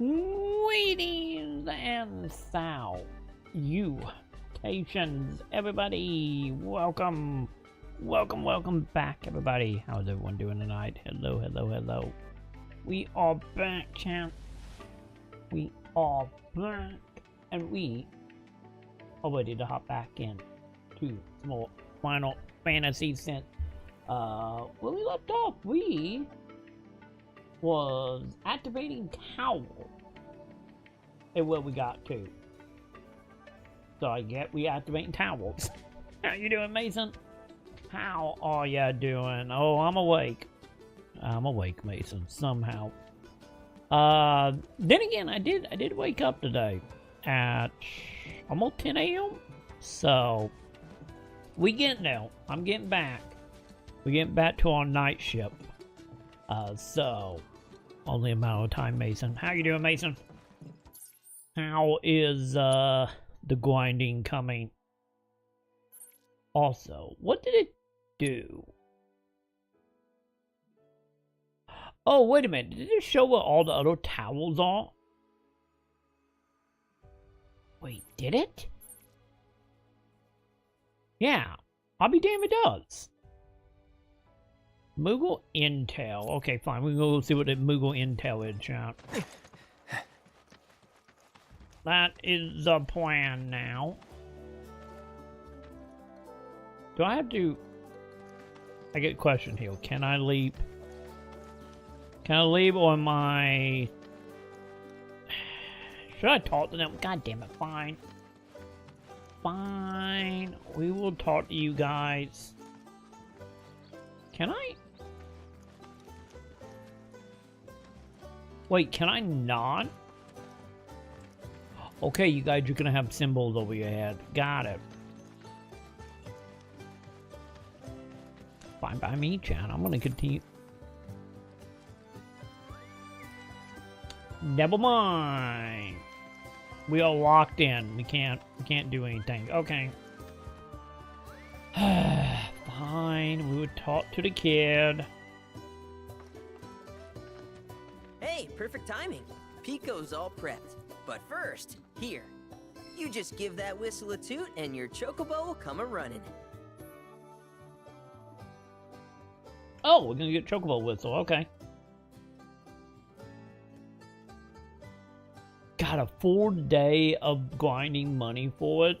Greetings and salutations, everybody. Welcome back, everybody. How's everyone doing tonight? Hello. We are back, champ. We are back, and we are ready to hop back in to some more Final Fantasy since where we left off. We was activating Cowl, and where we got to. So I get we activating towels. How you doing, Mason? How are ya doing? Oh, I'm awake. I'm awake, Mason. Somehow. Then again, I did wake up today at almost 10 a.m. So we getting there. I'm getting back. We're getting back to our night shift. So only a matter of time, Mason. How you doing, Mason? How is the grinding coming? Also, what did it do? Oh, wait a minute. Did it show where all the other towels are? Wait, did it? Yeah. I'll be damned it does. Moogle Intel. Okay, fine. We're going to go see what the Moogle Intel is, chat. That is the plan now. Do I have to... I get a question here. Can I leave? Can I leave, or am I... Should I talk to them? God damn it. Fine. Fine. We will talk to you guys. Can I? Wait, can I not? Okay, you guys are gonna have symbols over your head. Got it. Fine by me, chat. I'm gonna continue. Never mind. We are locked in. We can't do anything. Okay. Fine. We would talk to the kid. Hey, perfect timing. Pico's all prepped. But first, here. You just give that whistle a toot and your chocobo will come a-running. Oh, we're gonna get chocobo whistle. Okay. Got a full day of grinding money for it.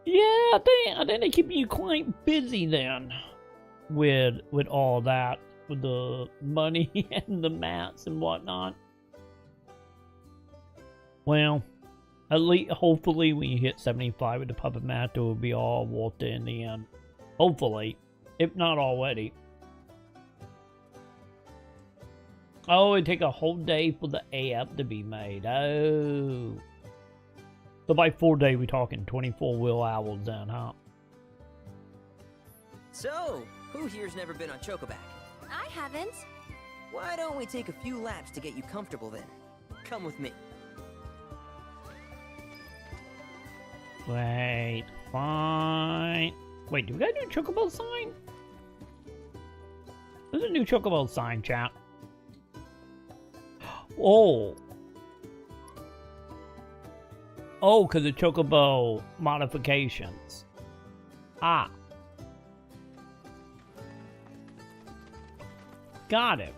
Yeah, I think they keep you quite busy then, with all that, with the money and the mats and whatnot. Well, at least hopefully when you hit 75 with the puppet mat, it will be all worth it in the end. Hopefully, if not already. Oh, it'd take a whole day for the app to be made. Oh. So by 4 days, we're talking 24 real hours then, huh? So, who here's never been on Chocoback? I haven't. Why don't we take a few laps to get you comfortable then? Come with me. Wait, fine. Wait, do we gotta do a chocobo sign? There's a new chocobo sign, chat. Oh. Oh, because of chocobo modifications. Ah. Got it.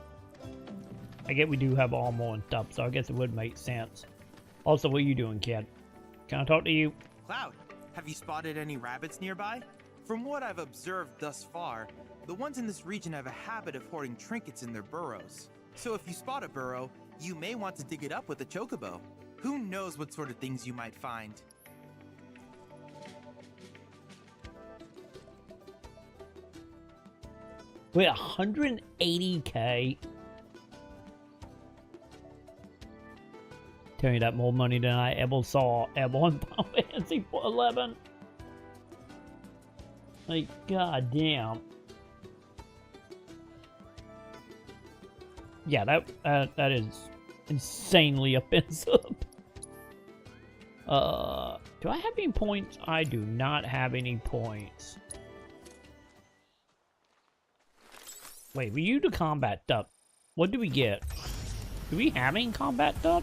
I get we do have armor and stuff, so I guess it would make sense. Also, what are you doing, kid? Can I talk to you? Cloud, have you spotted any rabbits nearby? From what I've observed thus far, the ones in this region have a habit of hoarding trinkets in their burrows. So if you spot a burrow, you may want to dig it up with a chocobo. Who knows what sort of things you might find? Wait, 180k? Tell me that more money than I ever saw ever on Final Fantasy 11. Like, goddamn. Yeah, that is insanely offensive. Do I have any points? I do not have any points. Wait, we use the combat stuff. What do we get? Do we have any combat stuff?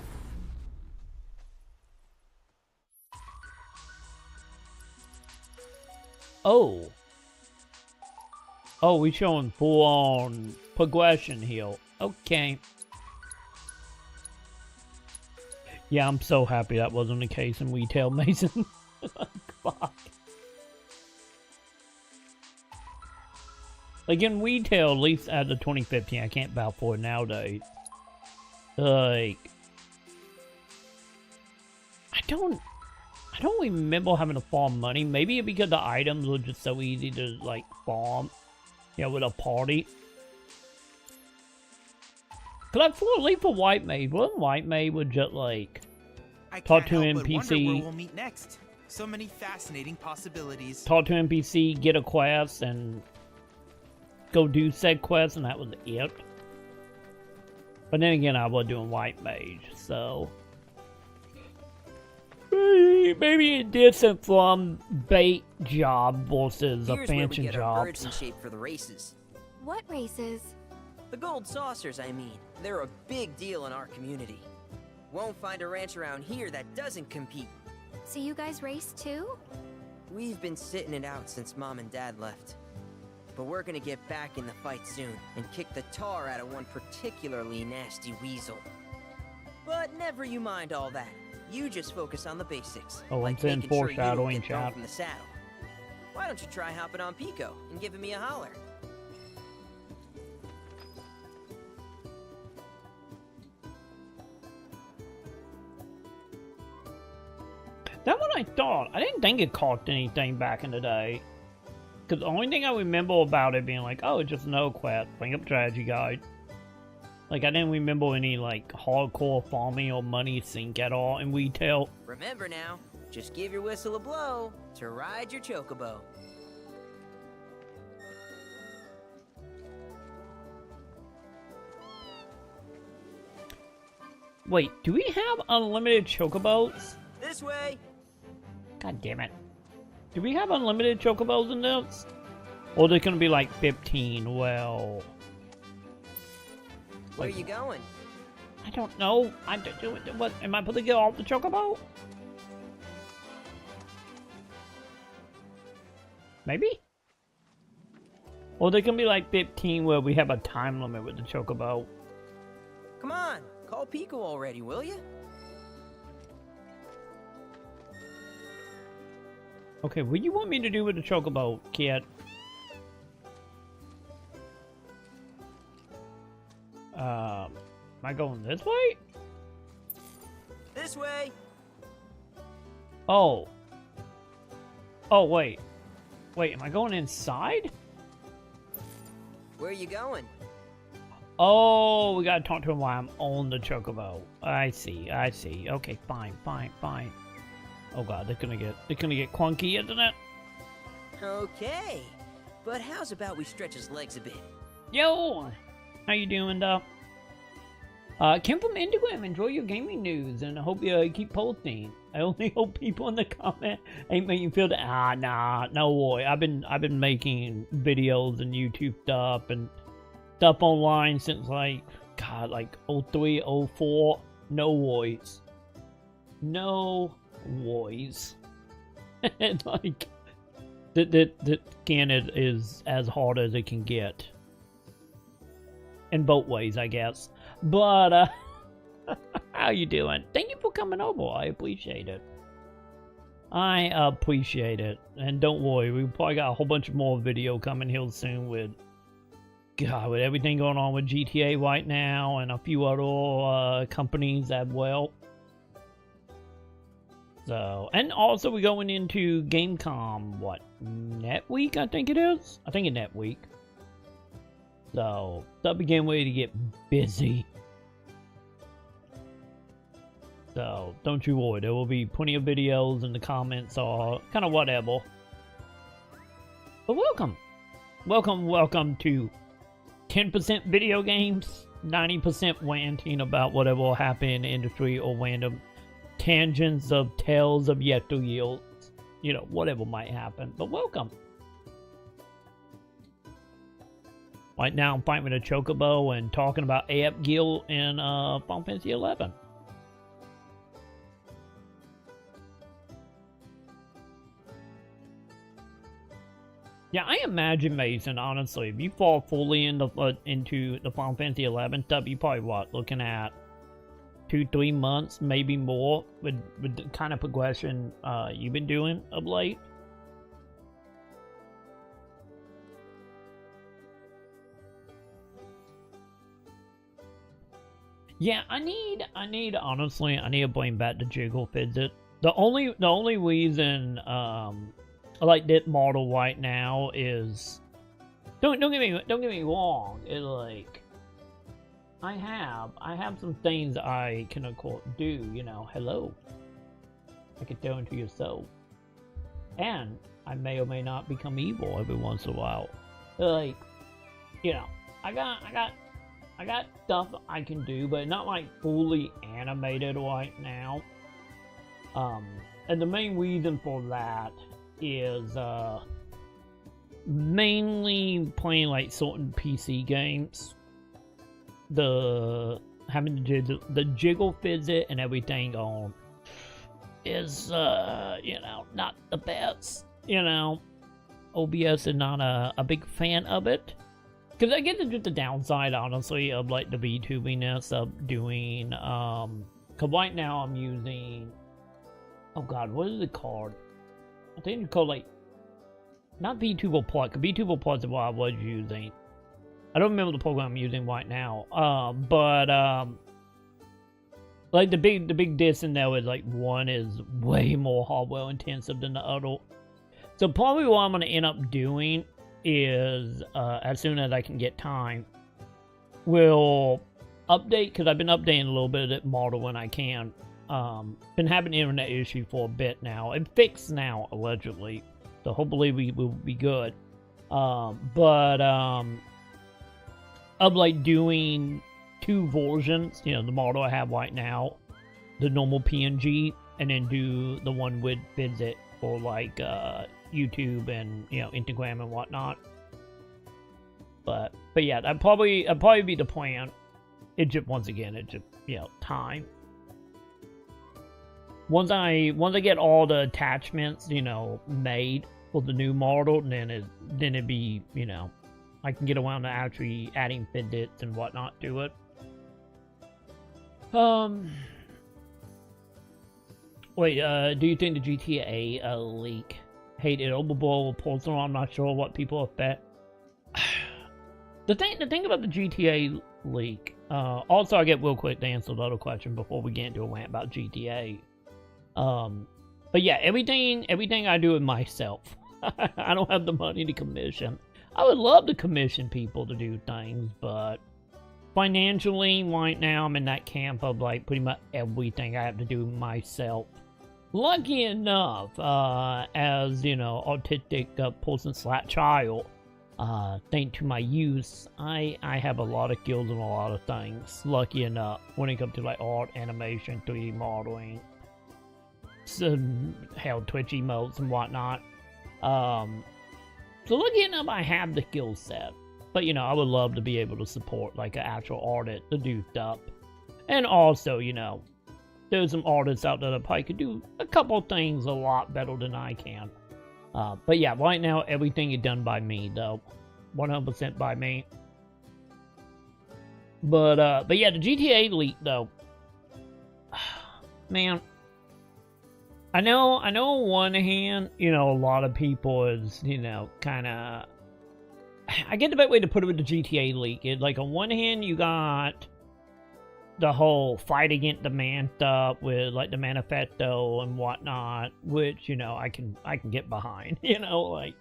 Oh. Oh, we showing full-on progression heal. Okay. Yeah, I'm so happy that wasn't the case in retail, Mason. Fuck. Like in retail, at least as of 2015, I can't vouch for it nowadays. Like, I don't remember having to farm money. Maybe because the items were just so easy to like farm, you know, with a party. Cause I thought at least for White Maid, wasn't White Maid would just like talk to NPC. Where we'll meet next. So many fascinating possibilities. Talk to NPC, get a quest, and go do said quest, and that was it. But then again, I was doing White Mage, so maybe it different from bait job versus a fancy job. Birds in shape for the races. What races? The gold saucers, I mean. They're a big deal in our community. Won't find a ranch around here that doesn't compete. So you guys race too? We've been sitting it out since Mom and Dad left. But we're gonna get back in the fight soon and kick the tar out of one particularly nasty weasel. But never you mind all that. You just focus on the basics. Oh, like I'm saying making sure you don't foreshadowing, get thrown chat. from the saddle. Why don't you try hopping on Pico and giving me a holler? That's what I thought. I didn't think it cost anything back in the day. Because the only thing I remember about it being like, oh, it's just no quest, bring up strategy guide. Like, I didn't remember any, like, hardcore farming or money sink at all in retail. Remember now, just give your whistle a blow to ride your chocobo. Wait, do we have unlimited chocobos? This way! God damn it. Do we have unlimited chocobos in this? Or they're gonna be like 15? Well... Where are you going? I don't know. What? Am I supposed to get off the chocobo? Maybe? Or they can be like 15 where we have a time limit with the chocobo. Come on, call Pico already, will you? Okay, what do you want me to do with the chocobo, kid? Am I going this way? This way! Oh. Oh, wait. Wait, am I going inside? Where are you going? Oh, we gotta talk to him while I'm on the chocobo. I see, I see. Okay, fine, fine, fine. Oh god, they're gonna get clunky, isn't it? Okay, but how's about we stretch his legs a bit? Yo! How you doing, Duff? Kim from Instagram, enjoy your gaming news, and I hope you keep posting. I only hope people in the comment ain't making you feel that, nah, no worry. I've been making videos and YouTube stuff and stuff online since like, god, like 03, 04. No worries. No worries. And like, that Canada is as hard as it can get. In both ways, I guess. But, how you doing? Thank you for coming over. I appreciate it. I appreciate it. And don't worry, we probably got a whole bunch more video coming here soon with, God, with everything going on with GTA right now and a few other companies as well. So, and also we're going into Gamecom, what, Net Week, I think it is? I think it's Net Week. So, that'll be getting ready to get busy. So, don't you worry, there will be plenty of videos in the comments or kind of whatever. But welcome! Welcome to 10% video games, 90% ranting about whatever will happen in the industry or random tangents of tales of yesteryear. You know, whatever might happen. But welcome! Right now I'm fighting with a Chocobo and talking about Aep Gil in Final Fantasy 11. Yeah, I imagine, Mason, honestly, if you fall fully into the Final Fantasy 11 stuff, you probably, what, looking at 2-3 months, maybe more, with the kind of progression you've been doing of late. Yeah, I need honestly, I need to bring back the jiggle fidget. The only reason I like this model right now is don't get me wrong. It's like I have some things I can of course do. You know, hello. I can throw into your soul, and I may or may not become evil every once in a while. Like, you know, I got stuff I can do, but not like fully animated right now. And the main reason for that is mainly playing like certain PC games. Having the jiggle fidget and everything on is you know, not the best. You know, OBS is not a big fan of it. Because I get just the downside, honestly, of like the VTubiness of doing, because right now I'm using, oh god, what is it called? I think it's called like, not VTuber Plus, because VTuber Plus is what I was using. I don't remember the program I'm using right now, like the big diss in there is like one is way more hardware intensive than the other. So probably what I'm going to end up doing is, as soon as I can get time, we'll update, because I've been updating a little bit of that model when I can. Been having an internet issue for a bit now. It's fixed now, allegedly, so hopefully we will be good. Of like doing 2 versions, you know, the model I have right now, the normal PNG, and then do the one with Fidget for like YouTube and, you know, Instagram and whatnot. But yeah, that'd probably be the plan. It just, once again, it just, you know, time. Once I get all the attachments, you know, made for the new model, then it'd be, you know, I can get around to actually adding fidgets and whatnot to it. Wait, do you think the GTA leak hated overblow personal? I'm not sure what people affect. The thing about the GTA leak, also I get real quick to answer the other question before we get into a rant about GTA. But yeah, everything I do is myself. I don't have the money to commission. I would love to commission people to do things, but financially, right now, I'm in that camp of like pretty much everything I have to do myself. Lucky enough, as, you know, autistic person/child, thanks to my use, I have a lot of skills in a lot of things. Lucky enough, when it comes to like art, animation, 3D modeling, some hell, Twitch emotes and whatnot. So lucky enough, I have the skill set. But, you know, I would love to be able to support like an actual artist to do stuff. And also, you know, there's some artists out there that probably could do a couple things a lot better than I can. But yeah, right now, everything is done by me, though. 100% by me. But yeah, the GTA leak, though. Man. I know on one hand, you know, a lot of people is, you know, kind of... I get the best way to put it with the GTA leak. It's like, on one hand, you got the whole fight against the man stuff with, like, the manifesto and whatnot, which, you know, I can get behind, you know, like,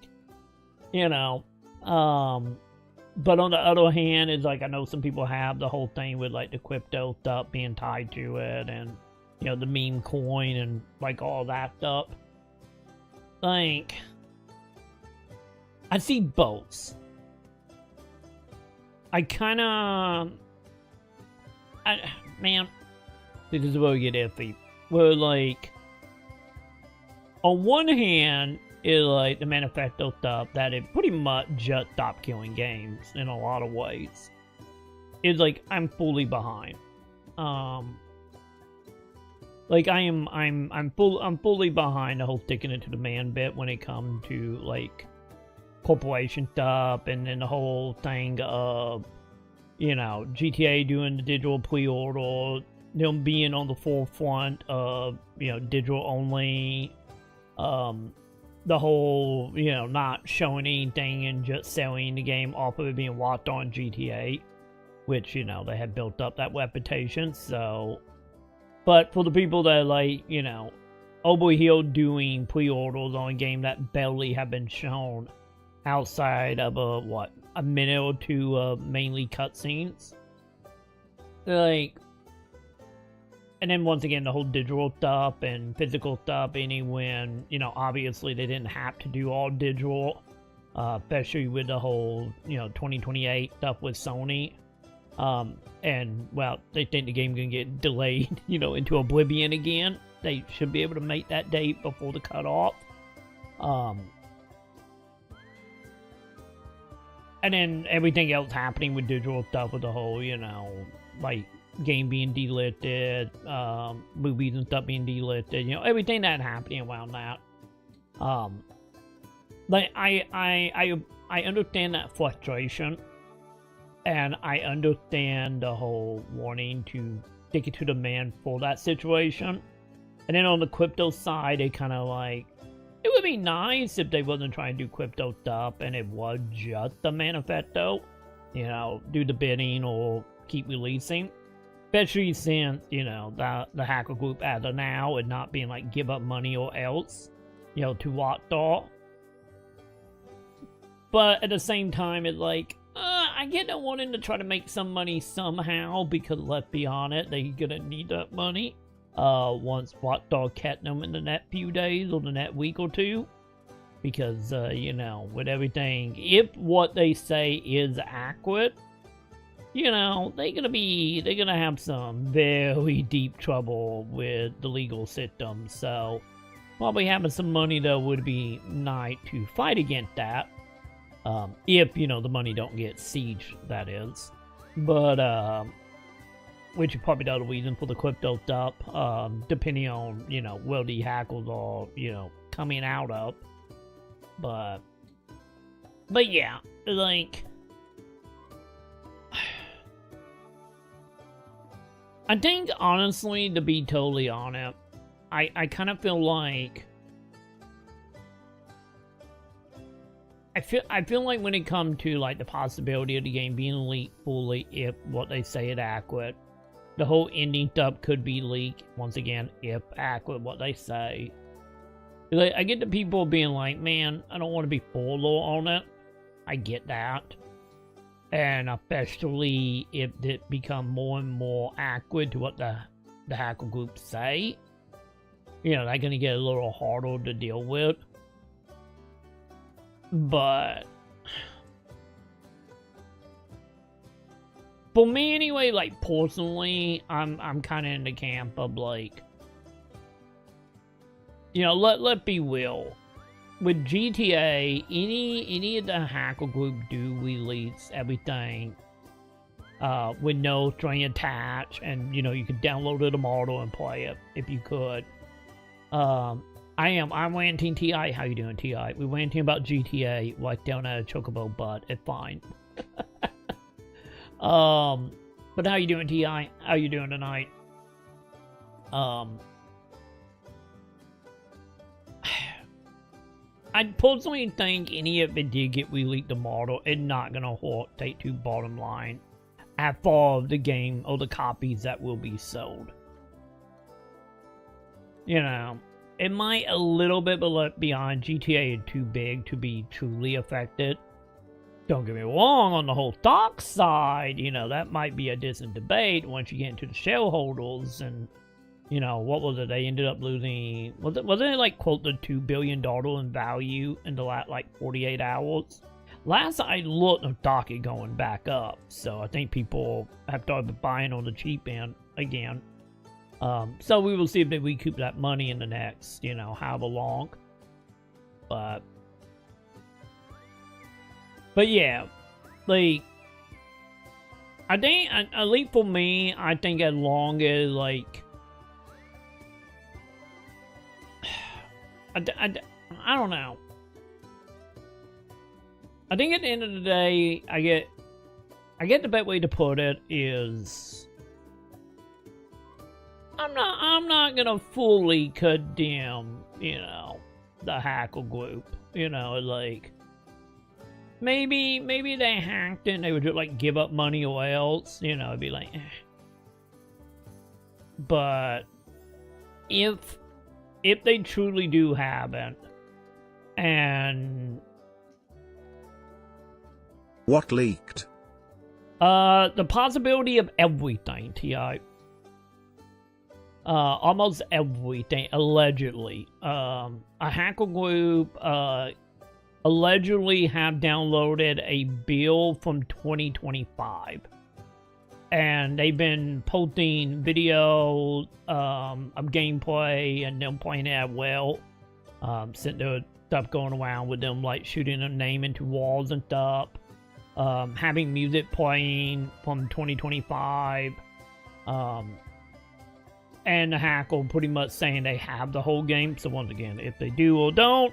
you know. But on the other hand, it's like, I know some people have the whole thing with, like, the crypto stuff being tied to it, and, you know, the meme coin and, like, all that stuff. Like, I see both. I kinda... man, this is where we get iffy. Where, like, on one hand, is like the manifesto stuff that it pretty much just stopped killing games in a lot of ways. It's like I'm fully behind. Like I'm fully behind the whole sticking it to the man bit when it comes to like corporation stuff, and then the whole thing of, you know, GTA doing the digital pre-order, them being on the forefront of, you know, digital only, the whole, you know, not showing anything and just selling the game off of it being locked on GTA, which, you know, they had built up that reputation. So, but for the people that like, you know, over here doing pre-orders on a game that barely have been shown outside of a minute or two of mainly cutscenes, like, and then once again the whole digital stuff and physical stuff, when, you know, obviously they didn't have to do all digital, especially with the whole, you know, 2028 stuff with Sony, and well, they think the game gonna get delayed, you know, into oblivion again. They should be able to make that date before the cutoff. And then everything else happening with digital stuff, with the whole, you know, like game being delisted, movies and stuff being delisted, you know, everything that happening around that. Like I understand that frustration, and I understand the whole wanting to stick it to the man for that situation. And then on the crypto side, it kind of like, it would be nice if they wasn't trying to do crypto stuff and it was just the manifesto, you know, do the bidding or keep releasing. Especially since, you know, the hacker group as of now and not being like give up money or else, you know, to Lockdoor. But at the same time, it's like, I get them wanting to try to make some money somehow, because let's be honest, they're gonna need that money. Once Lockdoor catch them in the next few days or the next week or two, because you know, with everything, if what they say is accurate, you know, they're gonna have some very deep trouble with the legal system. So probably having some money though would be nice to fight against that, if, you know, the money don't get sieged, that is. But which is probably the other reason for the crypto stuff, depending on, you know, where the hackers are, you know, coming out of. But yeah, like, I think, honestly, to be totally honest, I kind of feel like, I feel like when it comes to, like, the possibility of the game being leaked fully, if what they say is accurate, the whole ending stuff could be leaked, once again, if accurate what they say. Like, I get the people being like, man, I don't want to be forlorn on it. I get that. And especially if it become more and more accurate to what the hacker groups say, you know, they're going to get a little harder to deal with. But for me anyway, like, personally, I'm kind of in the camp of, like, you know, let be real. With GTA, any of the hacker group do release everything with no string attached, and, you know, you can download it tomorrow and play it if you could. I'm ranting TI. How you doing, TI? We're ranting about GTA like down at a chocobo butt. It's fine. But how you doing, TI? How you doing tonight? I personally think any of it did get released tomorrow, it's not gonna hurt Take-Two bottom line as far as the game or the copies that will be sold. You know, it might a little bit, but beyond, GTA is too big to be truly affected. Don't get me wrong, on the whole stock side, you know, that might be a distant debate once you get into the shareholders. And, you know, what was it? They ended up losing, wasn't it like, quote, the $2 billion in value in the last, like, 48 hours? Last I looked, the stock is going back up. So I think people have started buying on the cheap end again. So we will see if they recoup that money in the next, you know, however long. but yeah, like, I think, at least for me, I think as long as, like, I don't know. I think at the end of the day, I get the best way to put it is, I'm not gonna fully condemn, you know, the hacker group. You know, like, maybe they hacked it and they would just, like, give up money or else, you know, it'd be like, eh. But if they truly do have it, and what leaked? The possibility of everything, T.I. Almost everything, allegedly. A hacker group, allegedly have downloaded a bill from 2025. And they've been posting video of gameplay and them playing it well. Since there was stuff going around with them, like, shooting a name into walls and stuff. Having music playing from 2025. And the hacker pretty much saying they have the whole game. So once again, if they do or don't,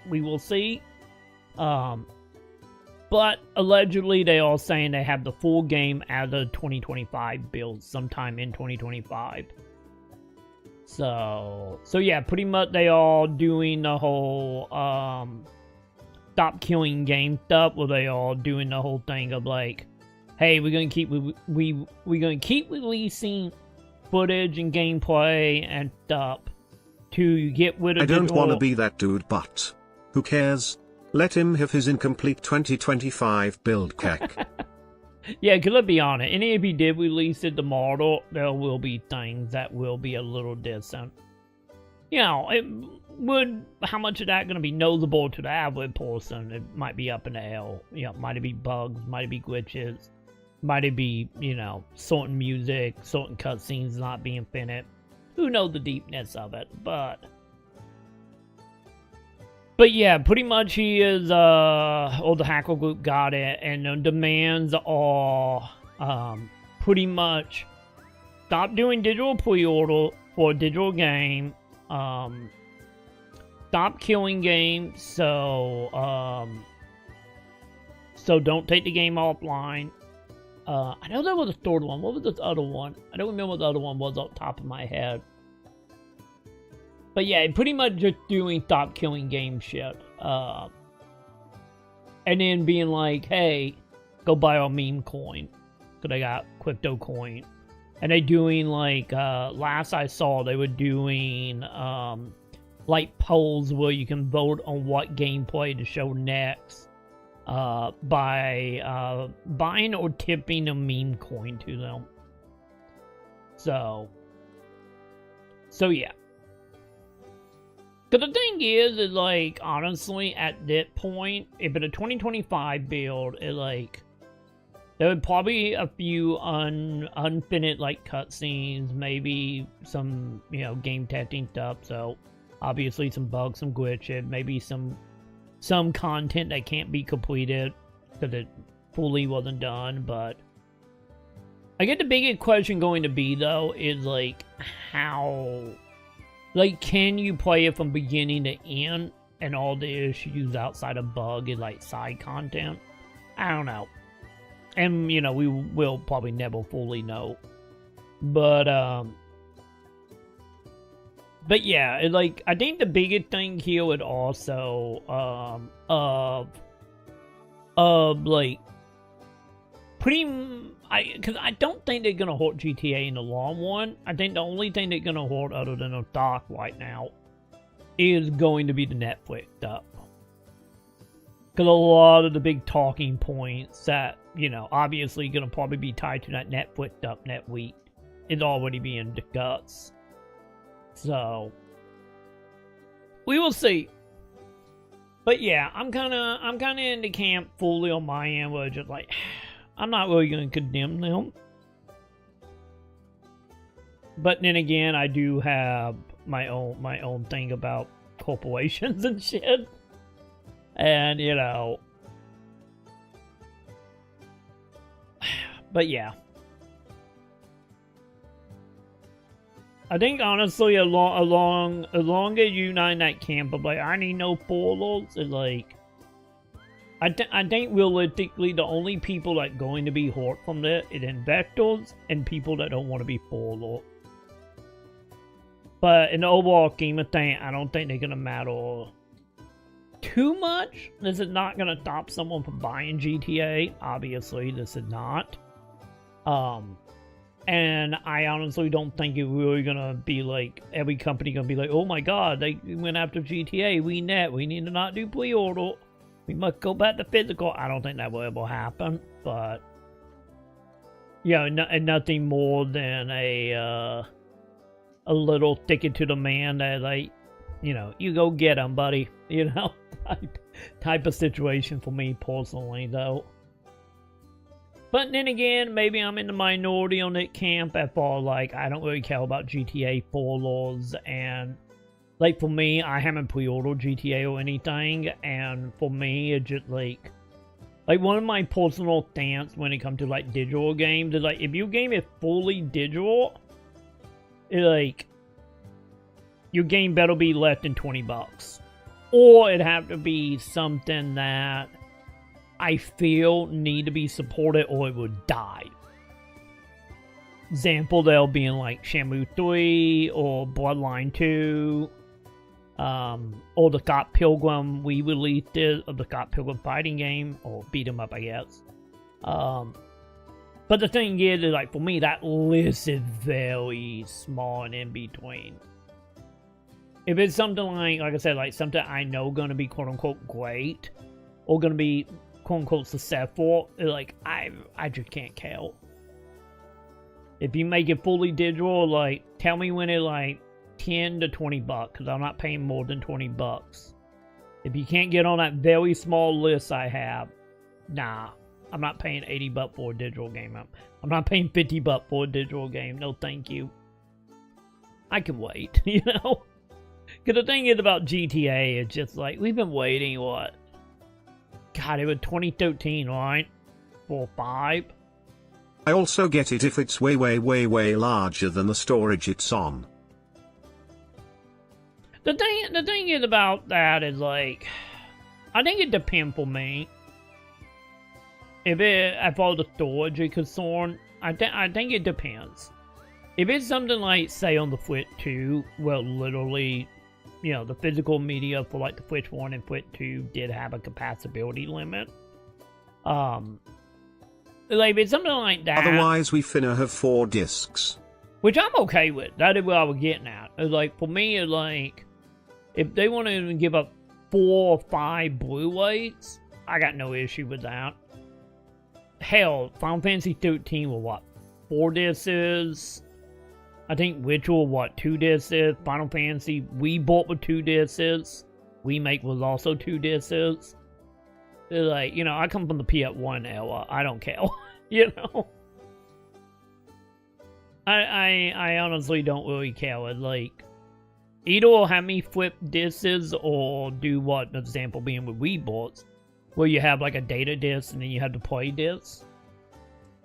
we will see. But allegedly they are saying they have the full game as a 2025 build sometime in 2025. So yeah, pretty much they are doing the whole stop killing game stuff, where they are doing the whole thing of, like, hey, we're gonna keep releasing footage and gameplay and stuff to get rid of. I don't want to be that dude, but who cares? Let him have his incomplete 2025 build cack. Yeah, because let's be honest, and if he did release it tomorrow, there will be things that will be a little decent. You know, it would, how much of that going to be noticeable to the average person? It might be up in the air. You know, might it be bugs, might it be glitches, might it be, you know, certain music, certain cutscenes not being finished. Who knows the deepness of it, but yeah, pretty much he is, or the hacker group got it, and the demands are, pretty much stop doing digital pre-order for a digital game, stop killing games, so don't take the game offline. I know there was a third one. What was this other one? I don't remember what the other one was off the top of my head. But yeah, pretty much just doing stop killing game shit. And then being like, hey, go buy our meme coin. Because I got crypto coin. And they doing, like, last I saw, they were doing, like, polls where you can vote on what gameplay to show next. By buying or tipping a meme coin to them. So yeah. Because the thing is, like, honestly, at that point, if it's a 2025 build, it, like, there would probably a few unfinished, like, cutscenes, maybe some, you know, game testing stuff, so obviously some bugs, some glitches, maybe some content that can't be completed because it fully wasn't done. But I get the biggest question going to be, though, is, like, how, like, can you play it from beginning to end and all the issues outside of bug and, like, side content? I don't know. And, you know, we will probably never fully know. But yeah, it, like, I think the biggest thing here would also, like, because I don't think they're gonna hurt GTA in the long run. I think the only thing they're gonna hurt, other than a stock right now, is going to be the Netflix stuff. Because a lot of the big talking points that, you know, obviously gonna probably be tied to that Netflix stuff next week is already being discussed. So we will see. But yeah, I'm kinda in the camp fully on my end, where just like, I'm not really gonna condemn them. But then again, I do have my own thing about corporations and shit. And, you know. But yeah. I think honestly, a longer United that camp of like, I need no spoilers, is like, I think realistically the only people that going to be hurt from that is investors and people that don't want to be spoiled. But in the overall scheme of things, I don't think they're gonna matter too much. This is not gonna stop someone from buying GTA. Obviously, this is not. And I honestly don't think it's really gonna be like every company gonna be like, oh my god, they went after GTA. We need to not do pre-order. We must go back to physical. I don't think that will ever happen. But yeah, and nothing more than a little ticket to the man that like, you know, you go get him, buddy. You know, type of situation for me personally, though. But then again, maybe I'm in the minority on that camp at all. Like, I don't really care about GTA 4 laws. And, like, for me, I haven't pre-ordered GTA or anything. And for me, it's just, like, one of my personal stance when it comes to, like, digital games is, like, if your game is fully digital, it's, like, your game better be less than $20. Or it have to be something that I feel need to be supported or it would die. Example, they'll be in like Shenmue 3 or Bloodline 2. Or the Scott Pilgrim we released it, or the Scott Pilgrim fighting game, or beat 'em up, I guess. But the thing is like for me, that list is very small and in between. If it's something like I said, like something I know gonna be quote unquote great, or gonna be quote unquote successful, like I just can't count. If you make it fully digital, like tell me when it like $10 to $20, because I'm not paying more than $20. If you can't get on that very small list I have, nah, I'm not paying $80 for a digital game. I'm not paying $50 for a digital game. No, thank you. I can wait, you know. Because the thing is about GTA, it's just like we've been waiting. What? God, it was 2013, right? 4, 5. I also get it if it's way larger than the storage it's on. The thing is about that is like, I think it depends for me. If all the storage is concerned, I think it depends. If it's something like, say, on the Switch 2, well, literally, you know, the physical media for like the Switch 1 and Switch 2 did have a compatibility limit. Like, if it's something like that. Otherwise, we finna have 4 discs. Which I'm okay with. That is what I was getting at. It's like, for me, it's like, if they want to give up 4 or 5 Blu-rays, I got no issue with that. Hell, Final Fantasy 13 was what? 4 discs? I think Witcher was what? 2 discs? Final Fantasy, we bought with 2 discs. Remake was also 2 discs. They're like, you know, I come from the PS1 era. I don't care. You know? I honestly don't really care. It's like, either have me flip discs or do what, the example being with Wii where you have like a data disc and then you have the play disc.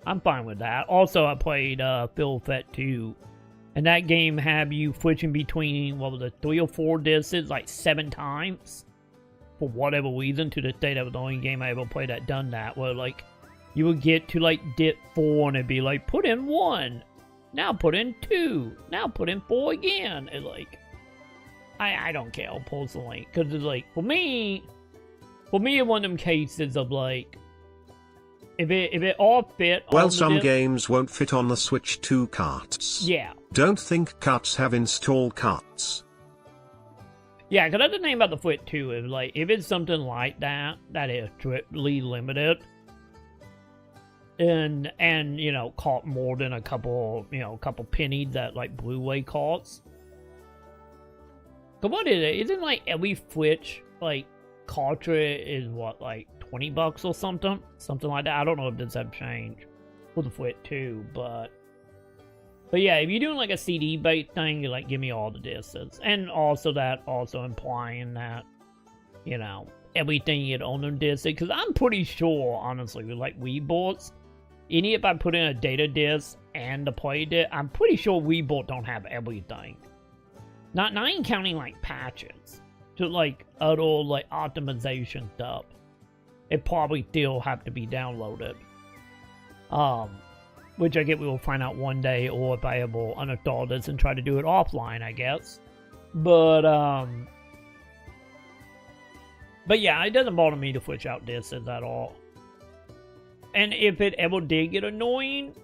I'm fine with that. Also, I played Phil Fett 2. And that game had you switching between, what was it, 3 or 4 discs like 7 times. For whatever reason, to this day, that was the only game I ever played that done that. Where like, you would get to like disc 4 and it'd be like, put in 1. Now put in 2. Now put in 4 again. And like, I don't care personally. Because it's like, for me, in one of them cases of like, if it all fit on well, the some disc, games won't fit on the Switch 2 carts. Yeah. Don't think carts have install carts. Yeah, because that's the thing about the Switch 2 is like, if it's something like that, that is strictly limited, and you know, cost more than a couple pennies that like Blu-ray costs. But what is it? Isn't like every Switch like cartridge is what, like $20 or something like that? I don't know if this have changed for the Switch 2, but But yeah, if you're doing like a CD bait thing, you like give me all the discs. And also that also implying that, you know, everything you'd own on disc. Because I'm pretty sure, honestly, with like Wii boards, any if I put in a data disc and the play disc, I'm pretty sure Wii board don't have everything. Not even counting like patches. Just like other like optimization stuff. It probably still have to be downloaded. Which I get we will find out one day, or if I ever uninstall this and try to do it offline, I guess. But yeah, it doesn't bother me to switch out discs at all. And if it ever did get annoying,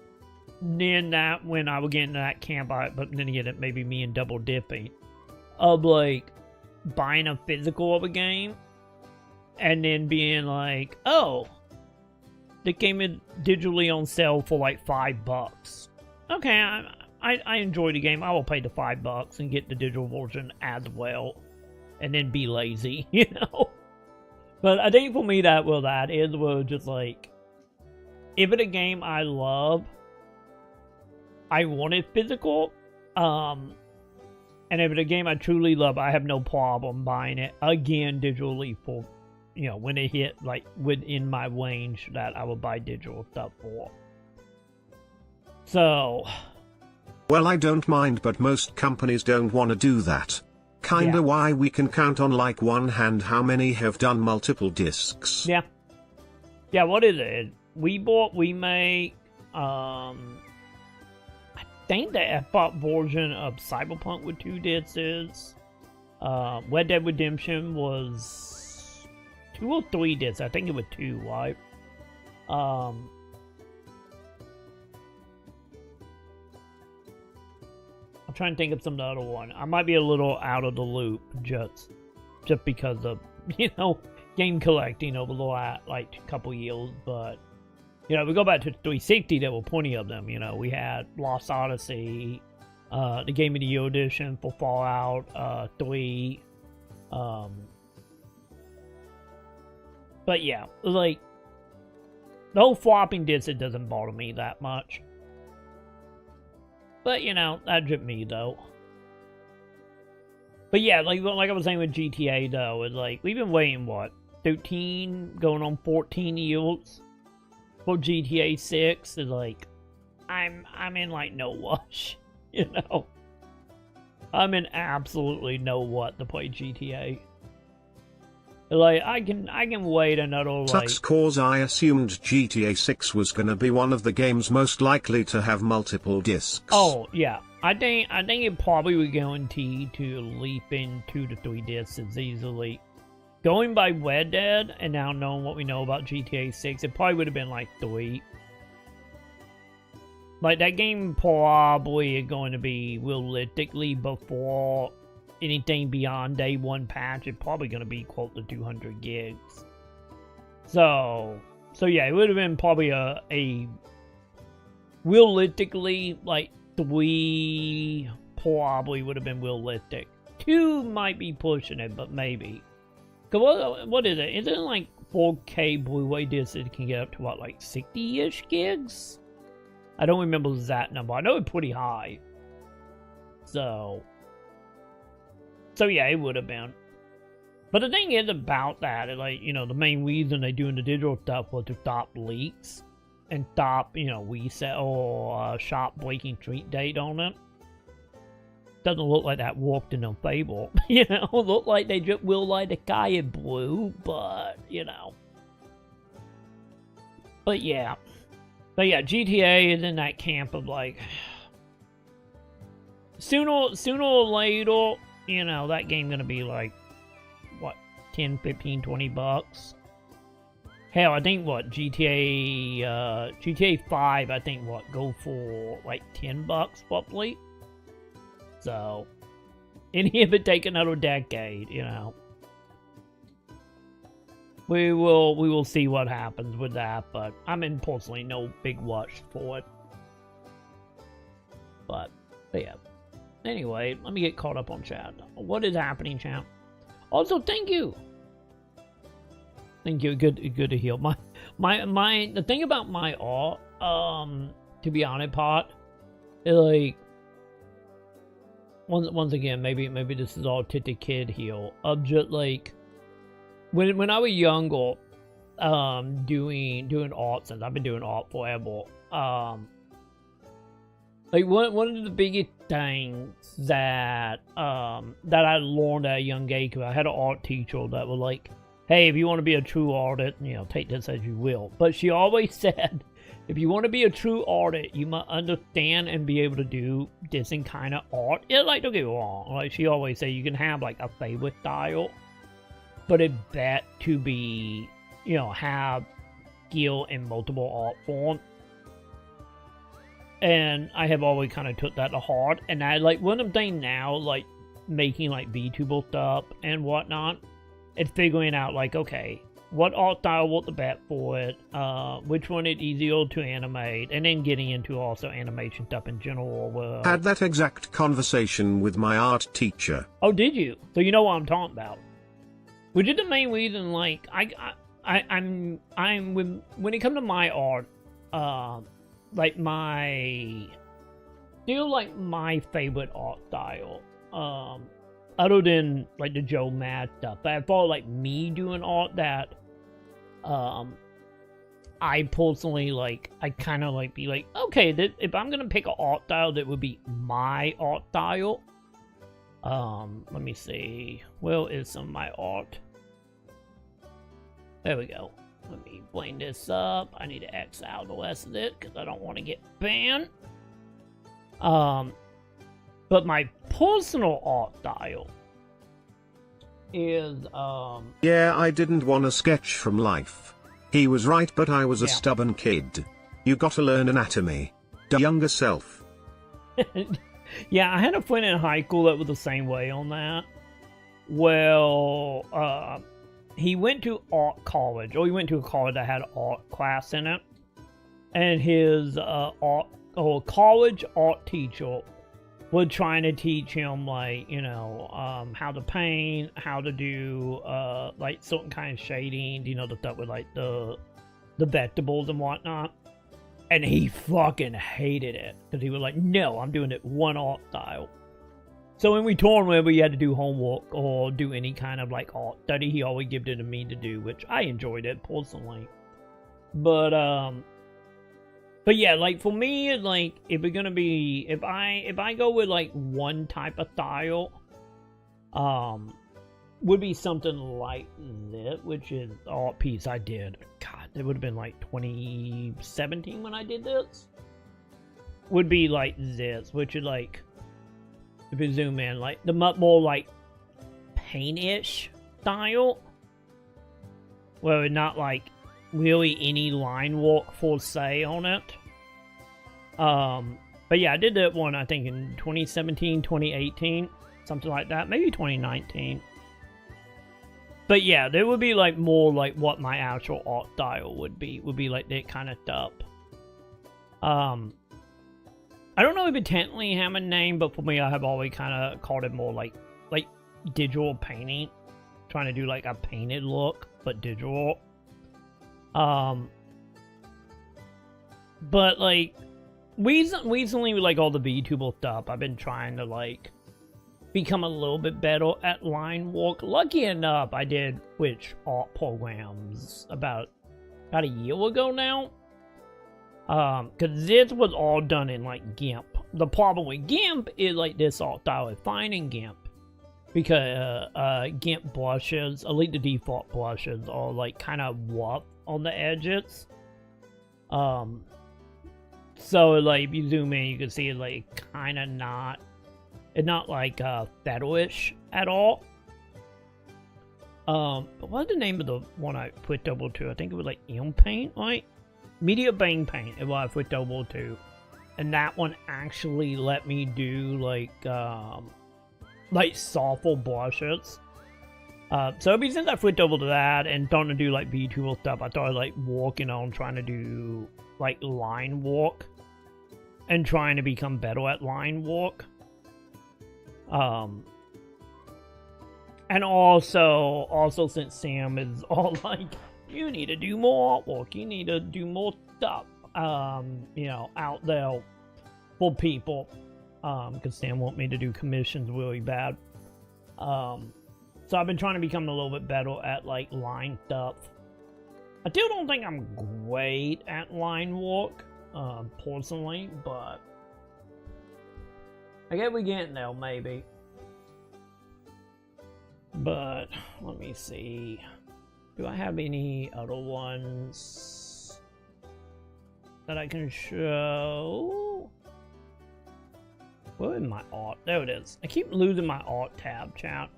then that when I would get into that camp, but then again, it may be me and double dipping of like buying a physical of a game and then being like, oh, the game is digitally on sale for like $5. Okay, I enjoy the game. I will pay the $5 and get the digital version as well, and then be lazy, you know. But I think for me that was just like, if it's a game I love, I want it physical. And if it's a game I truly love, I have no problem buying it again digitally for, you know, when it hit like within my range that I would buy digital stuff for. So, well, I don't mind, but most companies don't want to do that. Kinda why we can count on like one hand how many have done multiple discs. Yeah. Yeah, what is it? We make, I think the F-Pop version of Cyberpunk with 2 discs is. Red Dead Redemption was 2 or 3 discs. I think it was 2, right? I'm trying to think of some other one. I might be a little out of the loop just because of, you know, game collecting over the last, like, couple years, but, you know, we go back to 360, there were plenty of them, you know. We had Lost Odyssey, the Game of the Year edition for Fallout 3, but yeah, like, the whole flopping disc, it doesn't bother me that much. But, you know, that's just me, though. But yeah, like I was saying with GTA, though, it's like, we've been waiting, what, 13, going on 14 years for GTA 6. Is like, I'm in, like, no rush, you know? I'm in absolutely no what to play GTA. Like, I can wait another, like... Sucks cause I assumed GTA 6 was gonna be one of the games most likely to have multiple discs. Oh, yeah. I think it probably would guarantee to leap in 2 to 3 discs as easily. Going by Red Dead, and now knowing what we know about GTA 6, it probably would have been like 3. Like, that game probably is going to be realistically before anything beyond day 1 patch. It's probably going to be close to 200 gigs. So yeah, it would have been probably a realistically, like, 3 probably would have been realistic. 2 might be pushing it, but maybe. Cause what is it? Isn't it like 4K Blu-ray discs that can get up to what, like 60-ish gigs? I don't remember the exact number. I know it's pretty high. So yeah, it would have been. But the thing is about that, is like, you know, the main reason they doing the digital stuff was to stop leaks and stop, you know, reset or shop breaking treat date on it. Doesn't look like that worked in their favor. You know, look like they just will light the sky in blue, but, you know. But yeah, GTA is in that camp of like, sooner or later, you know, that game gonna be like, what, 10, 15, 20 bucks? Hell, I think what, GTA 5, I think what, go for like 10 bucks probably. So, and if it take another decade, you know. We will see what happens with that, but I'm in personally no big rush for it. But yeah. Anyway, let me get caught up on chat. What is happening, chat? Also, thank you. Thank you. Good to heal. The thing about my art, to be honest, Pot, like, once again, maybe this is all Titty Kid here. Of just like, when I was younger, doing art, since I've been doing art forever, like one of the biggest things that that I learned at a young age, 'cause I had an art teacher that was like, hey, if you want to be a true artist, you know, take this as you will. But she always said, if you want to be a true artist, you must understand and be able to do this kind of art. Yeah, like, don't get me wrong. Like, she always say you can have, like, a favorite style, but it bet to be, you know, have skill in multiple art forms. And I have always kind of took that to heart. And I, like, what I'm doing now, like, making, like, VTuber stuff and whatnot, it's figuring out, like, okay, what art style will the bet for it, which one is easier to animate, and then getting into also animation stuff in general. Had that exact conversation with my art teacher. Oh, did you? So you know what I'm talking about. Which is the main reason, like, I'm when it comes to my art, like, still, like, my favorite art style, other than, like, the Joe Mad stuff. But I thought, like, me doing art that, I personally, like, I kind of, like, be like, okay, if I'm gonna pick an art style that would be my art style, let me see, where is some of my art? There we go. Let me bring this up. I need to X out the rest of it, because I don't want to get banned. But my personal art style is, Yeah, I didn't want a sketch from life. He was right, but I was a stubborn kid. You gotta learn anatomy. Younger self. Yeah, I had a friend in high school that was the same way on that. Well, he went to art college, or he went to a college that had art class in it. And his college art teacher was trying to teach him, like, you know, how to paint, how to do, like, certain kind of shading, you know, the stuff with, like, the vegetables and whatnot. And he fucking hated it, because he was like, no, I'm doing it one art style. So when we told him whenever he had to do homework or do any kind of, like, art study, he always gave it to me to do, which I enjoyed it personally. But yeah, like, for me, like, if it's gonna be, if I go with, like, one type of style, would be something like this, which is the art piece I did. God, it would have been, like, 2017 when I did this. Would be like this, which is, like, if you zoom in, like, the more, like, paint-ish style, where it's not, like, really any line work for say on it. But yeah, I did that one, I think, in 2017, 2018, something like that, maybe 2019. But yeah, there would be, like, more like what my actual art style would be like that kind of stuff. I don't know if it technically have a name, but for me, I have always kind of called it more like digital painting, trying to do, like, a painted look, but digital. But, like, recently with, like, all the VTuber stuff, I've been trying to, like, become a little bit better at line work. Lucky enough, I did which art programs about a year ago now. Cause this was all done in, like, GIMP. The problem with GIMP is, like, this art style is fine in GIMP, because GIMP brushes, at least the default brushes, are, like, kind of rough on the edges. So, like, if you zoom in, you can see it, like, kind of not, it's not, like, featherish at all. But what's the name of the one I flipped over to? I think it was, like, M Paint, right? Media Bang Paint is what I flipped over to. And that one actually let me do, like softer brushes. So ever since I flipped over to that and starting to do, like, VTuber stuff, I started, like, working on trying to do, like, line work. And trying to become better at line work. And also since Sam is all like, you need to do more artwork, you need to do more stuff, you know, out there. for people, because Sam want me to do commissions really bad. So I've been trying to become a little bit better at like line stuff. I still don't think I'm great at line work, personally, but I guess we getting there maybe. But let me see. Do I have any other ones that I can show? Where is my art? There it is. I keep losing my art tab, chat.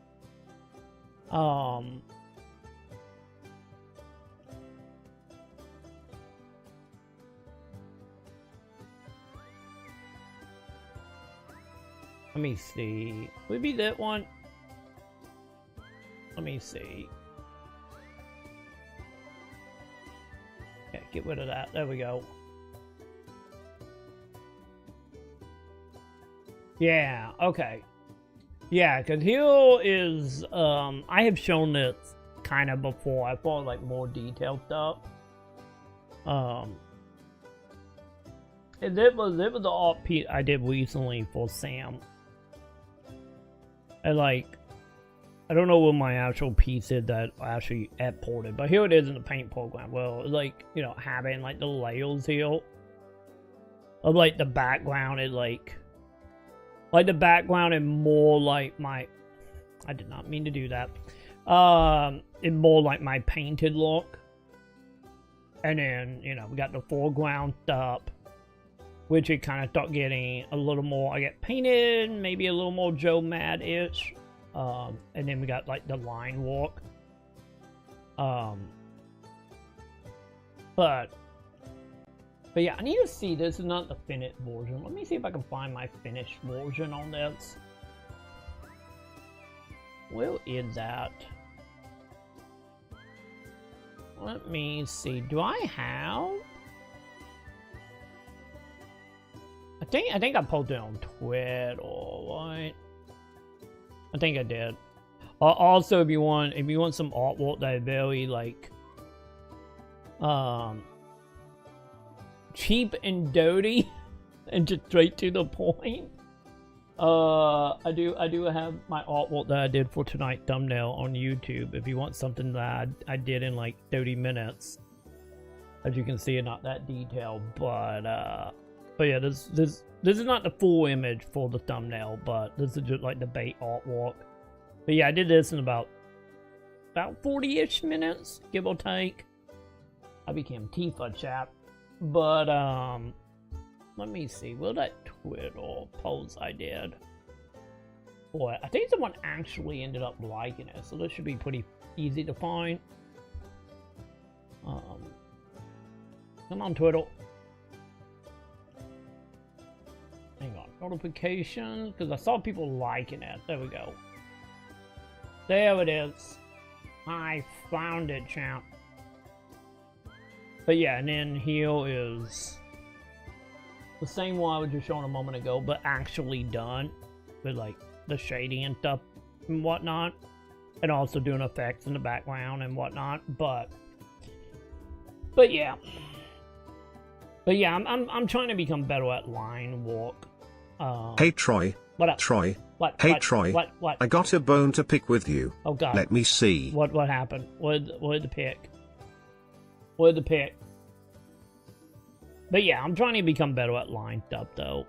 Let me see. Would be that one? Let me see. Okay, get rid of that. There we go. Yeah, okay. Yeah, because here is, I have shown this kind of before. I thought like more detailed stuff. And it was the art piece I did recently for Sam. And like, I don't know what my actual piece is that I actually exported, but here it is in the paint program. Well, like, you know, having like the layers here of like the background is like the background is more like my, I did not mean to do that. It's more like my painted look. And then, you know, we got the foreground stuff, which it kind of start getting a little more, I get painted, maybe a little more Joe Mad-ish. And then we got like the line work. But yeah, I need to see. This is not the finished version. Let me see if I can find my finished version on this. Where is that? Let me see. Do I have? I think I posted it on Twitter, right? I think I did. Also, if you want some artwork that is very like cheap and dirty and just straight to the point, I do have my artwork that I did for tonight's thumbnail on YouTube. If you want something that I did in like 30 minutes, as you can see, it's not that detailed, but yeah, this is not the full image for the thumbnail, but this is just like the bait artwork. But yeah, I did this in about 40-ish minutes, give or take. I became Tifa, chap. But let me see. What that Twitter post I did? Boy, I think someone actually ended up liking it, so this should be pretty easy to find. Come on, Twitter. Hang on, notifications, because I saw people liking it. There we go. There it is. I found it, champ. But yeah, and then here is the same one I was just showing a moment ago, but actually done with like the shading and stuff and whatnot, and also doing effects in the background and whatnot. But yeah, I'm trying to become better at line work. Hey Troy. What up? Troy. What? Hey what, Troy. What? I got a bone to pick with you. Oh God. Let me see. What happened? What the pick? What the pick? But yeah, I'm trying to become better at line stuff though.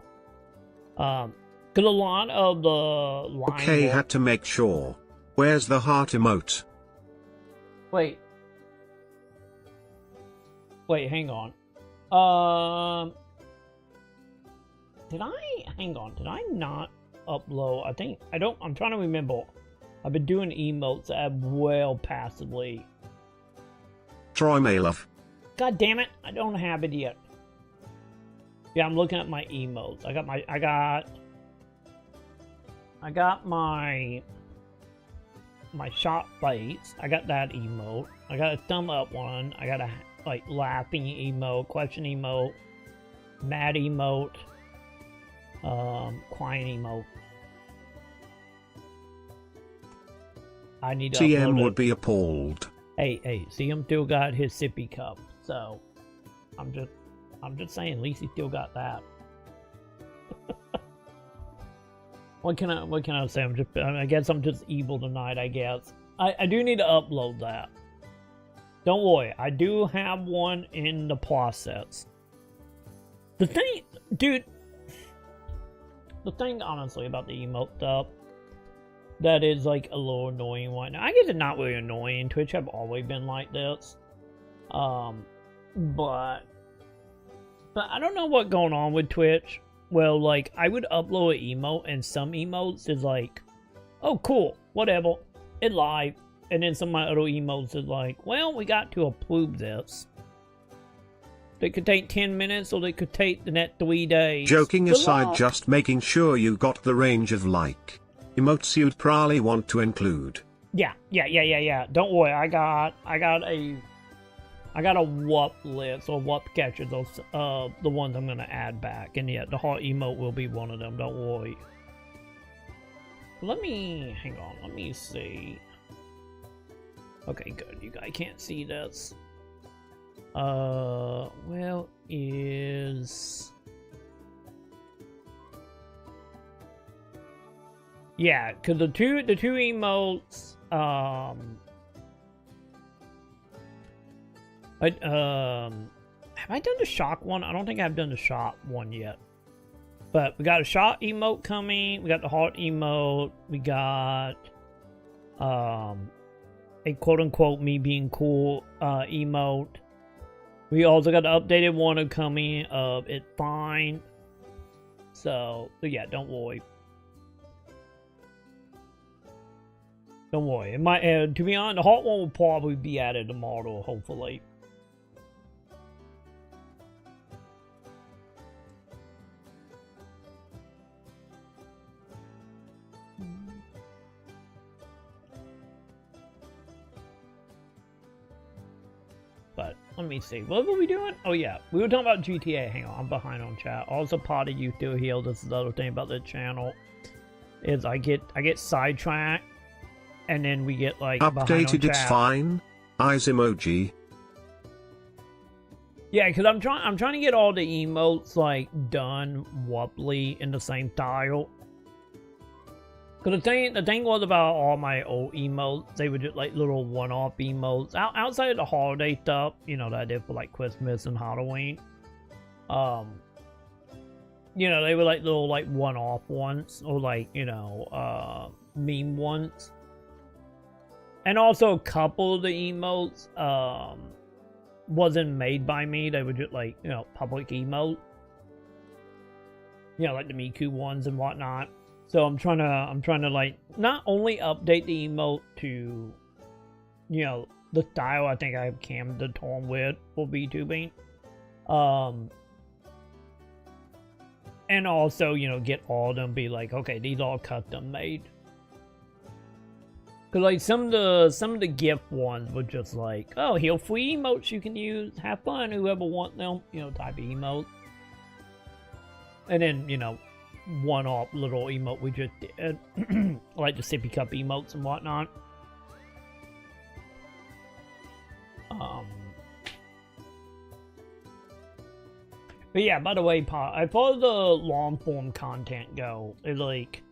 Cause a lot of the line Okay, work... had to make sure. Where's the heart emote? Wait, hang on. Did I not upload? I'm trying to remember. I've been doing emotes well passively. Troy Maylove. God damn it, I don't have it yet. Yeah, I'm looking at my emotes. I got my shot face. I got that emote. I got a thumb up one. I got a like laughing emote, question emote, mad emote, crying emote. I need to TM upload it. would be appalled. Hey, CM still got his sippy cup, so I'm just saying, at least he still got that. What can I say? I guess I'm just evil tonight, I guess. I do need to upload that. Don't worry, I do have one in the process. The thing, dude, the thing honestly about the emote stuff that is like a little annoying right now. I guess it's not really annoying. Twitch have always been like this. But I don't know what's going on with Twitch. Well, like, I would upload an emote, and some emotes is like, oh, cool, whatever, it's live. And then some of my other emotes is like, well, we got to approve this. It could take 10 minutes, or it could take the next 3 days. Joking aside, just making sure you got the range of like emotes you'd probably want to include. Yeah. Don't worry, I got a WUP list, or WUP catches, those the ones I'm gonna add back, and yeah, the heart emote will be one of them. Don't worry. Hang on. Let me see. Okay, good. You guys can't see this. Well, is yeah, cause the two emotes, have I done the shock one? I don't think I've done the shock one yet. But we got a shock emote coming. We got the heart emote. We got a quote-unquote me being cool emote. We also got the updated one coming of It's Fine. So yeah, don't worry. Don't worry. It might, to be honest, the heart one will probably be added tomorrow, hopefully. But let me see. What were we doing? Oh yeah, we were talking about GTA. Hang on, I'm behind on chat. Also, part of you still heal. This is the other thing about the channel is I get sidetracked, and then we get like updated. It's fine. Eyes emoji. Yeah, because I'm trying to get all the emotes like done wobbly in the same style. Cause the thing was about all my old emotes, they were just like little one-off emotes. Outside of the holiday stuff, you know, that I did for like Christmas and Halloween. You know, they were like little like one-off ones, or like, you know, meme ones. And also a couple of the emotes wasn't made by me. They were just like, you know, public emote. You know, like the Miku ones and whatnot. So I'm trying to like not only update the emote to, you know, the style I think I have Cam the tone with for VTubing, and also, you know, get all of them, be like, okay, these are all custom made. Cause like some of the gift ones were just like, oh, here are free emotes you can use, have fun, whoever want them, you know, type of emote. And then, you know, one-off little emote we just did, like the sippy cup emotes and whatnot. But yeah, by the way, as far as the long-form content go, it's like,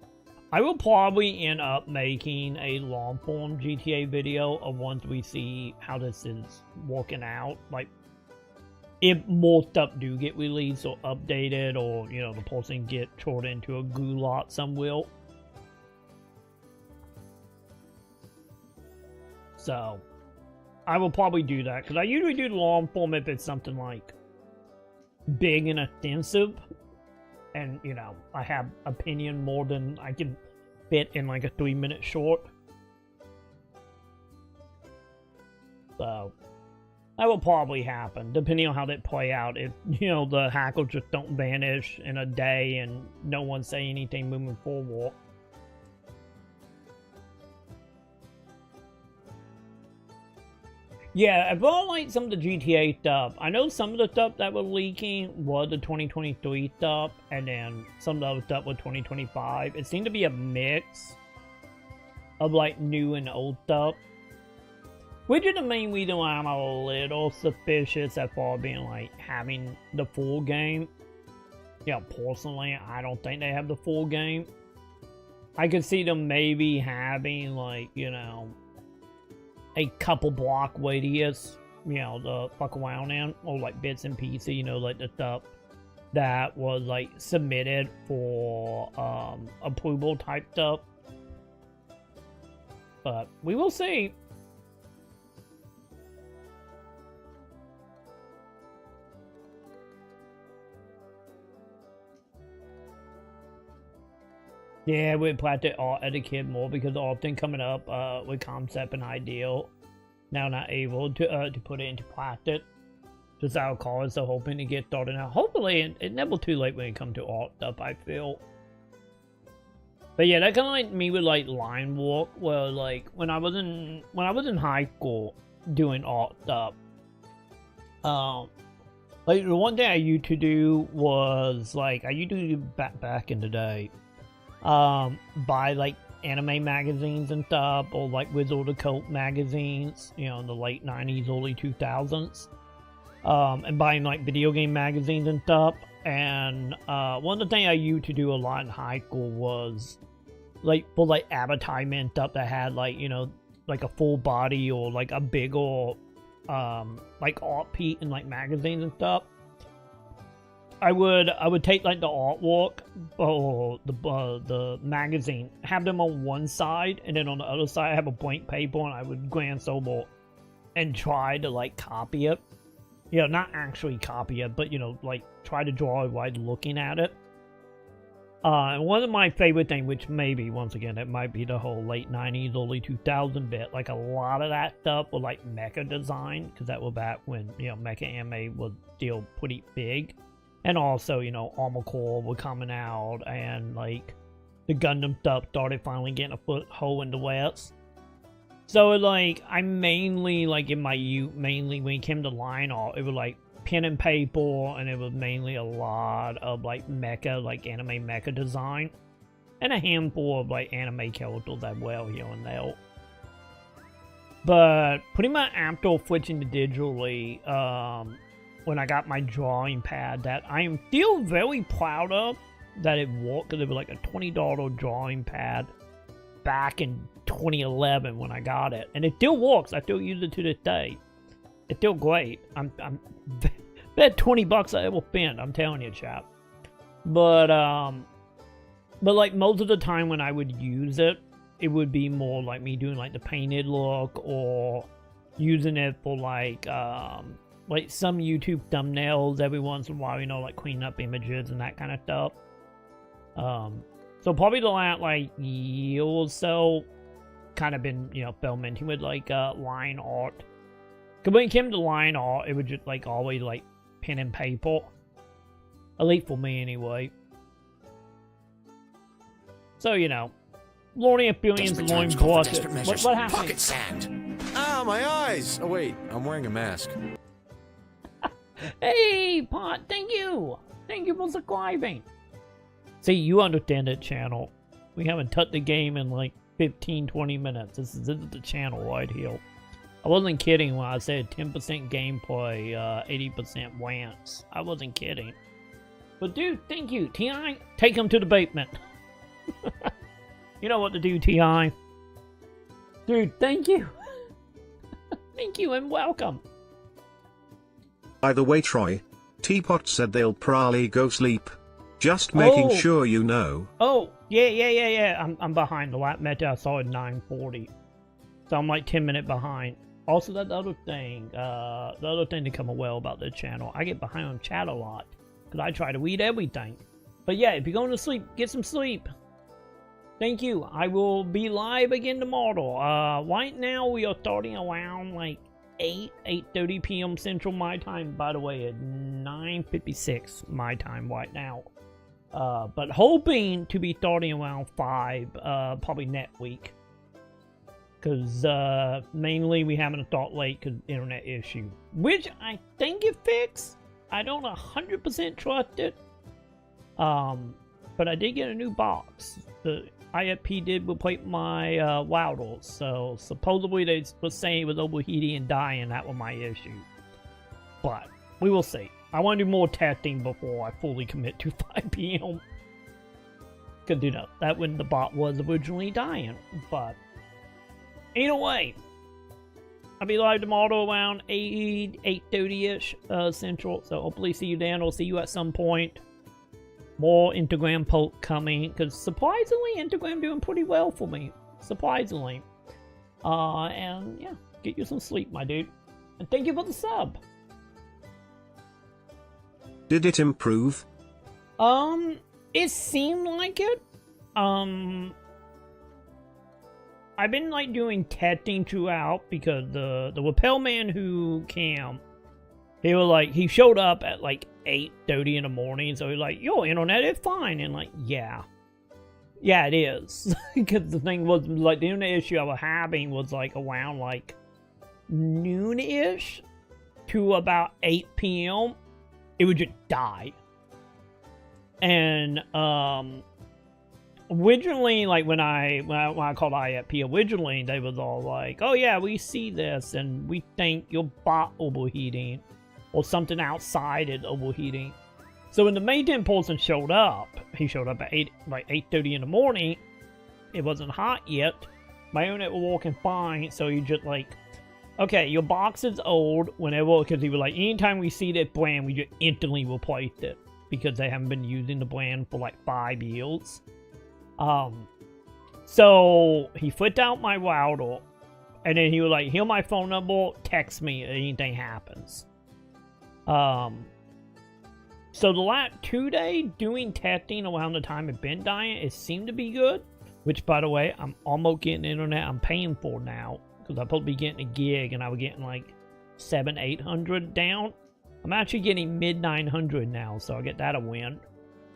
I will probably end up making a long-form GTA video of once we see how this is working out. Like, if more stuff do get released or updated, or, you know, the person get turned into a gulag somewhere. So, I will probably do that, because I usually do the long form if it's something like big and extensive, and, you know, I have opinion more than I can fit in like a 3-minute short. So, that will probably happen, depending on how they play out. If, you know, the hackers just don't vanish in a day and no one say anything moving forward. Yeah, I felt like some of the GTA stuff. I know some of the stuff that was leaking was the 2023 stuff, and then some of the other stuff was 2025. It seemed to be a mix of like new and old stuff. Which is the main reason why I'm a little suspicious as far as being like having the full game. Yeah, personally, I don't think they have the full game. I could see them maybe having, like, you know, a couple block radius, you know, to fuck around in, or like bits and pieces, you know, like the stuff that was like submitted for approval type stuff. But we will see. Yeah, we practice art as a kid more because often coming up with concept and ideal, now not able to put it into practice. Just our college, so hoping to get started now. Hopefully, it's never too late when it comes to art stuff, I feel. But yeah, that kind of like me with like line work, where like when I was in high school doing art stuff, like the one thing I used to do was like I used to do back in the day. Buy like anime magazines and stuff, or like Wizard of Coat magazines, you know, in the late 90s, early 2000s. And buying like video game magazines and stuff. And one of the things I used to do a lot in high school was like for like advertisement stuff that had like, you know, like a full body or like a bigger like art piece in like magazines and stuff. I would take like the artwork or the magazine, have them on one side, and then on the other side I have a blank paper, and I would glance over and try to like copy it. You know, not actually copy it, but you know, like try to draw it while looking at it. And one of my favorite things, which maybe once again it might be the whole late 90s, early 2000 bit, like a lot of that stuff was like mecha design, because that was back when, you know, mecha anime was still pretty big. And also, you know, Armor Core were coming out, and like the Gundam stuff started finally getting a foothold in the West. So like I mainly, like in my youth, mainly when it came to line art, it was like pen and paper, and it was mainly a lot of like mecha, like anime mecha design, and a handful of like anime characters as well here and there. But pretty much after switching to digitally, when I got my drawing pad that I am still very proud of that it worked, because it was like a $20 drawing pad back in 2011 when I got it, and it still works. I still use it to this day. It's still great. I'm bet $20 I ever spent, I'm telling you, chap. But like most of the time when I would use it, it would be more like me doing like the painted look, or using it for like some YouTube thumbnails every once in a while, you know, like cleaning up images and that kind of stuff. So probably the last like year or so, kind of been, you know, experimenting with like line art. Cause when it came to line art, it was just like always like pen and paper, at least for me anyway. So you know, learning experience, learning process. What happened? Pocket sand. Ah, my eyes. Oh wait, I'm wearing a mask. Hey, Pot, thank you! Thank you for subscribing! See, you understand that channel. We haven't touched the game in like 15-20 minutes. This is the channel right here. I wasn't kidding when I said 10% gameplay, 80% rants. I wasn't kidding. But dude, thank you. T.I., take him to the basement. You know what to do, T.I. Dude, thank you. Thank you and welcome. By the way, Troy, Teapot said they'll probably go sleep. Just making sure you know. Oh, yeah. I'm behind. The last meta I saw at 9:40. So I'm like 10 minutes behind. Also, that other thing to come well about the channel, I get behind on chat a lot, because I try to read everything. But yeah, if you're going to sleep, get some sleep. Thank you. I will be live again tomorrow. Right now, we are starting around like 8:30 p.m. Central my time, by the way, at 9:56 my time right now. But hoping to be starting around 5, probably next week. Because mainly we having to start late because internet issue. Which I think it fixed. I don't 100% trust it. But I did get a new box. The IFP did replace my routers. So supposedly they were saying it was overheating and dying. That was my issue. But we will see. I want to do more testing before I fully commit to 5 p.m. Because, you know, that when the bot was originally dying. But, either way, I'll be live tomorrow around 8:30-ish Central. So, hopefully see you then. I'll see you at some point. More Instagram posts coming. Because, surprisingly, Instagram doing pretty well for me. Surprisingly. And, yeah, get you some sleep, my dude. And thank you for the sub. Did it improve? It seemed like it. I've been like doing testing throughout because the rappel man who came, he showed up at like 8:30 in the morning, so he's like, "Your internet is fine," and like, yeah, it is. Because the thing was, like, the internet issue I was having was like around like noon-ish to about 8 p.m. It would just die. And originally, like when I called IFP originally, they was all like, "Oh yeah, we see this, and we think your bot overheating, or something outside is overheating." So when the maintenance person showed up, he showed up at 8:30 in the morning. It wasn't hot yet. My internet was working fine, so he just like, "Okay, your box is old." Whenever, because he was like, anytime we see that brand, we just instantly replaced it. Because they haven't been using the brand for like 5 years. So he flipped out my router. And then he was like, "Here's my phone number, text me if anything happens." So the last 2 days doing testing around the time it been dying, it seemed to be good. Which, by the way, I'm almost getting internet I'm paying for now. Because I'm supposed to be getting a gig and I was getting like 700-800 down. I'm actually getting mid-900 now, so I'll get that a win.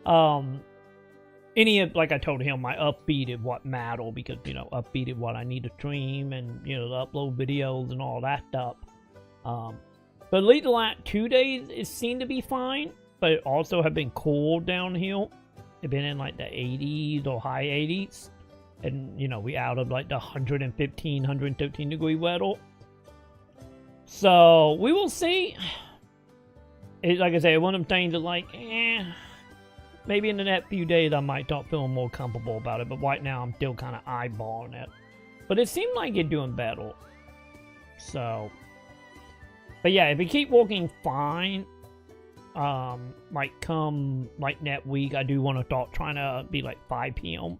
Like I told him, my upbeat is what matter, because, you know, upbeat is what I need to stream and, you know, to upload videos and all that stuff. But at least the last 2 days, it seemed to be fine, but it also have been cold down here. It's been in like the 80s or high 80s. And, you know, we out of like the 115, 113 degree weather. So, we will see. Like I say, one of them things that like, maybe in the next few days I might start feeling more comfortable about it, but right now I'm still kind of eyeballing it. But it seemed like it's doing better. So, but yeah, if it keep working fine, like come like next week, I do want to start trying to be like 5 p.m.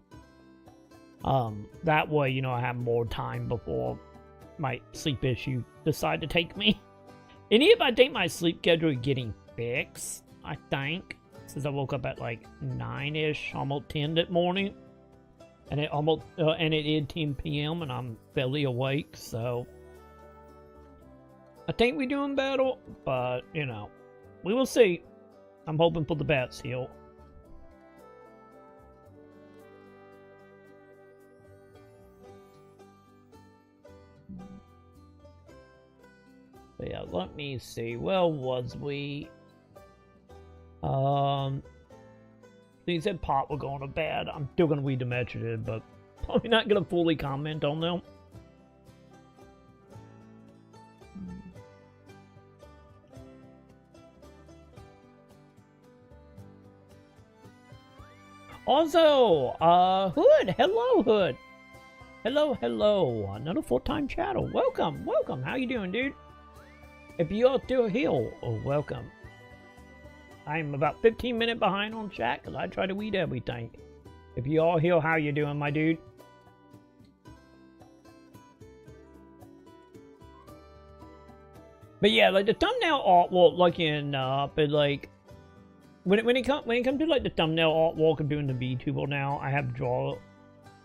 That way, you know, I have more time before my sleep issue decide to take me. And if I think my sleep schedule is getting fixed, I think, since I woke up at like 9-ish, almost 10 that morning, and it is 10 p.m. and I'm fairly awake, so I think we're doing better, but you know, we will see. I'm hoping for the best here. But yeah, let me see. Where was we? He said Pop were going to bed. I'm still going to read the messages, but probably not going to fully comment on them. Also, Hood. Hello, Hood. Hello. Another full-time channel. Welcome. How you doing, dude? If you are still here, welcome. I'm about 15 minutes behind on chat because I try to read everything. If you are here, how you doing, my dude? But yeah, like the thumbnail artwork looking up, it like when it comes to like the thumbnail artwork of doing the VTuber now, I have draw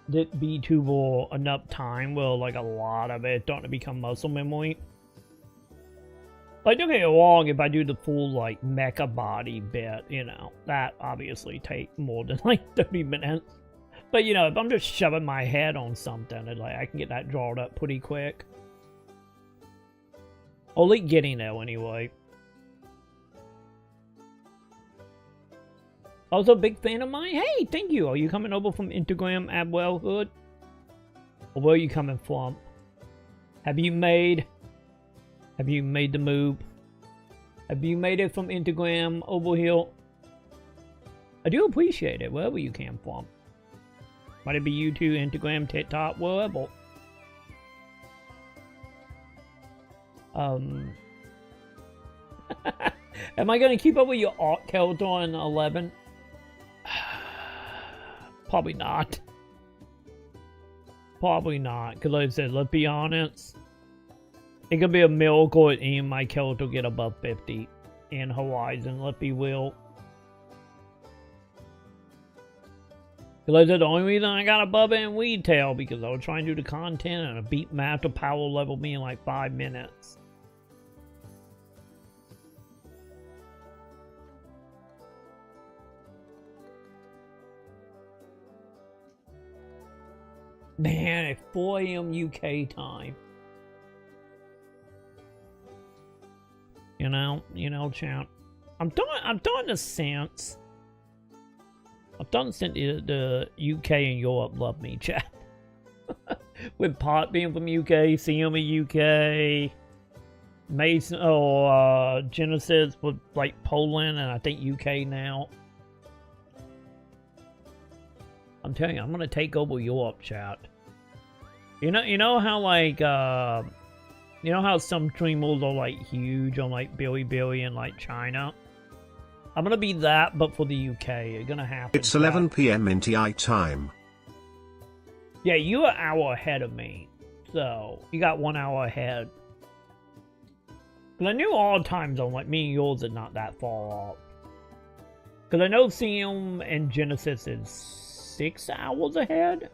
the VTuber enough time where like a lot of it starting to become muscle memory. Like, don't get me wrong, if I do the full, like, mecha body bit, you know, that obviously takes more than, like, 30 minutes. But, you know, if I'm just shoving my head on something, it, like, I can get that drawn up pretty quick. Or, like, getting there, anyway. Also, big fan of mine. Hey, thank you. Are you coming over from Instagram as well, Hood? Or where are you coming from? Have you made the move? Have you made it from Instagram over here? I do appreciate it, wherever you came from. Might it be YouTube, Instagram, TikTok, wherever. Am I gonna keep up with your art character on 11? Probably not. Probably not, because like I said, let's be honest. It could be a miracle if any of my character get above 50 in Horizon, let's be real. Because like I said, the only reason I got above it in retail because I was trying to do the content and I beat master power level me in like 5 minutes. Man, it's 4 AM UK time. You know, champ. I'm starting to sense. I'm starting to sense the UK and Europe love me, chat. With Pot being from UK, CM UK, Mason or Genesis with like Poland and I think UK now. I'm telling you, I'm gonna take over Europe, chat. You know how like you know how some streamers are like huge on like Billy and like China? I'm gonna be that, but for the UK. It's gonna happen. It's 11 PM in TI time. Yeah, you're an hour ahead of me. So, you got 1 hour ahead. Because I knew all time zone, like me and yours are not that far off. Because I know CM and Genesis is 6 hours ahead.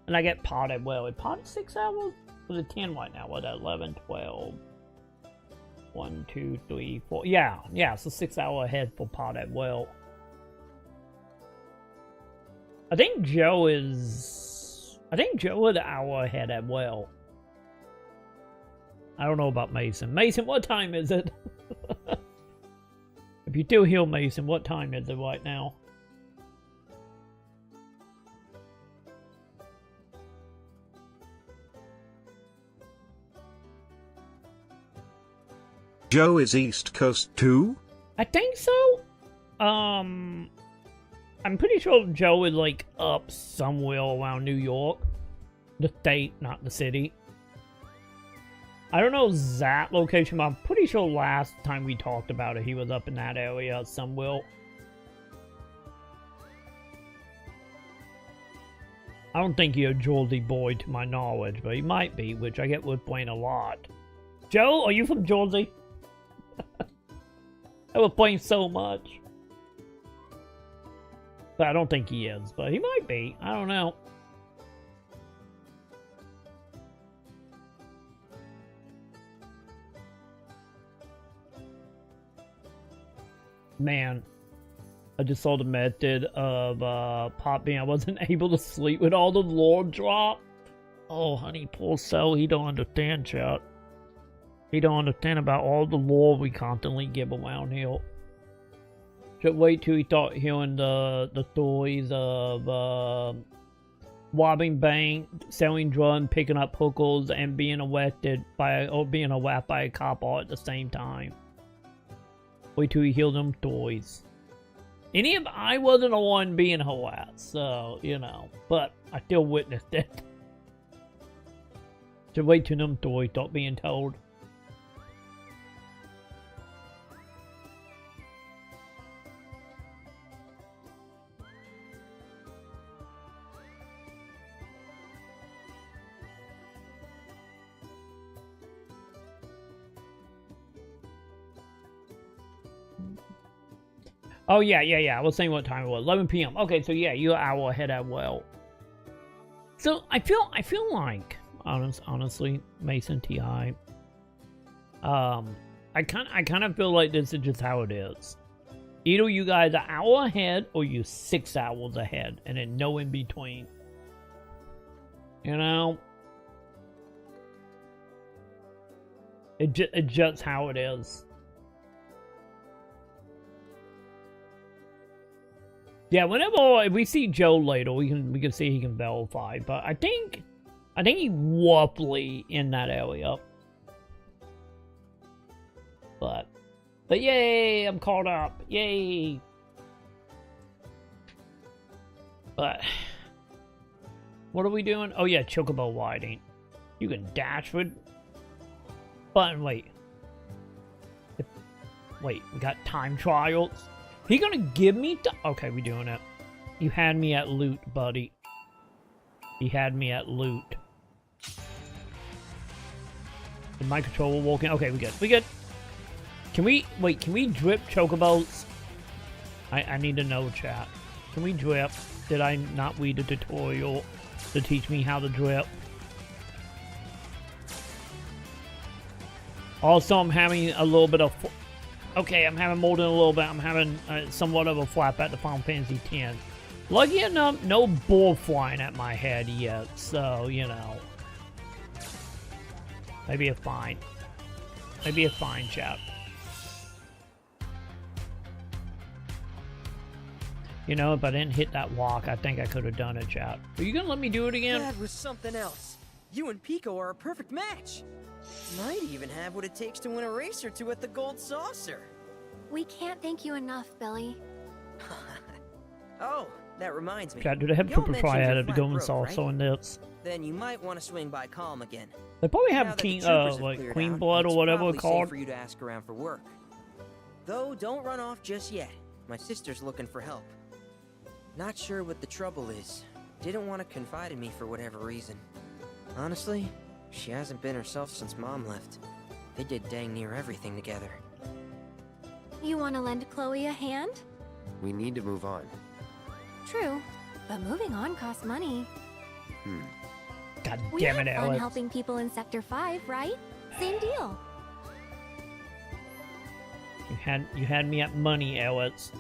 And I get potted well. Is potted 6 hours? Was it 10 right now? What, 11, 12? 1, 2, 3, 4. Yeah, so 6 hours ahead for potted well. I think Joe is an hour ahead as well. I don't know about Mason. Mason, what time is it? If you do heal Mason, what time is it right now? Joe is East Coast too? I think so. I'm pretty sure Joe is like up somewhere around New York. The state, not the city. I don't know exact location, but I'm pretty sure last time we talked about it, he was up in that area somewhere. I don't think he's a Jersey boy to my knowledge, but he might be, which I get with playing a lot. Joe, are you from Jersey? I was playing so much. But I don't think he is, but he might be. I don't know. Man, I just saw the method of Pop being I wasn't able to sleep with all the lore drop. Oh, honey, poor soul, he don't understand, chat. He don't understand about all the lore we constantly give around here. Just wait till he start hearing the stories of robbing bank, selling drugs, picking up hookers, and being arrested being harassed by a cop all at the same time. Wait till he hears them stories. I wasn't the one being harassed, so you know, but I still witnessed it. Just wait till them stories start being told. Oh, yeah. I was saying what time it was. 11 p.m. Okay, so yeah, you're an hour ahead as well. So, I feel like, honestly, Mason TI, I kind of feel like this is just how it is. Either you guys are an hour ahead, or you 6 hours ahead, and then no in between. You know? It's just how it is. Yeah, if we see Joe later, we can see he can verify. But I think he's roughly in that area. But But yay, I'm caught up. Yay. But what are we doing? Oh yeah, chocobo riding. You can dash with button. Wait, we got time trials. He gonna give me? Okay, we doing it. You had me at loot, buddy. He had me at loot. Is my controller walking? Okay, we good. We good. Can we wait? Can we drip chocobos? I need to know, chat. Can we drip? Did I not read a tutorial to teach me how to drip? Also, I'm having a little bit of... Okay, I'm having more than a little bit. I'm having somewhat of a flap at the Final Fantasy X. Lucky enough, no ball flying at my head yet. So, you know. Maybe a fine. Maybe a fine, chat. You know, if I didn't hit that walk, I think I could have done it, chat. Are you gonna let me do it again? That was something else. You and Pico are a perfect match. Might even have what it takes to win a race or two at the Gold Saucer. We can't thank you enough, Billy. Oh, that reminds me. Chat, do they have Y'all triple mentioned triad your at the flat Golden broke, Saucer right? in this? Then you might want to swing by Calm again. They probably Now have that the King, troopers have like cleared Queen out, Blood or it's whatever probably it's safe called. for you to ask around for work. Though don't run off just yet. My sister's looking for help. Not sure what the trouble is. Didn't want to confide in me for whatever reason. Honestly, she hasn't been herself since Mom left. They did dang near everything together. You want to lend Chloe a hand? We need to move on. True, but moving on costs money. God We damn had it, fun Alex. helping people in Sector 5, right? Same deal. You had me at money, Alex.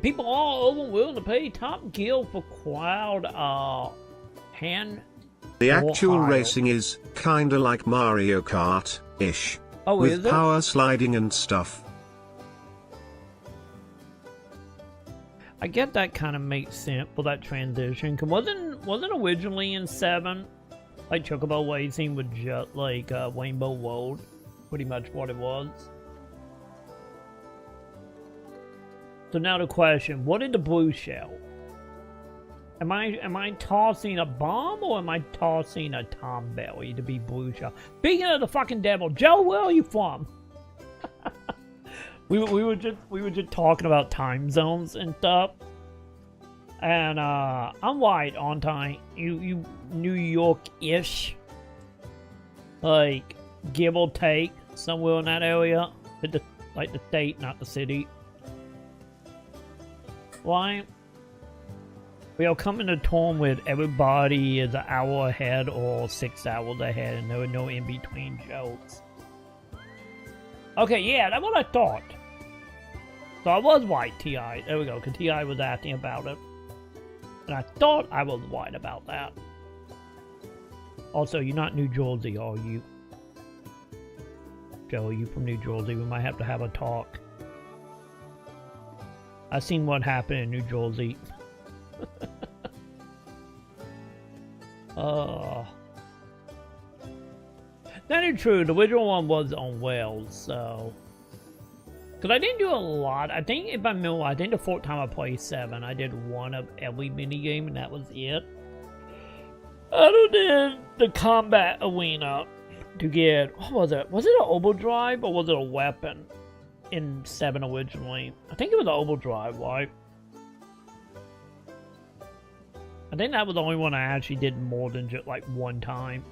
People all over willing to pay top guild for crowd hand. The or actual hire. racing is kinda like Mario Kart-ish. Oh, with is it? power sliding and stuff. I get that kind of makes sense for that transition. Cause wasn't originally in 7 like Chocobo Racing with just like Rainbow Road, pretty much what it was. So now the question: what did the blue shell? Am I tossing a bomb or am I tossing a Tom Belly to be blue shell? Speaking of the fucking devil, Joe, where are you from? we were just talking about time zones and stuff. And I'm white, aren't I? You New York-ish, like give or take, somewhere in that area, like the state, not the city. Why? We are coming to terms with everybody is an hour ahead or 6 hours ahead, and there were no in-between jokes. Okay, yeah, that's what I thought. So I was white, T.I. There we go, because T.I. was asking about it. And I thought I was white about that. Also, you're not New Jersey, are you? Joe, are you from New Jersey? We might have to have a talk. I seen what happened in New Jersey. That is true. The original one was on Wales, so. Because I didn't do a lot. I think if I remember, I think the 4th time I played 7, I did one of every minigame, and that was it. Other than the combat arena to get, what was it? Was it an overdrive or was it a weapon in 7 originally? I think it was an overdrive, right? I think that was the only one I actually did more than just like one time.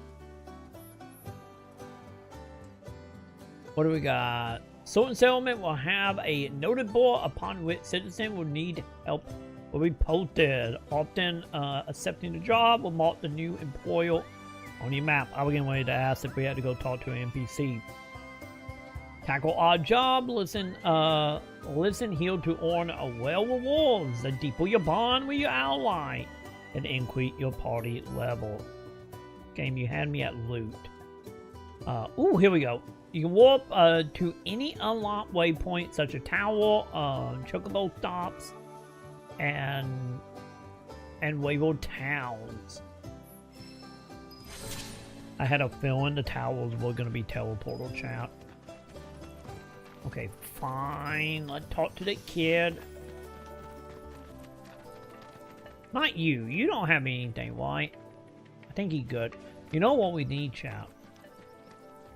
What do we got? Certain settlement will have a noted board upon which citizen will need help will be posted. Often accepting the job will mark the new employer on your map. I was getting ready to ask if we had to go talk to an NPC. Tackle odd job. Listen here to earn a well rewards. The deeper your bond with your ally, and increase your party level. Game, you had me at loot. Ooh, here we go. You can warp to any unlocked waypoint, such as tower, chocobo stops, and wayward towns. I had a feeling the towers were going to be teleportal, chat. Okay, fine. Let's talk to the kid. Not you. You don't have anything, right? I think he's good. You know what we need, chat?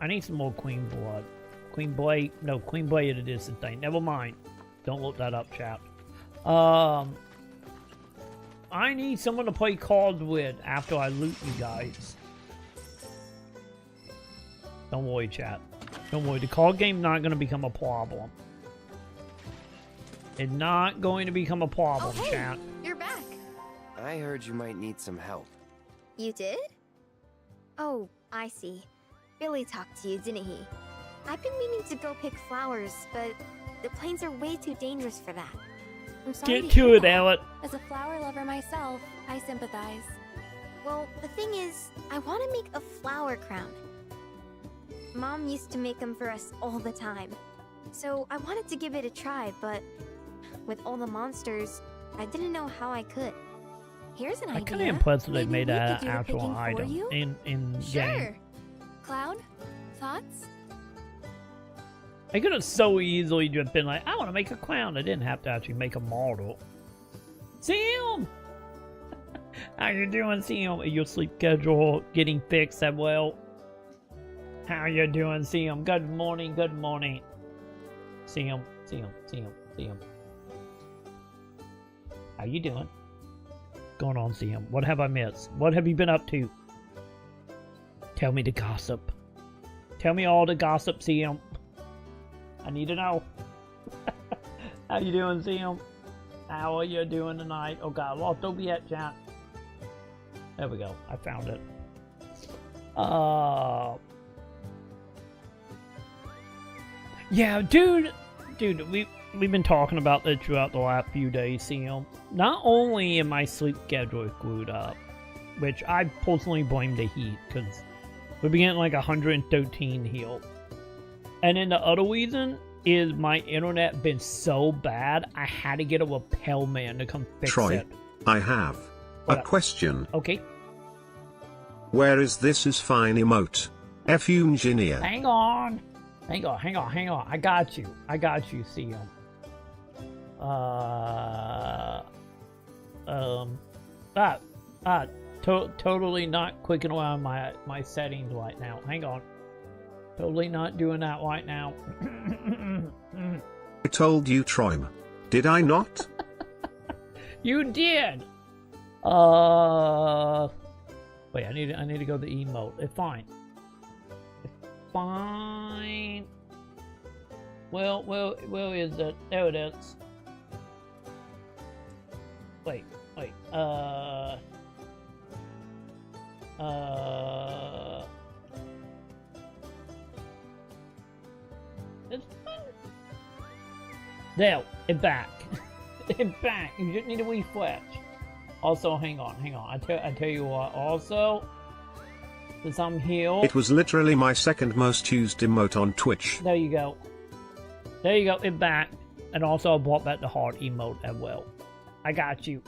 I need some more Queen Blood. Queen Blade? No, Queen Blade it is the thing. Never mind. Don't look that up, chat. I need someone to play cards with after I loot you guys. Don't worry, chat. Don't worry. The card game's not going to become a problem. It's not going to become a problem, Oh, hey, chat. you're back. I heard you might need some help. You did? Oh, I see. Billy talked to you, didn't he? I've been meaning to go pick flowers, but the plains are way too dangerous for that. I'm sorry Get to hear to it, that. Alec. As a flower lover myself, I sympathize. Well, the thing is, I want to make a flower crown. Mom used to make them for us all the time. So I wanted to give it a try, but with all the monsters, I didn't know how I could. Here's an I'm idea. kind of impressed that they Maybe made we an could do the actual picking for item you? in Sure. game. Cloud, thoughts? I could have so easily just been like, I want to make a clown. I didn't have to actually make a model. Sam! How you doing, Sam? Your sleep schedule getting fixed as well? How you doing, Sam? Good morning, good morning. Sam. How you doing? Going on, Sam? What have I missed? What have you been up to? Tell me the gossip. Tell me all the gossip, Sam. I need to know. How you doing, Sam? How are you doing tonight? Oh god, lost over yet, chat. There we go. I found it. Yeah, dude, we've been talking about this throughout the last few days, Sam. Not only am my sleep schedule screwed up, which I personally blame the heat, because we've been getting like 113 here. And then the other reason is my internet been so bad, I had to get a rappel man to come fix Troy, it. I have What a up? question. Okay, Where is this is fine emote? F.U. engineer. hang on. I got you, Sam. Totally not clicking around my settings right now. Hang on. Totally not doing that right now. I told you, Troy. Did I not? You did. Wait. I need to go to emote. It's fine. It's fine. Well, where is it? There it is. Wait. It's fun. There, it's back. It's back. You just need to refresh. Also, hang on. I tell you what. Also, since I'm here, It was literally my second most used emote on Twitch. there you go. It's back. And also, I brought back the heart emote as well. I got you.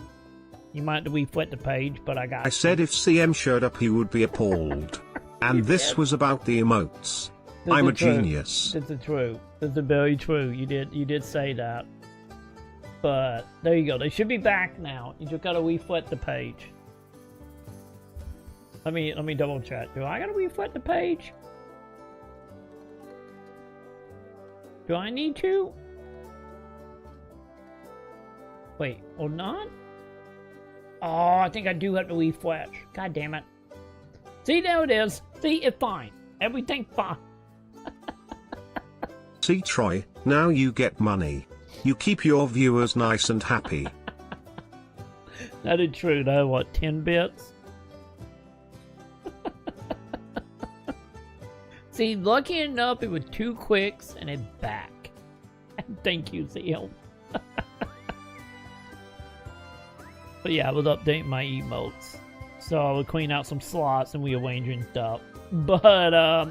You might have to refresh the page, but I got I you. said if CM showed up he would be appalled. And this was about the emotes. This I'm is a true. genius. This is true. This is very true. You did say that. But there you go. They should be back now. You just gotta refresh the page. Let me double check. Do I gotta refresh the page? Do I need to? Wait, or not? Oh, I think I do have to refresh. God damn it. See, there it is. See, it's fine. Everything's fine. See, Troy, now you get money. You keep your viewers nice and happy. That is true, though. What, 10 bits? See, lucky enough, it was 2 clicks and it's back. Thank you, CL. But yeah, I was updating my emotes. So I would clean out some slots and rearranging stuff. But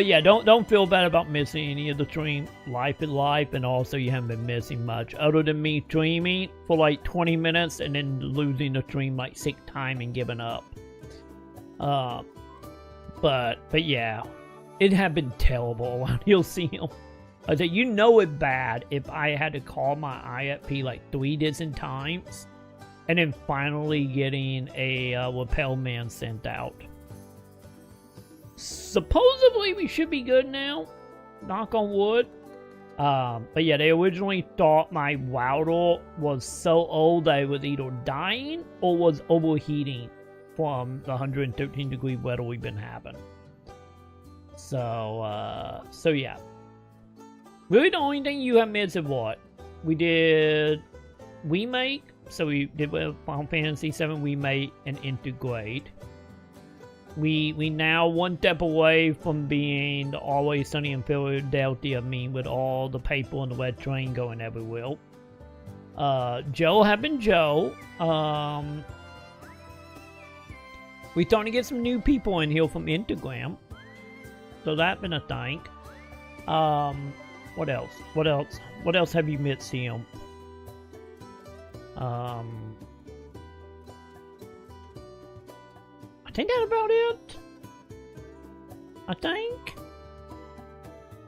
yeah, don't feel bad about missing any of the stream. Life is life, and also you haven't been missing much. Other than me streaming for like 20 minutes and then losing the stream like 6 times and giving up. But yeah, it had been terrible around. You'll see him. I said, you know it bad if I had to call my IFP like 3 different times and then finally getting a lapel man sent out. Supposedly we should be good now. Knock on wood. But yeah, they originally thought my Wowdle was so old that it was either dying or was overheating from the 113 degree weather we've been having. So yeah. Really the only thing you have missed is what? We did remake, so we did with Final Fantasy VII remake and integrate. We now one step away from being the Always Sunny in Philadelphia meme with all the people in the wet train going everywhere. Joe have been Joe. We starting to get some new people in here from Instagram. So that's been a thing. What else? What else? What else have you missed, him? I think that's about it. I think.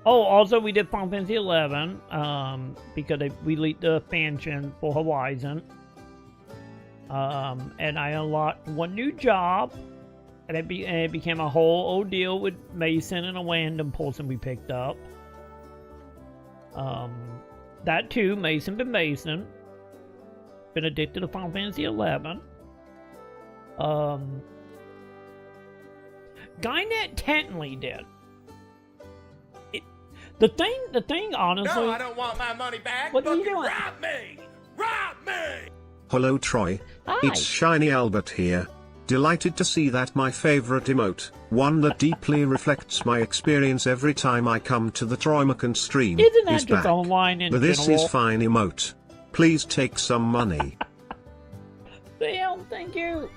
Oh, also we did Final Fantasy 11 because we leaked the expansion for Horizon. And I unlocked one new job, and it became a whole ordeal with Mason and a random person we picked up. That too, Mason been Mason. Been addicted to Final Fantasy 11. Guynet technically did. The thing, honestly. No, I don't want my money back. What are you doing? Rob me! Rob me! Hello Troy. Hi. It's Shiny Albert here. Delighted to see that my favorite emote, one that deeply reflects my experience every time I come to the Troy Maconn stream, Isn't that is just back. online in This general? is fine emote. Please take some money. Sam, thank you.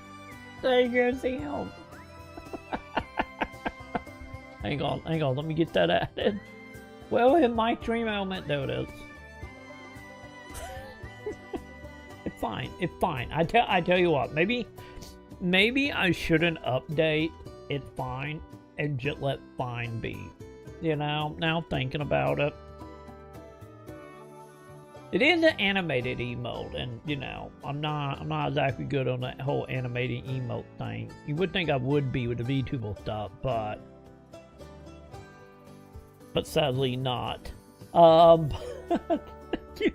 Thank you, Sam. hang on, let me get that added. Well, in my stream element, there it is. It's fine. I tell you what, maybe I shouldn't update It's Fine and just let fine be. You know, now thinking about it. It is an animated emote, and you know, I'm not exactly good on that whole animated emote thing. You would think I would be with the VTuber stuff, but sadly not. You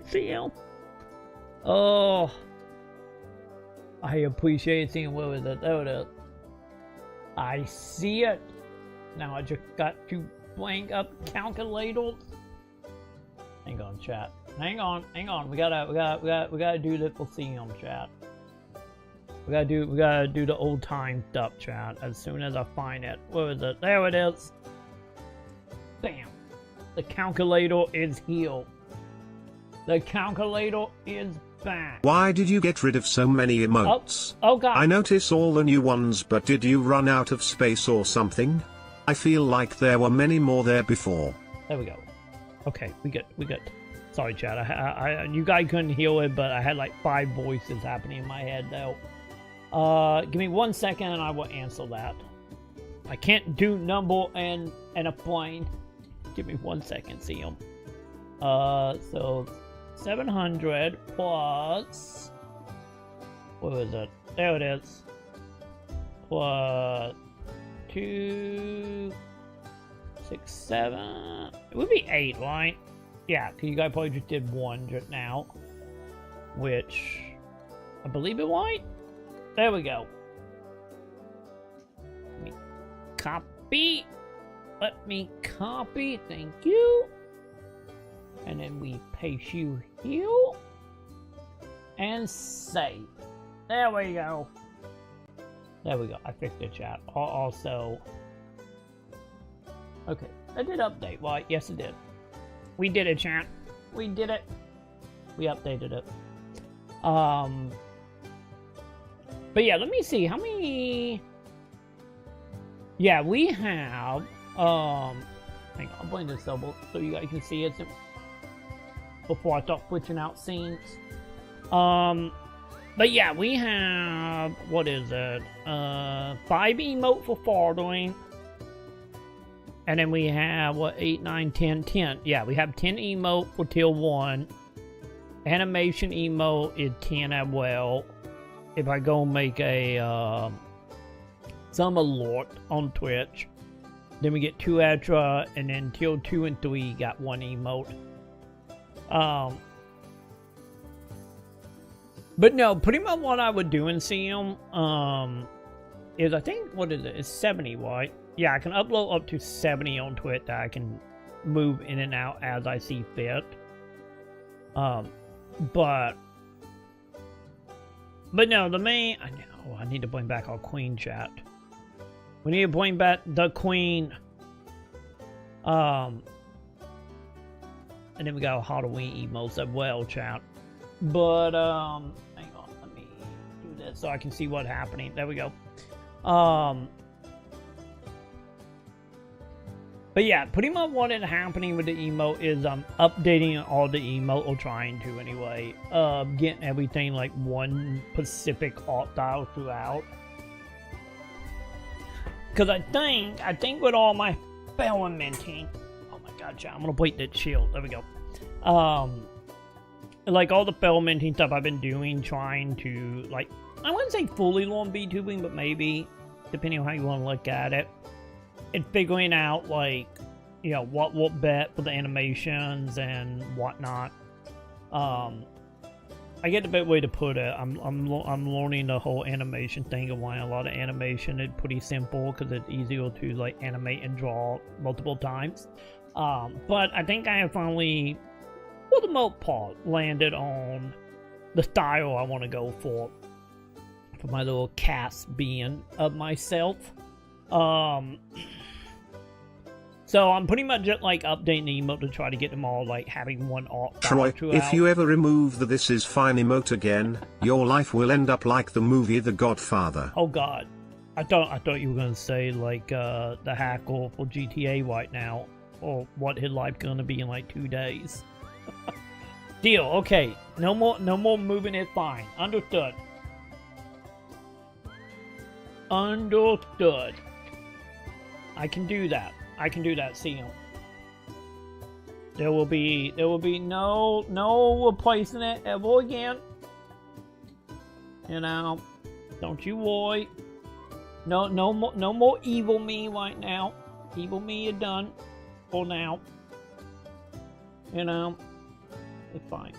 see him? Oh, I appreciate seeing what was it. There it is. I see it. Now I just got to blank up calculators. Hang on, chat. Hang on. We gotta do this for CM, chat. We gotta do the old time stuff, chat. As soon as I find it. Where is it? There it is. Bam. The calculator is here. The calculator is back. Why did you get rid of so many emotes? Oh god. I notice all the new ones, but did you run out of space or something? I feel like there were many more there before. There we go. Okay, we good. Sorry, chat. I you guys couldn't hear it, but I had like 5 voices happening in my head, though. Give me 1 second, and I will answer that. I can't do number and a plane. Give me 1 second, see him. So 700 plus. What was it? There it is. Plus 2, 6, 7. It would be 8, right? Yeah, because you guys probably just did 1 just now. Which I believe it right. There we go. Let me copy. Let me copy. Thank you. And then we paste you here. And save. There we go. There we go. I fixed the chat. Also. Okay. I did update, right? Yes, it did. We did it, chat. We did it. We updated it. But yeah, let me see. How many... Yeah, we have... Hang on, I'll bring this up so you guys can see it before I start switching out scenes. But yeah, we have... What is it? 5 emote for fartering. And then we have, what, 8, 9, 10, 10. Yeah, we have 10 emote for tier 1. Animation emote is 10 as well. If I go make a some alert on Twitch, then we get 2 extra, and then tier 2 and 3 got 1 emote. But no, pretty much what I would do in CM is, I think, what is it? It's 70, right? Yeah, I can upload up to 70 on Twitch that I can move in and out as I see fit. But no, the main... I need to bring back our queen chat. We need to bring back the queen. And then we got Halloween emotes as well, chat. But, hang on, let me do this so I can see what's happening. There we go. But yeah, pretty much what is happening with the emote is I'm updating all the emote, or trying to anyway. Getting everything like one specific art style throughout. Because I think with all my experimenting, oh my god, chat, I'm gonna break that shield. There we go. Like all the experimenting stuff I've been doing, trying to, like, I wouldn't say fully learn VTubing, but maybe, depending on how you want to look at it. And figuring out, like, you know, what will bet for the animations and whatnot. I get the best way to put it. I'm learning the whole animation thing, and why a lot of animation is pretty simple because it's easier to like animate and draw multiple times. But I think I have finally, for the most part, landed on the style I want to go for my little cast being of myself. So I'm pretty much just like updating the emote to try to get them all like having one art. Troy, if you ever remove the "This is fine" emote again, your life will end up like the movie The Godfather. Oh god. I thought you were gonna say like the hackle for GTA right now, or what his life gonna be in like 2 days. Deal, okay. No more moving it, fine. Understood. Understood. I can do that. I can do that, see you. There will be no replacing it ever again. You know, don't you worry. No more evil me right now. Evil me is done for now. You know, it's fine.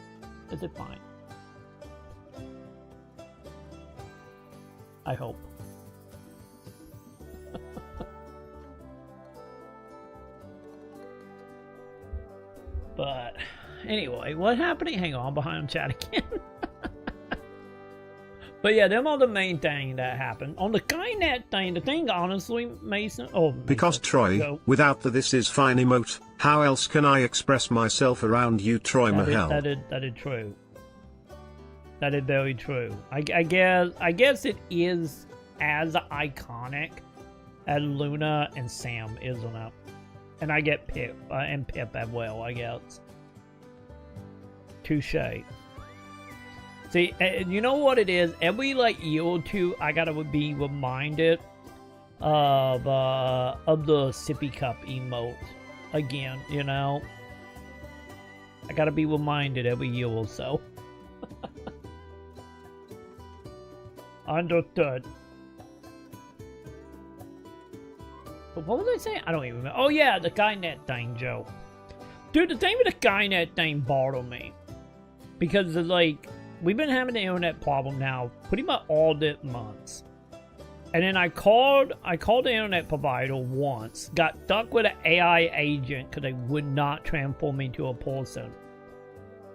Is it fine? I hope. But anyway, what's happening? Hang on, behind chat again. But yeah, them are the main thing that happened. On the Skynet thing, the thing honestly, Mason... Oh, because Troy, without the "This is fine" emote, how else can I express myself around you, Troy Mahal? That is true. That is very true. I guess it is as iconic as Luna and Sam, isn't it? And I get Pip, and Pip as well, I guess. Touche. See, you know what it is? Every, like, year or two, I gotta be reminded of the sippy cup emote again, you know? I gotta be reminded every year or so. Understood. But what was I saying? I don't even remember. Oh yeah, the Skynet thing, Joe. Dude, the thing with the Skynet thing bothered me. Because it's like, we've been having the internet problem now pretty much all the months. And then I called the internet provider once, got stuck with an AI agent because they would not transform me to a person.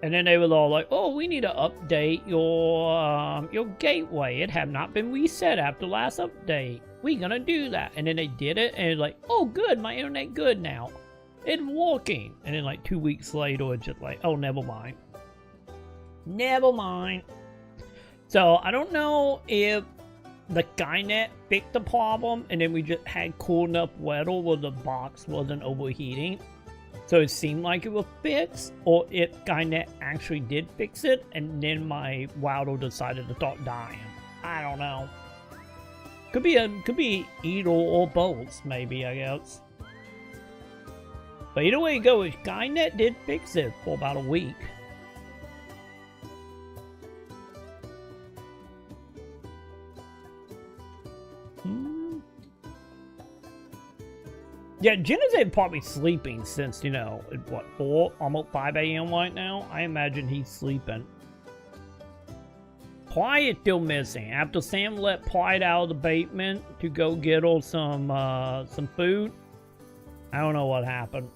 And then they were all like, oh, we need to update your gateway. It had not been reset after last update. We're gonna do that. And then they did it, and it's like, oh, good, my internet good now. It's working. And then like 2 weeks later, it's just like, oh, never mind. Never mind. So I don't know if the Skynet fixed the problem, and then we just had cool enough weather where the box wasn't overheating. So it seemed like it was fixed, or if Skynet actually did fix it, and then my router decided to start dying. I don't know. Could be either or both, maybe, I guess. But either way it goes, Skynet did fix it for about a week. Yeah, Jenna's probably sleeping since, you know, what, 4, almost 5 a.m. right now? I imagine he's sleeping. Ply is still missing. After Sam let Ply out of the basement to go get her some food, I don't know what happened.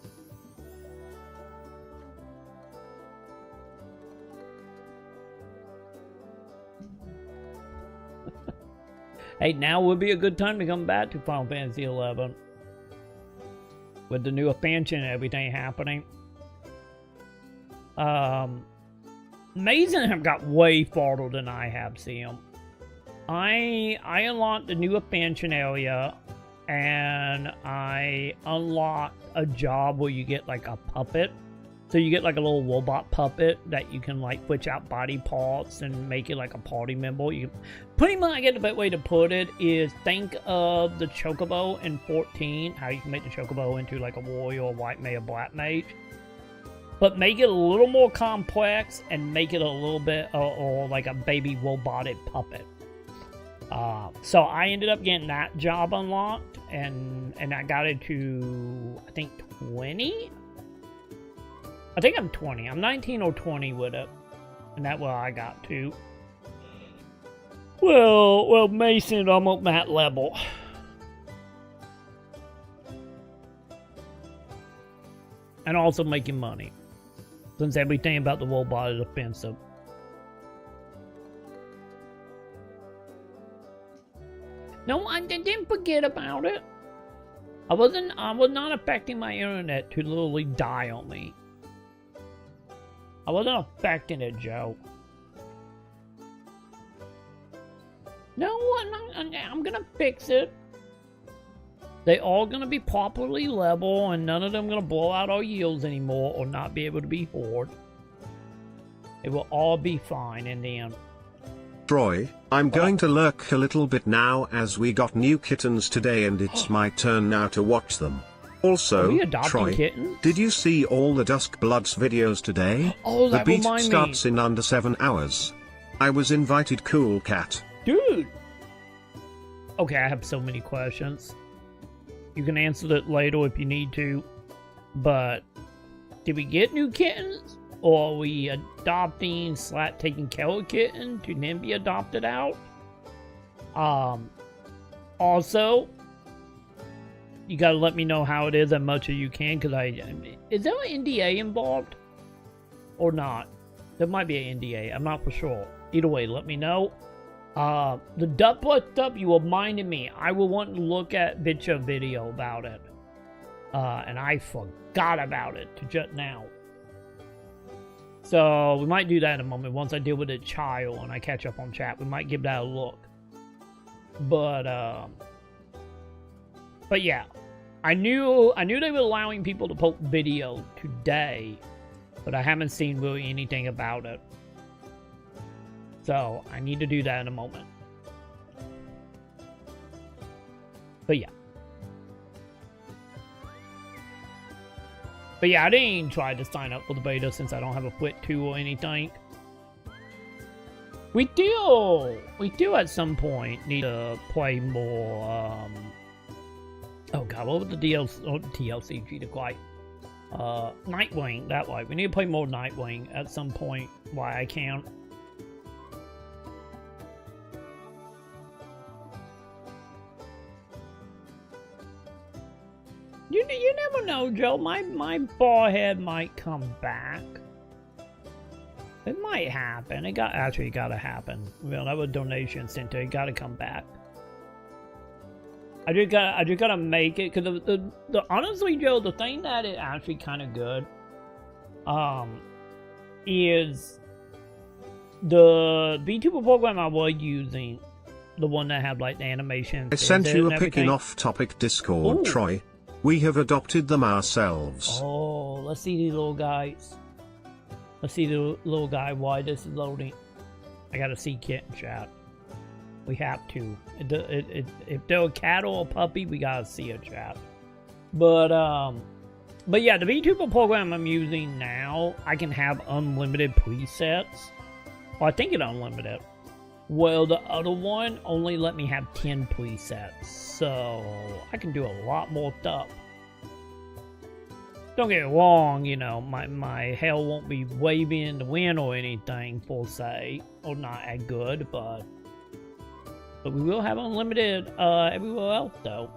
Hey, now would be a good time to come back to Final Fantasy XI. With the new expansion and everything happening. Mason have got way farther than I have, Sam. I unlocked the new expansion area, and I unlocked a job where you get like a puppet. So you get like a little robot puppet that you can like switch out body parts and make it like a party member. You pretty much, I get the best way to put it is think of the Chocobo in 14, how you can make the Chocobo into like a warrior, white mage, or black mage. But make it a little more complex and make it a little bit or like a baby robotic puppet. So I ended up getting that job unlocked, and I got it to, I think, 20? I think I'm 20. I'm 19 or 20 with it. And that's where I got to. Well, Mason, I'm at that level. And also making money. Since everything about the robot is offensive. No, I didn't forget about it. I was not affecting my internet to literally die on me. I wasn't affecting it, Joe. No, I'm gonna fix it. They all gonna be properly level, and none of them gonna blow out our yields anymore or not be able to be hoard. It will all be fine in the end. Troy, I'm going to lurk a little bit now as we got new kittens today and it's my turn now to watch them. Also, Troy, kittens? Did you see all the Dusk Bloods videos today? Oh, the that beat remind starts me. in under 7 hours. I was invited, cool cat. Dude! Okay, I have so many questions. You can answer that later if you need to. But, did we get new kittens? Or are we adopting / taking care of a kitten to then be adopted out? Also, you gotta let me know how it is as much as you can, because is there an NDA involved? Or not? There might be an NDA, I'm not for sure. Either way, let me know. The Duck Plus stuff, you reminded me. I will want to look at video about it. And I forgot about it to just now. So, we might do that in a moment. Once I deal with a child and I catch up on chat, we might give that a look. But yeah. I knew they were allowing people to post video today, but I haven't seen really anything about it. So, I need to do that in a moment. But yeah. But yeah, I didn't even try to sign up for the beta since I don't have a Quit 2 or anything. We do at some point need to play more, oh god, what was the TLC, G to quite? Nightwing, that way. We need to play more Nightwing at some point, why I can. You never know, Joe. My forehead might come back. It might happen. It gotta happen. Well, that was a donation sent to it. Gotta come back. I just gotta make it, because the honestly, Joe, the thing that is actually kind of good, is the VTuber program I was using, the one that had like the animation. I sent you a pic in off-topic Discord, ooh. Troy. We have adopted them ourselves. Oh, let's see these little guys. Let's see the little guy why this is loading. I gotta see kitten chat. We have to. If they're a cat or a puppy, we gotta see a chat. But But yeah, the VTuber program I'm using now, I can have unlimited presets. Well, I think it's unlimited. Well, the other one only let me have 10 presets, so I can do a lot more stuff. Don't get me wrong, you know, my hair won't be waving in the wind or anything, per se, or not as good, but we will have unlimited everywhere else, though.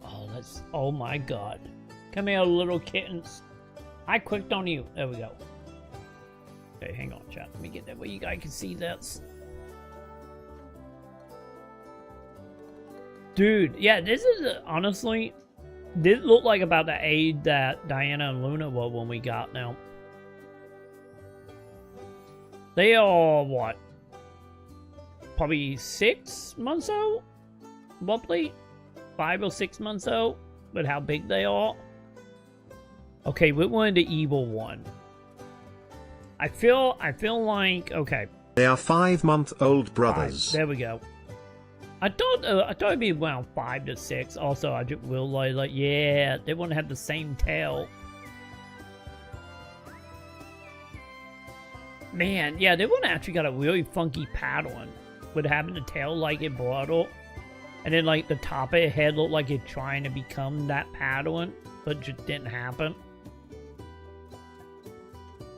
Oh, oh my god. Come here, little kittens. I clicked on you. There we go. Okay, hang on, chat. Let me get that way you guys can see this. Dude, yeah, this is, honestly, this looked like about the age that Diana and Luna were when we got them. They are, what? Probably 6 months old? Roughly? 5 or 6 months old? With how big they are? Okay, we wanted the evil one. I feel like, okay. They are 5-month-old brothers. 5. There we go. I thought it'd be around 5 to 6. Also, I just realized, like, yeah, they wouldn't have the same tail. Man, yeah, they wouldn't actually got a really funky pattern with having the tail like it bottle, and then like the top of the head looked like it's trying to become that pattern, but just didn't happen.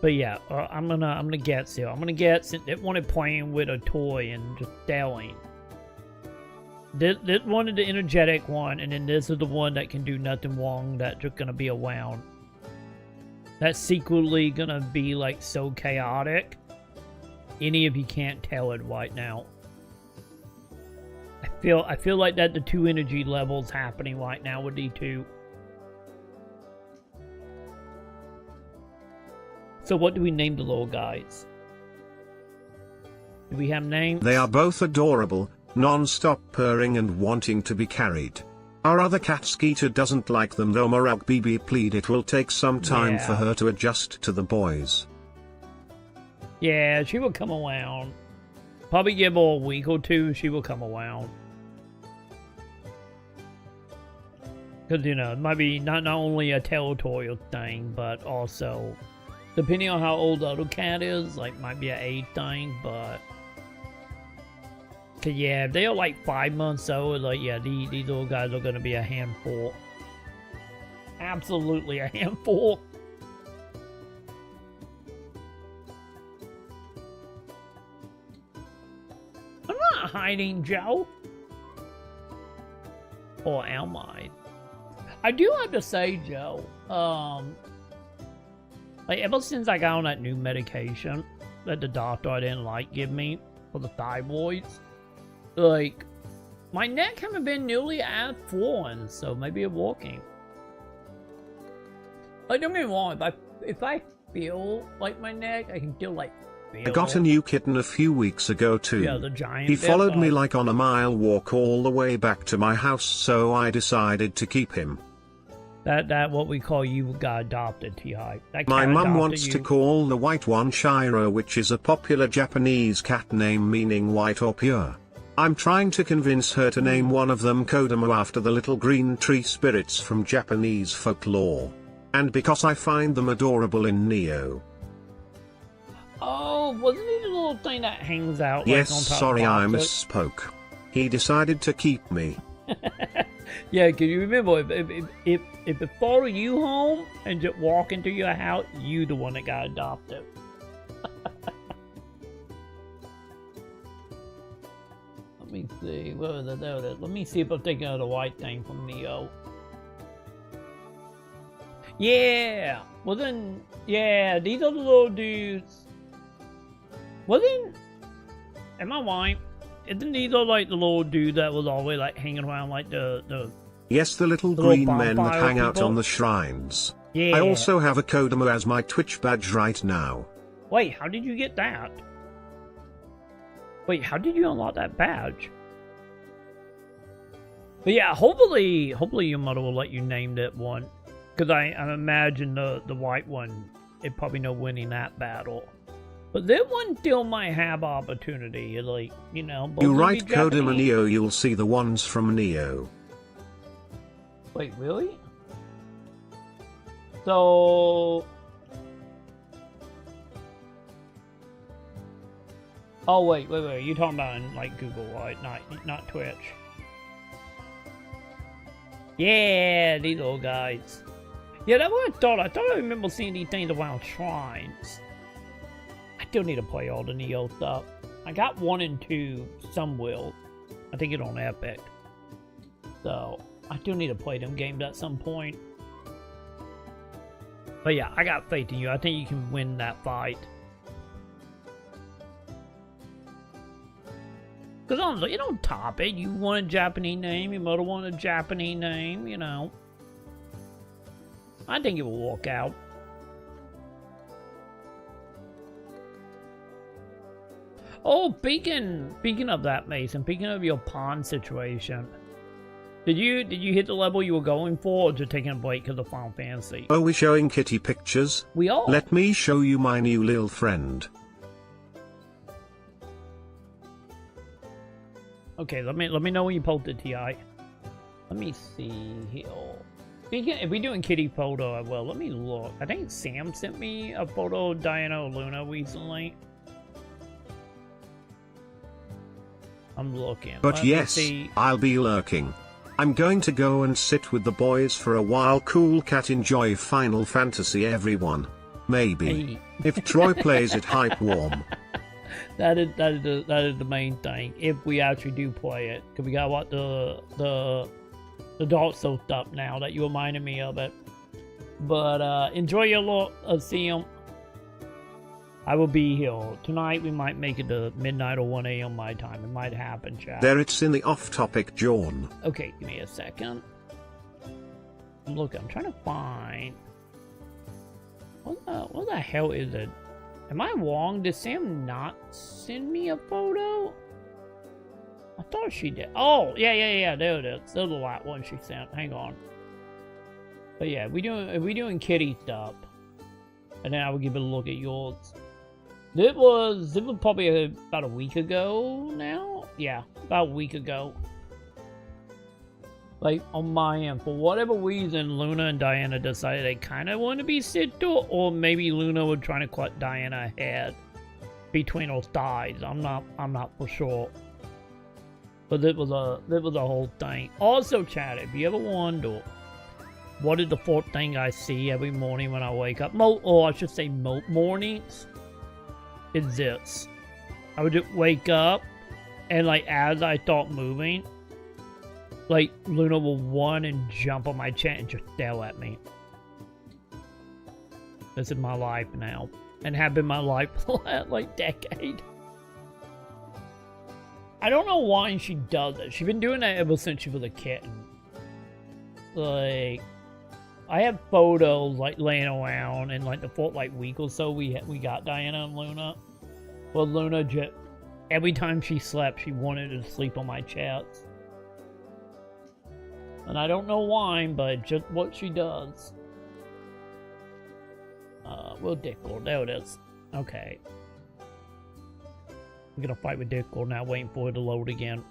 But yeah, I'm gonna get still. I'm gonna get since they wanted playing with a toy and just selling. This one is the energetic one, and then this is the one that can do nothing wrong, that's just gonna be around. That's secretly gonna be like so chaotic. Any of you can't tell it right now. I feel like that the 2 energy levels happening right now with D2. So what do we name the little guys? Do we have names? They are both adorable, non-stop purring and wanting to be carried. Our other cat Skeeter doesn't like them though. Morag BB plead it will take some time for her to adjust to the boys. Yeah, she will come around. Probably give her a week or 2, she will come around. Because, you know, it might be not only a territorial thing, but also, depending on how old the other cat is, like, might be an age thing, but... Cause yeah, if they are like 5 months old, like, yeah, these little guys are gonna be a handful. Absolutely a handful. I'm not hiding, Joe. Or am I? I do have to say, Joe, like, ever since I got on that new medication that the doctor I didn't like give me for the thyroids, like, my neck haven't been nearly as swollen, so maybe it's working. Like, don't get me wrong, if I feel like my neck, I can still, like, feel. I got a new kitten a few weeks ago too. Yeah, the giant. He followed me like on a mile walk all the way back to my house, so I decided to keep him. That what we call you got adopted, T.I. My mum wants to call the white one Shiro, which is a popular Japanese cat name meaning white or pure. I'm trying to convince her to name one of them Kodomo after the little green tree spirits from Japanese folklore. And because I find them adorable in Neo. Oh, wasn't he the little thing that hangs out? Yes, like, on top sorry, of I misspoke. He decided to keep me. Yeah, can you remember, if it follow you home and just walk into your house, you the one that got adopted. Let me see, let me see if I'm thinking of the white thing from Neo. Yeah! Wasn't, yeah, these are the little dudes. Am I right? Isn't these are like the little dude that was always like hanging around like the Yes, the little green men that hang out on the shrines. Yeah. I also have a Kodomo as my Twitch badge right now. Wait, how did you get that? Wait, how did you unlock that badge? But yeah, hopefully your mother will let you name that one. Because I imagine the white one, it probably no winning that battle. But that one still might have opportunity, like, you know. You write Kodomo Neo, you'll see the ones from Neo. Wait, really? So... Oh, wait. You're talking about in, like, Google, right? Not Twitch. Yeah, these old guys. Yeah, that's what I thought. I thought I remember seeing these things around shrines. I still need to play all the Neo stuff. I got 1 and 2 somewhere. I think it's on Epic. So, I still need to play them games at some point. But yeah, I got faith in you. I think you can win that fight. Because honestly, you don't top it. You want a Japanese name. Your mother wanted a Japanese name, you know. I think it will work out. Oh, speaking of that, Mason, speaking of your pond situation, did you hit the level you were going for, or just taking a break because of Final Fantasy? Are we showing kitty pictures? We are. Let me show you my new little friend. Okay, let me know when you post it, Ti. Let me see here. If we're doing kitty photo, well, let me look. I think Sam sent me a photo of Diana or Luna recently. I'm looking. But yes, I'll be lurking. I'm going to go and sit with the boys for a while. Cool cat, enjoy Final Fantasy, everyone. Maybe. Hey. If Troy plays it hype warm. That is the main thing. If we actually do play it, because we got what the Dark Souls stuff now that you reminded me of it. But enjoy your look of Sam. I will be here tonight. We might make it to midnight or 1 a.m. my time. It might happen, chat. There, it's in the off-topic, John. Okay, give me a second. Look, I'm trying to find. What the hell is it? Am I wrong? Did Sam not send me a photo? I thought she did. Oh, yeah. There it is. There's the last one she sent. Hang on. But yeah, if we doing kitty stuff, and then I will give it a look at yours. It was probably about a week ago now. Yeah, about a week ago. Like on my end, for whatever reason, Luna and Diana decided they kind of want to be sister, or maybe Luna was trying to cut Diana ahead between those thighs. I'm not for sure. But it was a whole thing. Also, chat, if you ever wonder what is the fourth thing I see every morning when I wake up, or I should say mornings, is this. I would just wake up, and like as I start moving, like Luna will run and jump on my chair and just stare at me. This is my life now, and have been my life for like decade. I don't know why she does it. She's been doing that ever since she was a kitten. Like, I have photos like laying around, and like the fourth week or so we got Diana and Luna. Well, Luna just every time she slept, she wanted to sleep on my chest, and I don't know why, but just what she does. Well, Dickle, there it is. Okay. I'm gonna fight with Dickle now, waiting for it to load again.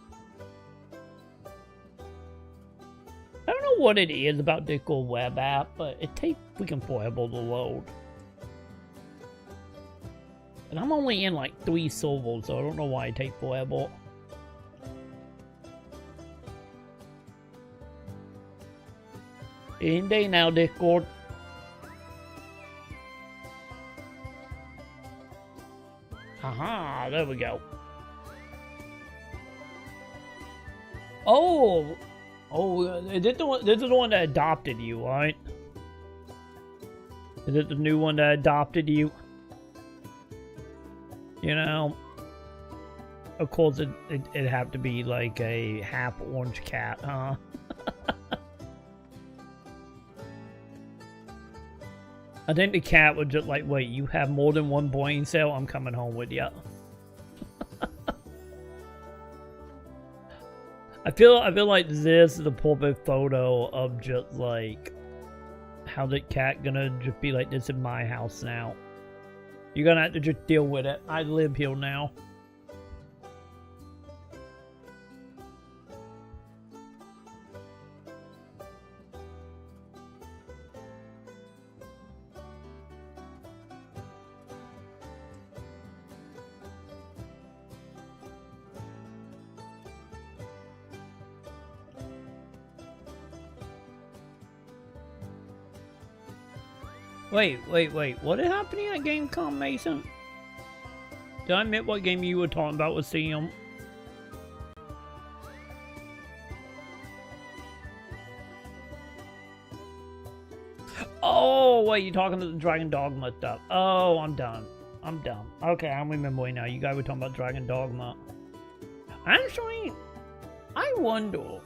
I don't know what it is about Dickle web app, but it takes freaking forever to load. And I'm only in like 3 servers, so I don't know why it takes forever. In day now, Discord. Haha, there we go. Oh, is it the one? This is the one that adopted you, right? Is it the new one that adopted you? You know, of course it'd have to be like a half orange cat, huh? I think the cat would just like, wait, you have more than one brain cell? I'm coming home with you. I feel like this is a perfect photo of just like how the cat gonna just be like, this is my house now. You're gonna have to just deal with it. I live here now. Wait. What is happening at Gamecom, Mason? Did I admit what game you were talking about with CM? Oh, wait, you're talking about the Dragon Dogma stuff. Oh, I'm done. Okay, I'm remembering now. You guys were talking about Dragon Dogma. Actually, I wonder.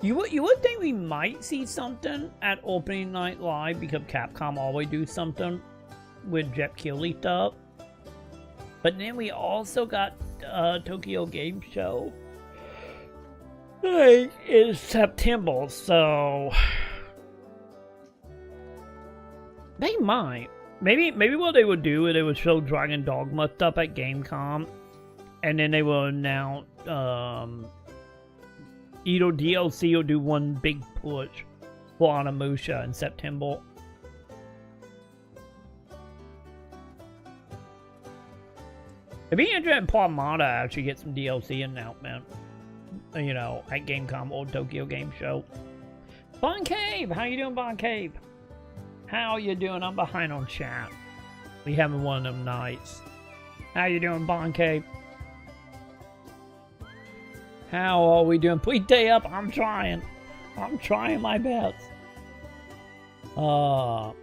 You would think we might see something at opening night live because Capcom always do something with Jeff Keighley stuff. But then we also got Tokyo Game Show. Like, in September, so they might. Maybe what they would do is they would show Dragon Dogma stuff at Gamecom, and then they will announce either DLC or do one big push for Onimusha in September. It'd be interesting if Palmada actually get some DLC announcement, you know, at Gamecom or Tokyo Game Show. Bon Cave! How you doing, Bon Cave? How you doing? I'm behind on chat. We having one of them nights. How you doing, Bon Cave? How are we doing? Please stay up. I'm trying my best. I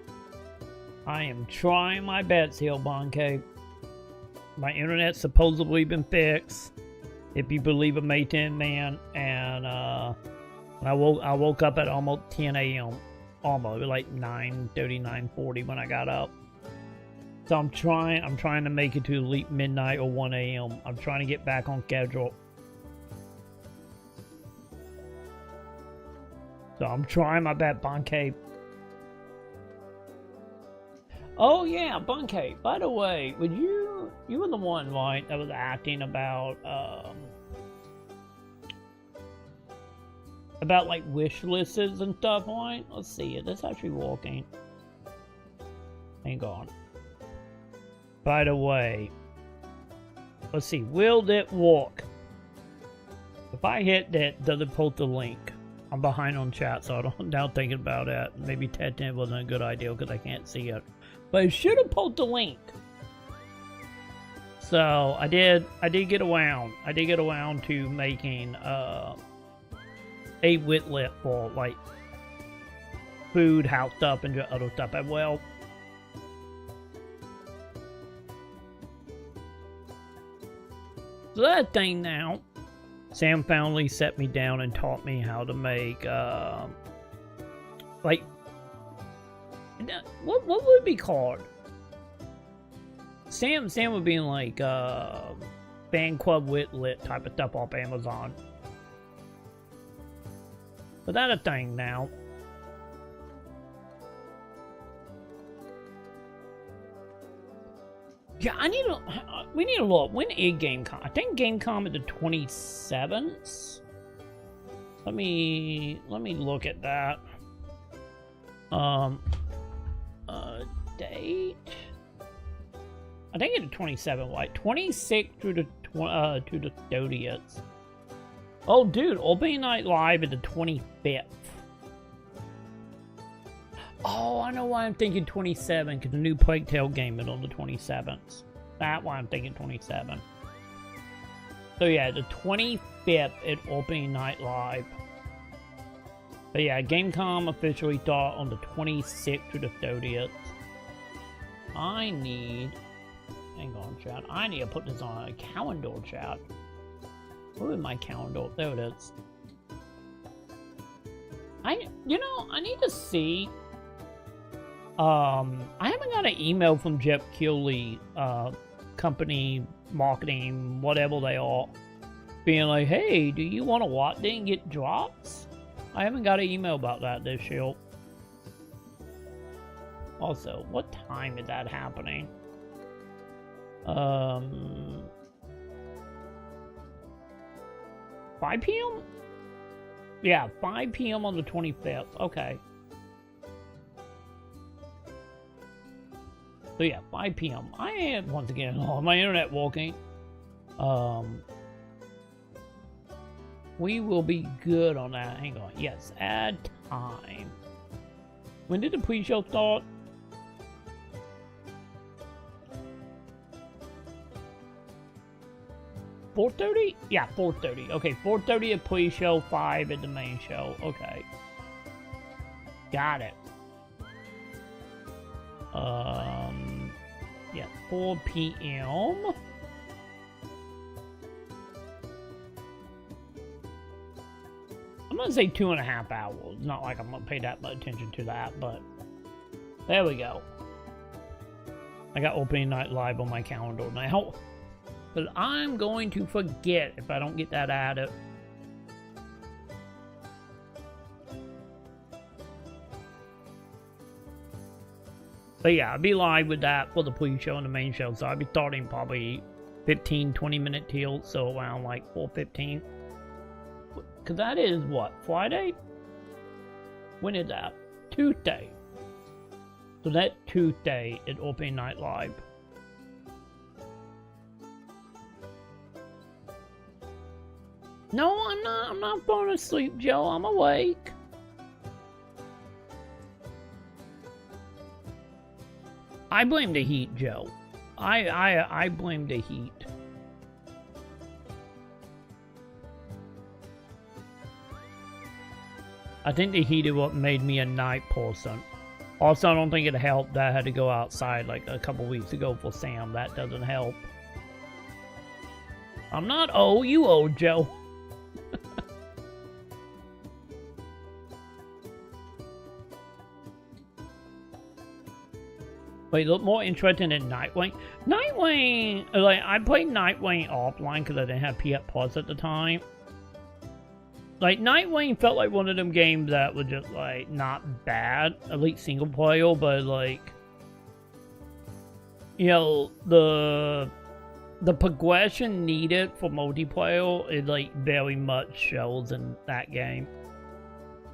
am trying my best here, Bon Cave. My internet's supposedly been fixed, if you believe a May 10 man, and I woke up at almost 10 a.m. Almost like 9:30, 9:40 when I got up. So I'm trying to make it to late midnight or 1 a.m. I'm trying to get back on schedule. So I'm trying my best, Bunkay. Oh yeah, Bunkay. By the way, would you were the one, right, that was acting about like wish lists and stuff, right? Let's see it. That's actually working. Hang on. By the way, let's see. Will it work? If I hit that, does it post the link? I'm behind on chat, so I don't now thinking about that. Maybe Ted 10 wasn't a good idea because I can't see it. But it should have posted the link. So I did get around. I did get around to making a widget for like food, house stuff, and other stuff as well. So that thing now, Sam finally set me down and taught me how to make like what would it be called? Sam would be in like fan club widget type of stuff off Amazon. But that's a thing now. Yeah, we need to look. When is Gamecom? I think Gamecom is the 27th. Let me look at that. Date. I think it's the 27th, like 26th to the 30th. Oh, dude, opening night live is the 25th. Oh, I know why I'm thinking 27, because the new Plague Tale game is on the 27th. That's why I'm thinking 27. So yeah, the 25th is opening night live. But yeah, Gamecom officially start on the 26th to the 30th. Hang on, chat. I need to put this on a calendar, chat. Where is my calendar? There it is. I need to see. I haven't got an email from Jeff Keighley, company marketing, whatever they are, being like, hey, do you want to watch it and get drops? I haven't got an email about that this year. Also, what time is that happening? 5 p.m.? Yeah, 5 p.m. on the 25th. Okay. So yeah, 5 p.m. I am, once again, on my internet walking. We will be good on that. Hang on. Yes, add time. When did the pre-show start? $4:30? Yeah, 4:30. Okay, 4:30 at pre-show, 5 at the main show. Okay. Got it. Yeah, 4 p.m. I'm gonna say 2.5 hours. Not like I'm gonna pay that much attention to that, but there we go. I got opening night live on my calendar now. But I'm going to forget if I don't get that added. But yeah, I'll be live with that for the pre-show and the main show. So I'll be starting probably 15-20 minute till, so around like 4:15. Because that is what? Friday? When is that? Tuesday. So that Tuesday at opening night live. No, I'm not falling asleep, Joe. I'm awake. I blame the heat, Joe. I blame the heat. I think the heat is what made me a night person. Also, I don't think it helped that I had to go outside like a couple weeks ago for Sam. That doesn't help. I'm not old, you old, Joe. Wait, look more interesting than Nightwing. Nightwing, like, I played Nightwing offline because I didn't have PS Plus at the time. Like, Nightwing felt like one of them games that was just, like, not bad, at least single player, but, like, you know, the progression needed for multiplayer is, like, very much shows in that game.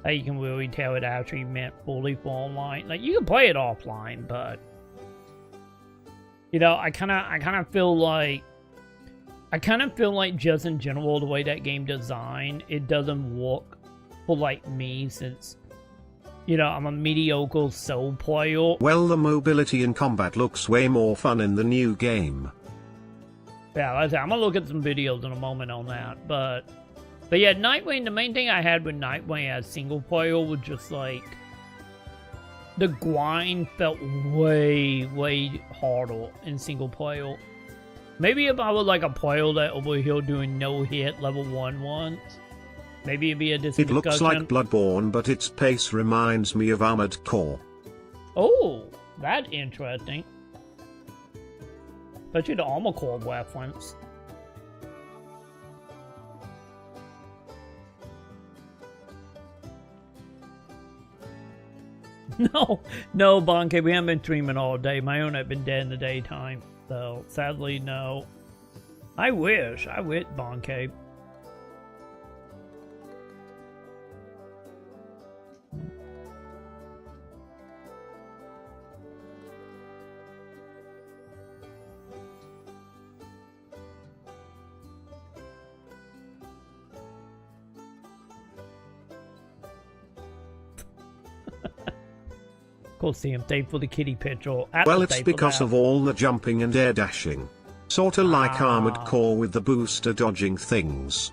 Like, you can really tell it actually meant fully for online. Like, you can play it offline, but you know, I kind of feel like just in general the way that game designed, it doesn't work for like me since, you know, I'm a mediocre solo player. Well, the mobility in combat looks way more fun in the new game. Yeah, like I said, I'm gonna look at some videos in a moment on that, but yeah, Nightwing. The main thing I had with Nightwing as single player was just like, the grind felt way harder in single player. Maybe if I was like a player that over here doing no hit level 1 once, maybe it'd be a different discussion. It looks like Bloodborne, but its pace reminds me of Armored Core. Oh, that's interesting. Especially the Armored Core reference. No, Bonke, we haven't been streaming all day. My own have been dead in the daytime, so sadly, no. I wish, Bonke. Of course, CM, stay for the kitty picture. Well, it's because of all the jumping and air dashing. Sorta like Armored Core with the booster dodging things.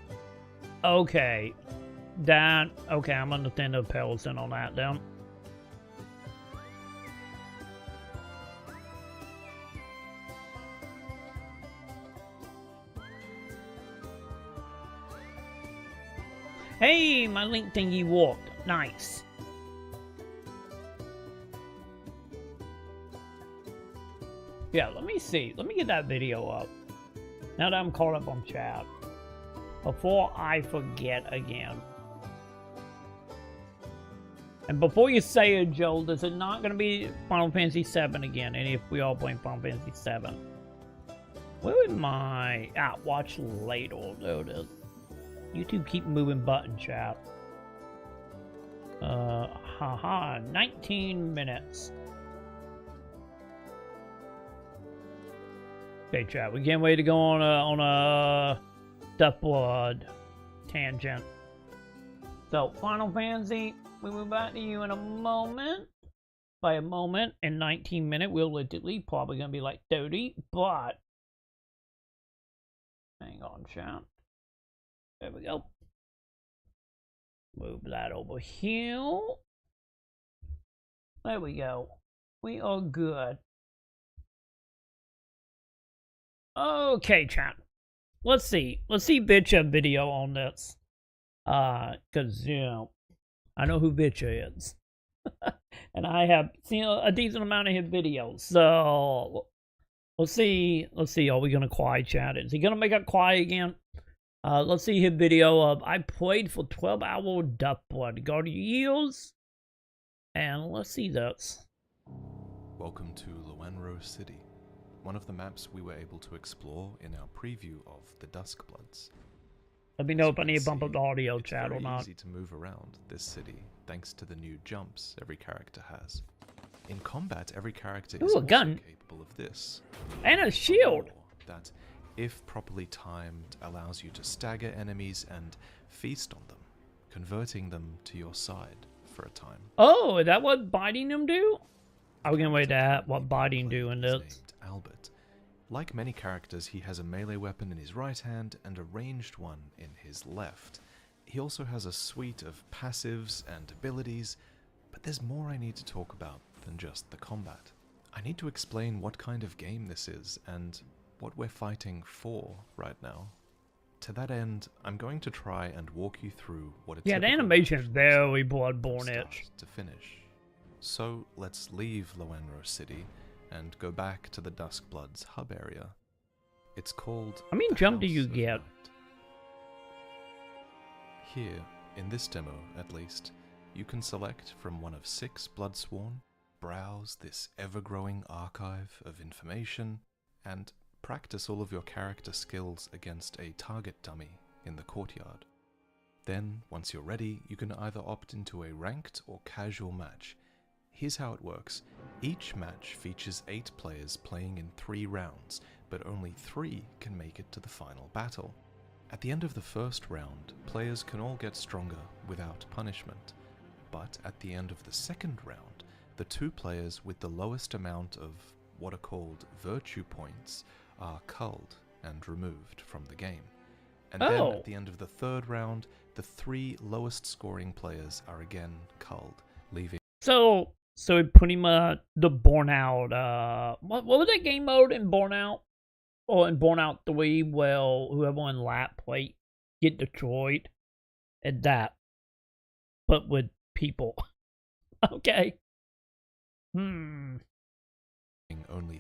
Okay. Okay, I'm understanding the Pelson on that then. Hey, my link thingy worked. Nice. Yeah, let me see. Let me get that video up. Now that I'm caught up on chat. Before I forget again. And before you say it, Joel, this is not going to be Final Fantasy VII again. And if we all playing Final Fantasy VII. Where am I? Watch later. There it is. YouTube keep moving button, chat. 19 minutes. Okay, chat. We're getting ready to go on a Death Blood tangent. So, Final Fantasy, we move back to you in a moment. by a moment and 19 minutes. Realistically, probably gonna be like 30, but hang on, chat. There we go. Move that over here. There we go. We are good. Okay, chat. Let's see. Let's see Bitcha video on this. Cause you know, I know who Bitcha is. And I have seen a decent amount of his videos. So let's see. Let's see. Are we gonna quiet chat? Is he gonna make it quiet again? Let's see his video of I played for 12-hour Duck Blood Guard years. And let's see this. Welcome to Lowenro City, one of the maps we were able to explore in our preview of the Duskbloods. Let me know if I need to bump up the audio chat or not. It's very easy to move around this city thanks to the new jumps every character has. In combat, every character is also capable of this. And a shield! That, if properly timed, allows you to stagger enemies and feast on them, converting them to your side for a time. Oh, is that what biting them do? I was gonna wait to what biting do in this. Named Albert. Like many characters, he has a melee weapon in his right hand and a ranged one in his left. He also has a suite of passives and abilities, but there's more I need to talk about than just the combat. I need to explain what kind of game this is and what we're fighting for right now. To that end, I'm going to try and walk you through what it's. Yeah, the animation is very Bloodborne-ish. To finish. So let's leave Lowenro City and go back to the Duskbloods hub area. It's called. How many jump do you get? Here, in this demo at least, you can select from one of 6 Bloodsworn, browse this ever-growing archive of information, and practice all of your character skills against a target dummy in the courtyard. Then, once you're ready, you can either opt into a ranked or casual match. Here's how it works. Each match features 8 players playing in 3 rounds, but only 3 can make it to the final battle. At the end of the first round, players can all get stronger without punishment. But at the end of the second round, the 2 players with the lowest amount of what are called virtue points are culled and removed from the game. And then at the end of the third round, the 3 lowest scoring players are again culled, leaving. So pretty much the Burnout, what was that game mode in Burnout? Or in Burnout 3, well, whoever in lap plate get destroyed. And that. But with people. Okay. Only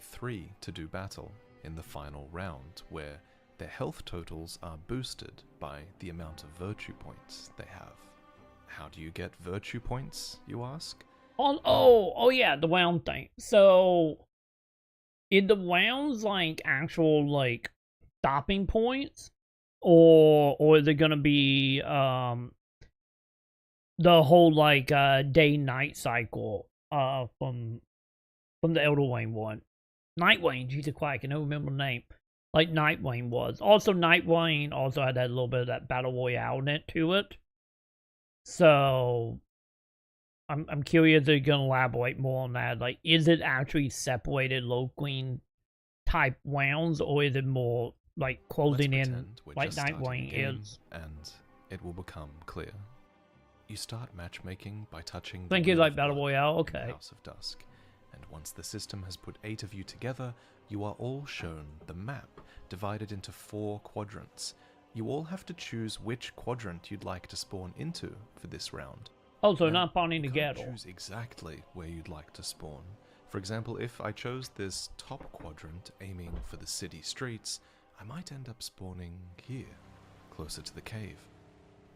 3 to do battle in the final round, where their health totals are boosted by the amount of virtue points they have. How do you get virtue points, you ask? Oh yeah, the round thing. So, is the rounds like actual like stopping points, or is it gonna be the whole like day-night cycle from the Elder Wayne one? Nightwing, Jesus Christ, I can never remember the name. Like Nightwing was. Also, Nightwing also had that little bit of that Battle Royale net to it. So, I'm curious if they're going to elaborate more on that. Like, is it actually separated low queen type rounds, or is it more like closing in like Nightwing is? And it will become clear. You start matchmaking by touching. Think it's like Battle Royale, okay. House of Dusk. And once the system has put 8 of you together, you are all shown the map, divided into 4 quadrants. You all have to choose which quadrant you'd like to spawn into for this round. Oh, so not spawning together. Choose exactly where you'd like to spawn. For example, if I chose this top quadrant, aiming for the city streets, I might end up spawning here, closer to the cave.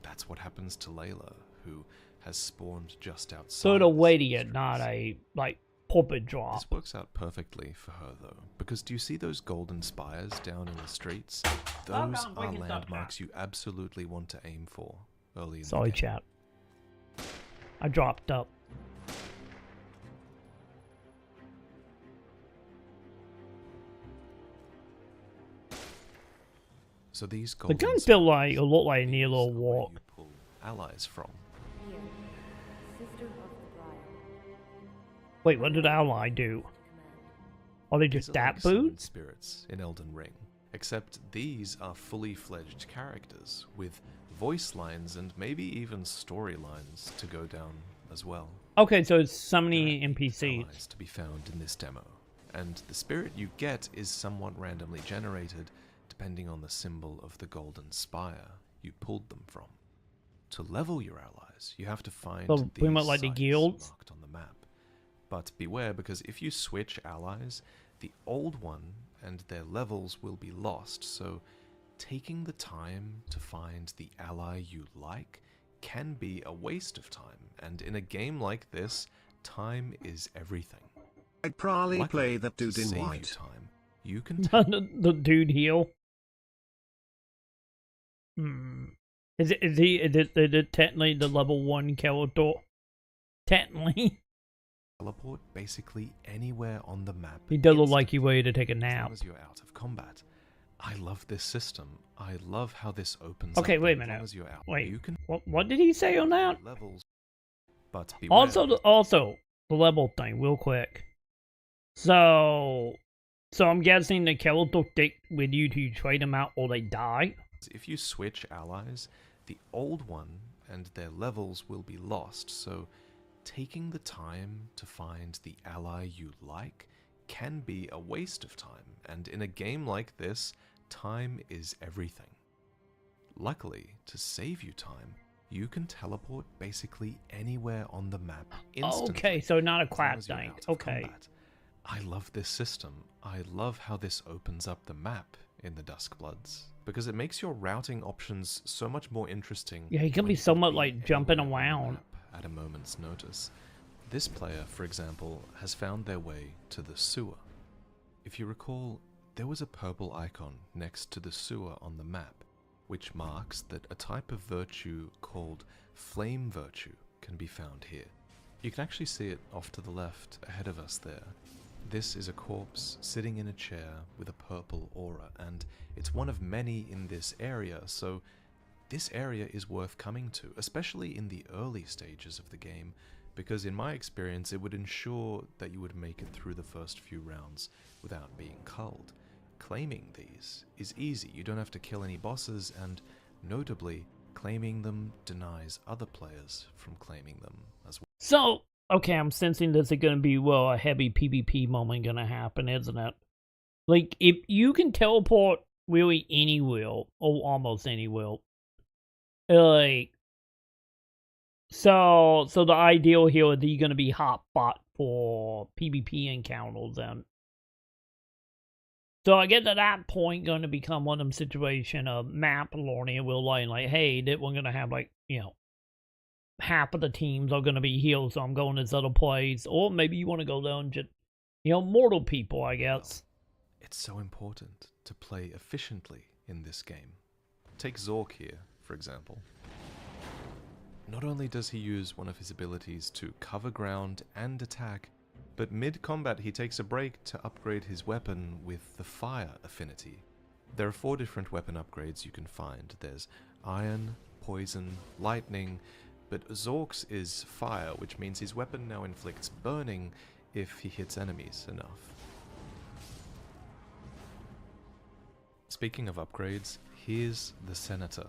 That's what happens to Layla, who has spawned just outside. So the weightier, not a, like, puppet drop. This works out perfectly for her, though, because do you see those golden spires down in the streets? Those are landmarks you absolutely want to aim for early in the game. Sorry, chat. I dropped up. So these the guns feel like a lot like a near little walk. You pull allies from. Wait, what did Ally do? Are they just These are like that summoned boots? spirits in Elden Ring, except these are fully fledged characters with voice lines and maybe even storylines to go down as well. Okay, so it's summoning There are 8 NPCs. allies to be found in this demo, and the spirit you get is somewhat randomly generated depending on the symbol of the golden spire you pulled them from. To level your allies, you have to find So, these pretty much like the sites guilds? marked on the map. But beware, because if you switch allies, the old one and their levels will be lost, so taking the time to find the ally you like can be a waste of time, and in a game like this, time is everything. I'd probably Luckily, play that to dude in save you white. time, you can the dude heal. Is it technically the level 1 character? Technically. teleport basically anywhere on the map. He does look like instantly, he ready to take a as nap. long as you're out of combat. I love this system. I love how this opens Okay, up. wait a as minute. long as you're out, Wait, you can what did he say on that? levels. But beware. Also, the level thing, real quick. So I'm guessing the character stick with you to trade them out or they die? If you switch allies, the old one and their levels will be lost, so taking the time to find the ally you like can be a waste of time, and in a game like this, time is everything. Luckily, to save you time, you can teleport basically anywhere on the map instantly. Okay, so not a as long clap as you're thing. out of Okay. combat. I love this system. I love how this opens up the map in the Duskbloods, because it makes your routing options so much more interesting. Yeah, he can when be you so could much be like jumping anywhere on the around. map at a moment's notice. This player, for example, has found their way to the sewer. If you recall, there was a purple icon next to the sewer on the map, which marks that a type of virtue called flame virtue can be found here. You can actually see it off to the left ahead of us there. This is a corpse sitting in a chair with a purple aura, and it's one of many in this area, so this area is worth coming to, especially in the early stages of the game, because in my experience it would ensure that you would make it through the first few rounds without being culled. Claiming these is easy, you don't have to kill any bosses, and notably, claiming them denies other players from claiming them as well. So, okay, I'm sensing this is going to be, well, a heavy PvP moment going to happen, isn't it? Like, if you can teleport really anywhere, or almost anywhere, like, so the ideal here is you're going to be hotspot for PvP encounters, then. So I get to that point going to become one of them situation of map learning. We'll learn, like, hey, that we're going to have, like, you know, half of the teams are going to be healed, so I'm going this other place. Or maybe you want to go down just, you know, mortal people, I guess. Well, it's so important to play efficiently in this game. Take Zork here, for example. Not only does he use one of his abilities to cover ground and attack, but mid-combat he takes a break to upgrade his weapon with the fire affinity. There are 4 different weapon upgrades you can find. There's iron, poison, lightning, but Zork's is fire, which means his weapon now inflicts burning if he hits enemies enough. Speaking of upgrades, here's the Senator,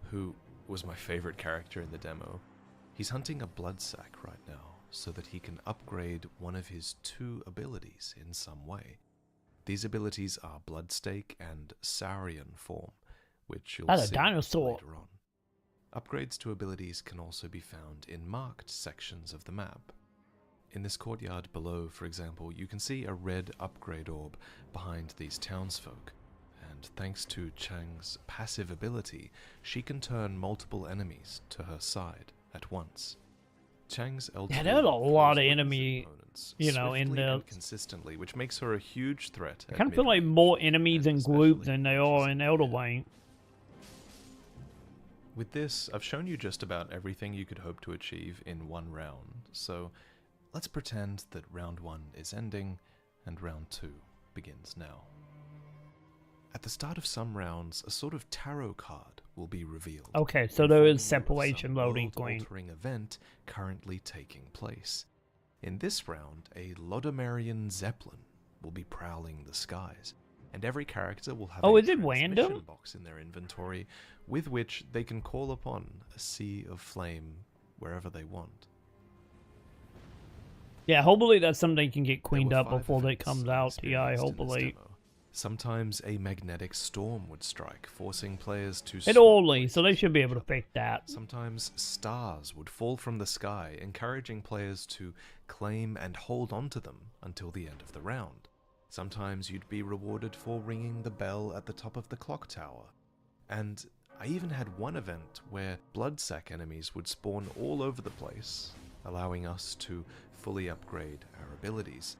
who was my favorite character in the demo. He's hunting a blood sac right now, so that he can upgrade one of his 2 abilities in some way. These abilities are Bloodstake and Saurian form, which you'll That's a see dinosaur. later on. Upgrades to abilities can also be found in marked sections of the map. In this courtyard below, for example, you can see a red upgrade orb behind these townsfolk, and thanks to Chang's passive ability, she can turn multiple enemies to her side at once. Chang's Yeah, there's a lot of enemy, opponents you know, in swiftly and the... consistently, which makes her a huge threat. I kind of feel like more enemies in groups than they are in Elder Ring. With this, I've shown you just about everything you could hope to achieve in one round, so let's pretend that round 1 is ending and round 2 begins now. At the start of some rounds, a sort of tarot card will be revealed. Okay, so there is informing you of separation some loading screen. world-altering event currently taking place. In this round, a Lodomerian Zeppelin will be prowling the skies, and every character will have a is it transmission random? box in their inventory with which they can call upon a sea of flame wherever they want. Yeah, hopefully that's something that can get There cleaned were up 5 before it events comes I out. Yeah, experienced in this hopefully. demo. Sometimes a magnetic storm would strike, forcing players to It swap only, so they places should be with able to each other. fix that. Sometimes stars would fall from the sky, encouraging players to claim and hold on to them until the end of the round. Sometimes you'd be rewarded for ringing the bell at the top of the clock tower. And I even had one event where bloodsack enemies would spawn all over the place, allowing us to fully upgrade our abilities.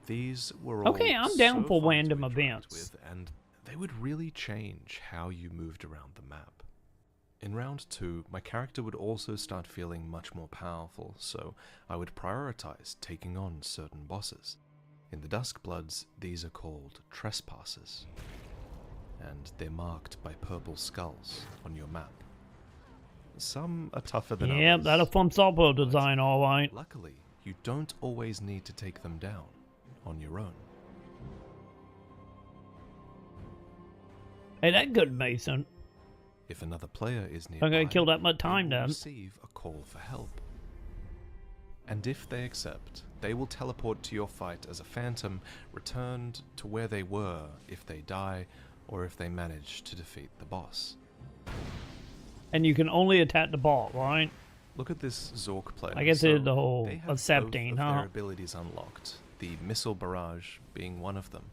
These were all Okay, I'm down so for fun to random interact events. with, and they would really change how you moved around the map. In round 2, my character would also start feeling much more powerful, so I would prioritize taking on certain bosses. In the Duskbloods, these are called Trespassers, and they're marked by purple skulls on your map. Some are tougher than Yeah, others. that's a fun software design, alright. Luckily, you don't always need to take them down on your own. Hey, that good, Mason. If another player is nearby, I'm gonna kill that much time they will then. receive a call for help. And if they accept, they will teleport to your fight as a phantom, returned to where they were if they die, or if they manage to defeat the boss. And you can only attack the ball, right? Look at this Zork player. I guess it's the whole they have accepting, both of huh? their abilities unlocked, the missile barrage being one of them.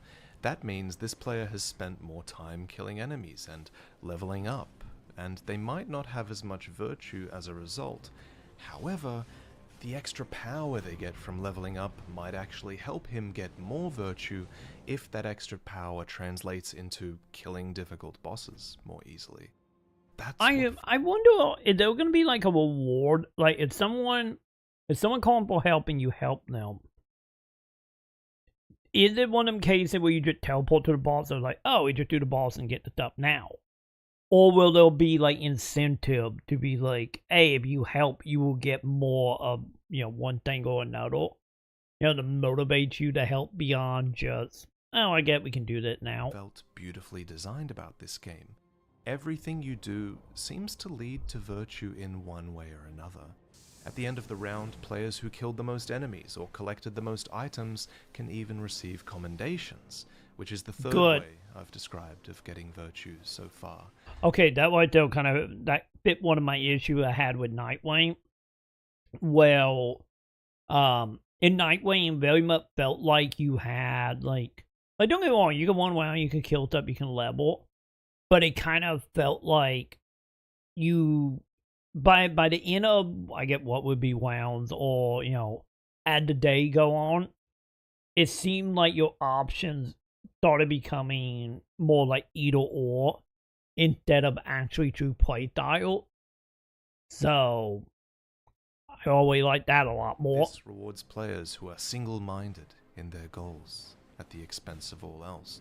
That means this player has spent more time killing enemies and leveling up, and they might not have as much virtue as a result. However, the extra power they get from leveling up might actually help him get more virtue if that extra power translates into killing difficult bosses more easily. That's I wonder, is there gonna be like a reward? Like, if someone calling for help and you help them, is it one of them cases where you just teleport to the boss and like, oh, we just do the boss and get the stuff now? Or will there be like incentive to be like, hey, if you help, you will get more of, one thing or another? To motivate you to help beyond just, oh, I get we can do that now. felt beautifully designed about this game. Everything you do seems to lead to virtue in one way or another. At the end of the round, players who killed the most enemies or collected the most items can even receive commendations, which is the third Good. way I've described of getting virtue so far. Okay, that right there that fit one of my issues I had with Nightwing. Well, in Nightwing, very much felt like you had like don't get me wrong, you can one round, you can kill stuff, you can level, but it kind of felt like you by the end of I get what would be rounds or as the day go on, it seemed like your options started becoming more like either or instead of actually true play style. So I always like that a lot more. This rewards players who are single-minded in their goals at the expense of all else.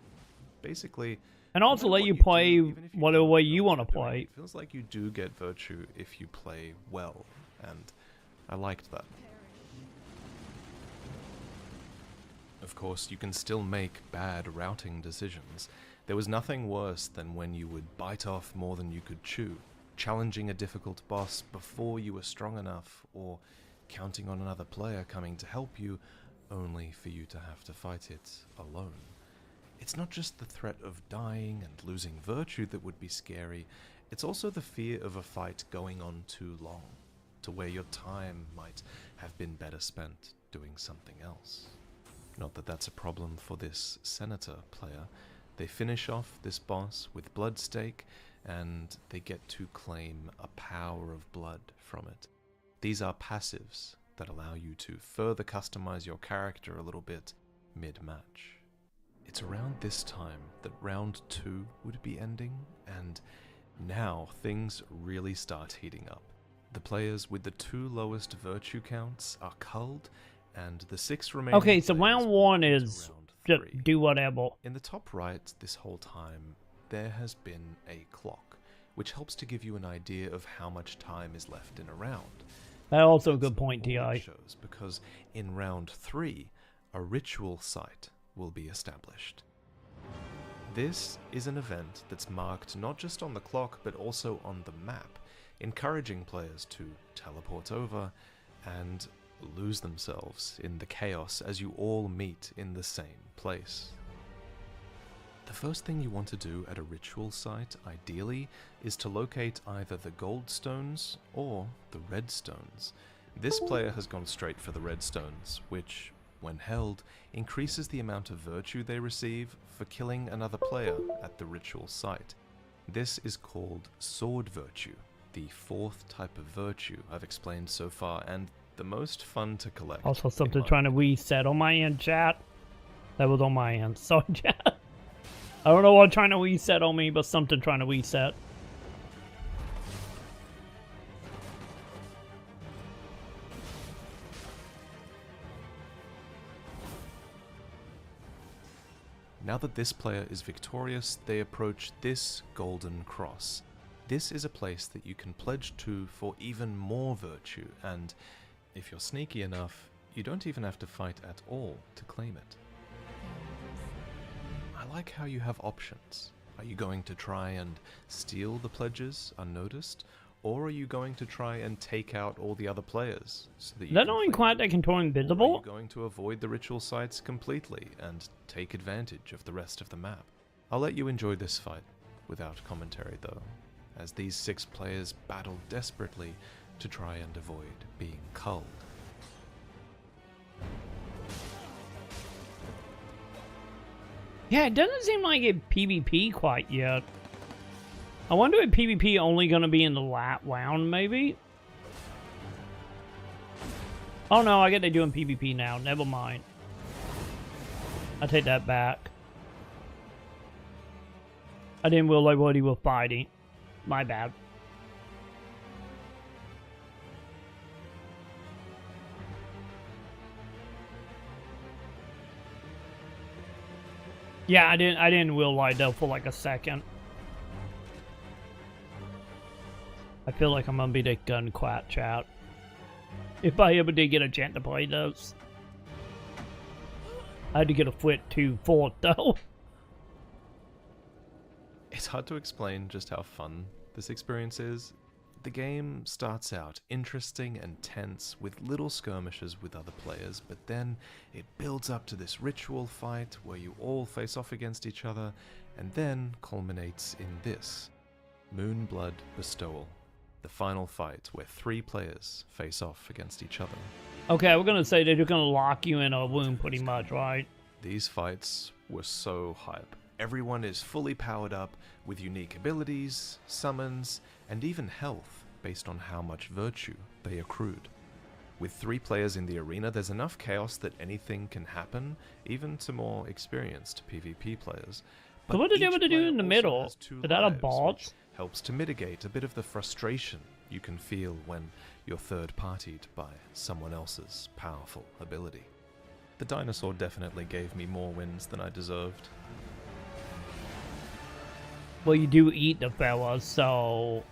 Basically, And also no matter let what you do, play even if you whatever don't way know you what want to you're doing, play. It feels like you do get virtue if you play well, and I liked that. Of course, you can still make bad routing decisions. There was nothing worse than when you would bite off more than you could chew, challenging a difficult boss before you were strong enough, or counting on another player coming to help you, only for you to have to fight it alone. It's not just the threat of dying and losing virtue that would be scary, it's also the fear of a fight going on too long, to where your time might have been better spent doing something else. Not that that's a problem for this senator player. They finish off this boss with Bloodstake, and they get to claim a power of blood from it. These are passives that allow you to further customize your character a little bit mid-match. It's around this time that round 2 would be ending, and now things really start heating up. The players with the 2 lowest virtue counts are culled, and the 6 remaining Okay, so players round move 1 into is round just 3. do whatever. In the top right this whole time, there has been a clock, which helps to give you an idea of how much time is left in a round. That's also a good point, All it Ti. shows, because in round 3, a ritual site will be established. This is an event that's marked not just on the clock but also on the map, encouraging players to teleport over and lose themselves in the chaos as you all meet in the same place. The first thing you want to do at a ritual site, ideally, is to locate either the gold stones or the red stones. This player has gone straight for the red stones, which, when held, increases the amount of virtue they receive for killing another player at the ritual site. This is called sword virtue, the 4th type of virtue I've explained so far, and the most fun to collect. Also, something trying to reset on my end, chat. That was on my end. Sorry, chat. I don't know what trying to reset on me, but something trying to reset. Now that this player is victorious, they approach this golden cross. This is a place that you can pledge to for even more virtue, and if you're sneaky enough, you don't even have to fight at all to claim it. I like how you have options. Are you going to try and steal the pledges unnoticed, or are you going to try and take out all the other players so that you They're can not claim quite them? they can turn Or are invisible. you going to avoid the ritual sites completely and take advantage of the rest of the map? I'll let you enjoy this fight without commentary though, as these 6 players battle desperately to try and avoid being culled. Yeah, it doesn't seem like it PvP quite yet. I wonder if PvP only gonna be in the last round, maybe? Oh no, I get they're doing PvP now. Never mind. I take that back. I didn't realize what he was fighting. My bad. Yeah, I didn't realize though for like a second. I feel like I'm gonna be the gun quat chat. If I ever did get a chance to play those. I had to get a foot to fourth though. It's hard to explain just how fun this experience is. The game starts out interesting and tense with little skirmishes with other players, but then it builds up to this ritual fight where you all face off against each other, and then culminates in this, Moonblood Bestowal, the final fight where 3 players face off against each other. Okay, we're gonna say they're just gonna lock you in a room pretty much, right? These fights were so hype. Everyone is fully powered up with unique abilities, summons, and even health based on how much virtue they accrued. With 3 players in the arena, there's enough chaos that anything can happen, even to more experienced PvP players. So what did they each ever do player in the also middle? has 2 Is that a lives, bot? which helps to mitigate a bit of the frustration you can feel when you're third-partied by someone else's powerful ability. The dinosaur definitely gave me more wins than I deserved. Well, you do eat the fellas, so...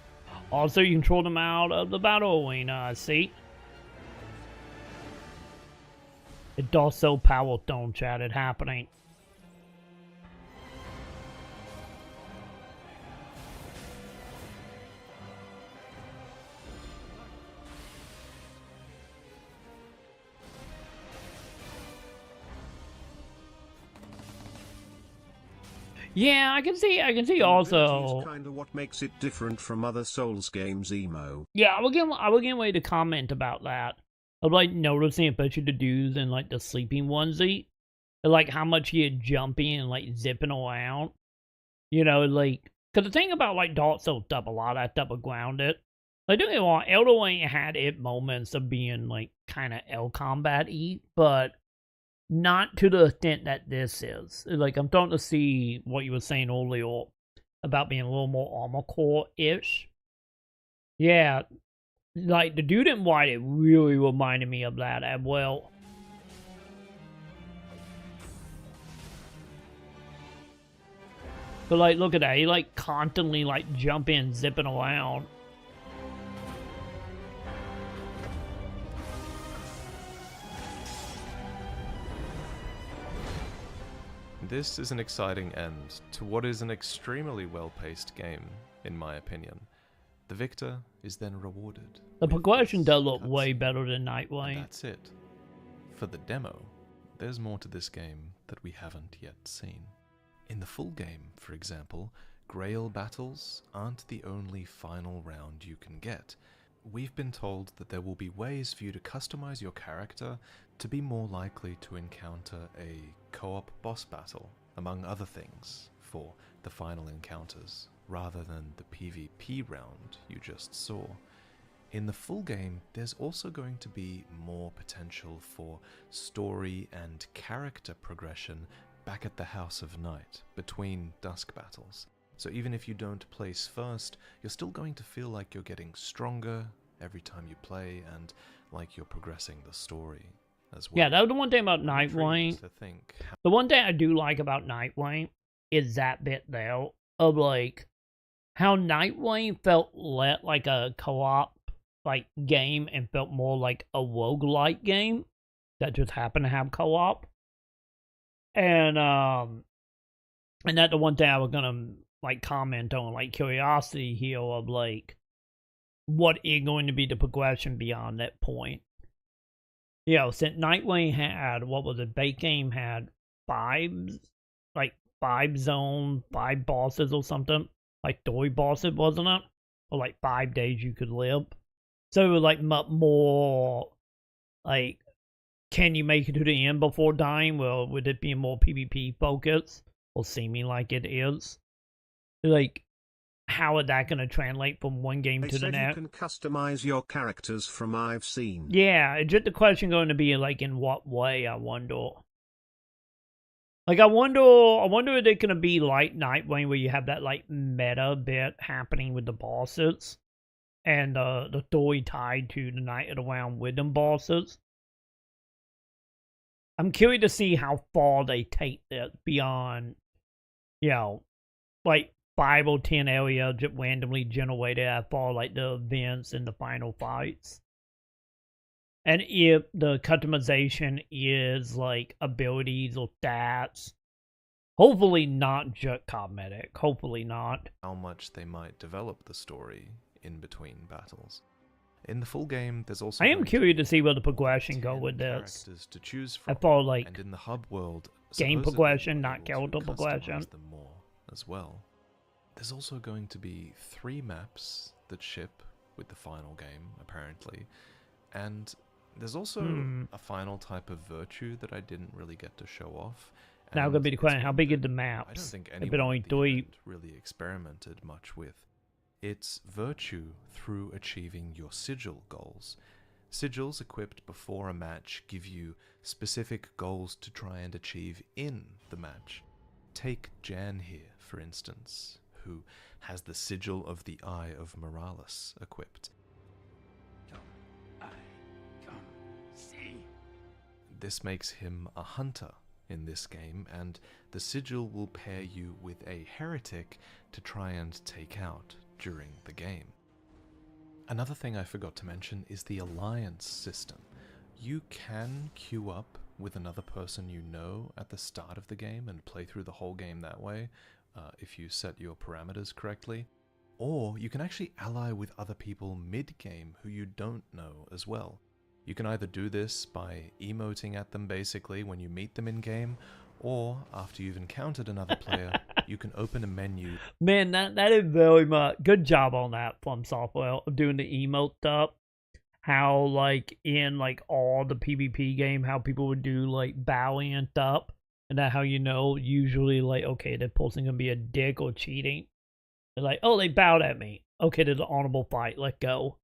Also, you control them out of the battle arena, see? It does so power stone chat, it happening. Yeah, I can see also. Kind of what makes it different from other Souls games, emo. Yeah, I was getting ready to comment about that. Of like noticing especially the dudes in like the sleeping onesie. And, like how much he had jumping and like zipping around. You know, like, cause the thing about like Dark Souls stuff, a lot of that stuff was grounded. Like, don't get me wrong, Elden Ring had its moments of being like kind of L combat-y, but not to the extent that this is. Like, I'm starting to see what you were saying earlier about being a little more armor core-ish. Yeah, like, the dude in white, it really reminded me of that as well. But, like, look at that. He, like, constantly, like, jumping, zipping around. This is an exciting end to what is an extremely well-paced game, in my opinion. The victor is then rewarded. The progression with does look cutscene. way better than And Nightwing. that's it. For the demo, there's more to this game that we haven't yet seen. In the full game, for example, Grail battles aren't the only final round you can get. We've been told that there will be ways for you to customize your character to be more likely to encounter a co-op boss battle, among other things, for the final encounters, rather than the PvP round you just saw. In the full game, there's also going to be more potential for story and character progression back at the House of Night, between dusk battles. So even if you don't place first, you're still going to feel like you're getting stronger every time you play, and like you're progressing the story as well. Yeah, that was the one thing about I'm intrigued Nightwing. to think The one thing I do like about Nightwing is that bit there of like how Nightwing felt like a co-op like game and felt more like a roguelike game that just happened to have co-op. And that's the one thing I was gonna like comment on, like curiosity here of like what is going to be the progression beyond that point. You know, since Nightwing had, what was it, base game had five zones, 5 bosses or something, like 3 bosses, wasn't it? Or like 5 days you could live. So it was like more, like, can you make it to the end before dying? Well, would it be more PvP focused? Or seeming like it is? Like, how is that going to translate from one game They to the said you next? can customize your characters from I've seen. Yeah, it's just the question going to be like in what way, I wonder. Like I wonder if it's gonna be like Nightwing where you have that like meta bit happening with the bosses. And the story tied to the Night of the Round Wisdom bosses. I'm curious to see how far they take this beyond, you know, like 5 or 10 areas just randomly generated as far like the events and the final fights. And if the customization is like abilities or stats, hopefully not just cosmetic, hopefully not. how much they might develop the story in between battles. In the full game, there's also I am going curious to be see where the progression 10 go with this. characters to choose from. As far as like And in the hub world, game supposedly progression, you're not able character to progression. customize them more as well. There's also going to be 3 maps that ship with the final game, apparently. And there's also a final type of virtue that I didn't really get to show off. Now gonna be the it's question, how one big that are the I maps? don't think If it anyone only at the 3. event really experimented much with. It's virtue through achieving your sigil goals. Sigils equipped before a match give you specific goals to try and achieve in the match. Take Jan here, for instance, who has the sigil of the Eye of Moralis equipped. This makes him a hunter in this game, and the sigil will pair you with a heretic to try and take out during the game. Another thing I forgot to mention is the alliance system. You can queue up with another person you know at the start of the game and play through the whole game that way, if you set your parameters correctly. Or you can actually ally with other people mid-game who you don't know as well. You can either do this by emoting at them basically when you meet them in-game, or after you've encountered another player, you can open a menu. Man, that is very much good job on that from Software of doing the emote stuff. How like in like all the PvP game, how people would do like bowing and stuff, and that how you know usually like okay, that person gonna be a dick or cheating. They're like, oh, they bowed at me. Okay, there's an honorable fight. Let go.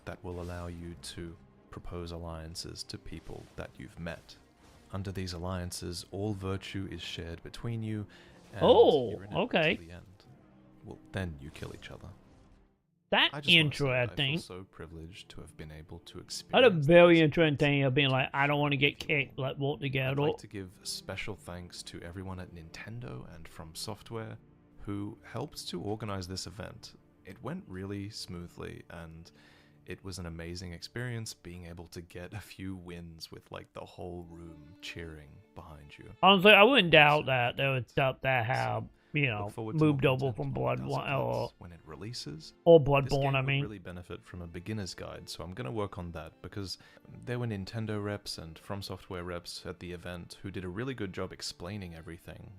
That will allow you to propose alliances to people that you've met. Under these alliances, all virtue is shared between you, and you're in it okay. till the end. Well, then you kill each other. That's I just want to say that I interesting. feel so privileged to have been able to experience. That's a very this. interesting thing of being like, I don't want to get kicked. Let's walk I'd together. like to give special thanks to everyone at Nintendo and From Software who helped to organize this event. It went really smoothly, and it was an amazing experience being able to get a few wins with like the whole room cheering behind you. Honestly, I wouldn't doubt that there was stuff that have, you Look know, forward to moved more over content from on Guns Bloodborne and Blitz when it releases. or This Bloodborne, game I would mean. really benefit from a beginner's guide, so I'm going to work on that because there were Nintendo reps and From Software reps at the event who did a really good job explaining everything,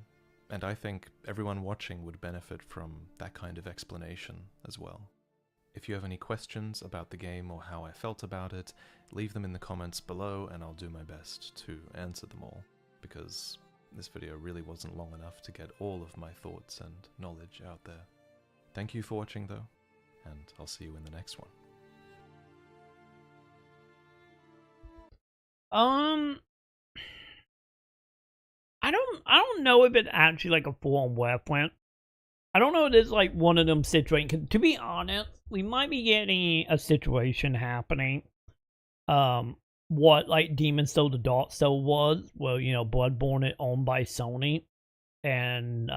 and I think everyone watching would benefit from that kind of explanation as well. If you have any questions about the game or how I felt about it, leave them in the comments below and I'll do my best to answer them all, because this video really wasn't long enough to get all of my thoughts and knowledge out there. Thank you for watching though, and I'll see you in the next one. I don't know if it's actually like a full-on reference. I don't know if it's like one of them situations. To be honest, we might be getting a situation happening. What like Demon Soul the Dark Soul was. Well, you know, Bloodborne is owned by Sony, and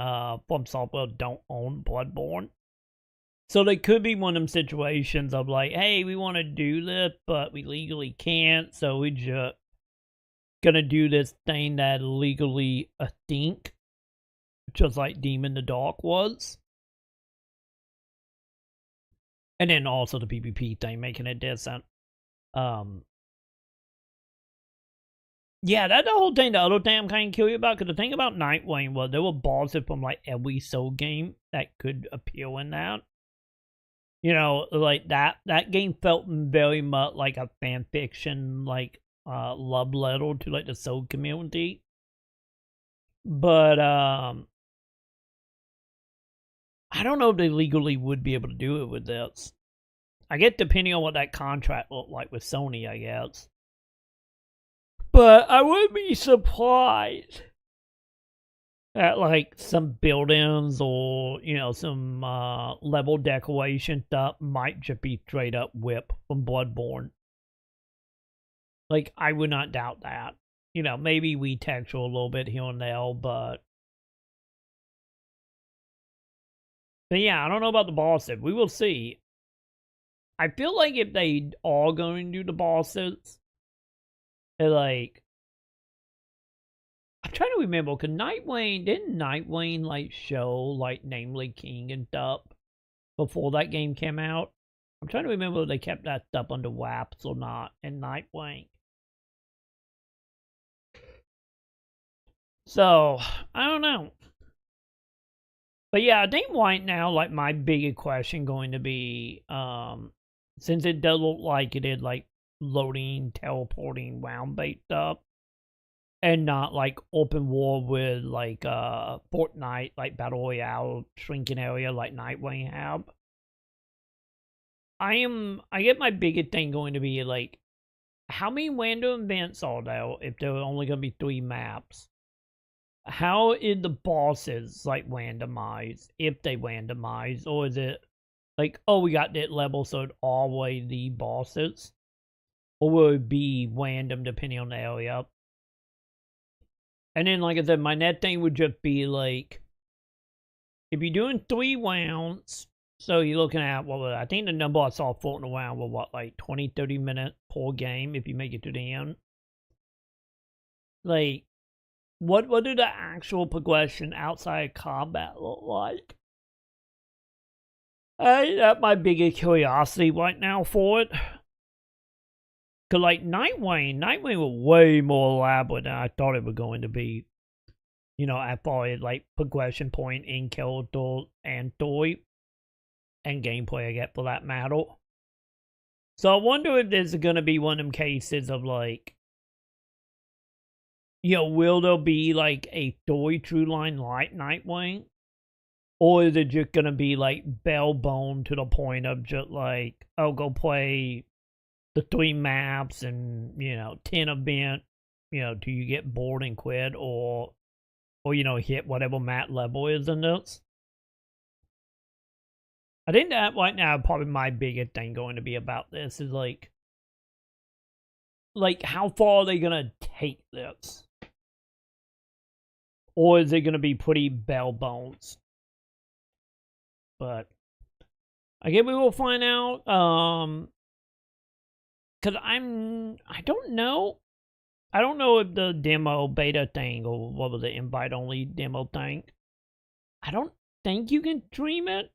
From Software don't own Bloodborne. So they could be one of them situations of like, hey, we want to do this, but we legally can't, so we just gonna do this thing that legally a think, just like Demon the Dark was. And then also the PvP thing, making it decent. Yeah, that's the whole thing. The other thing I'm kind of curious about, because the thing about Nightwing was there were bosses from like every Soul game that could appear in that. You know, like that game felt very much like a fan fiction, like love letter to like the Soul community. But I don't know if they legally would be able to do it with this. I guess depending on what that contract looked like with Sony, I guess. But I would be surprised at like some buildings or, you know, some level decoration stuff might just be straight up whip from Bloodborne. Like, I would not doubt that. You know, maybe we texture a little bit here and there, but yeah, I don't know about the bosses. We will see. I feel like if they are going to do the bosses, like, I'm trying to remember, because didn't Nightwing, like, show, like, Namely King and stuff before that game came out? I'm trying to remember if they kept that stuff under wraps or not in Nightwing. So, I don't know. But yeah, I think right now, like, my biggest question going to be, since it does look like it is, like, loading, teleporting, round-based stuff, and not, like, open world with, like, Fortnite, like, Battle Royale, shrinking area like Nightwing have. I get my biggest thing going to be, like, how many random events are there if there are only going to be 3 maps? How is the bosses, like, randomized, if they randomize, or is it, like, oh, we got that level, so it's always the bosses? Or will it be random depending on the area? And then, like I said, my next thing would just be, like, if you're doing 3 rounds, so you're looking at, well, I think the number I saw floating around was, what, like, 20, 30 minutes per game if you make it to the end? Like, what do the actual progression outside combat look like? That's my biggest curiosity right now for it. Because, like, Nightwing was way more elaborate than I thought it was going to be. You know, as far as, like, progression point in character and story. And gameplay, I get, for that matter. So I wonder if there's going to be one of them cases of, like, you know, will there be, like, a story true line like Nightwing? Or is it just gonna be, like, bare-boned to the point of just, like, oh, go play the 3 maps and, you know, 10 event, you know, do you get bored and quit? Or, you know, hit whatever map level is in this? I think that right now probably my biggest thing going to be about this is, like, how far are they gonna take this? Or is it going to be pretty bare bones? But I guess we will find out. because I don't know. I don't know if the demo beta thing, or what was it, invite only demo thing. I don't think you can stream it.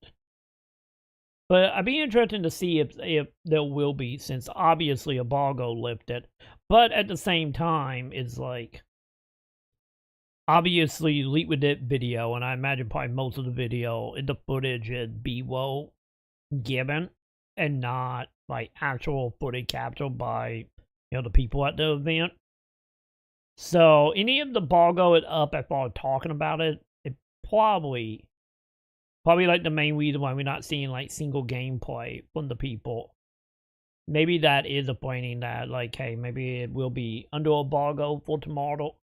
But I'd be interested to see if there will be, since obviously embargo lifted. But at the same time, it's like, obviously leak with that video, and I imagine probably most of the video, the footage is B-roll given, and not like actual footage captured by, the people at the event. So any of the embargo is up as far as talking about it, it probably like the main reason why we're not seeing like single gameplay from the people. Maybe that is a pointing that, like, hey, maybe it will be under embargo for tomorrow.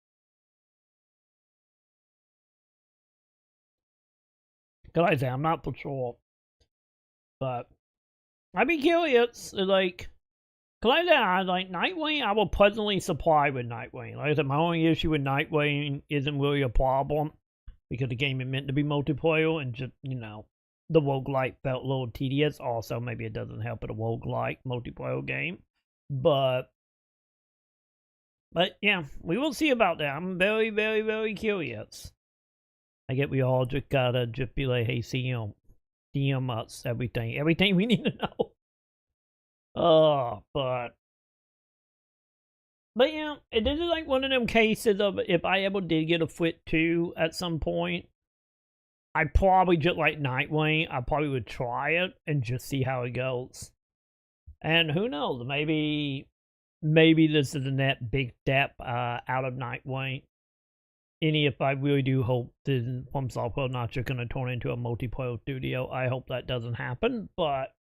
Cause like I say, I'm not for sure, but I'd be curious. Like, cause like that, like Nightwing, I will pleasantly supply with Nightwing. Like I said, my only issue with Nightwing isn't really a problem, because the game is meant to be multiplayer, and just, the roguelike felt a little tedious. Also, maybe it doesn't help at a roguelike multiplayer game. But yeah, we will see about that. I'm very, very, very curious. I get we all just gotta just be like, hey, DM us everything we need to know. But yeah, it is like one of them cases of, if I ever did get a Foot 2 at some point, I probably just like Nightwing, I probably would try it and just see how it goes. And who knows, maybe this is a net big step out of Nightwing. If I really do hope that From Software not just going to turn into a multiplayer studio, I hope that doesn't happen, but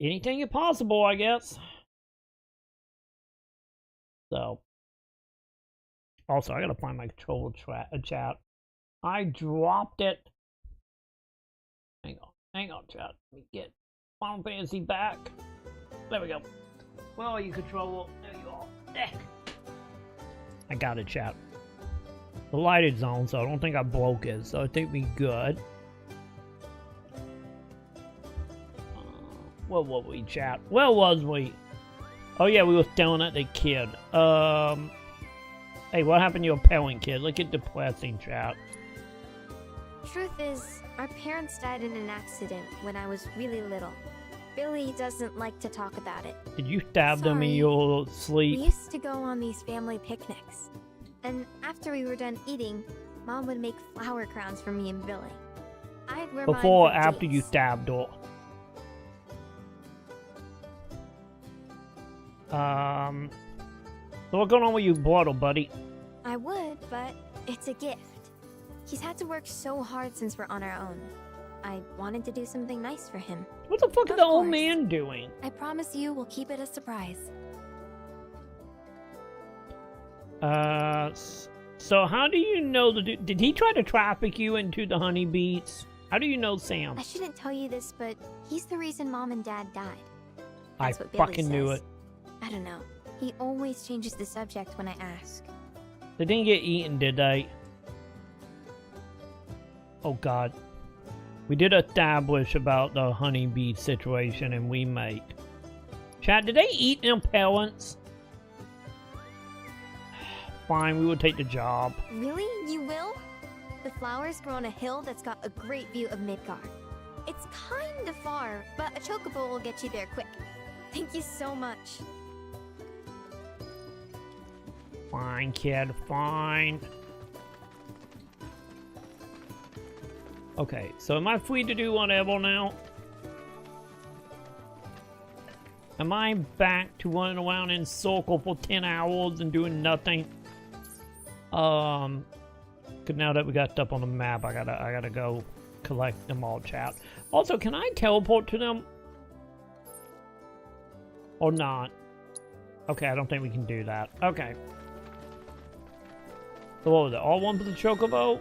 anything is possible, I guess. So, also, I gotta find my controller chat. I dropped it. Hang on, chat. Let me get Final Fantasy back. There we go. Where are you, controller? There you are. There. I got it, chat. The light is on, so I don't think I broke it, so I think we good. Where were we, chat? Where was we? Oh yeah, we were staring at the kid. Hey, what happened to your parent, kid? Look at depressing, chat. Truth is, our parents died in an accident when I was really little. Billy doesn't like to talk about it. Did you stab them in your sleep? We used to go on these family picnics. And after we were done eating, Mom would make flower crowns for me and Billy. I'd wear mine before or for after days. you stabbed her? So what's going on with your brother, buddy? I would, but it's a gift. He's had to work so hard since we're on our own. I wanted to do something nice for him. What the fuck is the old man doing? I promise you we'll keep it a surprise. So how do you know did he try to traffic you into the honeybees? How do you know Sam? I shouldn't tell you this, but he's the reason Mom and Dad died. I That's what Billy fucking knew says. it. I don't know. He always changes the subject when I ask. They didn't get eaten, did they? Oh god. We did establish about the honeybee situation in Remake. Chat, did they eat them parents? Fine, we will take the job. Really? You will? The flowers grow on a hill that's got a great view of Midgard. It's kind of far, but a chocobo will get you there quick. Thank you so much. Fine, kid, fine. Okay, so am I free to do whatever now? Am I back to running around in circle for 10 hours and doing nothing? Cause now that we got stuff on the map, I gotta go collect them all, chat. Also, can I teleport to them? Or not? Okay, I don't think we can do that. Okay. So what was it? All one for the chocobo?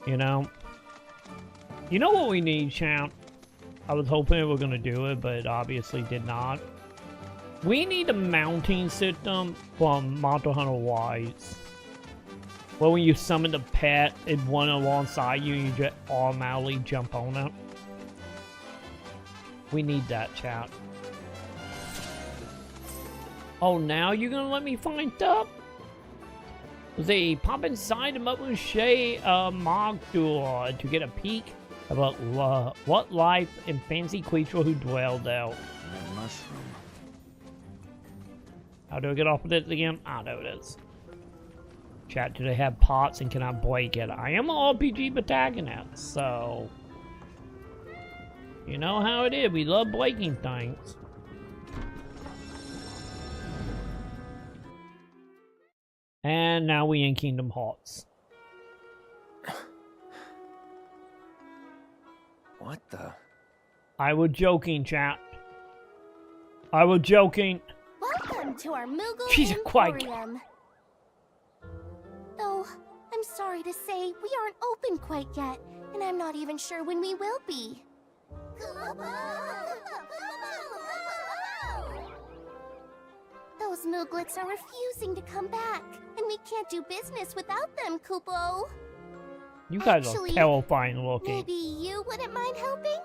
You know what we need, champ? I was hoping we were gonna do it, but it obviously did not. We need a mounting system from Monster Hunter Wilds. Well, when you summon the pet, it one alongside you, and you just automatically jump on it. We need that, chat. Oh, now you're gonna let me find up? They pop inside the Maconn Mogdor to get a peek about what life and fancy creature who dwelled out. Mushroom. How do I get off of this again? Ah, there it is. Chat, do they have pots and can I break it? I am an RPG protagonist, so... You know how it is, we love breaking things. And now we in Kingdom Hearts. What the? I was joking, chat. I was joking. Welcome to our Moogle She's a quake. Emporium. Though, I'm sorry to say, we aren't open quite yet, and I'm not even sure when we will be. Those Mooglets are refusing to come back, and we can't do business without them, Kupo. You guys Actually, are terrifying looking. Maybe you wouldn't mind helping?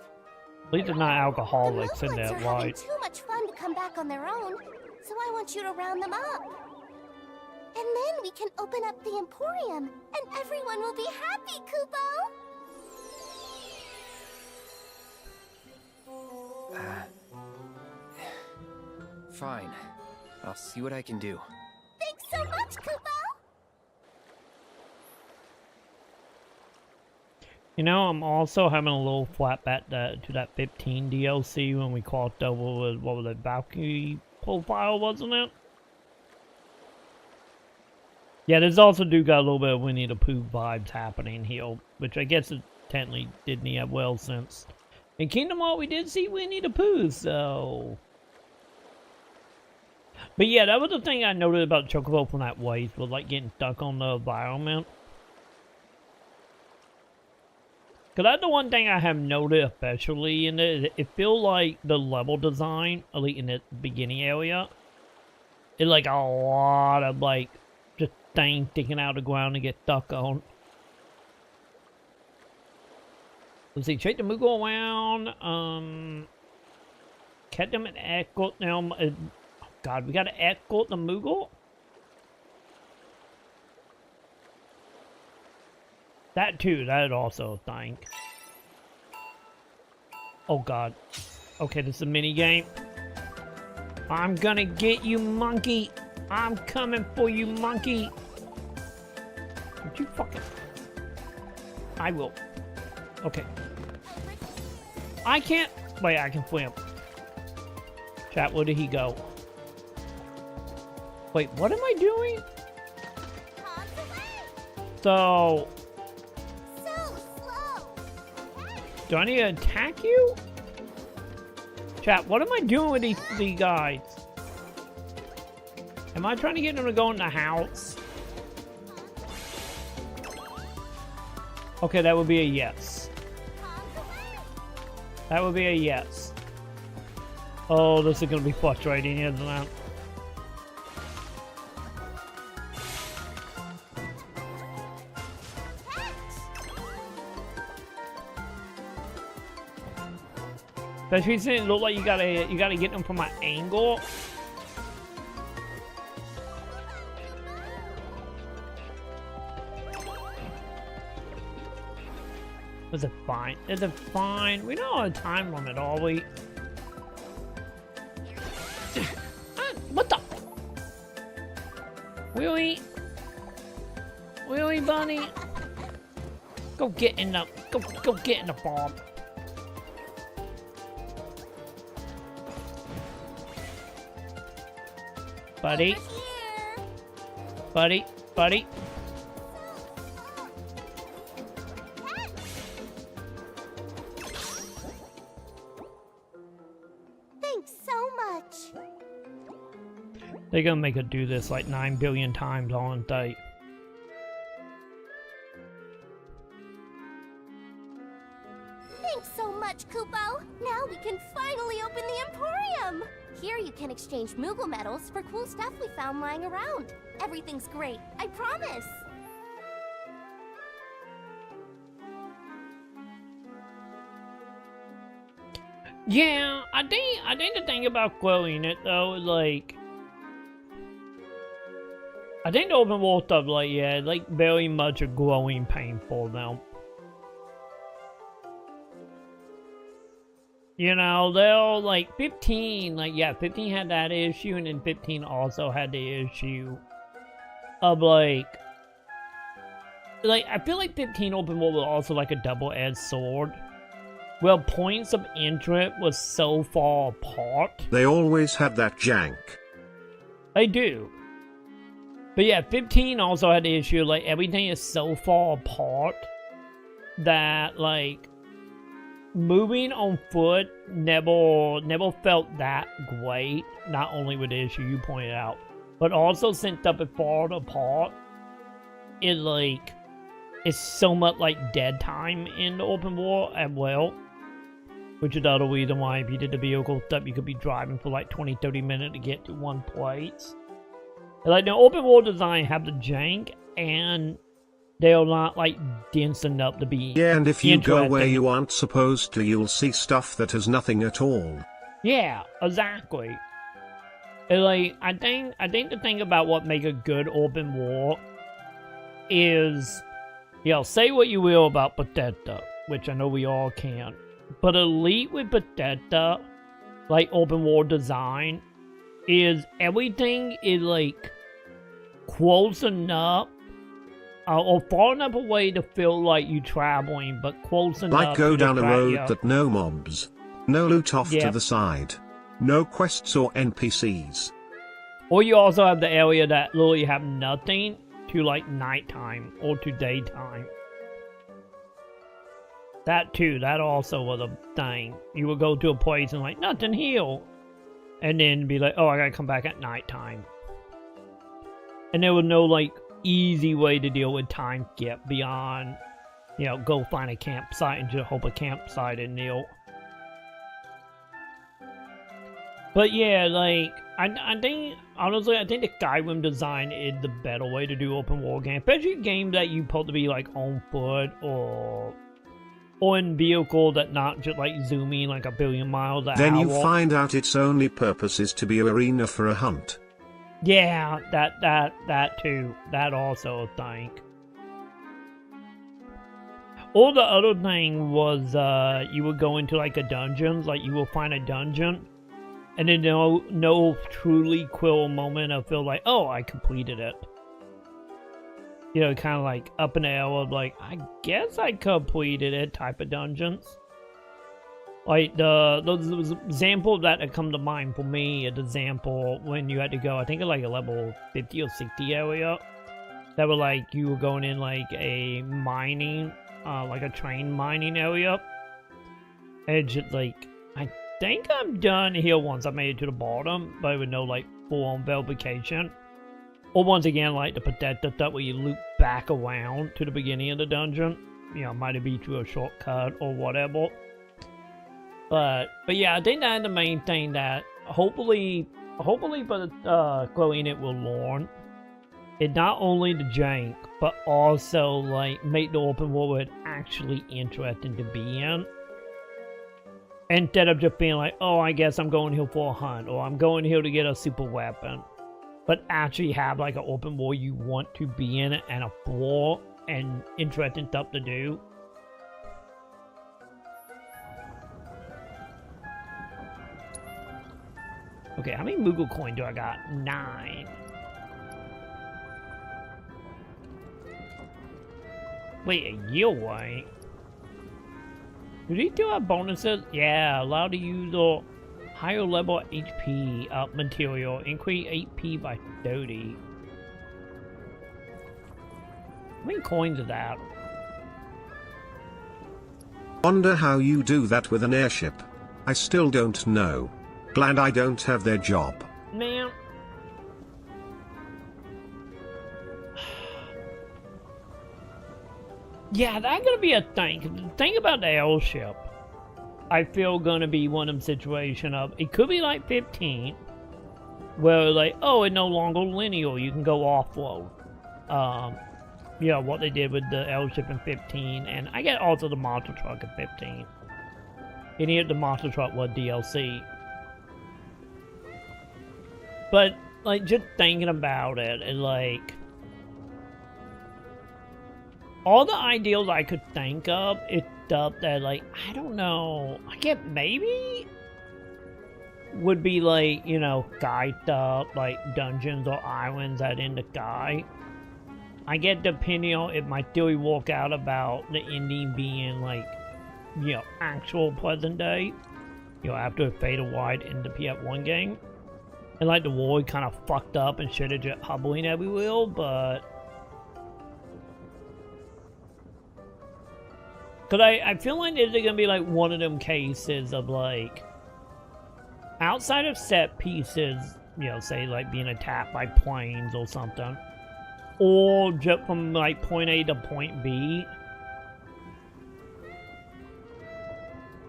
At least they're not alcoholics The in Mooglets that are having light. too much fun to come back on their own, so I want you to round them up. And then we can open up the Emporium, and everyone will be happy, Kupo! Fine. I'll see what I can do. Thanks so much, Kupo! You know, I'm also having a little flashback to that 15 DLC when we crossed over with, what was it, Valkyrie profile, wasn't it? Yeah, there's also got a little bit of Winnie the Pooh vibes happening here, which I guess it technically didn't have well since. In Kingdom Hearts, we did see Winnie the Pooh, so... But yeah, that was the thing I noted about Chocobo from that waste, was like getting stuck on the environment. Because that's the one thing I have noted especially in it. It feels like the level design, at least in the beginning area, it's like a lot of like just things sticking out of the ground to get stuck on. Let's see, check the Moogle around. Catch them and escort them. Oh God, we gotta escort the Moogle? That too, that also a thing. Oh God. Okay, this is a mini game. I'm gonna get you, monkey. I'm coming for you, monkey. Don't you fucking... I will. Okay. I can't... Wait, I can swim. Chat, where did he go? Wait, what am I doing? So... Do I need to attack you? Chat, what am I doing with these guys? Am I trying to get them to go in the house? Okay, that would be a yes. That would be a yes. Oh, this is gonna be frustrating, isn't it? Especially since it look like you gotta get them from an angle. Is it fine? Is it fine? We don't have a time limit, are we? What the? Willie? Willie bunny? Go get in the go get in the bomb. Buddy. Buddy. Buddy. Thanks so much. They're gonna make it do this like 9 billion times all in day. Thanks so much, Kupo. Now we can finally open the Emporium. Here you can exchange Moogle medals for cool stuff we found lying around. Everything's great, I promise. Yeah, I think the thing about growing it though is like, I think the open world stuff, like, yeah, like very much a growing pain for them. You know, they'll like 15, like, yeah, 15 had that issue, and then 15 also had the issue of like I feel like 15 open world was also like a double-edged sword. Well, points of interest was so far apart. They always had that jank. They do. But yeah, 15 also had the issue, like, everything is so far apart that, like, moving on foot never felt that great. Not only with the issue you pointed out, but also since stuff is far apart, it, like, it's so much like dead time in the open world as well. Which is the other reason why if you did the vehicle stuff, you could be driving for like 20-30 minutes to get to one place. Like, the open world design have the jank, and they're not like dense enough to be. Yeah, and if you go where you aren't supposed to, you'll see stuff that has nothing at all. Yeah, exactly. And like, I think the thing about what makes a good open world is, you know, say what you will about Bethesda, which I know we all can. But Elite with Bethesda, like open world design, is everything is like close enough or far enough away to feel like you traveling, but close enough. Like go down a road that no mobs, no loot off to the side, no quests or NPCs. Or you also have the area that literally have nothing to like nighttime or to daytime. That too, that also was a thing. You would go to a place and like, nothing here. And then be like, oh, I gotta come back at nighttime. And there was no like easy way to deal with time skip beyond, you know, go find a campsite and just hope a campsite is near. But yeah, like, I think, honestly, I think the Skyrim design is the better way to do open world games. Especially games that you supposed to be like on foot or in vehicle that not just like zooming like a billion miles an hour. Then you find out its only purpose is to be an arena for a hunt. Yeah, that too. That also I think. Or the other thing was you would go into like a dungeon, like you will find a dungeon, and then no truly cool moment of feel like, oh, I completed it. You know, kind of like up in the air of like, I guess I completed it type of dungeons. Like those example that come to mind for me, an example when you had to go, I think like a level 50 or 60 area. That was like you were going in like a mining, like a train mining area. And it's just like, I think I'm done here once I made it to the bottom, but with no like full-on verification. Or once again, like the Bethesda stuff where you loop back around to the beginning of the dungeon. You know, might be through a shortcut or whatever. But yeah, I think that's the main thing that hopefully but Chloe it will learn. It not only the jank, but also like make the open world actually interesting to be in. Instead of just being like, oh, I guess I'm going here for a hunt, or I'm going here to get a super weapon. But actually have like an open world you want to be in and a floor and interesting stuff to do. Okay, how many Moogle coin do I got? 9. Wait, a year away? Do these still have bonuses? Yeah, allowed to use a higher level HP material. Increase HP by 30. How many coins is that? Wonder how you do that with an airship. I still don't know. Glad I don't have their job. Man. Yeah, that's gonna be a thing. The thing about the airship, I feel gonna be one of them situation of, it could be like 15, where like, oh, it's no longer linear, you can go off-road. You know, what they did with the airship in 15, and I get also the monster truck in 15. Any of the Monster Truck was DLC. But, like, just thinking about it, and like, all the ideals I could think of, it's stuff that, like, I don't know, I get maybe would be like, you know, sky stuff, like dungeons or islands that in the sky. I get depending on if my theory work out about the ending being like, you know, actual present day, you know, after Fade of White in the PS1 game. And like the world kind of fucked up and shit is just hobbling everywhere, but cause I feel like this is gonna be like one of them cases of like, outside of set pieces, you know, say like being attacked by planes or something, or just from like point A to point B,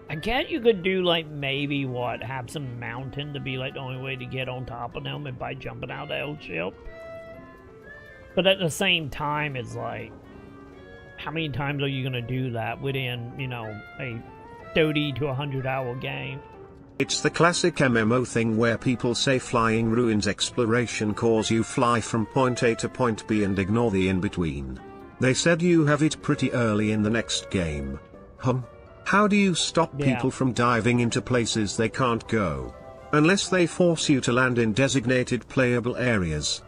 I guess you could do like maybe what, have some mountain to be like the only way to get on top of them and by jumping out of the airship. But at the same time, it's like, how many times are you gonna do that within, you know, a 30 to 100-hour game? It's the classic MMO thing where people say flying ruins exploration cause you fly from point A to point B and ignore the in-between. They said you have it pretty early in the next game. How do you stop people from diving into places they can't go? Unless they force you to land in designated playable areas.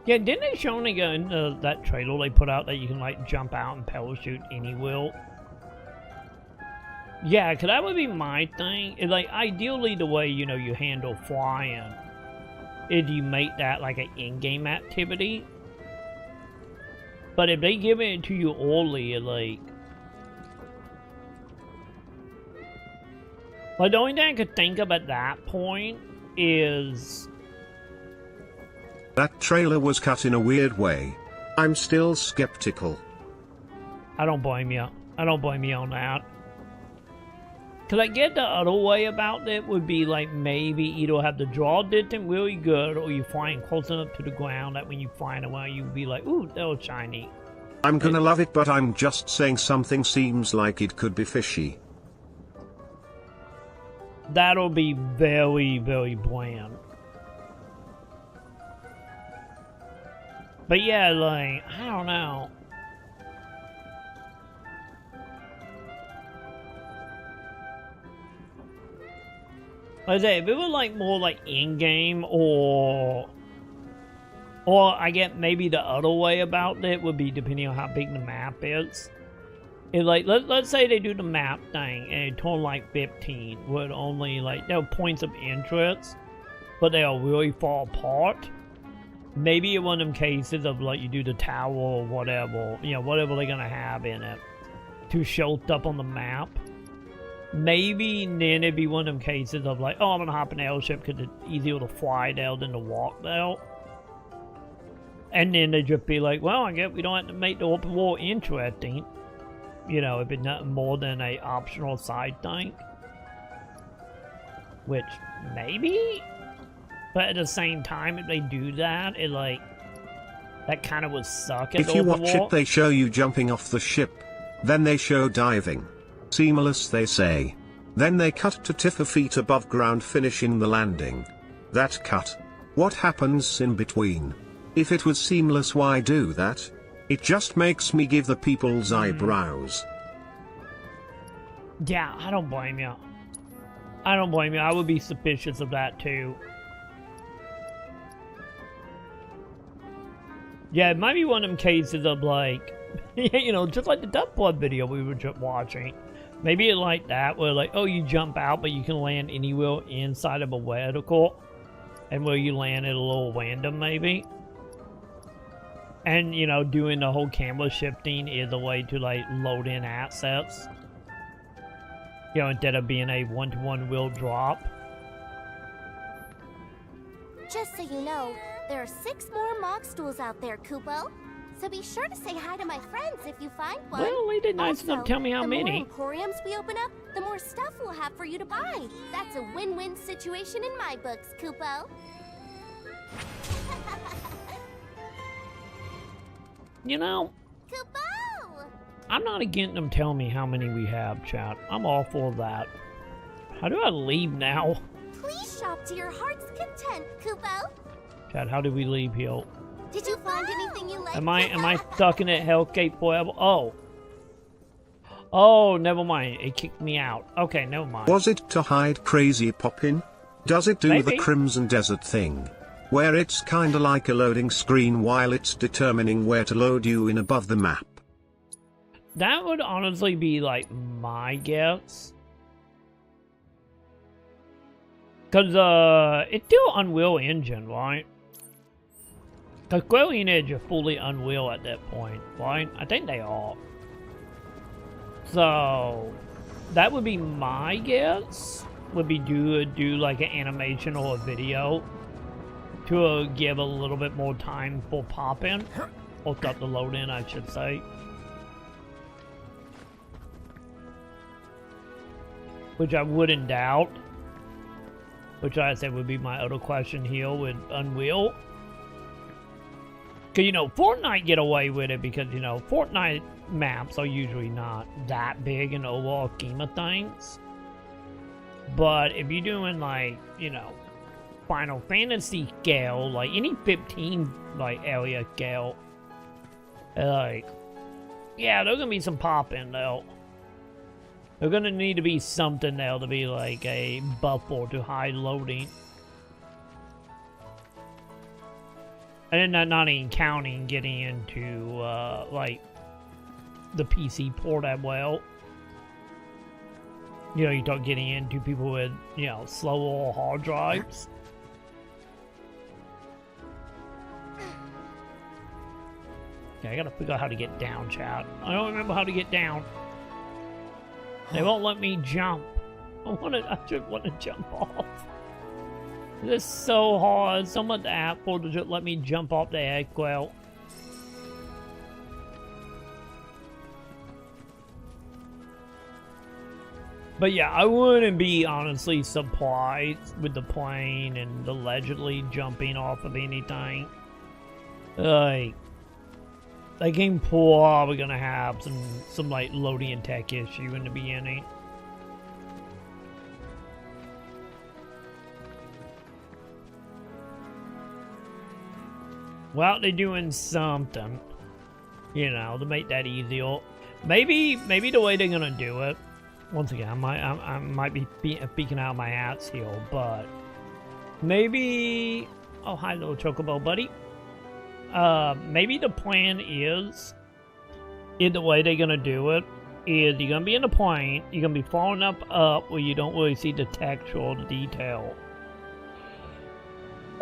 Yeah, didn't they show in that trailer they put out that you can like jump out and parachute anywhere? Yeah, cause that would be my thing. It's like, ideally the way, you know, you handle flying is you make that like an in-game activity. But if they give it to you early, it's like the only thing I could think of at that point is... That trailer was cut in a weird way. I'm still skeptical. I don't blame you. I don't blame you on that. Cause I get the other way about it would be like maybe either have the draw distance really good or you're flying close enough to the ground that when you fly away you'd be like, ooh, that was shiny. I'm gonna love it, but I'm just saying something seems like it could be fishy. That'll be very, very bland. But yeah, like, I don't know. Like I say, if it was like more like in-game or I get maybe the other way about it would be depending on how big the map is. It like, let's say they do the map thing and it turn like 15 with only like, there are points of interest, but they are really far apart. Maybe in one of them cases of like you do the tower or whatever, you know, whatever they're gonna have in it to show up on the map. Maybe then it'd be one of them cases of like, oh, I'm gonna hop in the airship because it's easier to fly there than to walk there. And then they'd just be like, well, I guess we don't have to make the open world interesting. You know, if it's nothing more than a optional side thing. Which, maybe? But at the same time, if they do that, it like, that kind of would suck. If you watch it, they show you jumping off the ship. Then they show diving. Seamless, they say. Then they cut to Tiffa feet above ground finishing the landing. That cut. What happens in between? If it was seamless, why do that? It just makes me give the people's eyebrows. Yeah, I don't blame you. I don't blame you. I would be suspicious of that too. Yeah, it might be one of them cases of like, you know, just like the Duck Blood video we were just watching. Maybe it like that, where like, oh, you jump out, but you can land anywhere inside of a vertical. And where you land at a little random, maybe. And, you know, doing the whole camera shifting is a way to, like, load in assets. You know, instead of being a one-to-one wheel drop. Just so you know, there are 6 more Mog stools out there, Kupo. So be sure to say hi to my friends if you find one. Well, they did nice enough to tell me how many. The more emporiums we open up, the more stuff we'll have for you to buy. That's a win-win situation in my books, Kupo. You know, Kupo! I'm not against them telling me how many we have, chat. I'm all for that. How do I leave now? Please shop to your heart's content, Kupo. Chat, how do we leave here? Did you find anything you like? Am I stuck in that hellscape forever? Oh. Oh, never mind. It kicked me out. Okay, never mind. Was it to hide Crazy Poppin'? Does it do Maybe. the Crimson Desert thing? Where it's kinda like a loading screen while it's determining where to load you in above the map. That would honestly be like my guess. Cause it's still Unreal Engine, right? Cause Square Enix are fully Unreal at that point, right? I think they are. So that would be my guess. Would be do like an animation or a video to give a little bit more time for pop-in, or start the load-in, I should say. Which I wouldn't doubt. Which I said would be my other question here with Unreal. Because, you know, Fortnite get away with it because, you know, Fortnite maps are usually not that big in the overall scheme of things. But if you're doing, like, you know, Final Fantasy scale, like any 15, like, area scale, like, yeah, there's gonna be some pop-in, though. There's gonna need to be something there to be, like, a buffer to hide loading. And then not even counting getting into, like, the PC port as well. You know, you start getting into people with, you know, slower hard drives. Okay, I gotta figure out how to get down, chat. I don't remember how to get down. They won't let me jump. I just want to jump off. This is so hard. So much apple to just let me jump off the egg. Well. But yeah, I wouldn't be honestly surprised with the plane and allegedly jumping off of anything. Like, that game probably gonna have some like loading and tech issue in the beginning. Well, they're doing something, you know, to make that easier. Maybe the way they're gonna do it. Once again, I might be peeking out my ass here, but maybe. Oh, hi, little chocobo buddy. Maybe the plan is, in the way they're gonna do it, is you're gonna be in the plane, you're gonna be falling up where you don't really see the texture or the detail.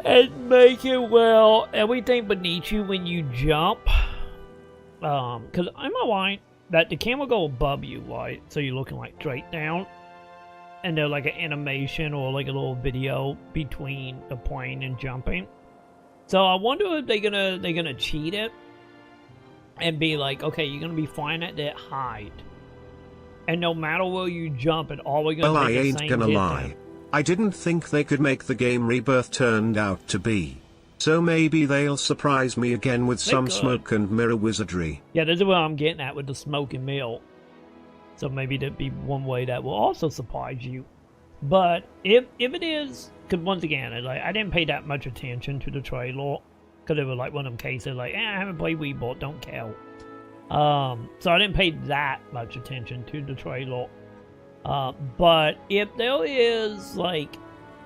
And make it, well, everything beneath you when you jump. Cause am I right that the camera go above you, right? So you're looking like straight down. And there's like an animation or like a little video between the plane and jumping. So I wonder if they're gonna cheat it and be like, okay, you're gonna be flying at that height, and no matter where you jump, it always gonna. Well, I ain't gonna lie. I didn't think they could make the game Rebirth turned out to be. So maybe they'll surprise me again with some smoke and mirror wizardry. Yeah, this is what I'm getting at with the smoke and mirror. So maybe that'd be one way that will also surprise you. But if it is, because once again, like, I didn't pay that much attention to the trailer, because it was like one of them cases like, I haven't played REBIRTH, don't count. So I didn't pay that much attention to the trailer. But if there is, like,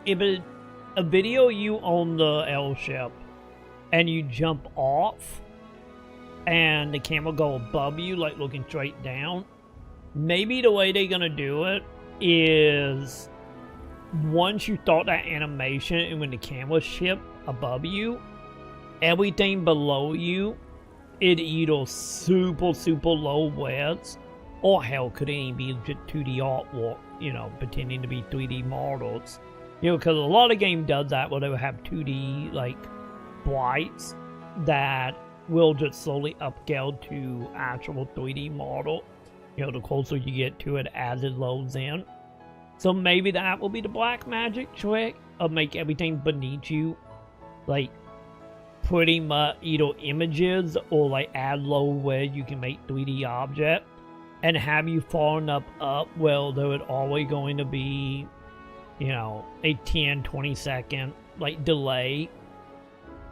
if a video you on the airship and you jump off and the camera go above you, like looking straight down, maybe the way they're gonna do it is once you start that animation and when the camera ship above you, everything below you, it either super low res, or hell, could it even be just 2D artwork, you know, pretending to be 3D models. You know, because a lot of games does that where they will have 2D, like, sprites that will just slowly upscale to actual 3D model. You know, the closer you get to it as it loads in. So maybe that will be the black magic trick of make everything beneath you, like, pretty much either images or like add load where you can make 3D object and have you far enough up, well, there would always going to be, you know, a 10-20 second like delay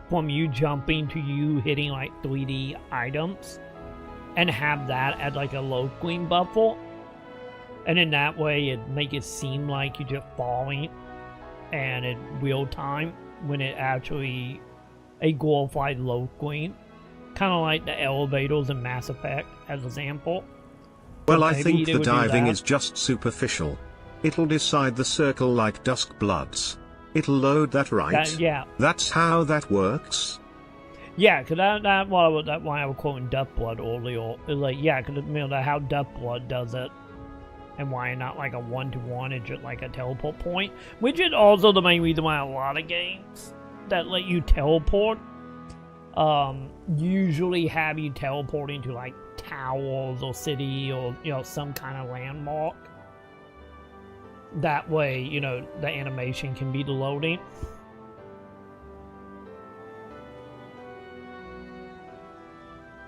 from you jumping to you hitting like 3D items, and have that as like a load screen buffer, and in that way it make it seem like you're just falling and in real time when it actually a glorified load screen, kind of like the elevators in Mass Effect as an example. Well, I think the diving is just superficial. It'll decide the circle like Dusk Bloods. It'll load that, right? Yeah. That's how that works? Yeah, because that's why I was quoting Dusk Blood earlier. It's like, yeah, because you know, that's how Dusk Blood does it. And why not like a one-to-one, it's just like a teleport point. Which is also the main reason why a lot of games that let you teleport usually have you teleporting to like towers or city or, you know, some kind of landmark. That way, you know, the animation can be the loading.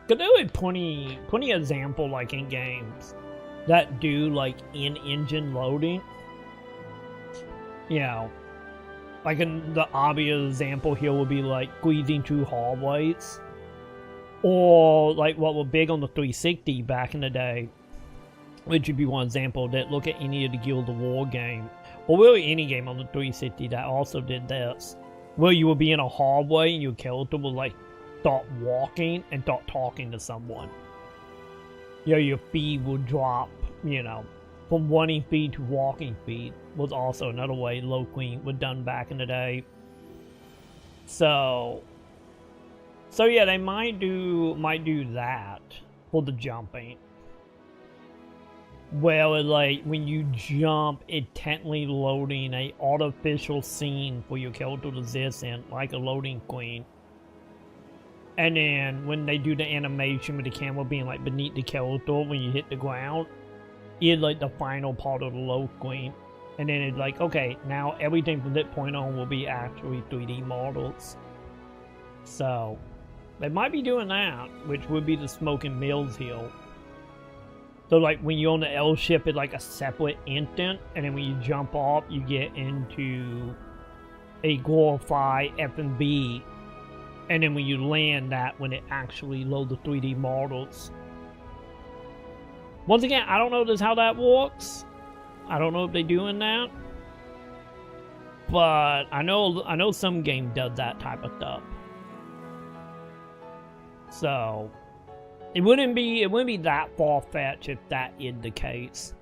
Cause there are plenty example like in games that do like in-engine loading. You know, like in the obvious example here would be like squeezing through hallways, or like what were big on the 360 back in the day, which would be one example. That look at any of the Guild of War game, or really any game on the 360 that also did this, where you would be in a hallway and your character would like start walking and start talking to someone. You know, your speed would drop, you know, from running speed to walking speed was also another way load screen was done back in the day. So yeah, they might do that for the jumping. Well, like when you jump, it technically loading a artificial scene for your character to exist in, like a loading screen. And then when they do the animation with the camera being like beneath the character when you hit the ground, it's like the final part of the load screen. And then it's like, okay, now everything from that point on will be actually 3D models. So they might be doing that, which would be the Smoke and Mills Hill. So like when you're on the L ship, it's like a separate instant, and then when you jump off, you get into a glorified F&B. And then when you land that, when it actually loads the 3D models. Once again, I don't know how that works. I don't know if they're doing that. But I know some game does that type of stuff. So it wouldn't be that far-fetched if that is the case.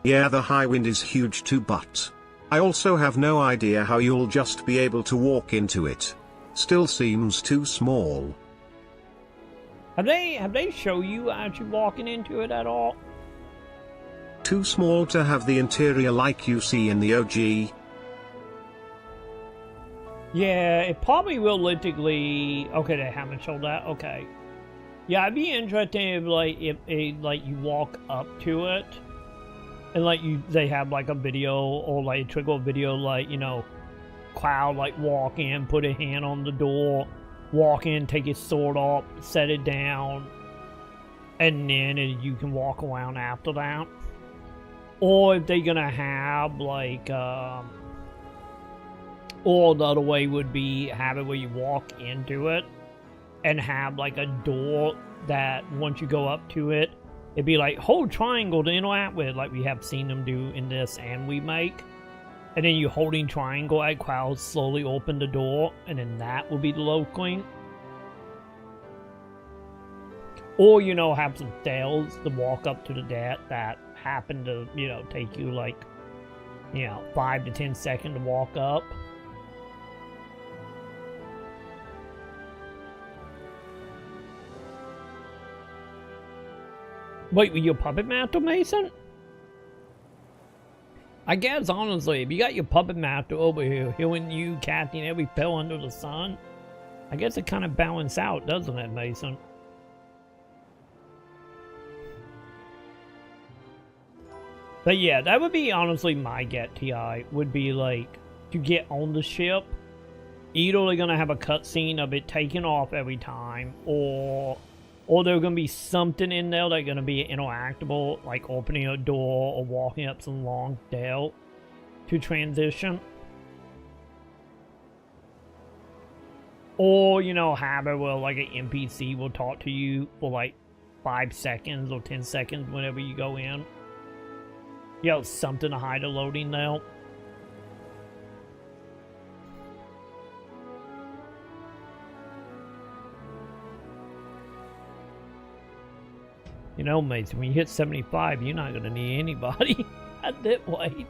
Yeah, the high wind is huge too, but I also have no idea how you'll just be able to walk into it. Still seems too small. Have they show you actually walking into it at all? Too small to have the interior like you see in the OG. Yeah, it probably realistically. Okay, they haven't showed that. Okay. Yeah, I'd be interested if like you walk up to it. And like they have like a video or like a trigger video, like, you know, Cloud like walk in, put a hand on the door, walk in, take his sword off, set it down, and then you can walk around after that. Or if they're gonna have like, or the other way would be have it where you walk into it and have like a door that once you go up to it, it'd be like, hold triangle to interact with, like we have seen them do in this and remake. And then you holding triangle at Cloud slowly open the door, and then that will be the load screen. Or, you know, have some stairs to walk up to the deck that happen to, you know, take you like, you know, 5 to 10 seconds to walk up. Wait, were you a puppet master, Mason? I guess, honestly, if you got your puppet master over here healing you, casting every spell under the sun, I guess it kind of balances out, doesn't it, Mason? But yeah, that would be honestly my get, TI, would be like, to get on the ship, either they're gonna have a cutscene of it taking off every time, or there's gonna be something in there that's gonna be interactable, like opening a door or walking up some long stairs to transition. Or, you know, have it where like an NPC will talk to you for like 5 seconds or 10 seconds whenever you go in. You know, something to hide the loading now. You know, mates, when you hit 75, you're not gonna need anybody at that weight.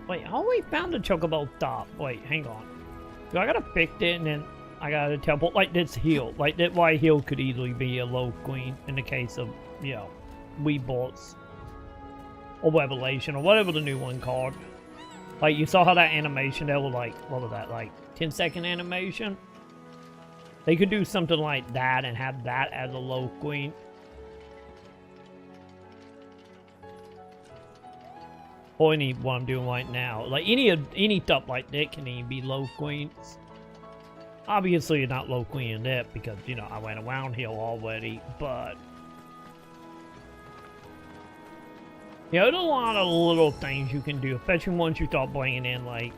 Wait, how we found the chocobo stop? Wait, hang on. Do I gotta fix it and then I gotta teleport? Like this hill. Like that white hill could easily be a low queen in the case of, you know, Weebolts. Or Revelation, or whatever the new one called. Like, you saw how that animation, that was like, what was that, like 10-second animation? They could do something like that and have that as a low queen. Or any what I'm doing right now. Like any stuff like that can even be low queens. Obviously you're not low queen in that because, you know, I went around here already, but you know, there's a lot of little things you can do, especially once you start bringing in like,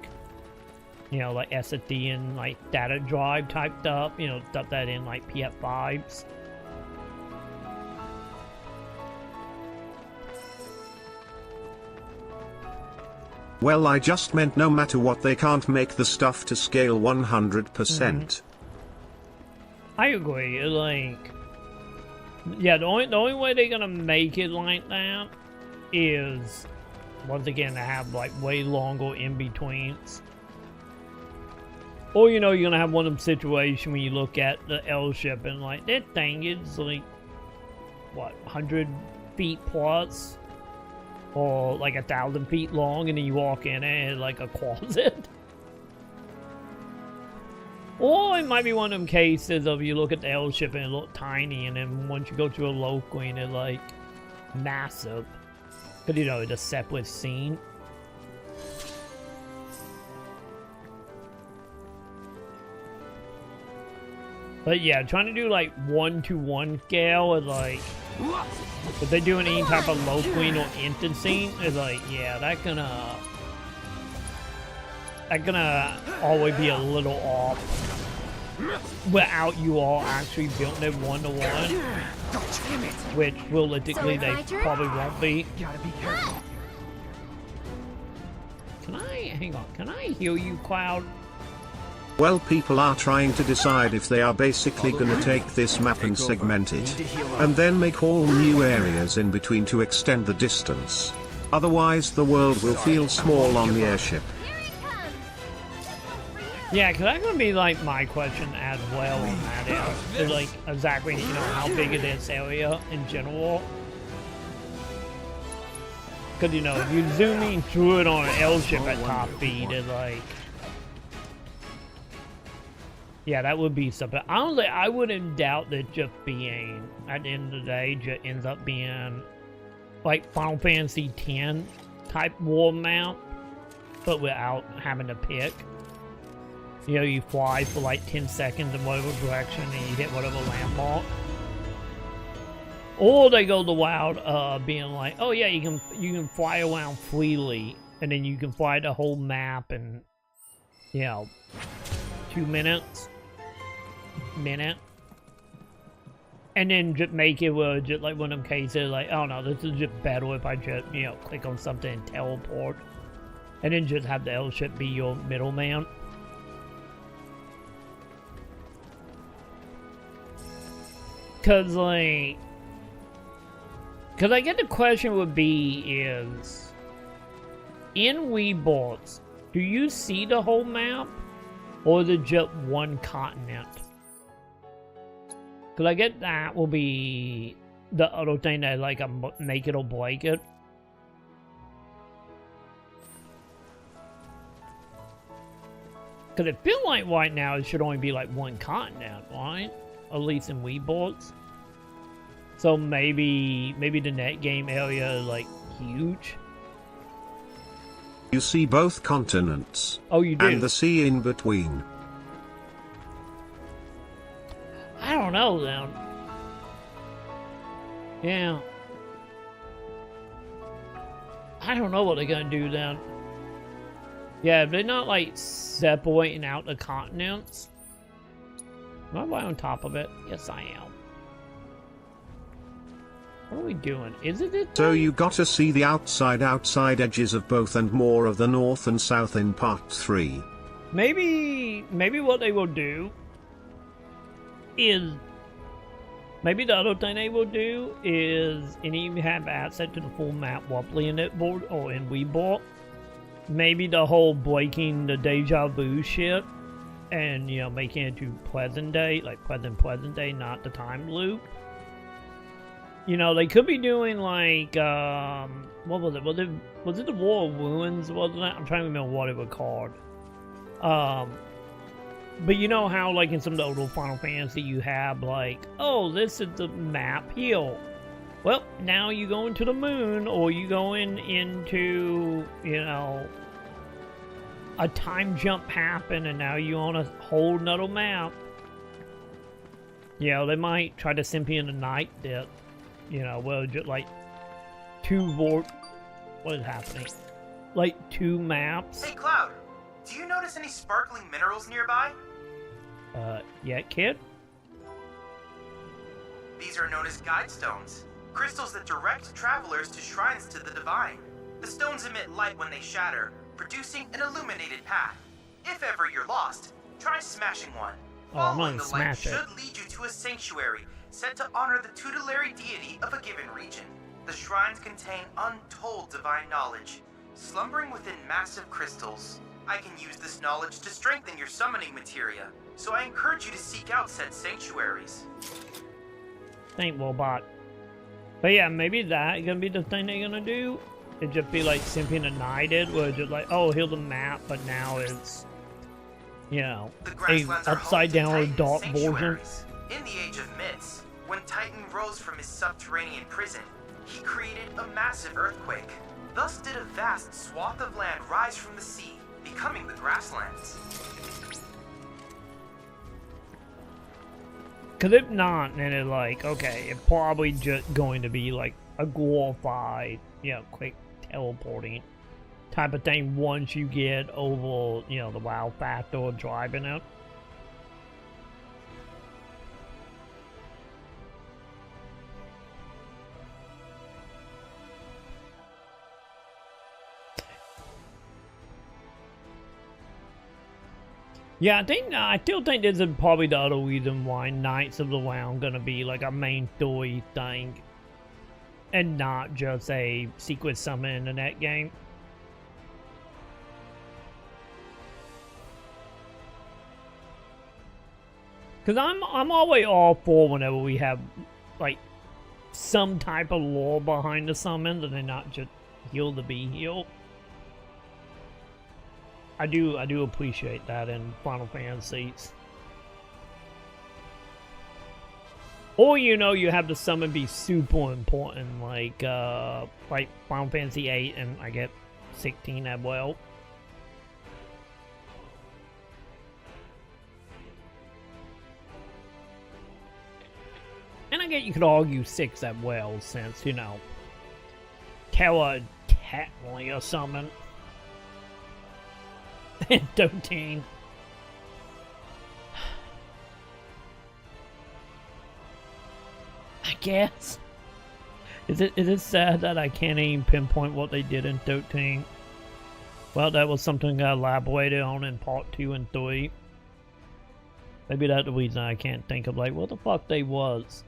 you know, like SSD and like data drive type stuff, you know, stuff that in like PS5s. Well, I just meant no matter what, they can't make the stuff to scale 100%. I agree. Like, yeah, the only way they're gonna make it like that is, once again, to have like way longer in betweens. Or, you know, you're gonna have one of them situations when you look at the L ship and like, that thing is like, what, 100 feet plus? Or like 1,000 feet long, and then you walk in and it's like a closet. Or it might be one of them cases of you look at the L ship and it look tiny, and then once you go to a low queen, it's like massive. But you know, it's a separate scene. But yeah, trying to do like 1-to-1 scale is like, if they're doing any type of low queen or infant scene, it's like, yeah, that's gonna always be a little off without you all actually building it 1-to-1, which realistically they probably won't be. Hang on, can I heal you, Cloud? Well, people are trying to decide if they are basically gonna take this map and segment it, and then make all new areas in between to extend the distance. Otherwise the world will feel small on the airship. Yeah, because that's going to be like my question as well on that is like exactly, you know, how big it is area in general. Because, you know, if you're zooming through it on an L ship at top speed, it's like, yeah, that would be something. Honestly, I wouldn't doubt that just being, at the end of the day, just ends up being like Final Fantasy X type war mount, but without having to pick. You know, you fly for like 10 seconds in whatever direction and you hit whatever landmark. Or they go the wild being like, oh yeah, you can fly around freely, and then you can fly the whole map in, you know, 2 minutes. And then just make it where just like one of them cases like, oh no, this is just better if I just, you know, click on something and teleport. And then just have the L ship be your middleman. Cause I get the question would be is, in Weebolts, do you see the whole map? Or is it just one continent? Cause I get that will be the other thing that like make it or break it. Cause it feel like right now it should only be like one continent, right? At least in Weebolts. So maybe the net game area is like huge. You see both continents. Oh, you do? And the sea in between. I don't know then. Yeah. I don't know what they're gonna do then. Yeah, they're not like separating out the continents. Am I on top of it? Yes, I am. What are we doing? Is it this So way? you gotta see the outside edges of both and more of the north and south in part 3. Maybe what they will do is, maybe the other thing they will do is, and even have access to the full map Wobbly in it board or in Weebot. Maybe the whole breaking the deja vu shit and, you know, making it to present day, like present day, not the time loop. You know, they could be doing like, what was it? Was it the War of Ruins? Wasn't it? I'm trying to remember what it was called. But you know how, like, in some of the older Final Fantasy, you have, like, oh, this is the map here. Well, now you go into the moon, or you go into, you know, a time jump happened, and now you're on a whole nother map. Yeah, they might try to simply in the night that, you know, well, just like what is happening? Like 2 maps. Hey, Cloud, do you notice any sparkling minerals nearby? Yeah, kid? These are known as guide stones, crystals that direct travelers to shrines to the divine. The stones emit light when they shatter, producing an illuminated path. If ever you're lost, try smashing one. Oh, I'm Following gonna the light smash it. should lead you to a sanctuary set to honor the tutelary deity of a given region. The shrines contain untold divine knowledge, slumbering within massive crystals. I can use this knowledge to strengthen your summoning materia, so I encourage you to seek out said sanctuaries. Thank Robot. But yeah, maybe that gonna be the thing they're gonna do. It just be like simply united, where it's just like, oh, here's the map, but now it's, you know, The a grasslands are home upside to down Titan dark version. sanctuaries. In the Age of Myths, when Titan rose from his subterranean prison, he created a massive earthquake. Thus did a vast swath of land rise from the sea, becoming the grasslands. Cause if not, then it's like, okay, it's probably just going to be like a glorified, you know, quick teleporting type of thing once you get over, you know, the wow factor of driving it. Yeah, I still think this is probably the other reason why Knights of the Round gonna be like a main story thing, and not just a secret summon in the net game. Cause I'm always all for whenever we have like some type of lore behind the summons and they're not just heal to be healed. I do appreciate that in Final Fantasies. Or, you know, you have the summon be super important, like Final Fantasy VIII and I get 16 as well. And I get you could argue 6 as well, since, you know, Terra technically a summon. And 13. I guess. Is it sad that I can't even pinpoint what they did in 13? Well, that was something I elaborated on in part 2 and 3. Maybe that's the reason I can't think of, like, what the fuck they was.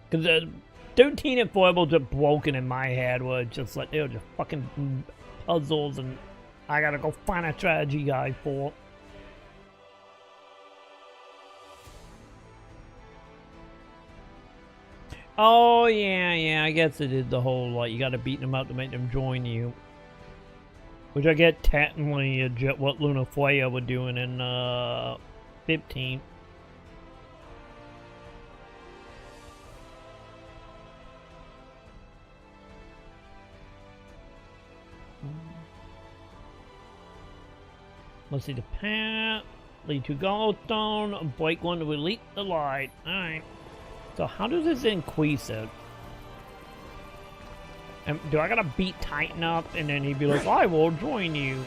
Because 13 and Foibles just broken in my head, where it's just like, they were just fucking puzzles and I gotta go find a strategy guide for. Oh, yeah, I guess it is the whole, like, you gotta beat them up to make them join you. Which I get technically what Luna Freya were doing in, 15. Let's see the path. Lead to Goldstone. Break one to release the light. Alright. So how does this increase it? And do I gotta beat Titan up and then he'd be like, I will join you.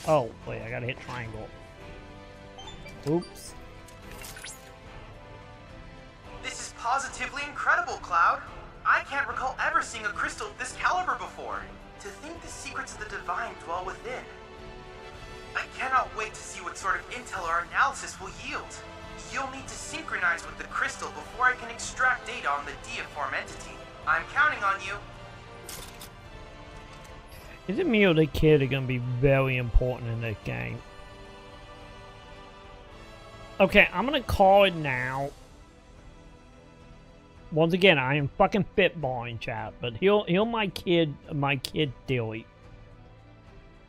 Oh, wait, I gotta hit triangle. Oops. This is positively incredible, Cloud. I can't recall ever seeing a crystal of this caliber before. To think the secrets of the divine dwell within. I cannot wait to see what sort of intel our analysis will yield. You'll need to synchronize with the crystal before I can extract data on the deiform entity. I'm counting on you. Is it me or the kid are gonna be very important in this game? Okay, I'm gonna call it now. Once again, I am fucking spitballing, chat, but he'll my kid theory.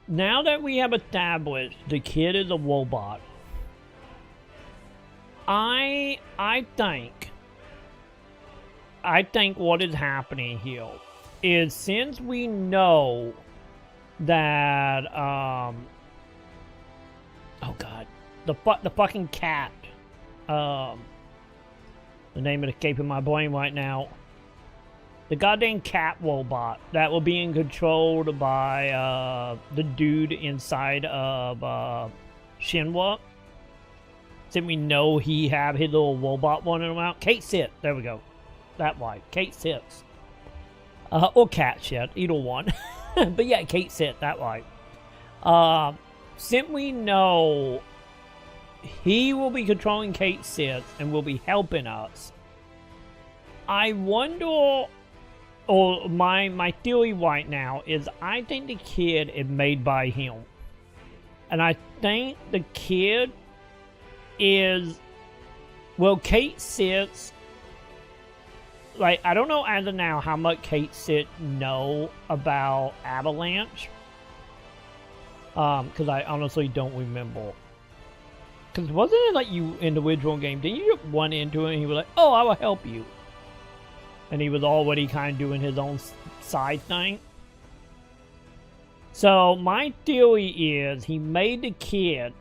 Now that we have established the kid is a robot, I think what is happening here is, since we know that oh god, the fucking cat, the name is escaping my brain right now. The goddamn cat robot that will be controlled by the dude inside of Shinra. Since we know he have his little robot running around. Kate Sit, there we go. That way, Kate Sits. Or Cat Shit, either one. But yeah, Kate Sit, that way. Since we know he will be controlling Kate Sits and will be helping us, I wonder, or my theory right now is, I think the kid is made by him. And I think the kid is, well, Kate Sits, like, I don't know as of now how much Kate Sit know about Avalanche. Because I honestly don't remember. Because wasn't it like you, in the original game, didn't you just run into it and he was like, oh, I will help you. And he was already kind of doing his own side thing. So, my theory is he made the kid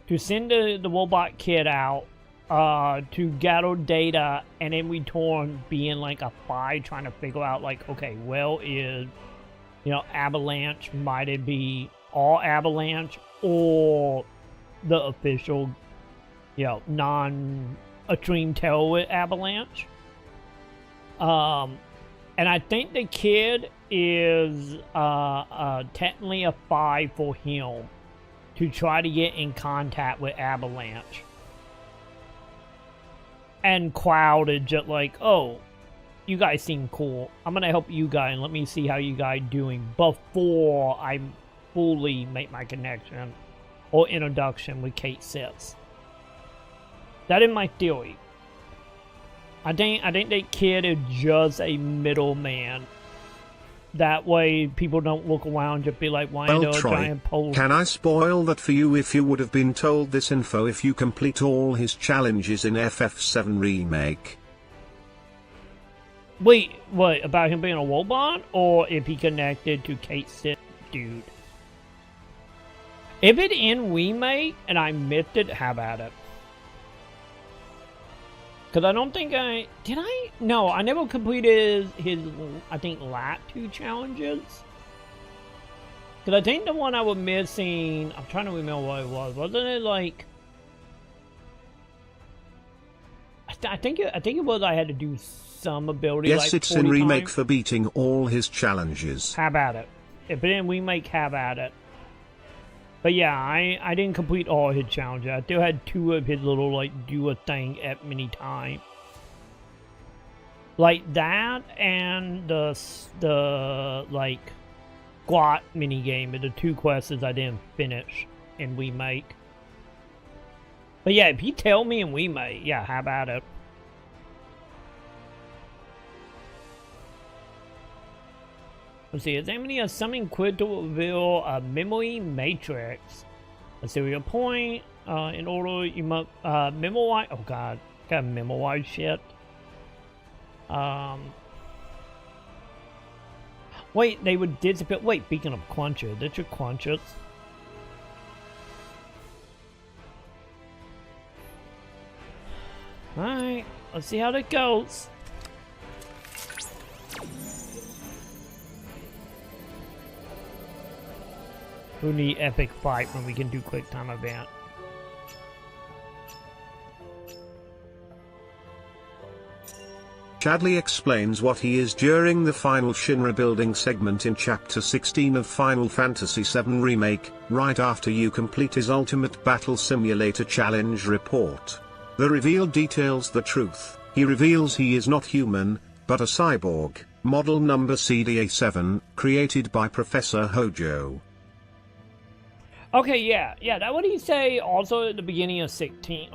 to send the robot kid out to gather data, and in return being like a spy trying to figure out, like, okay, well, is, you know, Avalanche, might it be all Avalanche or the official, you know, non-extreme terrorist Avalanche? And I think the kid is technically a spy for him to try to get in contact with Avalanche. And Cloud is just like, oh, you guys seem cool. I'm gonna help you guys and let me see how you guys doing before I fully make my connection or introduction with Kate Sits. That is my theory. I think that kid is just a middleman. That way people don't look around and just be like, why Well, a Troy, giant pole? can I spoil that for you if you would have been told this info if you complete all his challenges in FF7 Remake? Wait, what, about him being a robot? Or if he connected to Kate Sit dude? If it in Remake and I missed it, have at it. Because I don't think did I? No, I never completed his, I think, last 2 challenges. Because I think the one I was missing, I'm trying to remember what it was. Wasn't it like, I think it was I had to do some ability, yes, like it's in Remake times. for beating all his challenges. Have at it. If it in Remake, have at it. But yeah, I didn't complete all his challenges. I still had 2 of his little, like, do a thing at many times. Like that and the like, squat minigame are the 2 quests I didn't finish in Remake. But yeah, if you tell me in Remake, yeah, have at it. Let's see, is there something quick to reveal a memory matrix? A serial point, in order you must, memorize, oh god, gotta memorize shit. Wait, they would disappear, wait, speaking of crunches, that's your crunches. Alright, let's see how that goes. Who need epic fight when we can do quick time event? Chadley explains what he is during the final Shinra building segment in Chapter 16 of Final Fantasy VII Remake, right after you complete his Ultimate Battle Simulator Challenge report. The reveal details the truth. He reveals he is not human, but a cyborg, model number CDA7, created by Professor Hojo. Okay, yeah, that what he say also at the beginning of 16,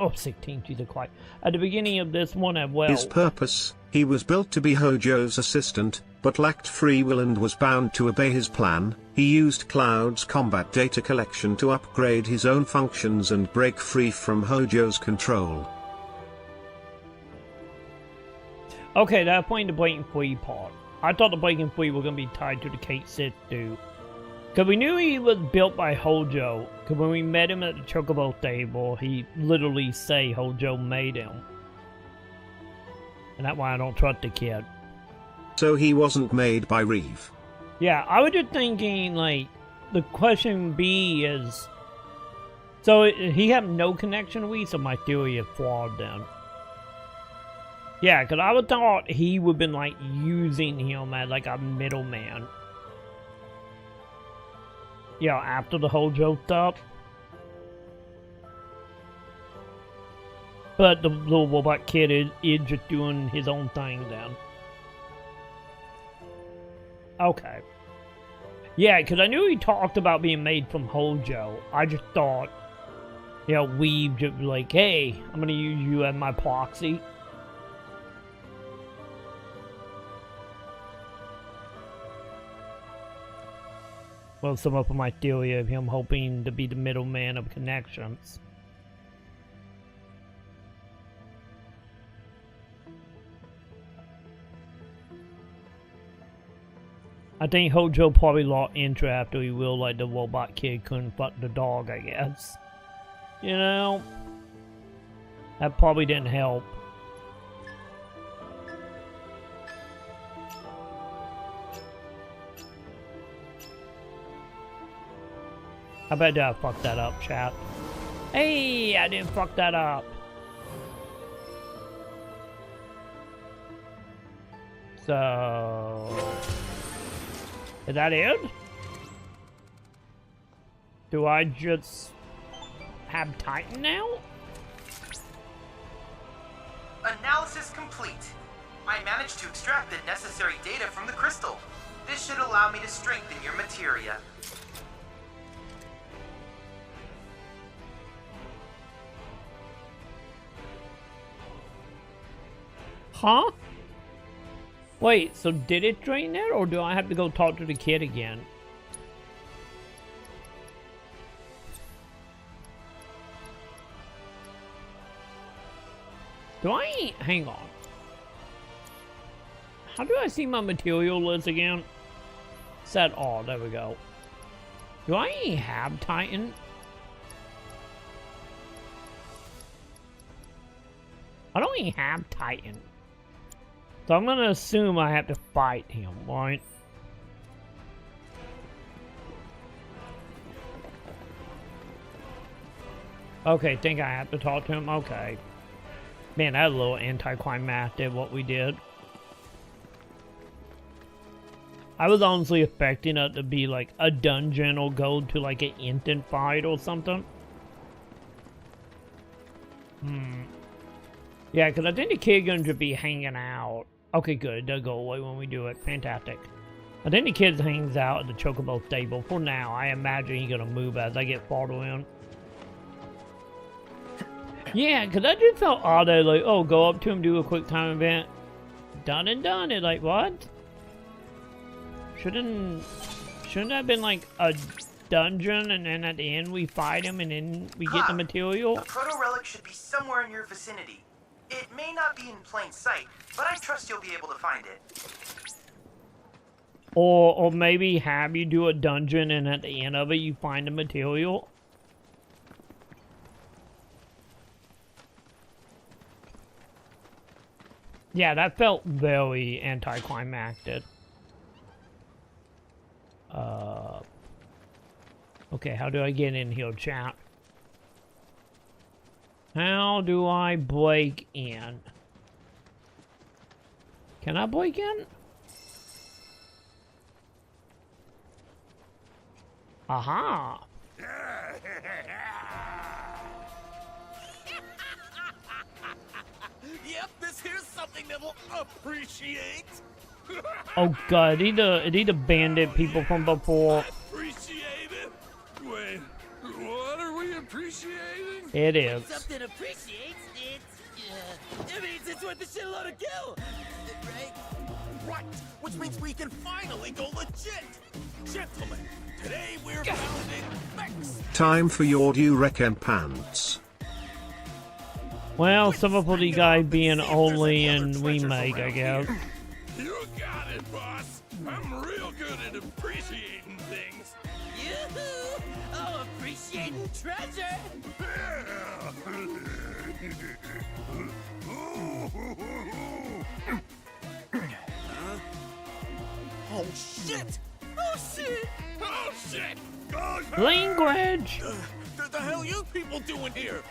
Jesus Christ, at the beginning of this one as well. His purpose: he was built to be Hojo's assistant, but lacked free will and was bound to obey his plan. He used Cloud's combat data collection to upgrade his own functions and break free from Hojo's control. Okay, that point the breaking free part. I thought the breaking free were gonna be tied to the Kate Sith dude. Cause we knew he was built by Hojo. Cause when we met him at the Chocobo table, he literally say Hojo made him. And that's why I don't trust the kid. So he wasn't made by Reeve. Yeah, I was just thinking, like, the question B is... So he had no connection to Reeve, so my theory is flawed then. Yeah, because I would thought he would have been, like, using him as, like, a middleman. Yeah, after the Hojo stuff. But the little robot kid is just doing his own thing then. Okay. Yeah, because I knew he talked about being made from Hojo. I just thought, you know, Weave just like, hey, I'm going to use you as my proxy. Well, sum up my theory of him hoping to be the middleman of connections. I think Hojo probably lost interest after he realized like the robot kid couldn't fuck the dog, I guess. You know? That probably didn't help. I bet I fucked that up, chat. Hey, I didn't fuck that up. So... is that it? Do I just have Titan now? Analysis complete. I managed to extract the necessary data from the crystal. This should allow me to strengthen your materia. Huh? Wait, so did it drain it, or do I have to go talk to the kid again? Do I... hang on. How do I see my material list again? Set all, there we go. Do I have Titan? I don't even have Titan. So I'm gonna assume I have to fight him, right? Okay, think I have to talk to him? Okay. Man, that's a little anticlimactic what we did. I was honestly expecting it to be like a dungeon or go to like an instant fight or something. Yeah, because I think the kid gonna just be hanging out. Okay, good. They'll go away when we do it. Fantastic. I think the kid hangs out at the Chocobo stable for now. I imagine he's gonna move as I get farther in. Yeah, because I just felt odd. Like, oh, go up to him, do a quick time event. Done and done. It's like, what? Shouldn't that have been like a dungeon and then at the end we fight him and then we get the material? The proto-relic should be somewhere in your vicinity. It may not be in plain sight, but I trust you'll be able to find it. Or maybe have you do a dungeon and at the end of it you find the material? Yeah, that felt very anticlimactic. Okay, how do I get in here, chat? How do I break in? Can I break in? Aha! Yep, this here's something that will appreciate. Oh god, are these the bandit people from before? Appreciate it? Wait, what are we appreciating? It is. Something appreciates it means it's worth a shitload of gil, right? Right, which means we can finally go legit. Gentlemen, today we're founding Vex. Time for your due recompense. Well, some of the guy being only in remake, I guess. You got it, boss. I'm real good at appreciating things. Yoo-hoo! Oh, appreciating treasure! Oh shit! Oh shit! Oh shit! Language! What the hell you people doing here?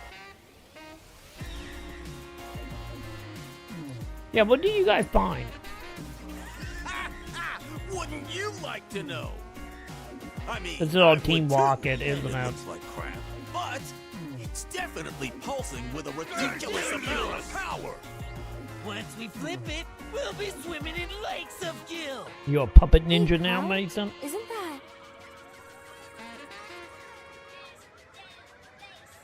Yeah, what do you guys find? Wouldn't you like to know? I mean, This is all I would Team too, Rocket, and isn't it? looks like crap, but it's definitely pulsing with a ridiculous amount of power. Once we flip it, we'll be swimming in lakes of gil. You're a puppet ninja now, Mason? Isn't that?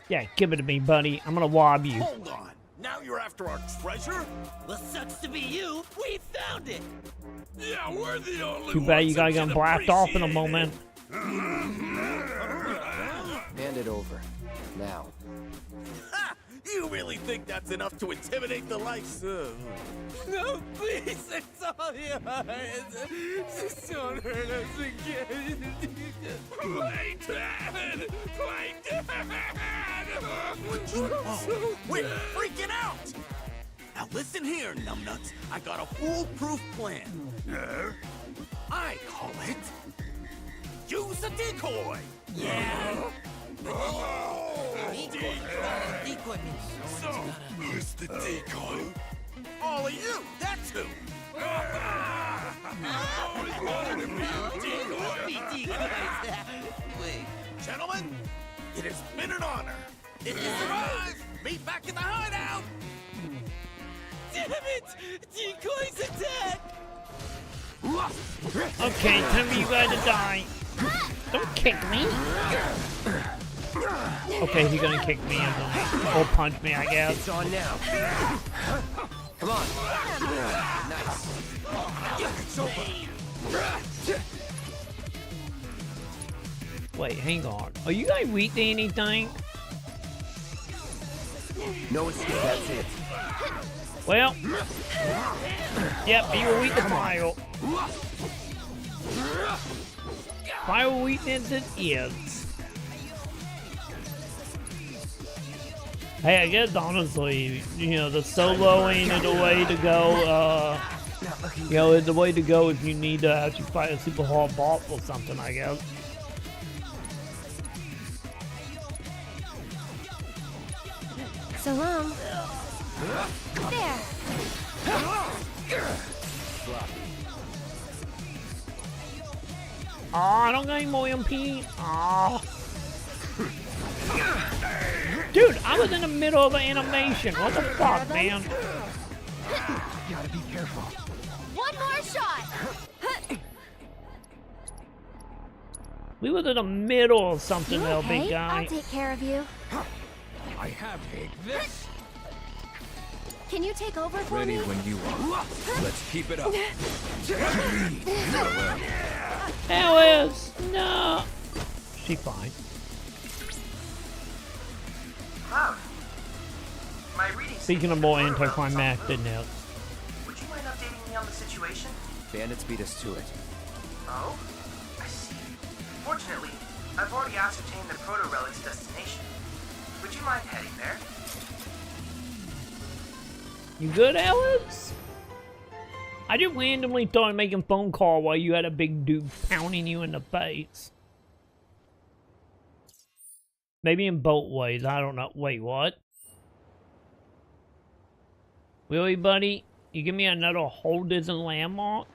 Yeah, give it to me, buddy. I'm gonna wob you. Hold on. Now you're after our treasure? Well, sucks to be you. We found it. Yeah, we're the only Too bad ones you guys that gonna can blast off in a appreciate moment. Hand it over. Now. Ha! You really think that's enough to intimidate the likes of... No, please, it's all yours. Just don't hurt us again. Play dead! Play dead! Oh, we're freaking out! Now listen here, numbnuts. I got a foolproof plan. I call it... Use a decoy! Yeah. Decoy means so, who's the decoy? All of you, that's who! Always wanted to be a decoy! Wait. Gentlemen, it has been an honor. If you survive, meet back in the hideout! Damn it! Decoys attack! Okay, time for you guys to die. Don't kick me. Okay, he's gonna kick me or punch me, I guess. It's on now. Come on. Nice. Wait, hang on. Are you guys weak to anything? No escape. That's it. Well, yep, you were weak to fire. Fire weakness it is. Hey, I guess honestly, you know, the soloing is the way to go. You know, is the way to go if you need to actually fight a super hard boss or something, I guess. So long. There. Aw, I don't got any more MP. Aw. Dude, I was in the middle of an animation. What the fuck, man? Gotta be careful. One more shot. We was in the middle of something, You though, okay? big guy. I'll take care of you. I have this. Can you take over for Ready me? when you are. Let's keep it up. Alice! No! She fine. Cloud. My reading. Speaking of more anticlimactic notes. Would you mind updating me on the situation? Bandits beat us to it. Oh? I see. Fortunately, I've already ascertained the proto-relic's destination. Would you mind heading there? You good, Alice? I just randomly started making phone call while you had a big dude pounding you in the face. Maybe in both ways, I don't know. Wait, what? Really, buddy? You give me another hold as a landmark?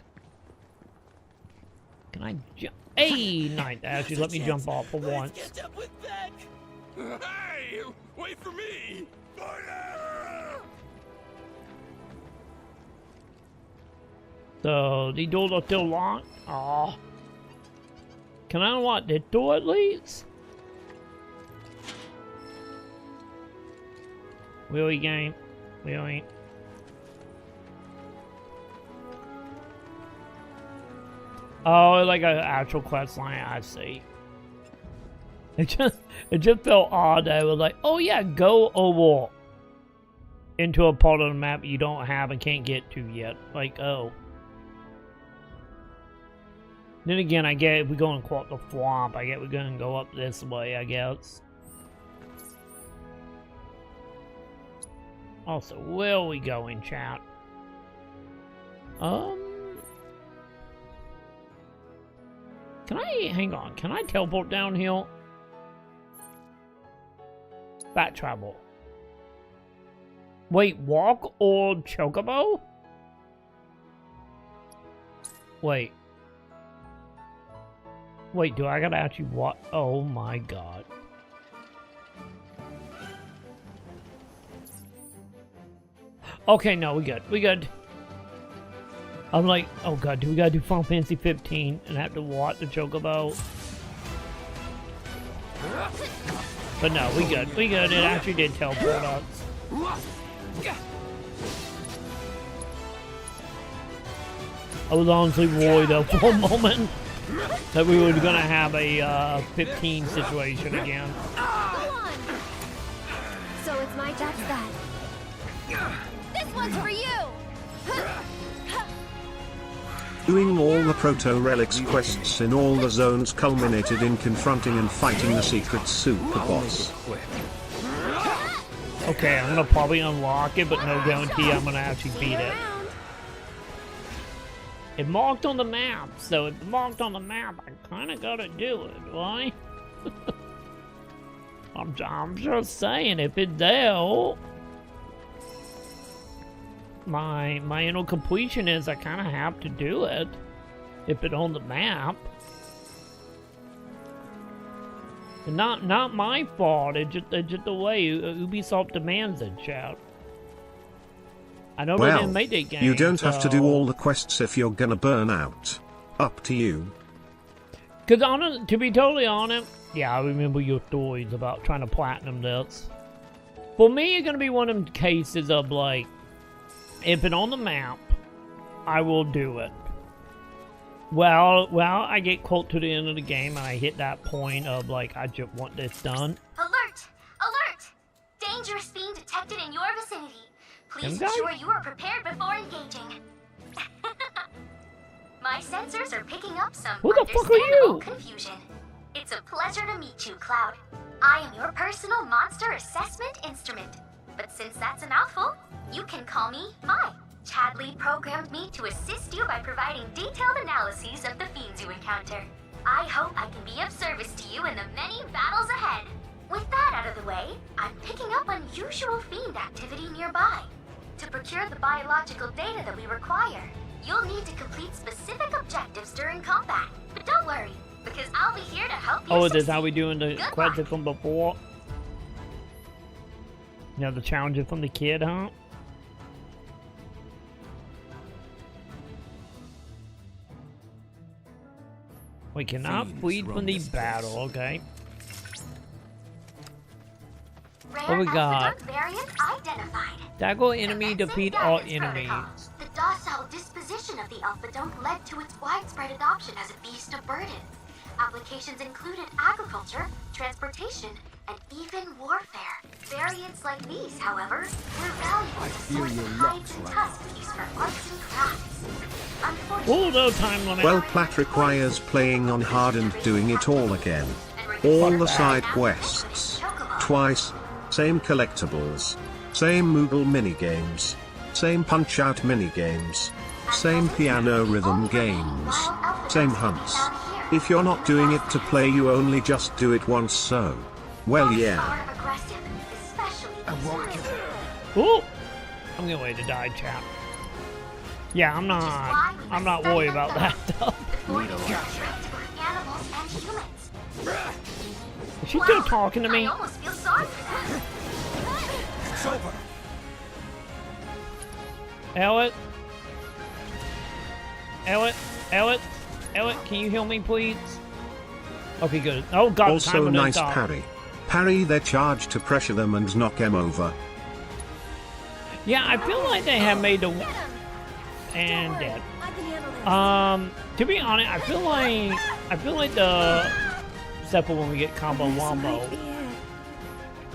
Can I jump? Hey, nice. Actually, let me jump off for once. Catch up with Beck. Hey, wait for me. Fire! So, the doors are still locked? Aw. Can I unlock this door at least? Really, game? Really? Oh, like an actual quest line, I see. It just felt odd that it was like, oh yeah, go over into a part of the map you don't have and can't get to yet. Like, oh. Then again, I get we're going to quote the swamp. I get we're going to go up this way, I guess. Also, where are we going, chat? Can I, hang on, can I teleport downhill? Back travel. Wait, walk or chocobo? Wait. Wait, do I gotta actually walk? Oh my god. Okay, no, we good. We good. I'm like, oh god, do we gotta do Final Fantasy 15 and have to walk the chocobo? But no, we good. We good. It actually did teleport us. I was honestly worried though for a moment that we were gonna have a 15 situation again. Go on. So it's my job that. This one's for you. Doing all the proto-relics quests in all the zones culminated in confronting and fighting the secret super boss. Okay, I'm gonna probably unlock it, but no guarantee I'm gonna actually beat it. It marked on the map, so if it marked on the map, I kinda gotta do it, right? I'm just saying, if it's there, my inner completion is I kind of have to do it if it's on the map. And not my fault. It's just the way Ubisoft demands it, chat. I know they didn't make that game. You don't have to do all the quests if you're gonna burn out. Up to you. Cause to be totally honest, yeah, I remember your stories about trying to platinum this. For me, it's gonna be one of them cases of like, if it's on the map, I will do it. Well, I get close to the end of the game and I hit that point of like, I just want this done. Alert! Alert! Dangerous fiend detected in your vicinity. Please ensure you are prepared before engaging. My sensors are picking up some understandable confusion. It's a pleasure to meet you, Cloud. I am your personal monster assessment instrument. But since that's a mouthful, you can call me Mai. Chadley programmed me to assist you by providing detailed analyses of the fiends you encounter. I hope I can be of service to you in the many battles ahead. With that out of the way, I'm picking up unusual fiend activity nearby. To procure the biological data that we require, you'll need to complete specific objectives during combat. But don't worry, because I'll be here to help you. Oh, is this how we do in the quests from before? You know, the challenges from the kid, huh? We cannot flee from the battle, okay. What we got? Tackle enemy, defeat all enemies. The docile disposition of the Alphadunk led to its widespread adoption as a beast of burden. Applications included agriculture, transportation, and even warfare. Variants like these, however, were valuable as a source of hides and tusks used for arts and crafts. Unfortunately, Well, plat requires playing on hard and doing it all again. All the side quests. Twice. Same collectibles. Same Moogle minigames. Same Punch-Out minigames. Same piano rhythm games. Same hunts. If you're not doing it to play, you only just do it once, so. Well, yeah. I won't give Ooh! I'm getting ready to die, chap. Yeah, I'm not worried about that stuff. Is she still talking to me? I almost feel sorry for them. It's over. Elliot? Elliot, can you heal me, please? Okay, good. Oh, God, also nice parry. Parry their charge to pressure them and knock them over. Yeah, I feel like they have made the... And dead. To be honest, I feel like the... Except for when we get combo wombo.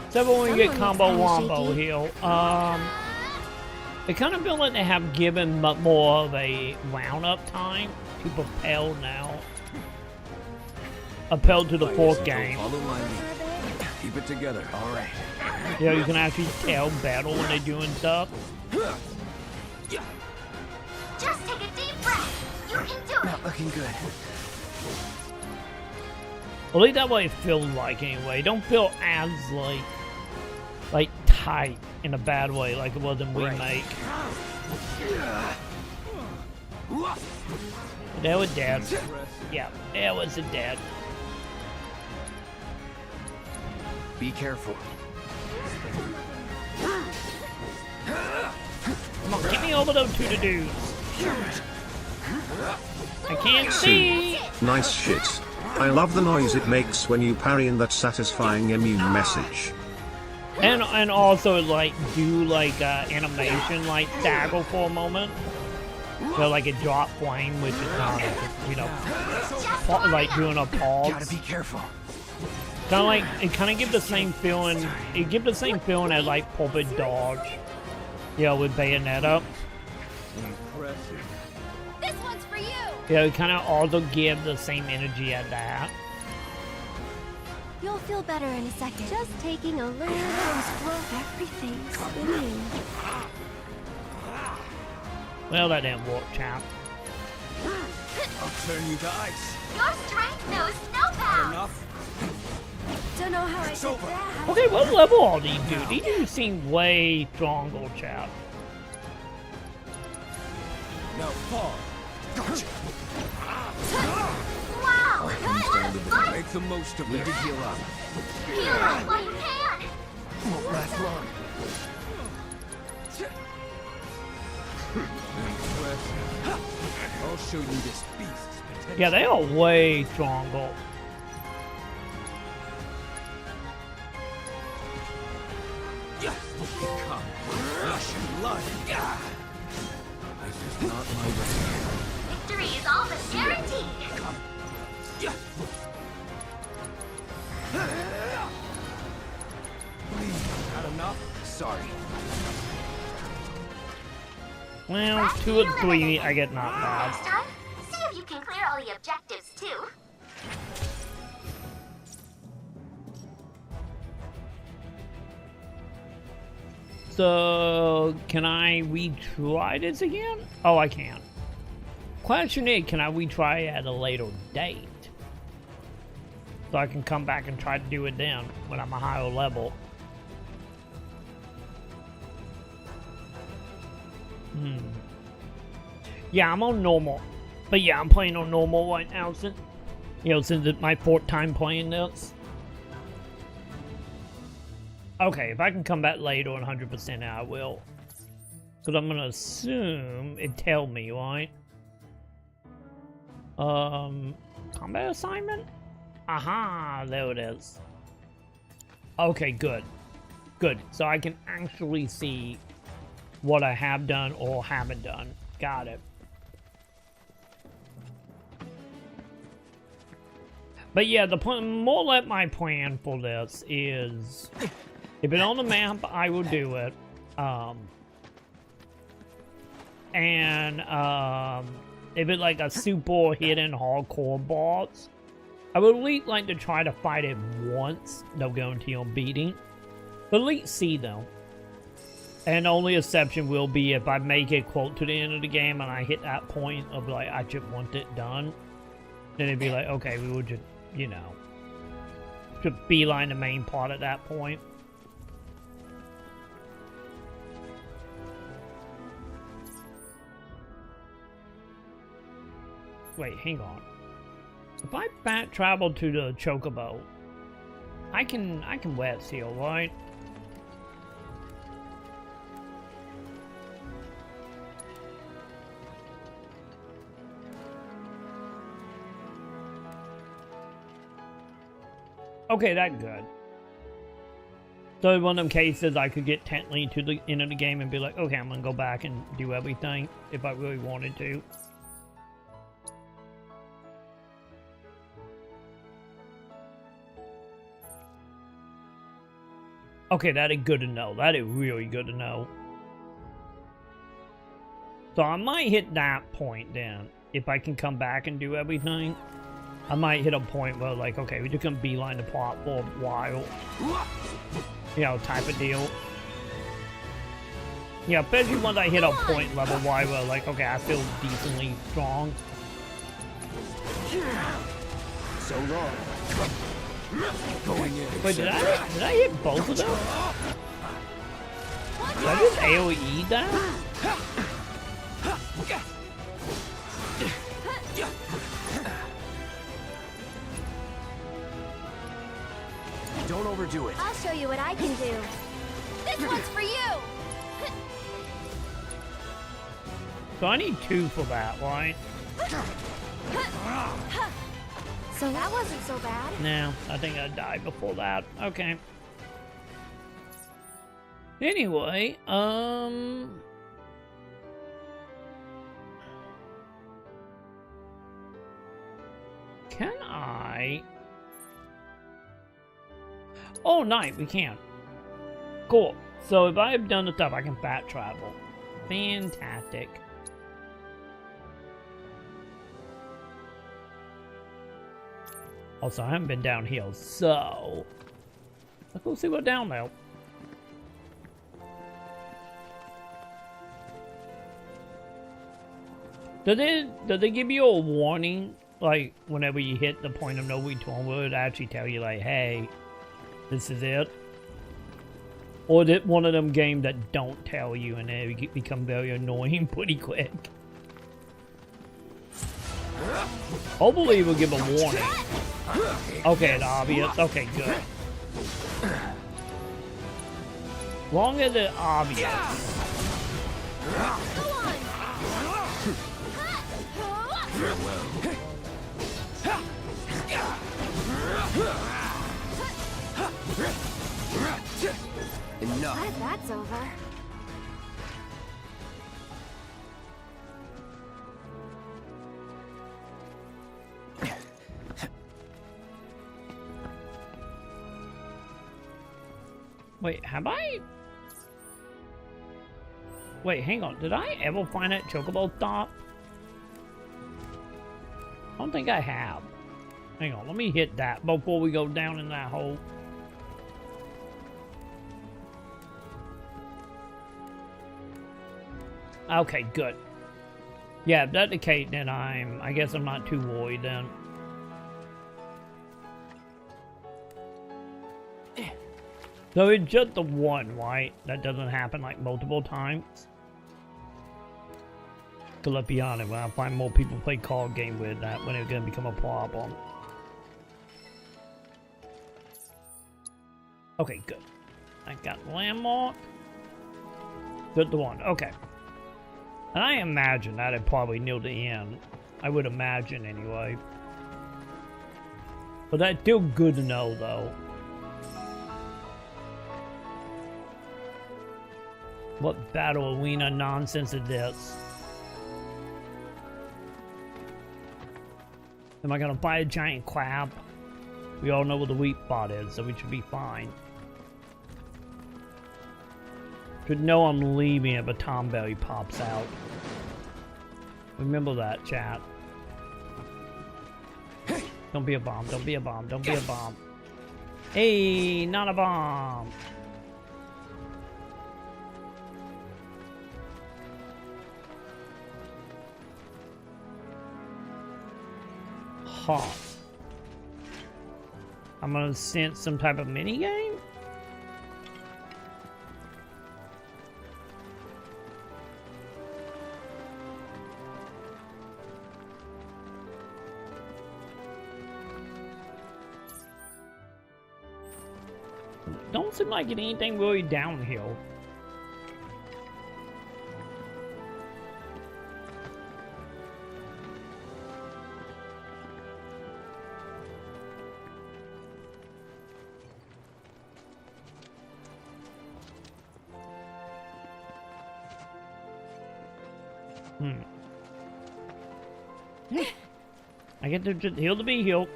Except for when we get combo wombo heal. I kind of feel like they have given more of a round-up time to propel now. Appel to the fourth game. Follow my lead. Keep it together. All right. Yeah, you can actually tell battle when they're doing stuff. Just take a deep breath. You can do it. Not looking good. At least that way it feels like anyway. Don't feel as like tight in a bad way like it was in Remake. That was dead. Yeah, that was a dead. Be careful. Come on, get me over those two dudes. I can't see. Nice shit. I love the noise it makes when you parry in that satisfying immune message. And also like do like animation like stagger for a moment. So like a drop flame, which is not, you know, like doing a pause. Gotta be careful. Kind of like it kind of gives the same feeling. It gives the same feeling as like Pulpit Dodge. Yeah, with Bayonetta. Impressive. This one's for you. Yeah, it kind of also gives the same energy as that. You'll feel better in a second. Just taking a little stroke. Everything's spinning. Well, that didn't work, champ. I'll turn you to ice. Your strength knows no bounds. Enough. Don't know how I It's did over. that. Okay, what level are these dudes? These dudes seem way stronger, chap. Now fall. Gotcha. Wow. What? Make the most of it. Need to heal up. Heal up while you can. Won't last long. Impressive. I'll show you this beast's potential. Yeah, they are way stronger. Become flesh and blood. This is not my way. Victory is all but guaranteed. Not enough? Sorry. Well, 2 and 3, I get not Next bad. time, see if you can clear all the objectives too. So, can I retry this again? Oh, I can. Question is, can I retry at a later date? So I can come back and try to do it then, when I'm a higher level. Yeah, I'm on normal. But yeah, I'm playing on normal right now since, since it's my 4th time playing this. Okay, if I can come back later on 100%, I will. Because I'm going to assume it tell me, right? Combat assignment? Aha, there it is. Okay, good. Good. So I can actually see what I have done or haven't done. Got it. But yeah, the more or less my plan for this is, if it's on the map, I will do it. If it's like a super hidden hardcore boss, I would at least like to try to fight it once. No guarantee on beating, but at least see them. And only exception will be if I make it quote to the end of the game and I hit that point of like I just want it done. Then it'd be like, okay, we would just, you know, just beeline the main plot at that point. Wait, hang on. If I back travel to the Chocobo, I can wet seal, right? Okay, that's good. So in one of them cases, I could get technically to the end of the game and be like, okay, I'm gonna go back and do everything if I really wanted to. Okay, that is good to know. That is really good to know. So I might hit that point then. If I can come back and do everything. I might hit a point where like, okay, we're just gonna beeline the plot for a while. You know, type of deal. Yeah, especially once I hit a point level wide where like, okay, I feel decently strong. So long. Going in. Wait, did I hit both of them? Did I just AoE that? Don't overdo it. I'll show you what I can do. This one's for you! So I need 2 for that, right? So that wasn't so bad. No, I think I died before that. Okay. Anyway, can I... Oh, nice, we can. Cool. So if I've done the stuff, I can fat travel. Fantastic. Also, I haven't been down here, so let's go see what's down there. Does it give you a warning, like whenever you hit the point of no return, will it actually tell you like, hey, this is it? Or is it one of them games that don't tell you and they become very annoying pretty quick? Hopefully it will give a warning. Okay, it's obvious. Okay, good. Long as it's obvious. Enough. Glad that's over. Wait, have I? Wait, hang on. Did I ever find that chocobo stop? I don't think I have. Hang on, let me hit that before we go down in that hole. Okay, good. Yeah, if that's the case, then I guess I'm not too worried then. So it's just the one, right? That doesn't happen like multiple times. Cause let's be honest, when I find more people play card game with that, when it's gonna become a problem. Okay, good. I got landmark. Good, the one. Okay. And I imagine that'd probably near the end. I would imagine anyway. But that's still good to know, though. What battle arena nonsense is this? Am I gonna buy a giant crab? We all know where the weak spot is, so we should be fine. Should know I'm leaving if a Tomberry pops out. Remember that, chat. Don't be a bomb, don't be a bomb, don't be a bomb. Hey, not a bomb. cost? I'm gonna sense some type of mini game. Don't seem like it anything really downhill. I get to just heal to be healed.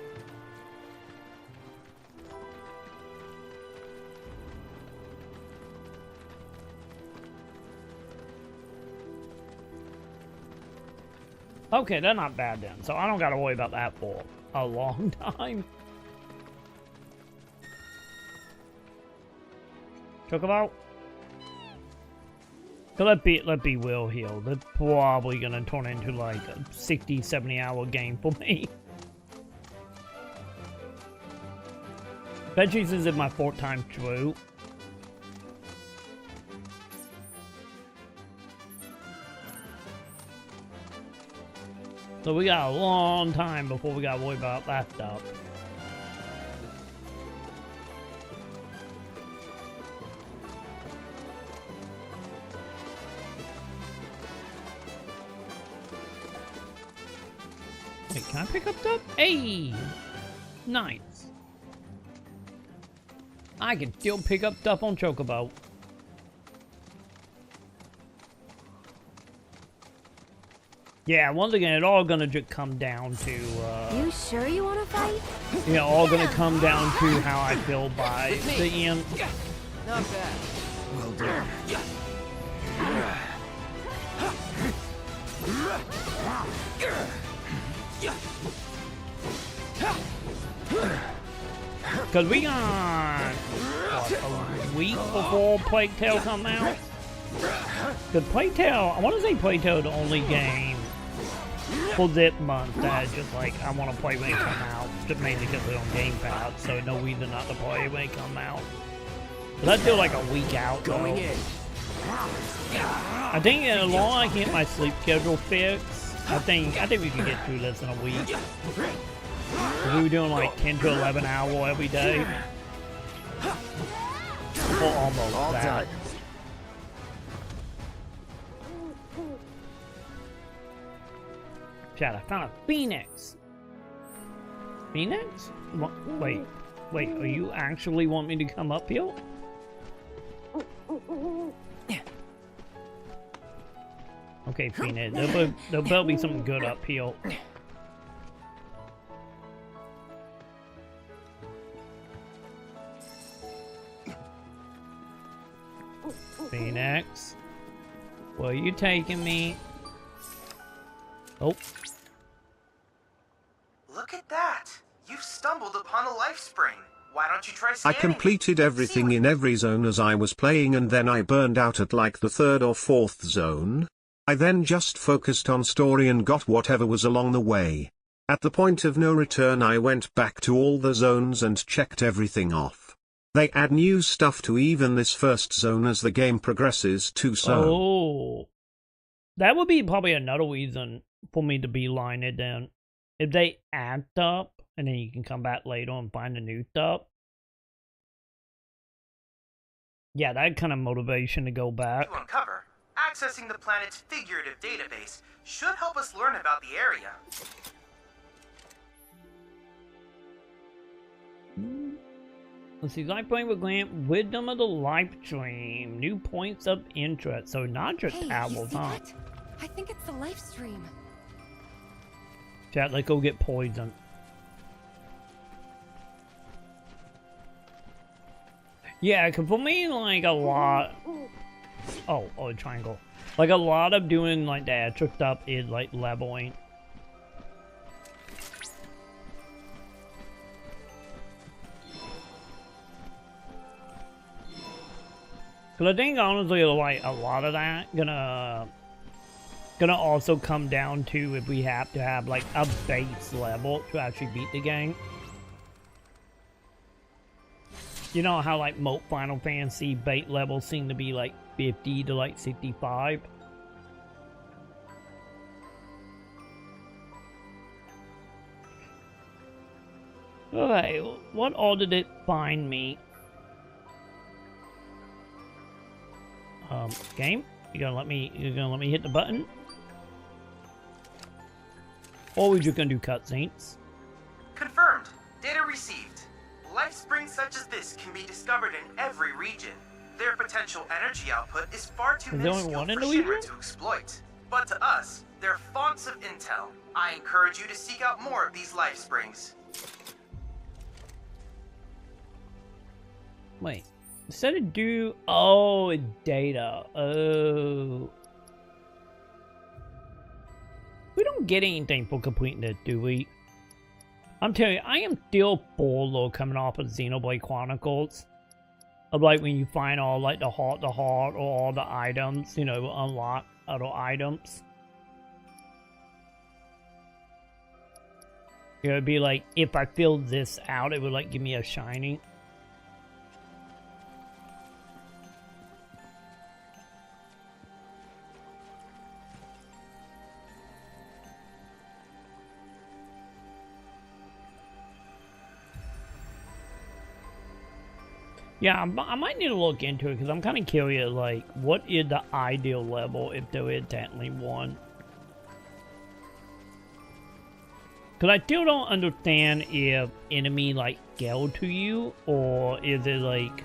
Okay, they're not bad then, so I don't gotta worry about that for a long time. Chocobo? So let be well healed. They're probably gonna turn into like a 60, 70 hour game for me. Veggies is in my 4th time through. So we got a long time before we gotta worry about that stuff. Wait, can I pick up stuff? Hey! Nice. I can still pick up stuff on Chocobo. Yeah, once again, it's all gonna just come down to, You sure you wanna fight? yeah, all gonna come down to how I feel by the end. Not bad. Well done. Cause we got, what, a week before Plague Tale come out? The Plague Tale, I wanna say Plague Tale the only game for this month that is just like, I want to play when it come out, just mainly because it's on Game Pass, so no reason not to play when it come out. But that's still like a week out, though. Going in. I think as long as I can get my sleep schedule fixed, I think we can get through this in a week. We were doing like 10 to 11 hour every day. Or almost All that. done. Chat, I found a phoenix. Phoenix? Wait, are you actually want me to come up here? Okay, Phoenix, there'll better be something good up here. Phoenix, where are you taking me? Oh. Look at that! You've stumbled upon a life spring. Why don't you try I scanning it? completed everything in every zone as I was playing, and then I burned out at like the 3rd or 4th zone. I then just focused on story and got whatever was along the way. At the point of no return, I went back to all the zones and checked everything off. They add new stuff to even this first zone as the game progresses too, so... Oh. That would be probably another reason for me to beeline it then. If they add stuff, and then you can come back later and find the new stuff. Yeah, that kind of motivation to go back. To uncover, accessing the planet's figurative database should help us learn about the area. Let's see, life playing with Grant, wisdom of the life stream, new points of interest. So not just towels, huh? That? I think it's the life stream. Chat, let's go get poisoned. Yeah, cause for me, like a lot. Oh, a triangle. Like a lot of doing like the extra stuff is like leveling. Cause I think honestly, like a lot of that gonna gonna also come down to if we have to have like a base level to actually beat the game. You know how like most Final Fantasy base levels seem to be like 50 to like 65? Okay, what all did it find me? Game? You're gonna let me hit the button? Or we just gonna do cutscenes? Confirmed. Data received. Life springs such as this can be discovered in every region. Their potential energy output is far too minuscule for Shinra to exploit. But to us, they're fonts of intel. I encourage you to seek out more of these life springs. Wait. Instead of do... Oh, data. Oh. We don't get anything for completing it, do we? I'm telling you, I am still full though coming off of Xenoblade Chronicles. Of like when you find all like the heart or all the items, you know, unlock other items. You know, it'd be like, if I filled this out, it would like give me a shiny. Yeah, I might need to look into it because I'm kind of curious, like, what is the ideal level if there is technically one? Because I still don't understand if enemy, like, scale to you, or is it, like,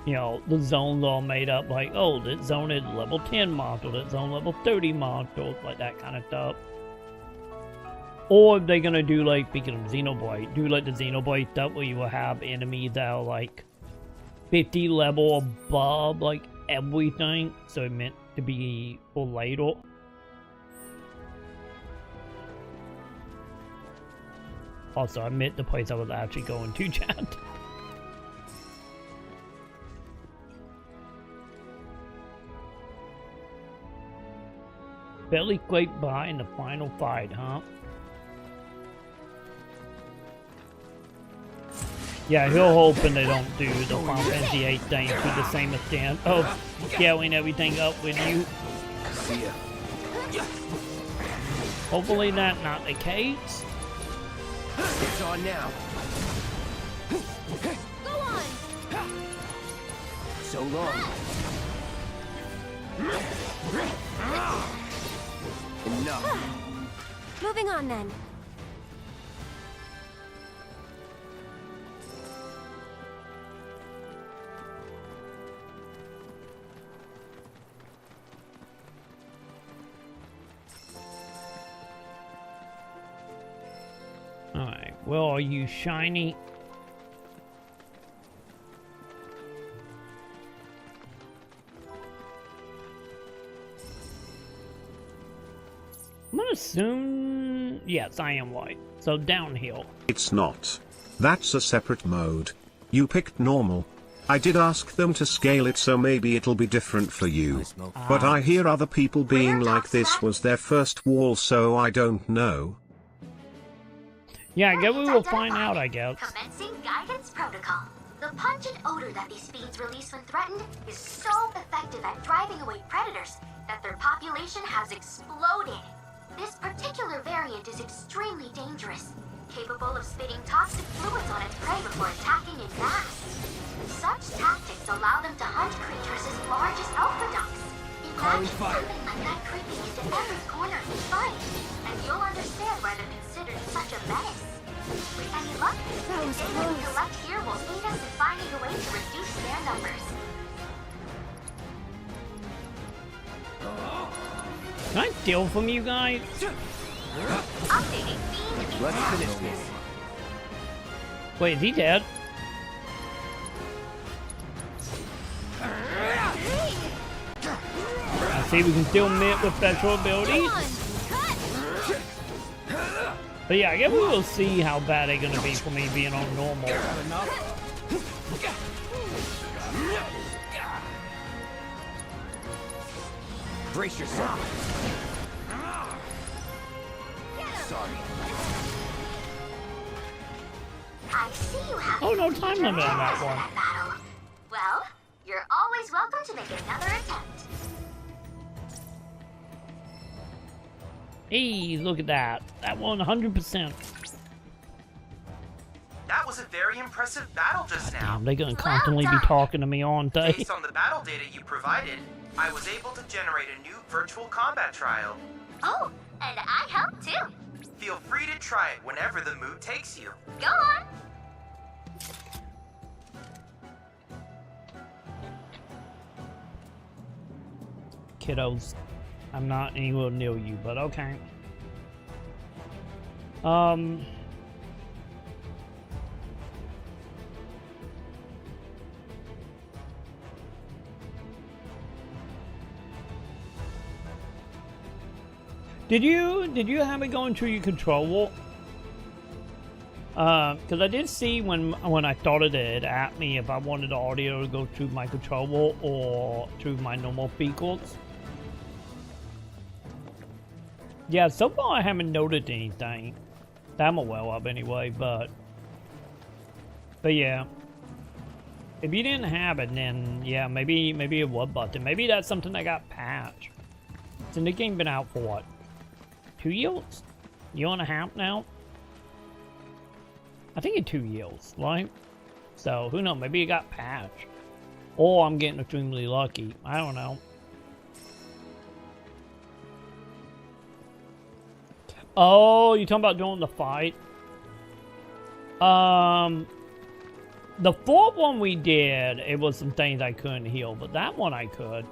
you know, the zones all made up, like, oh, this zone is level 10 module, this zone level 30 module, like that kind of stuff. Or if they're going to do, like, speaking of Xenoblade, do, like, the Xenoblade stuff where you will have enemies that are, like, 50 level above, like, everything, so it meant to be for later. Also, I meant the place I was actually going to, chat. Barely scraped by in the final fight, huh? Yeah, he'll hoping they don't do the Final Fantasy VIII thing to the same extent of scaling everything up with you. Hopefully that's not the case. It's on now. Go on. So long. Enough. Moving on then. Alright, well, are you shiny? I'm gonna assume... Yes, I am white. So downhill. It's not. That's a separate mode. You picked normal. I did ask them to scale it so maybe it'll be different for you. But I hear other people being like this was their first wall, so I don't know. Yeah, I guess we will find out, I guess. Commencing guidance protocol. The pungent odor that these fiends release when threatened is so effective at driving away predators that their population has exploded. This particular variant is extremely dangerous, capable of spitting toxic fluids on its prey before attacking in mass. Such tactics allow them to hunt creatures as large as alpha ducks. Imagine something like that creeping into every corner they find, and you'll understand why they're considered such a menace. With any luck, the data we collect here will aid us in finding a way to reduce their numbers. Can I steal from you guys? Updating fiend. Let's finish this. Wait, is he dead? I see we can still meet with special abilities. But yeah, I guess we will see how bad they're gonna be for me being on normal. Brace yourself. sorry. I see you have. Oh, no time limit on that one. Battle. Well, you're always welcome to make another attempt. Hey, look at that. That one 100%. That was a very impressive battle just now. Damn, they're gonna constantly be talking to me, aren't they? Based on the battle data you provided, I was able to generate a new virtual combat trial. Oh, and I helped too. Feel free to try it whenever the mood takes you. Go on. Kiddos, I'm not anywhere near you, but okay. Did you have it going through your controller? Because I did see when I started it at me if I wanted the audio to go through my controller or through my normal speakers. Yeah, so far I haven't noticed anything that I'm aware of anyway, but yeah. If you didn't have it, then yeah, maybe it was busted. Maybe that's something that got patched. So the game been out for what? 2 years? Year and a half now? I think it's 2 years, right? So who knows? Maybe it got patched, or I'm getting extremely lucky. I don't know. Oh, you talking about doing the fight? The fourth one we did, it was some things I couldn't heal, but that one I could.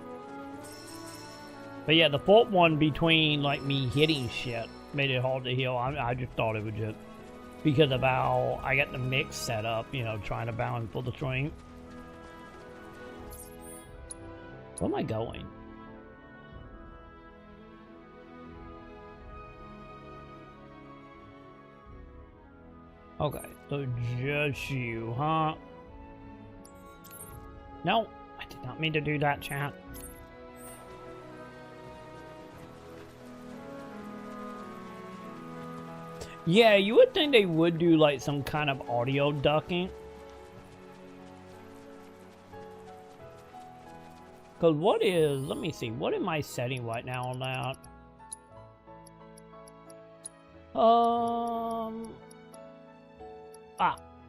But yeah, the fourth one between like me hitting shit made it hard to heal. I just thought it was just because of how I got the mix set up, you know, trying to balance for the stream. Where am I going? Okay, so just you, huh? No, I did not mean to do that, chat. Yeah, you would think they would do like some kind of audio ducking. Cause what is, let me see, what am I setting right now on that?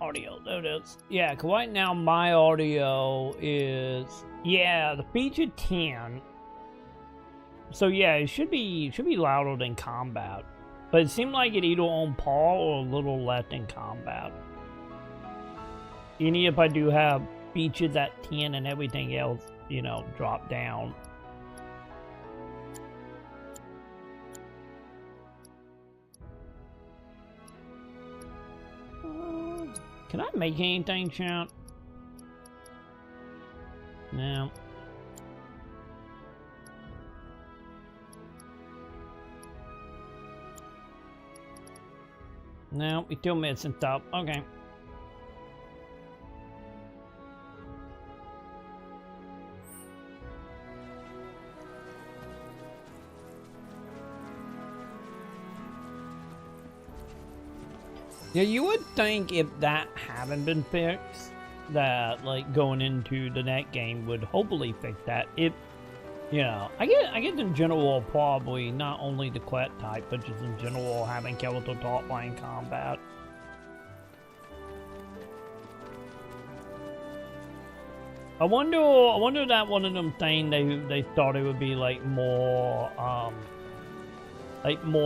Audio, there it is. Yeah, cause right now my audio is, yeah, the feature 10. So yeah, it should be louder than combat. But it seemed like it either on par or a little less in combat. Even if I do have features at 10 and everything else, you know, drop down. Can I make anything, chat? No. No, we still missing stuff. Okay. Yeah, you would think if that hadn't been fixed, that like going into the next game would hopefully fix that. If you know, I guess in general probably not only the quest type, but just in general having character top line combat. I wonder that one of them things they thought it would be like more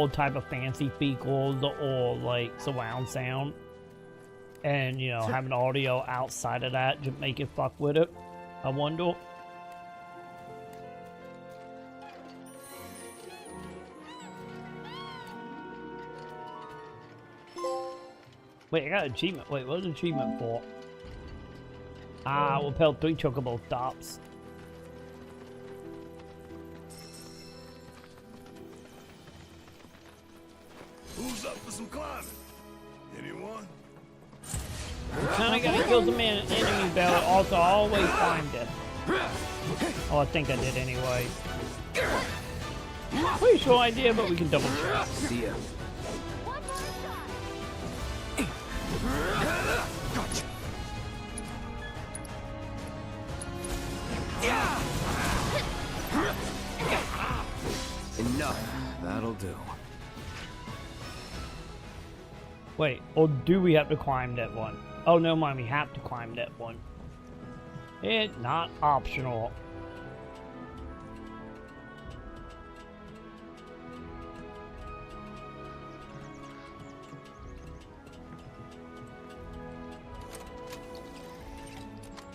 type of fancy features or like surround sound, and you know having audio outside of that just make it fuck with it. I wonder. Wait, I got an achievement. Wait, what's the achievement for? We'll pelt 3 chocobo stops. Who's up for some climbing? Anyone? Kinda gotta kill some enemy battle. Also, I always climbed it. Oh, I think I did anyway. Pretty sure I did, but we can double check. See ya. Gotcha. Enough. That'll do. Wait, or do we have to climb that one? Oh, no, mind, we have to climb that one. It's not optional.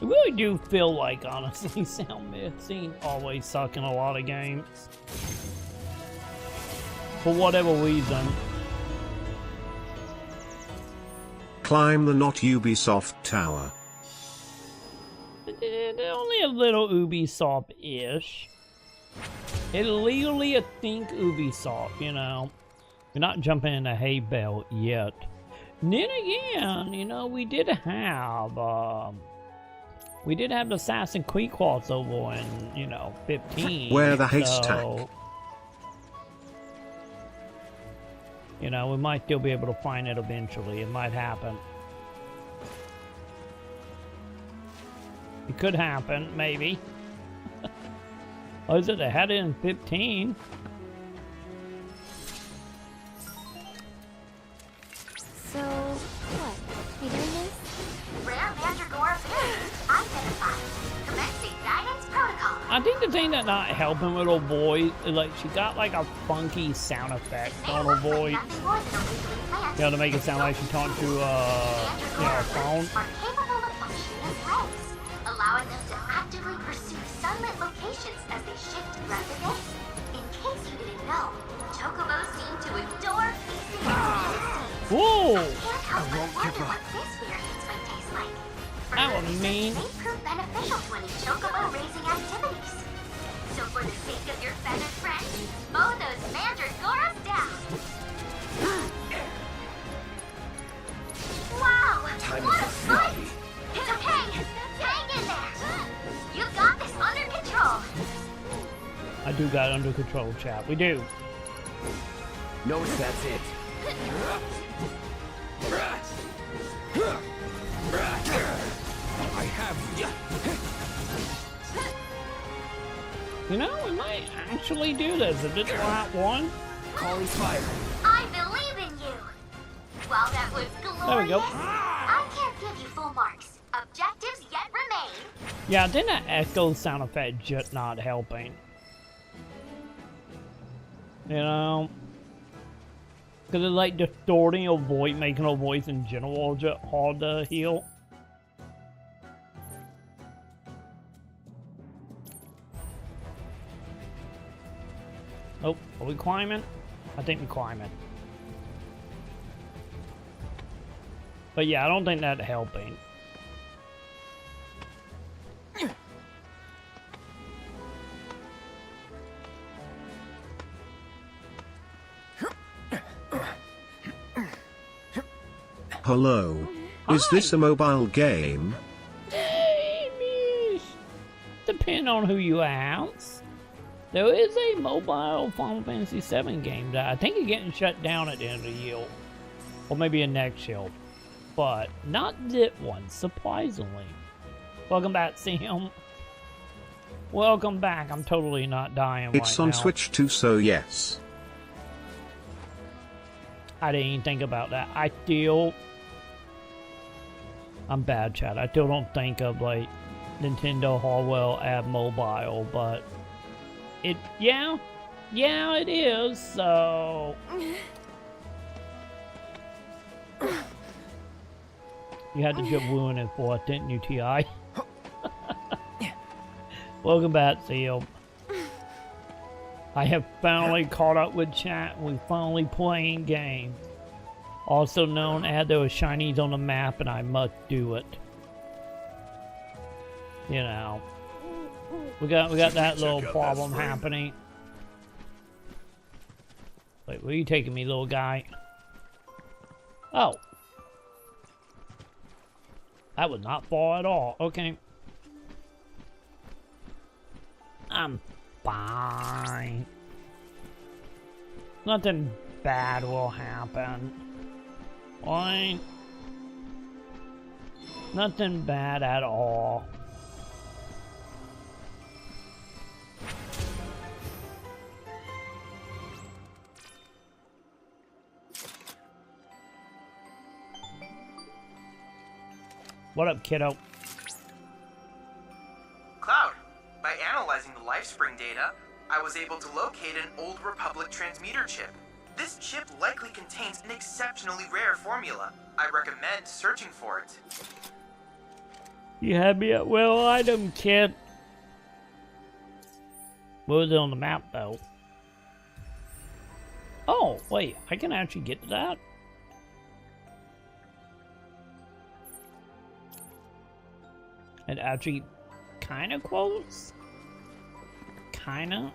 I really do feel like, honestly, sound mixing always suck in a lot of games. For whatever reason. Climb the not Ubisoft tower. Only a little Ubisoft-ish. Illegally, I think Ubisoft, you know. We're not jumping in a hay bale yet. And then again, you know, we did have the Assassin's Creed crossover in, you know, 15. Where the haystack? You know, we might still be able to find it eventually. It might happen. It could happen, maybe. Oh, is it? They had it in 15. So, what? We doing this? Rare Mandragora variants identified. Commencing guidance protocol. I think the thing that's not helping with her voice is like she got like a funky sound effect on her voice. You know, to make it sound like she's talking to you know, a phone. Are capable of functioning as legs, allowing them to actively pursue sunlit locations as they shift throughout the day. In case you didn't know, chocobos seem to adore feasting on seeds. Whoa! Can't help but wonder what this variant might taste like. That was mean. May prove beneficial to any chocobo raising activities. So for the sake of your feathered friends, mow those mandragoras down. Wow! What a fight! It's okay! Hang in there! You've got this under control! I do got it under control, chat. We do. Notice that's it. I have you. You know, we might actually do this. Is this the right one? Calling fire. I believe in you! While that was glorious, There we go. I can't give you full marks. Objectives yet remain. Yeah, I think that echo sound effect just not helping. You know? Because it's like distorting your voice, making your voice in general just hard to heal. Oh, are we climbing? I think we're climbing. But yeah, I don't think that's helping. Hello. Is this a mobile game? Depending on who you ask. There is a mobile Final Fantasy VII game that I think is getting shut down at the end of the year. Or maybe a next year. But not this one, surprisingly. Welcome back, Sam. Welcome back. I'm totally not dying It's right on now. Switch too, so yes. I didn't even think about that. I'm bad, chat. I still don't think of, like, Nintendo hardware add mobile, but yeah, it is, so... You had to just ruin it for us, didn't you, T.I.? Welcome back, Seal. I have finally caught up with chat. We're finally playing games. Also known as there were shinies on the map and I must do it. You know. We got that little problem happening. Wait, where are you taking me, little guy? Oh. That was not far at all. Okay. I'm fine. Nothing bad will happen. Fine. Nothing bad at all. What up, kiddo? Cloud, by analyzing the LifeSpring data, I was able to locate an old Republic transmitter chip. This chip likely contains an exceptionally rare formula. I recommend searching for it. You had me at well item, kid. What was it on the map, though? Oh, wait, I can actually get to that? It actually kind of close? Kind of?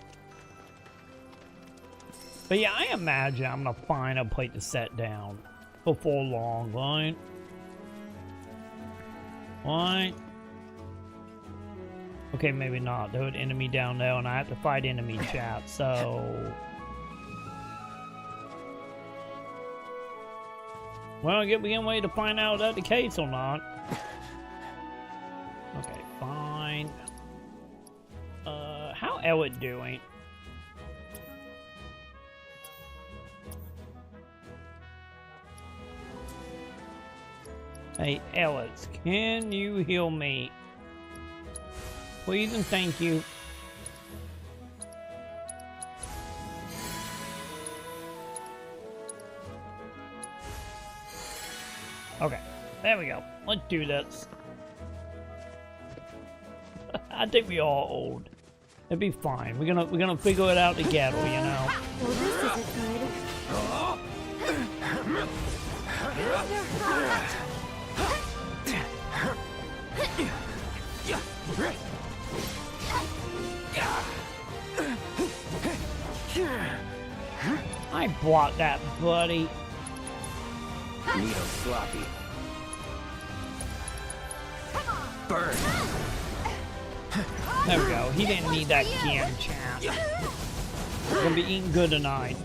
But yeah, I imagine I'm gonna find a plate to set down before long, right? What? Okay, maybe not. There's an enemy down there and I have to fight enemy chat, so... Well, I guess we can wait to find out if that's the case or not. Okay, fine. How Elliot doing? Hey, Ellis, can you heal me? Please and thank you. Okay, there we go. Let's do this. I think we all old. It'd be fine. We're gonna figure it out together, you know. Well, this isn't good. I blocked that, buddy. Needle sloppy. Burn. There we go. He didn't need that can chat. We're gonna be eating good tonight.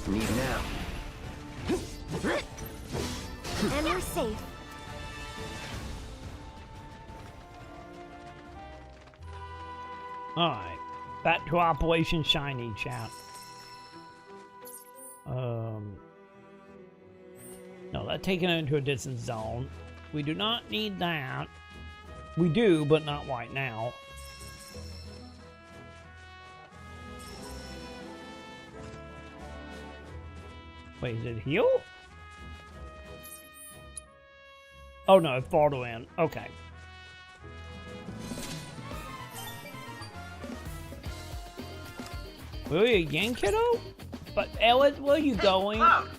Need now. And we're safe. Alright. Back to Operation Shiny, chat. No, that's taking it into a distant zone. We do not need that. We do, but not right now. Wait, is it heal? Oh no, it's farther in. Okay. Really again, kiddo? But Ellis, where are you going? Cloud,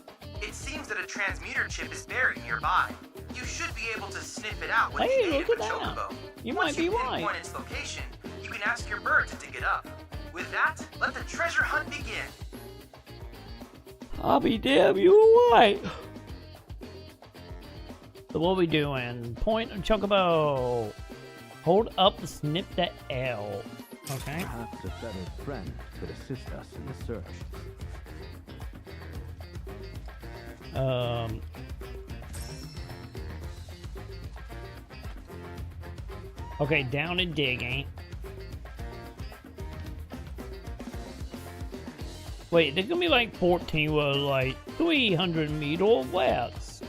it seems that a transmitter chip is buried nearby. You should be able to sniff it out with the aid of a chocobo. You Once might be right. pinpoint its location, you can ask your bird to dig it up. With that, let the treasure hunt begin. I'll be damn, you were right. So what are we doing? Point a chocobo. Hold up to snip the L. Okay. Perhaps a feathered friend could assist us in the search. Okay, down and digging. Wait, there's gonna be like 14 with like 300 meters or less.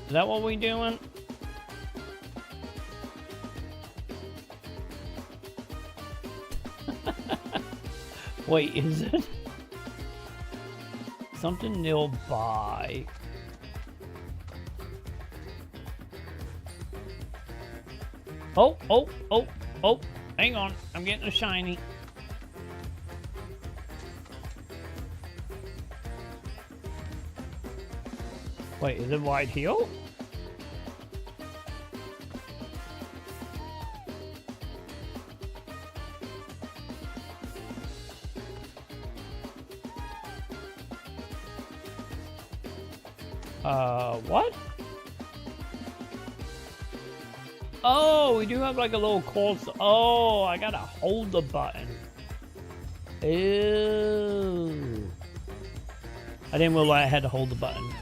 Is that what we doing? Wait, is it? Something nearby. Oh, hang on. I'm getting a shiny. Wait, is it right here? What? Oh, we do have like a little course. Oh, I gotta hold the button. Ew. I didn't realize I had to hold the button.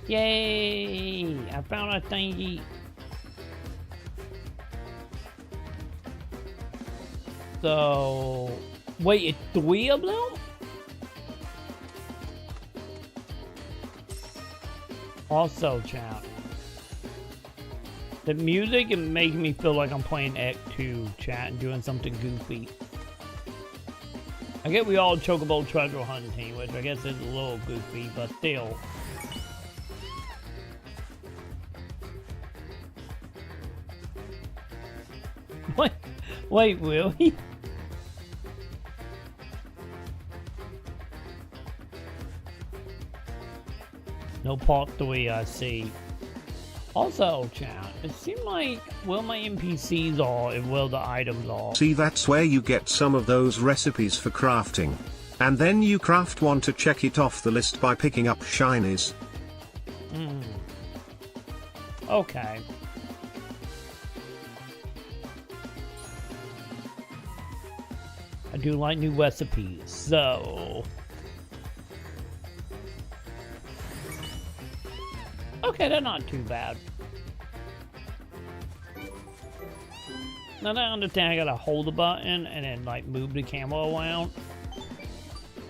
Yay! I found a thingy. So, wait, it's 3 of them? Also, chat. The music is making me feel like I'm playing Act 2, chat, and doing something goofy. I get we all chocobo treasure hunting, which I guess is a little goofy, but still. Wait, really? No part 3, I see. Also, chat, it seemed like where my NPCs are and where the items are. See, that's where you get some of those recipes for crafting. And then you craft one to check it off the list by picking up shinies. Okay. I do like new recipes, so... Okay, they're not too bad. Now that I understand I gotta hold the button and then like move the camera around.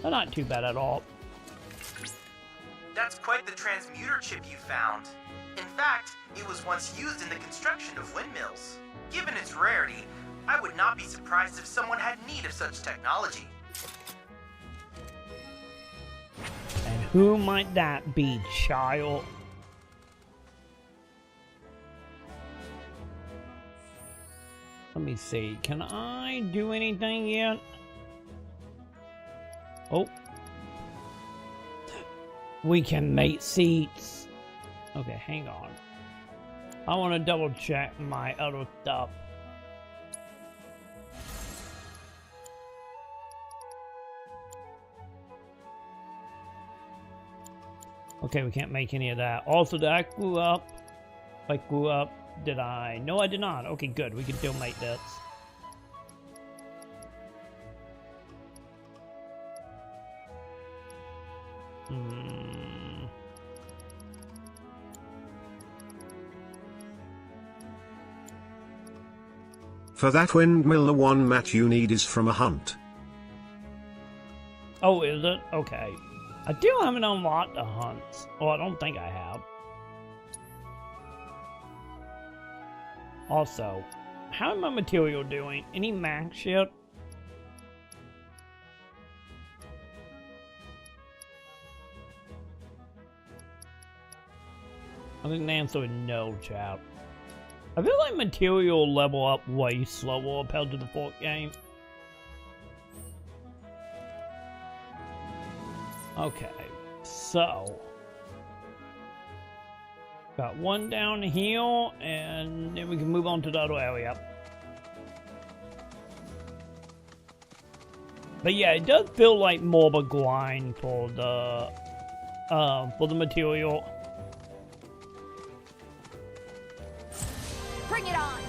They're not too bad at all. That's quite the transmuter chip you found. In fact, it was once used in the construction of windmills. Given its rarity, I would not be surprised if someone had need of such technology. And who might that be, child? Let me see. Can I do anything yet? Oh. We can mate seats. Okay, hang on. I want to double check my other stuff. Okay, we can't make any of that. Also, did I screw up? If I screw up, did I? No, I did not. Okay, good. We can still make this. For that windmill, the one mat you need is from a hunt. Oh, is it? Okay. I do haven't unlocked the hunts. Oh, I don't think I have. Also, how is my material doing? Any max yet? I think the answer is no, chap. I feel like material level up way slower compared to the 4th game. Okay, so got one down here, and then we can move on to the other area. But yeah, it does feel like more of a grind for the material. Bring it on!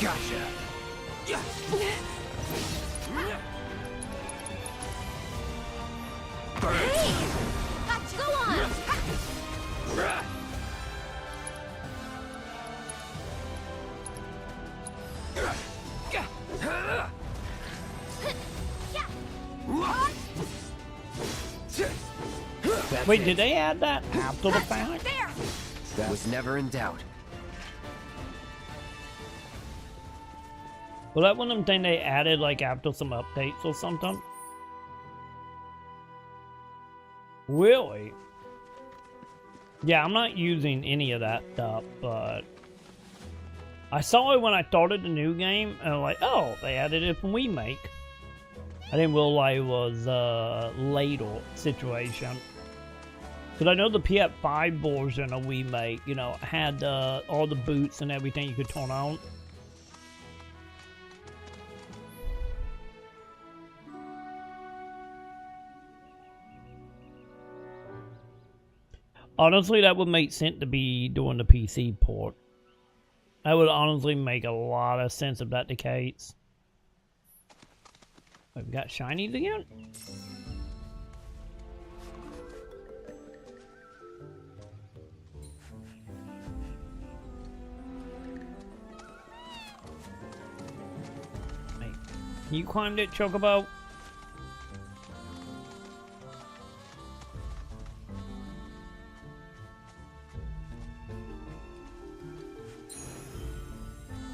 Gotcha! Hey! Go on! Wait, did they add that after the fact? That was never in doubt. Well, that one of them thing they added like after some updates or something? Really? Yeah, I'm not using any of that stuff, but I saw it when I started the new game, and I'm like, oh, they added it from Remake. I didn't realize it was a later situation. Because I know the PS5 version of Remake, you know, had all the boots and everything you could turn on. Honestly, that would make sense to be doing the PC port. That would honestly make a lot of sense if that decays. We've got shinies again? Wait, you climbed it, Chocobo?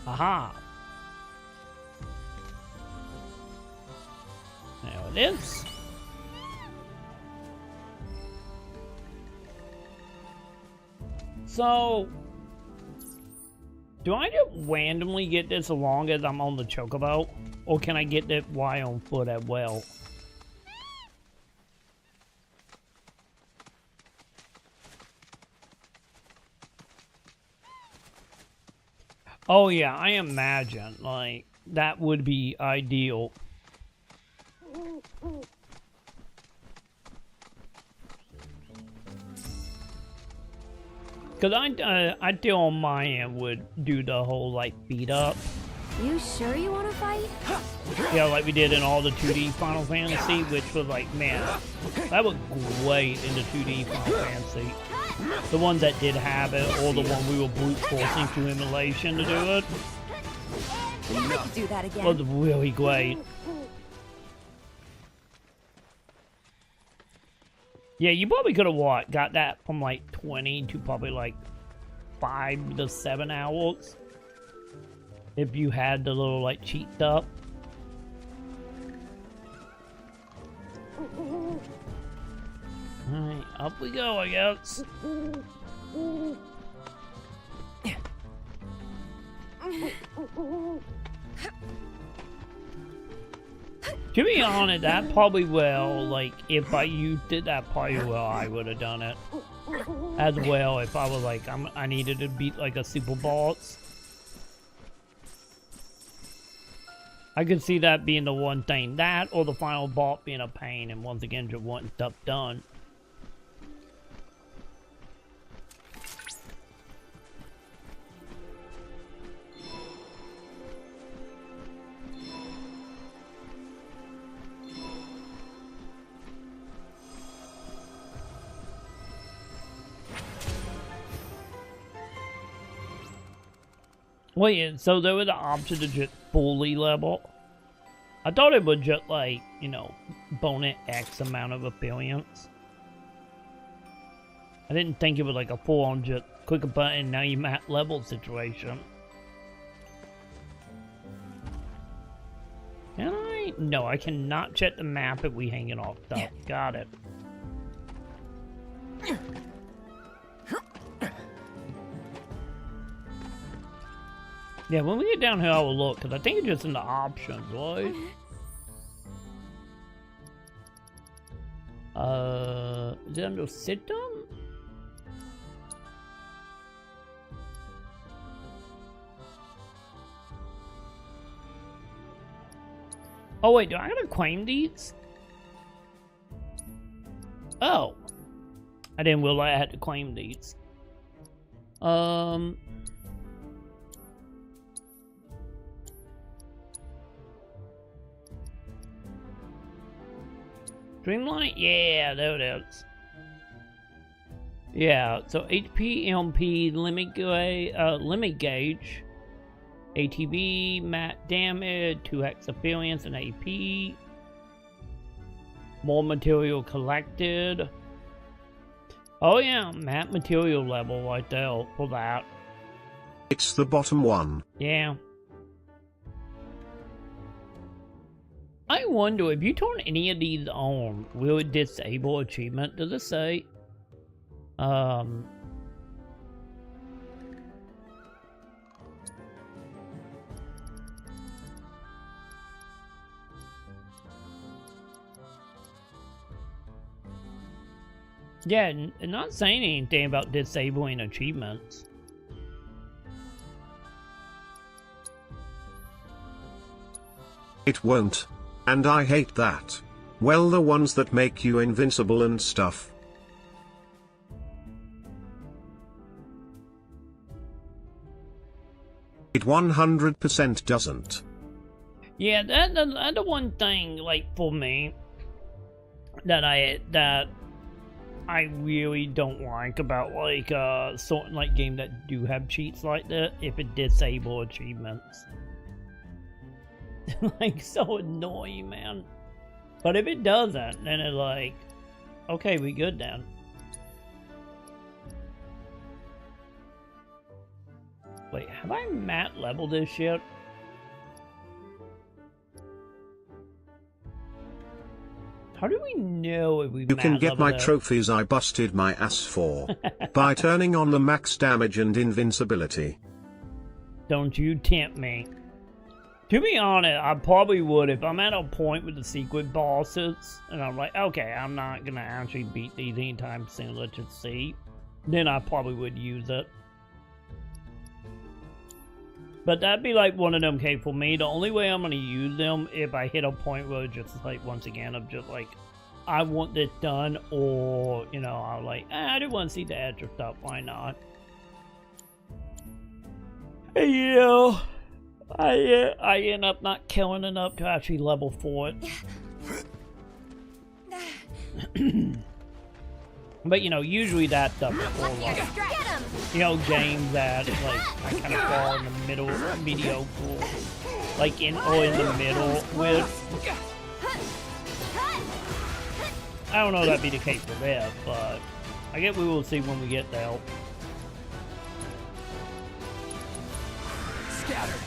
Aha! There it is. So, do I just randomly get this as long as I'm on the Chocobo? Or can I get it while on foot as well? Oh yeah, I imagine, like, that would be ideal. Because I still on my end would do the whole, like, beat up. You sure you want to fight? Yeah, like we did in all the 2D Final Fantasy, which was like, man, that was great in the 2D Final Fantasy. The ones that did have it, or the one we were brute forcing to emulation to do it. I could do that again. Was really great. Yeah, you probably could have got that from like 20 to probably like 5 to 7 hours. If you had the little like cheat stuff. Alright, up we go, I guess. To be honest, that probably will, like, if you did that probably well, I would have done it. As well, if I was like, I needed to beat like a super boss. I could see that being the one thing. That or the final boss being a pain, and once again, just wanting stuff done. Wait, so there was the option to just fully level? I thought it would just, like, you know, bonus X amount of appearance. I didn't think it was like a full-on just click a button, now you at level situation. Can I? No, I cannot check the map if we hanging off stuff. Got it. Yeah, when we get down here, I will look, because I think it's just in the options, right? Is it under system? Oh wait, do I gotta claim these? Oh. I didn't realize I had to claim these. Dreamlight? Yeah, there it is. Yeah, so HP, MP, limit gauge, ATB, mat damage, 2x appearance and AP. More material collected. Oh yeah, mat material level right there for that. It's the bottom one. Yeah. I wonder if you turn any of these on, will it disable achievement? Does it say? Yeah, not saying anything about disabling achievements. It won't. And I hate that. Well, the ones that make you invincible and stuff. It 100% doesn't. Yeah, that's the one thing, like, for me, that I really don't like about, like, certain, like, games that do have cheats like that, if it disable achievements. Like, so annoying, man. But if it doesn't, then it's like, okay, we good then. Wait, have I mat leveled this shit? How do we know if we You can get my trophies I busted my ass for by turning on the max damage and invincibility. Don't you tempt me. To be honest, I probably would if I'm at a point with the secret bosses and I'm like, okay, I'm not gonna actually beat these anytime soon, let's just see. Then I probably would use it. But that'd be like one of them, okay, for me, the only way I'm gonna use them if I hit a point where it's just like, once again, I'm just like, I want this done, or, you know, I'm like, I didn't want to see the extra stuff, why not? And, you know, I end up not killing enough to actually level for it. But, you know, usually that stuff is for, like, you know, games that, like, I kind of fall in the middle, mediocre, like, in the middle with. I don't know if that'd be the case for that, but I guess we will see when we get there. Scatter.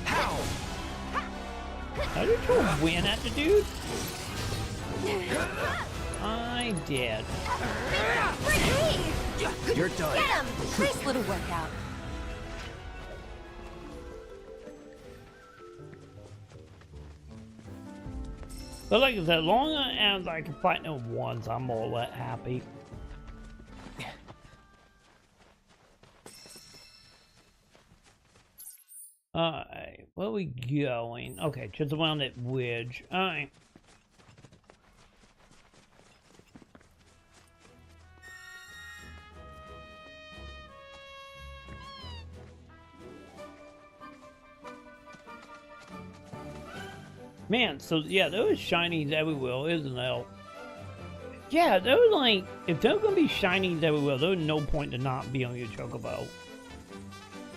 How? How did you win at the dude? I did. You're done. Get him! Nice little workout. But like I said, as long as I can fight them once, I'm more or less happy. Alright, where are we going? Okay, just around that wedge. Alright. Man, so yeah, there was shinies everywhere, isn't there? Yeah, there was like, if there were gonna be shinies everywhere, there was no point to not be on your chocobo.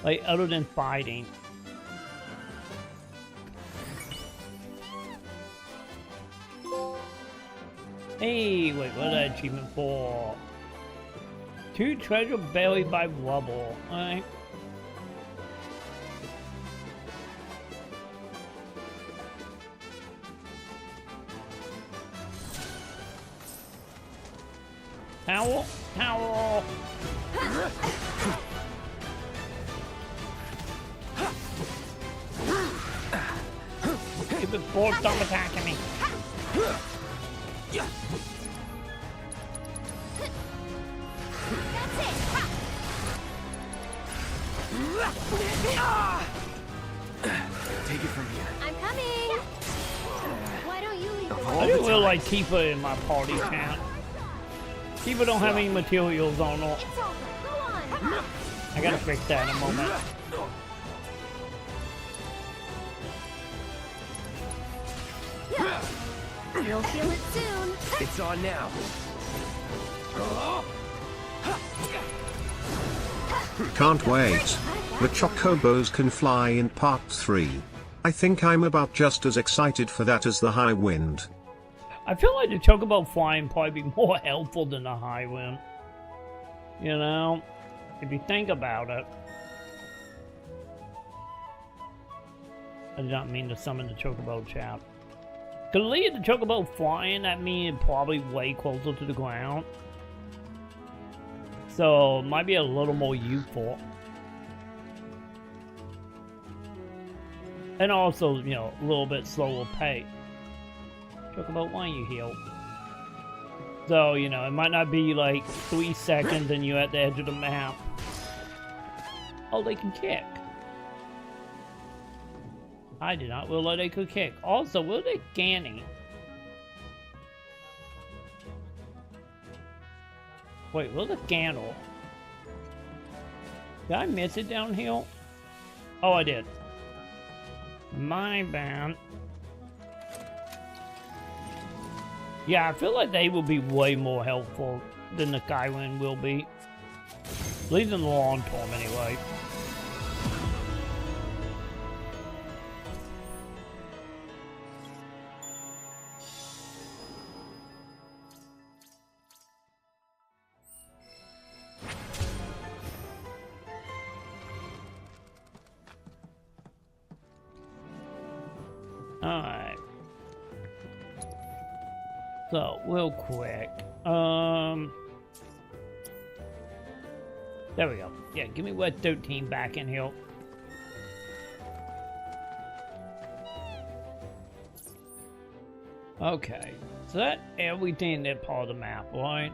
Like, other than fighting. Hey, wait, what's that achievement for? 2 treasure buried by rubble. Alright. Towel! Towel! Stupid board, stop attacking me! Take it from here. I'm coming! Why don't you leave? I do really like Tifa in my party chat. Tifa don't have any materials on her. I gotta fix that in a moment. You'll feel it soon. It's on now. Can't wait. The Chocobos can fly in part 3. I think I'm about just as excited for that as the High Wind. I feel like the Chocobo flying probably be more helpful than the High Wind. You know? If you think about it. I did not mean to summon the Chocobo chat. Cause leave the Chocobo flying, that means it's probably way closer to the ground. So, it might be a little more useful. And also, you know, a little bit slower pace. Chocobo, why are you here? So, you know, it might not be like 3 seconds and you're at the edge of the map. Oh, they can kick. I did not realize they could kick. Also, were they scanning? Wait, where's the candle? Did I miss it downhill? Oh, I did. My bad. Yeah, I feel like they will be way more helpful than the Kaiwen will be. At least in the long term, anyway. Alright. So, real quick. There we go. Yeah, give me Wet 13 back in here. Okay. So that everything that part of the map, right?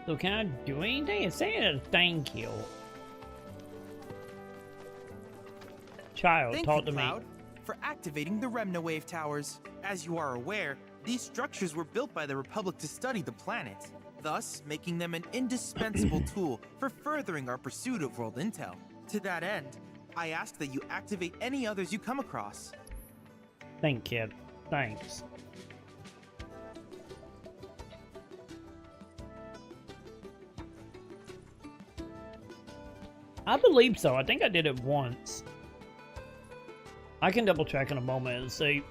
So can I do anything? It's saying a thank you. Child, Thank talk you, to Cloud, me. for activating the Remna Wave Towers. As you are aware, these structures were built by the Republic to study the planet, thus making them an indispensable tool for furthering our pursuit of world intel. To that end, I ask that you activate any others you come across. Thank you. Thanks. I believe so. I think I did it once. I can double check in a moment and see.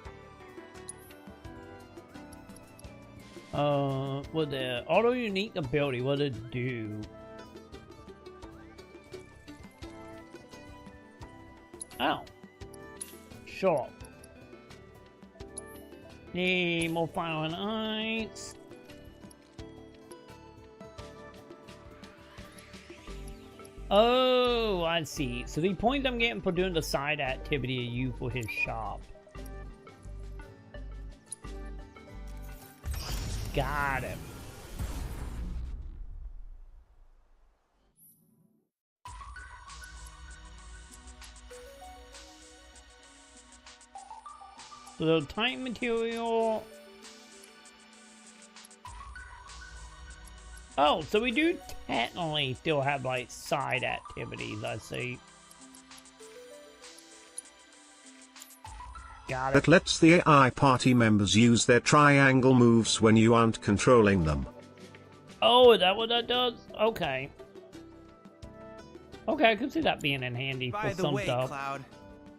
What the auto unique ability? What did it do? Oh, sure. Need more fire and ice. Oh, I see. So the point I'm getting for doing the side activity of you for his shop. Got it. So the type material. Oh, so we do technically still have, like, side activities, I see. Got it. That lets the AI party members use their triangle moves when you aren't controlling them. Oh, is that what that does? Okay. Okay, I could see that being in handy By for the some way, stuff. Cloud,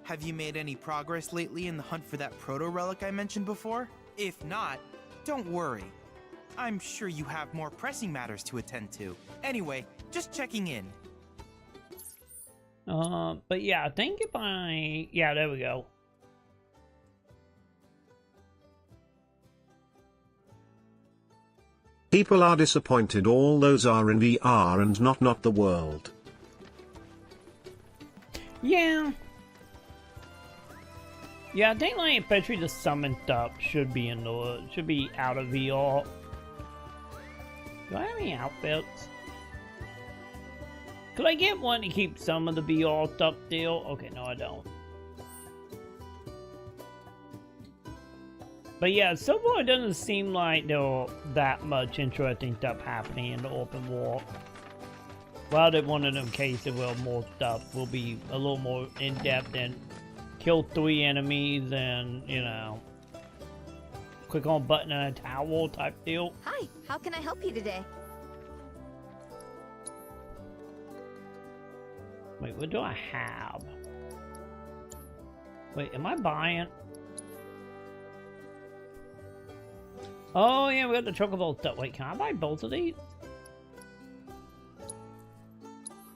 have you made any progress lately in the hunt for that proto-relic I mentioned before? If not, don't worry. I'm sure you have more pressing matters to attend to. Anyway, just checking in. But yeah, I think if I... Yeah, there we go. People are disappointed all those are in VR and not the world. Yeah. Yeah, I think, like, especially the summon stuff should be in the... should be out of VR. Do I have any outfits? Could I get one to keep some of the VR stuff still? Okay, no I don't. But yeah, so far it doesn't seem like there's that much interesting stuff happening in the open world. Well, that one of them cases where more stuff will be a little more in-depth and kill 3 enemies and, you know, click on a button and a towel type deal. Hi, how can I help you today? Wait, what do I have? Wait, am I buying? Oh yeah, we got the chocobo stuff. Wait, can I buy both of these?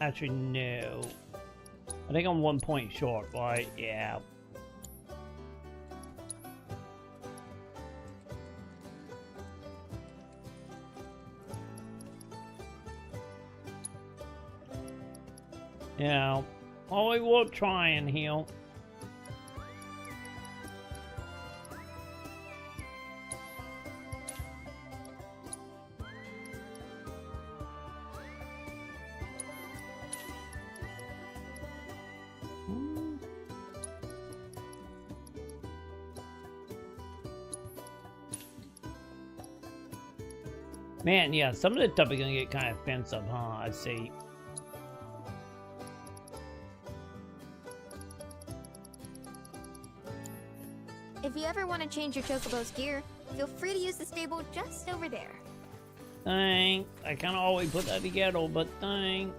Actually, no. I think I'm 1 point short, right? Yeah. Yeah. Oh, we will try and heal. Man, yeah, some of the stuff are gonna get kind of expensive, huh? I see. If you ever want to change your Chocobo's gear, feel free to use the stable just over there. Thanks. I kind of always put that together, but thanks.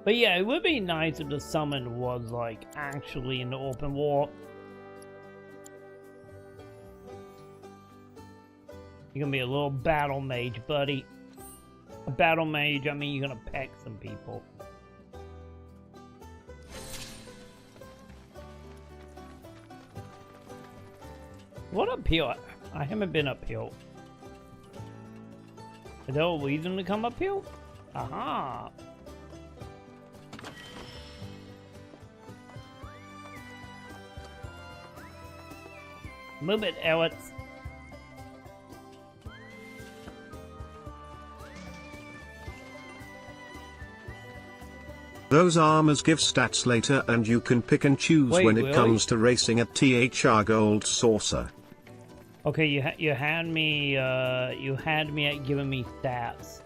But yeah, it would be nice if the summon was, like, actually in the open war. You're gonna be a little battle mage, buddy. A battle mage, I mean, you're gonna peck some people. What up here? I haven't been up here. Is there a reason to come up here? Aha! Move it, Alex. Those armors give stats later and you can pick and choose when it comes to racing at THR Gold Saucer. Okay, you had me at giving me stats.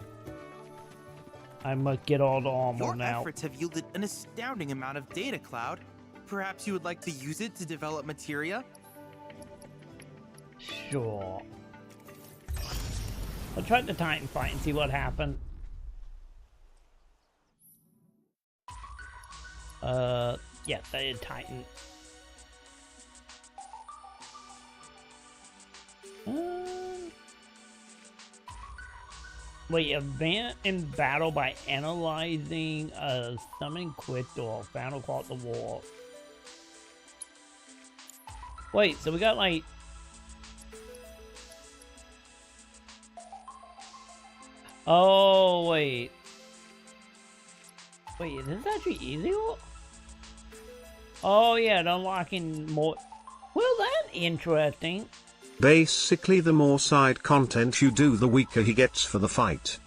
I must get all the armor now. Your efforts have yielded an astounding amount of data, Cloud. Perhaps you would like to use it to develop materia? Sure. I'll try the Titan fight and see what happened. Yeah, that is Titan. Wait, event in battle by analyzing a summoning crystal. Final call at the wall. Wait, so we got like... Oh, wait. Wait, is this actually easy? Oh, yeah, unlocking more... Well, that's interesting. Basically, the more side content you do, the weaker he gets for the fight.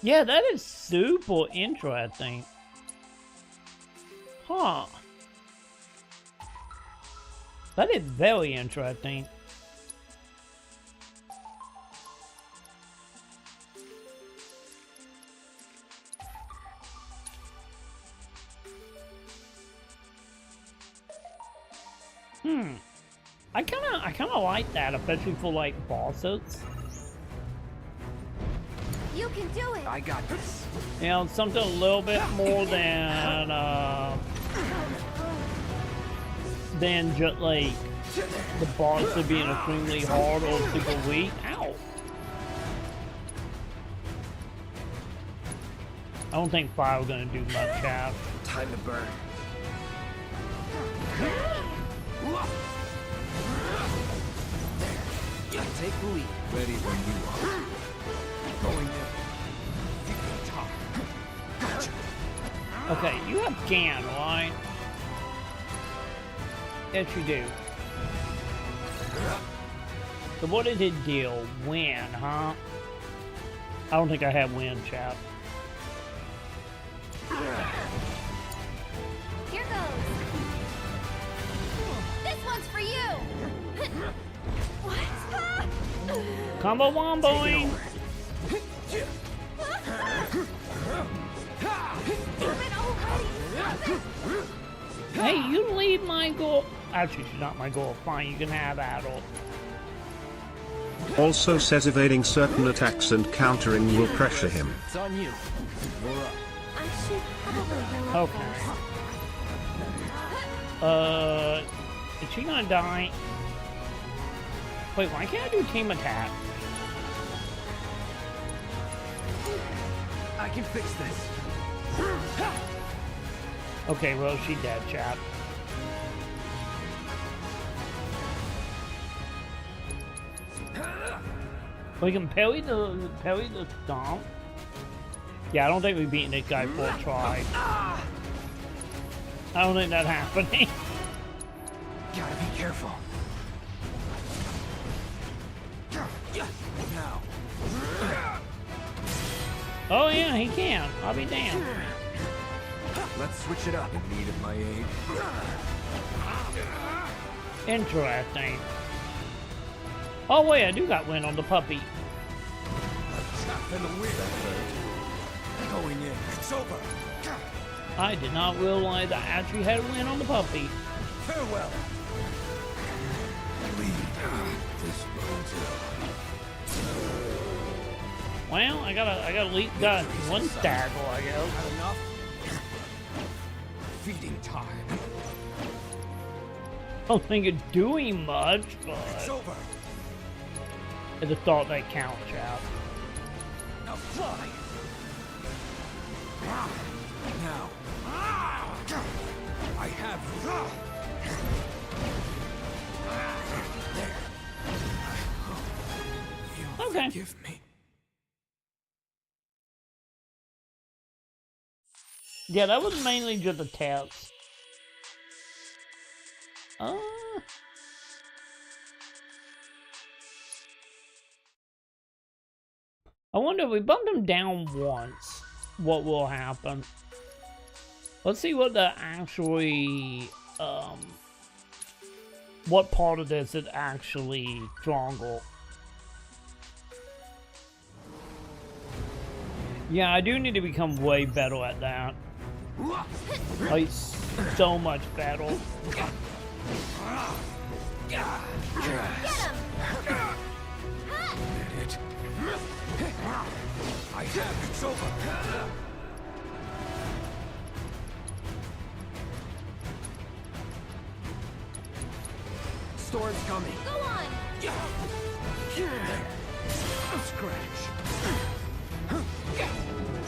Yeah, that is super interesting. Huh. That is very interesting. I kinda like that, especially for like bosses. You can do it. I got this. You know, something a little bit more than just like the boss being extremely hard or super weak. Ow! I don't think fire was gonna do much, Cap. Time to burn. Take the lead. Ready when you are. Going in. Okay, you have Can, right? Yes, you do. So what is his deal? Win, huh? I don't think I have win, chap. Here goes. This one's for you. What? Combo womboing! Hey, you leave my goal. Actually, she's not my goal. Fine, you can have Adult. Also says evading certain attacks and countering will pressure him. It's on you. I should probably Okay. Is she gonna die? Wait, why can't I do team attack? I can fix this. Okay, well, she dead, chap. We can parry the stomp. Yeah, I don't think we've beaten this guy full try. I don't think that's happening. Gotta be careful. Now. Oh yeah, he can. I'll be damned. Let's switch it up. In need of my aid. Interesting. Oh wait, I do got wind on the puppy. Chap in the wind. Going in. It's over. I did not realize I actually had a win on the puppy. Farewell. This bodes Well, I got at least got one staggle, I guess. Had enough? Feeding time. I don't think it's doing much, but It's over. it's a thought that counts, out. Now fly. Now. I have you. There. You Okay. forgive me. Yeah, that was mainly just a test. I wonder if we bump him down once, what will happen? Let's see what the actually, what part of this is actually stronger. Yeah, I do need to become way better at that. Like, so much better. Get him! It. I have it's over. Storm's coming. Go on! Scratch.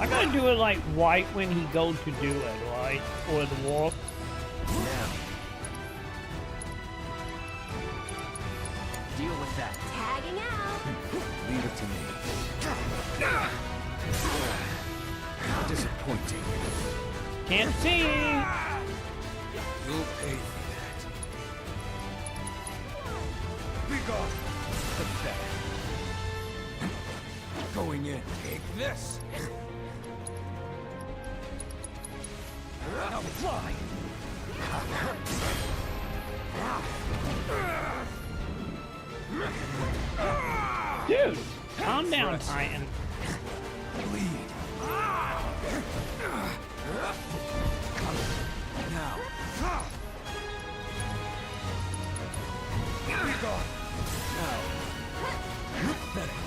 I gotta do it like right when he goes to do it, right? Or the warp. Now. Deal with that. Tagging out! Leave it to me. Disappointing. Can't see! You'll pay for that. Be gone. Pathetic. Going in. Take this. Now fly. Dude, calm down, Titan. Bleed. Now. Be gone. Now. Pathetic.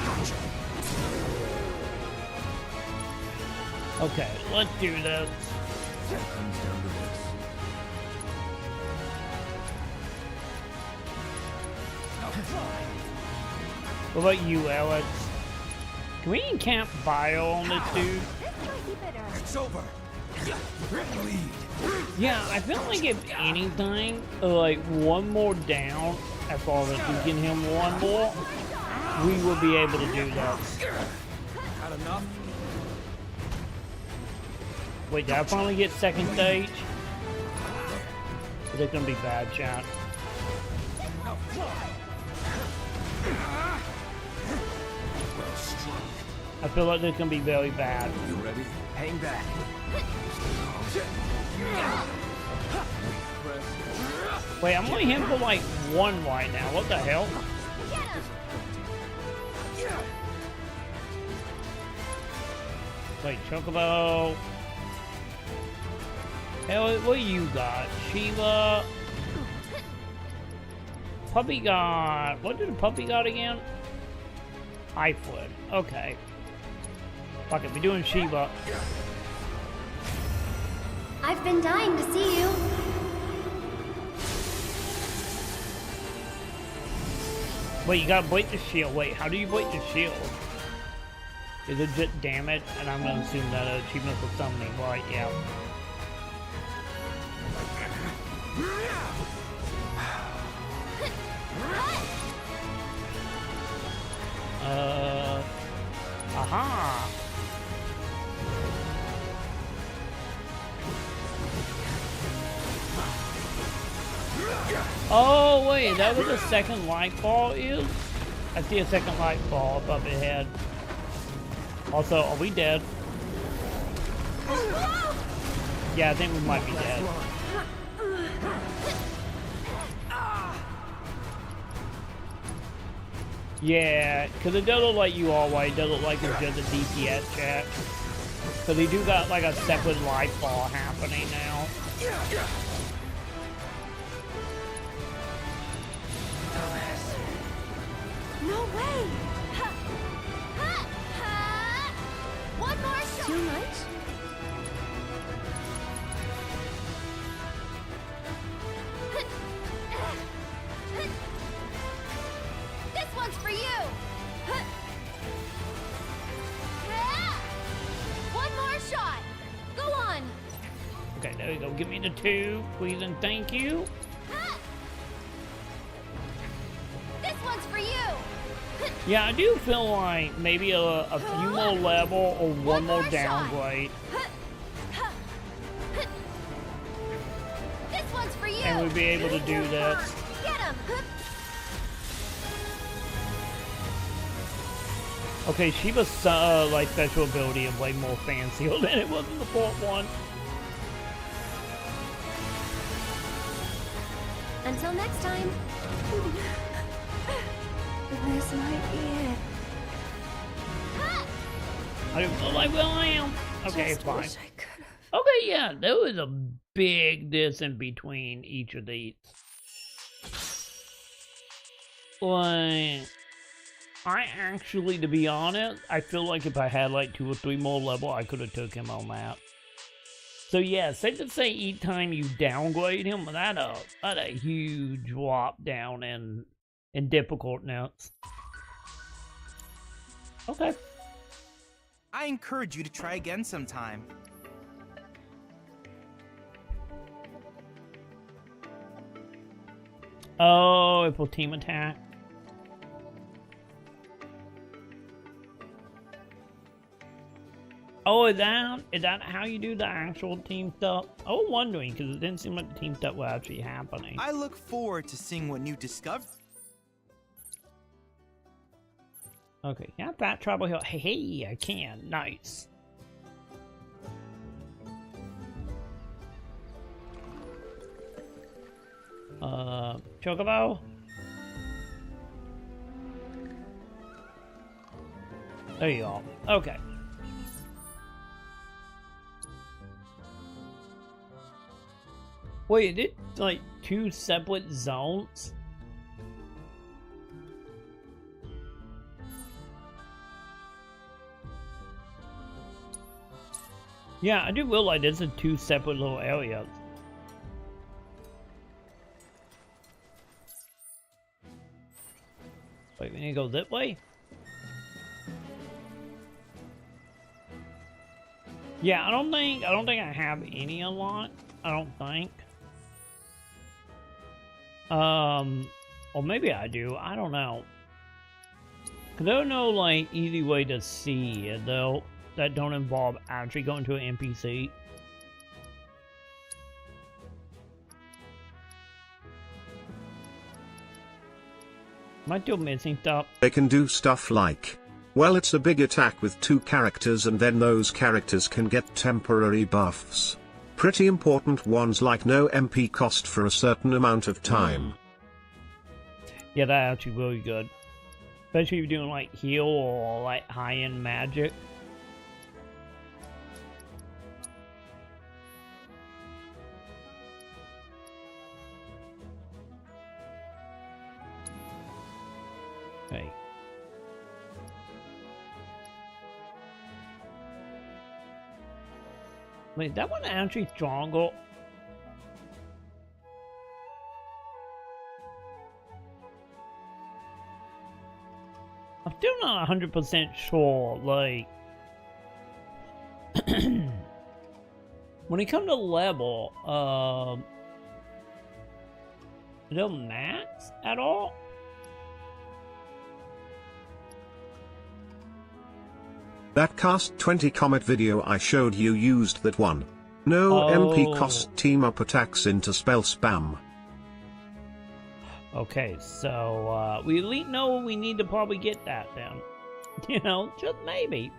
Gotcha. Okay, let's do this. comes down to this. What about you, Alex? Can we encamp bio on this dude? This might be bitter. It's over. Bleed. Yeah, I feel like if anything, like one more down, as far as we get him one more, we will be able to do that. Had enough? Wait, did I finally get second stage? Is it gonna be bad, chat? Now fly. Well struck. I feel like this is gonna be very bad. You ready? Hang back. Wait, I'm only hitting for like one right now. What the hell? Wait, Chocobo. Hell, what you got? Shiva. Puppy got. What did the puppy got again? Highfoot. Okay. Fuck it, we're doing Shiva. I've been dying to see you. Wait, you gotta break the shield. Wait, how do you break the shield? Is it just damage? And I'm gonna assume that achievement for summoning, right? Yeah. Aha! Oh wait, that was a second light ball is? I see a second light ball above his head. Also, are we dead? Yeah, I think we might be dead. Yeah, because it doesn't look like you always. It doesn't look like it's just a DPS chat. So they do got like a separate life ball happening now. No way! One more shot! Too much? This one's for you! One more shot! Go on! Okay, there we go. Give me the 2, please and thank you. This one's for you! Yeah, I do feel like maybe a few more level or one more downgrade. This one's for you! And we'd be able to do this. Get him! Okay, Shiva's like special ability is way more fancier than it was in the 4th one. Until next time. This might be it. I don't feel like I am. Okay, Just fine. wish I could've. Okay, yeah, there was a big distance between each of these. Like, I actually, to be honest, I feel like if I had like 2 or 3 more level, I could have took him on that. So yeah, safe to say each time you downgrade him, that a huge drop down in difficultness. Okay. I encourage you to try again sometime. Oh, it will team attack. Oh, is that how you do the actual team stuff? I was wondering, because it didn't seem like the team stuff was actually happening. I look forward to seeing what new discovery. Okay, got that trouble here. Hey, I can. Nice. Chocobo? There you go. Okay. Wait, it like 2 separate zones? Yeah, I do realize this is 2 separate little areas. Wait, we need to go this way? Yeah, I don't think I have any unlocked. I don't think. Or maybe I do. I don't know. Cause there's no like easy way to see it though that don't involve actually going to an NPC. Am I still missing stuff? They can do stuff like, well, it's a big attack with 2 characters and then those characters can get temporary buffs. Pretty important ones like no MP cost for a certain amount of time. Yeah, that's actually really good. Especially if you're doing like heal or like high-end magic. Okay. Wait, that one actually stronger. I'm still not 100% sure, like... when it comes to level, is it max at all? That Cast 20 Comet video I showed you used that one. No MP cost team up attacks into spell spam. Okay, so, we at least know we need to probably get that then. You know, just maybe.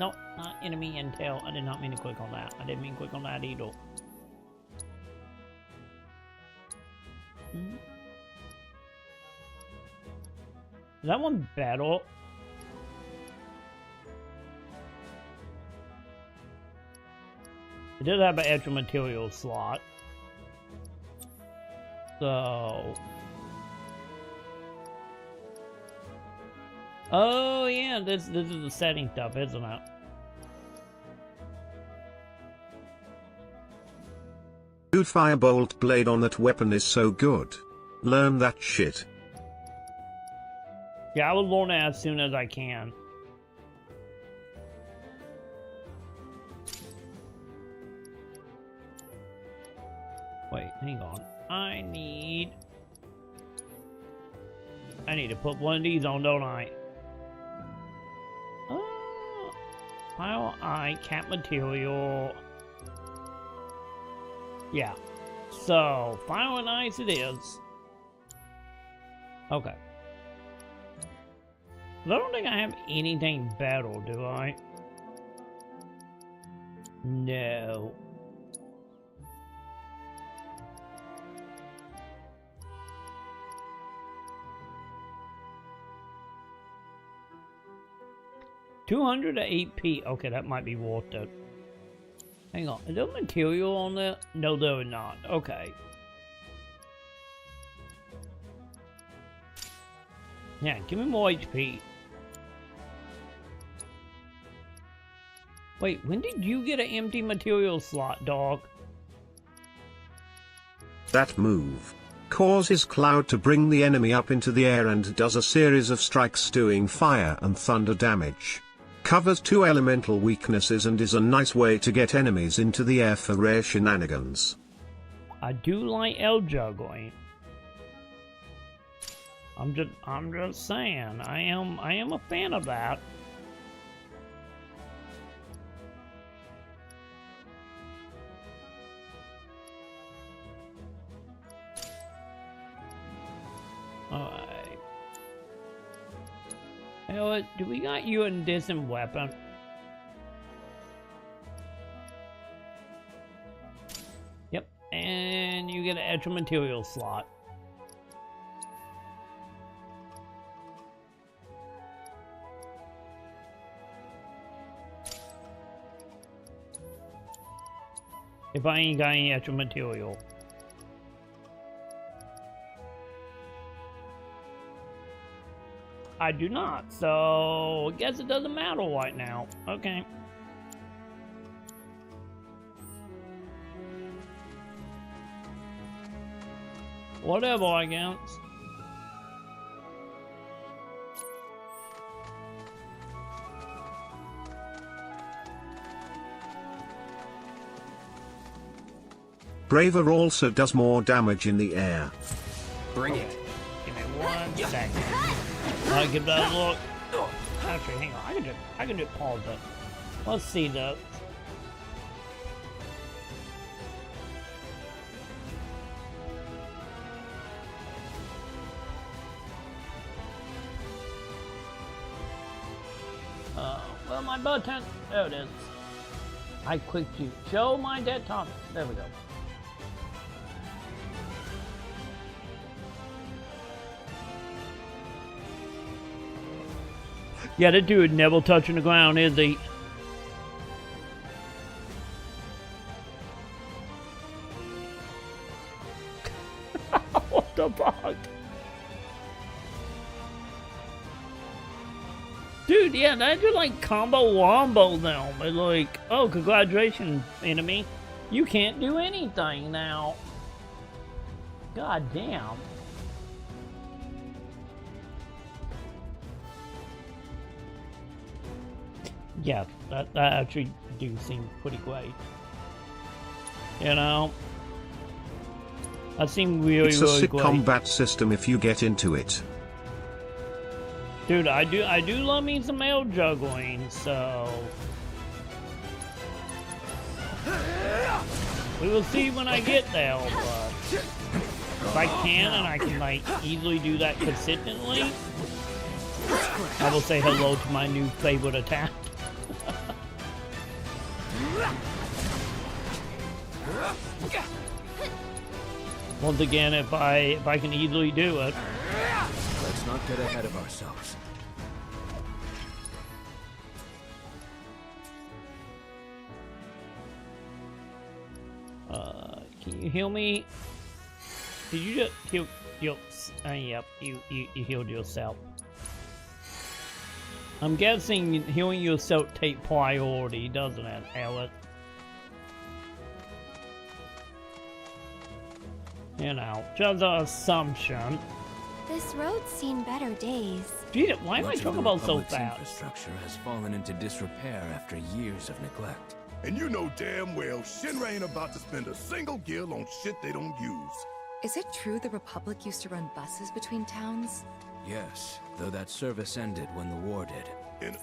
No, not enemy intel. I did not mean to click on that. I didn't mean to click on that either. Is that one battle? It does have an extra material slot. So... Oh yeah, this is the setting stuff, isn't it? Dude, firebolt blade on that weapon is so good. Learn that shit. Yeah, I will learn it as soon as I can. Wait, hang on. I need to put one of these on, don't I? Pile I, cat material. Yeah. So, fire and ice it is. Okay. I don't think I have anything battle, do I? No. $200 to 8p. Okay, that might be worth it. Hang on. Is there material on that? No, there is not. Okay. Yeah, give me more HP. Wait, when did you get an empty material slot, dog? That move causes Cloud to bring the enemy up into the air and does a series of strikes doing fire and thunder damage. Covers 2 elemental weaknesses and is a nice way to get enemies into the air for rare shenanigans. I do like L juggling. I'm just saying, I am a fan of that. Alright. You know what? Do we got you in this in weapon? Yep. And you get an extra material slot. If I ain't got any extra material. I do not, so I guess it doesn't matter right now. Okay. Whatever, I guess. Braver also does more damage in the air. Bring it. Give me 1 second. I'll give that a look. Actually, hang on. I can just pause it. Let's see that. Well, my button. There it is. I clicked you. Show my dead top. There we go. Yeah, that dude never touching the ground, is he? What the fuck? Dude, yeah, that just like combo wombo them. It's like, oh, congratulations, enemy. You can't do anything now. God damn. Yeah, that actually do seem pretty great. You know? That seemed really, it's a really sick great. combat system if you get into it. Dude, I do love me some L juggling, so... We will see when I get there, but... If I can, and I can, like, easily do that consistently, I will say hello to my new favorite attack. Once again, if I can easily do it. Let's Let's not get ahead of ourselves. Can you heal me? Did you just heal? Yep, you healed yourself. I'm guessing healing yourself take priority, doesn't it, Alex? You know, just an assumption. This road's seen better days. Gee, why am I talking about so Republic's fast? Infrastructure has fallen into disrepair after years of neglect. And you know damn well Shinra ain't about to spend a single gil on shit they don't use. Is it true the Republic used to run buses between towns? Yes, though that service ended when the war did. In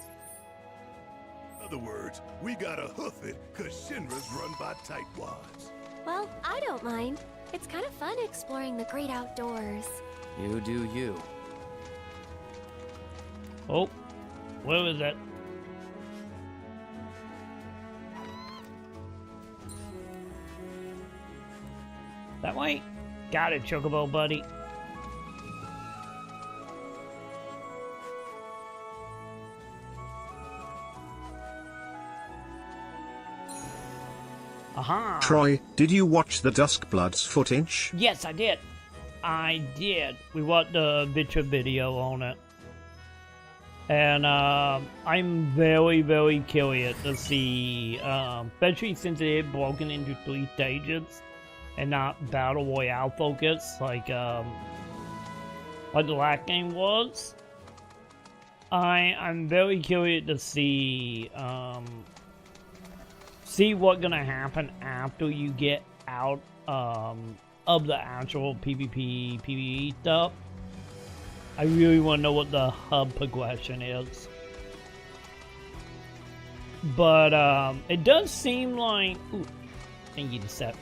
other words, we gotta hoof it, cause Shinra's run by tightwads. Well, I don't mind. It's kind of fun exploring the great outdoors. You do you. Oh, where was that? That way? Got it, Chocobo buddy. Aha! Troy, did you watch the Duskbloods footage? Yes, I did. I did. We watched the VII video on it. And I'm very, very curious to see, especially since it is broken into 3 stages and not battle royale focus like the last game was. I'm very curious to see what's gonna happen after you get out of the actual PvP PvE stuff. I really want to know what the hub progression is. But it does seem like, ooh, thank you to set.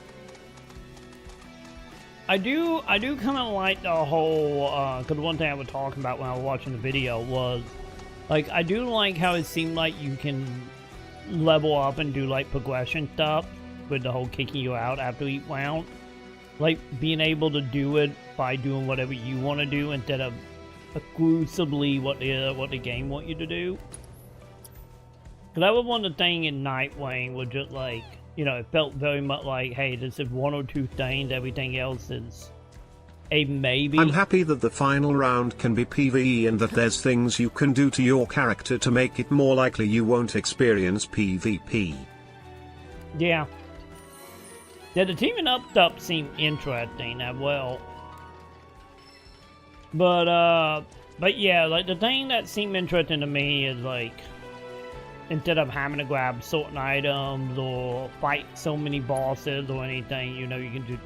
I do kind of like the whole, because one thing I was talking about when I was watching the video was, like, I do like how it seemed like you can level up and do, like, progression stuff with the whole kicking you out after each round. Like, being able to do it by doing whatever you want to do instead of exclusively what the game want you to do. Because that was one of the things in Nightwing was just like, you know, it felt very much like, hey, this is 1 or 2 things, everything else is a maybe. I'm happy that the final round can be PvE and that there's things you can do to your character to make it more likely you won't experience PvP. Yeah. Yeah, the teaming up stuff seemed interesting as well. But yeah, like the thing that seemed interesting to me is like, instead of having to grab certain items or fight so many bosses or anything, you know, you can just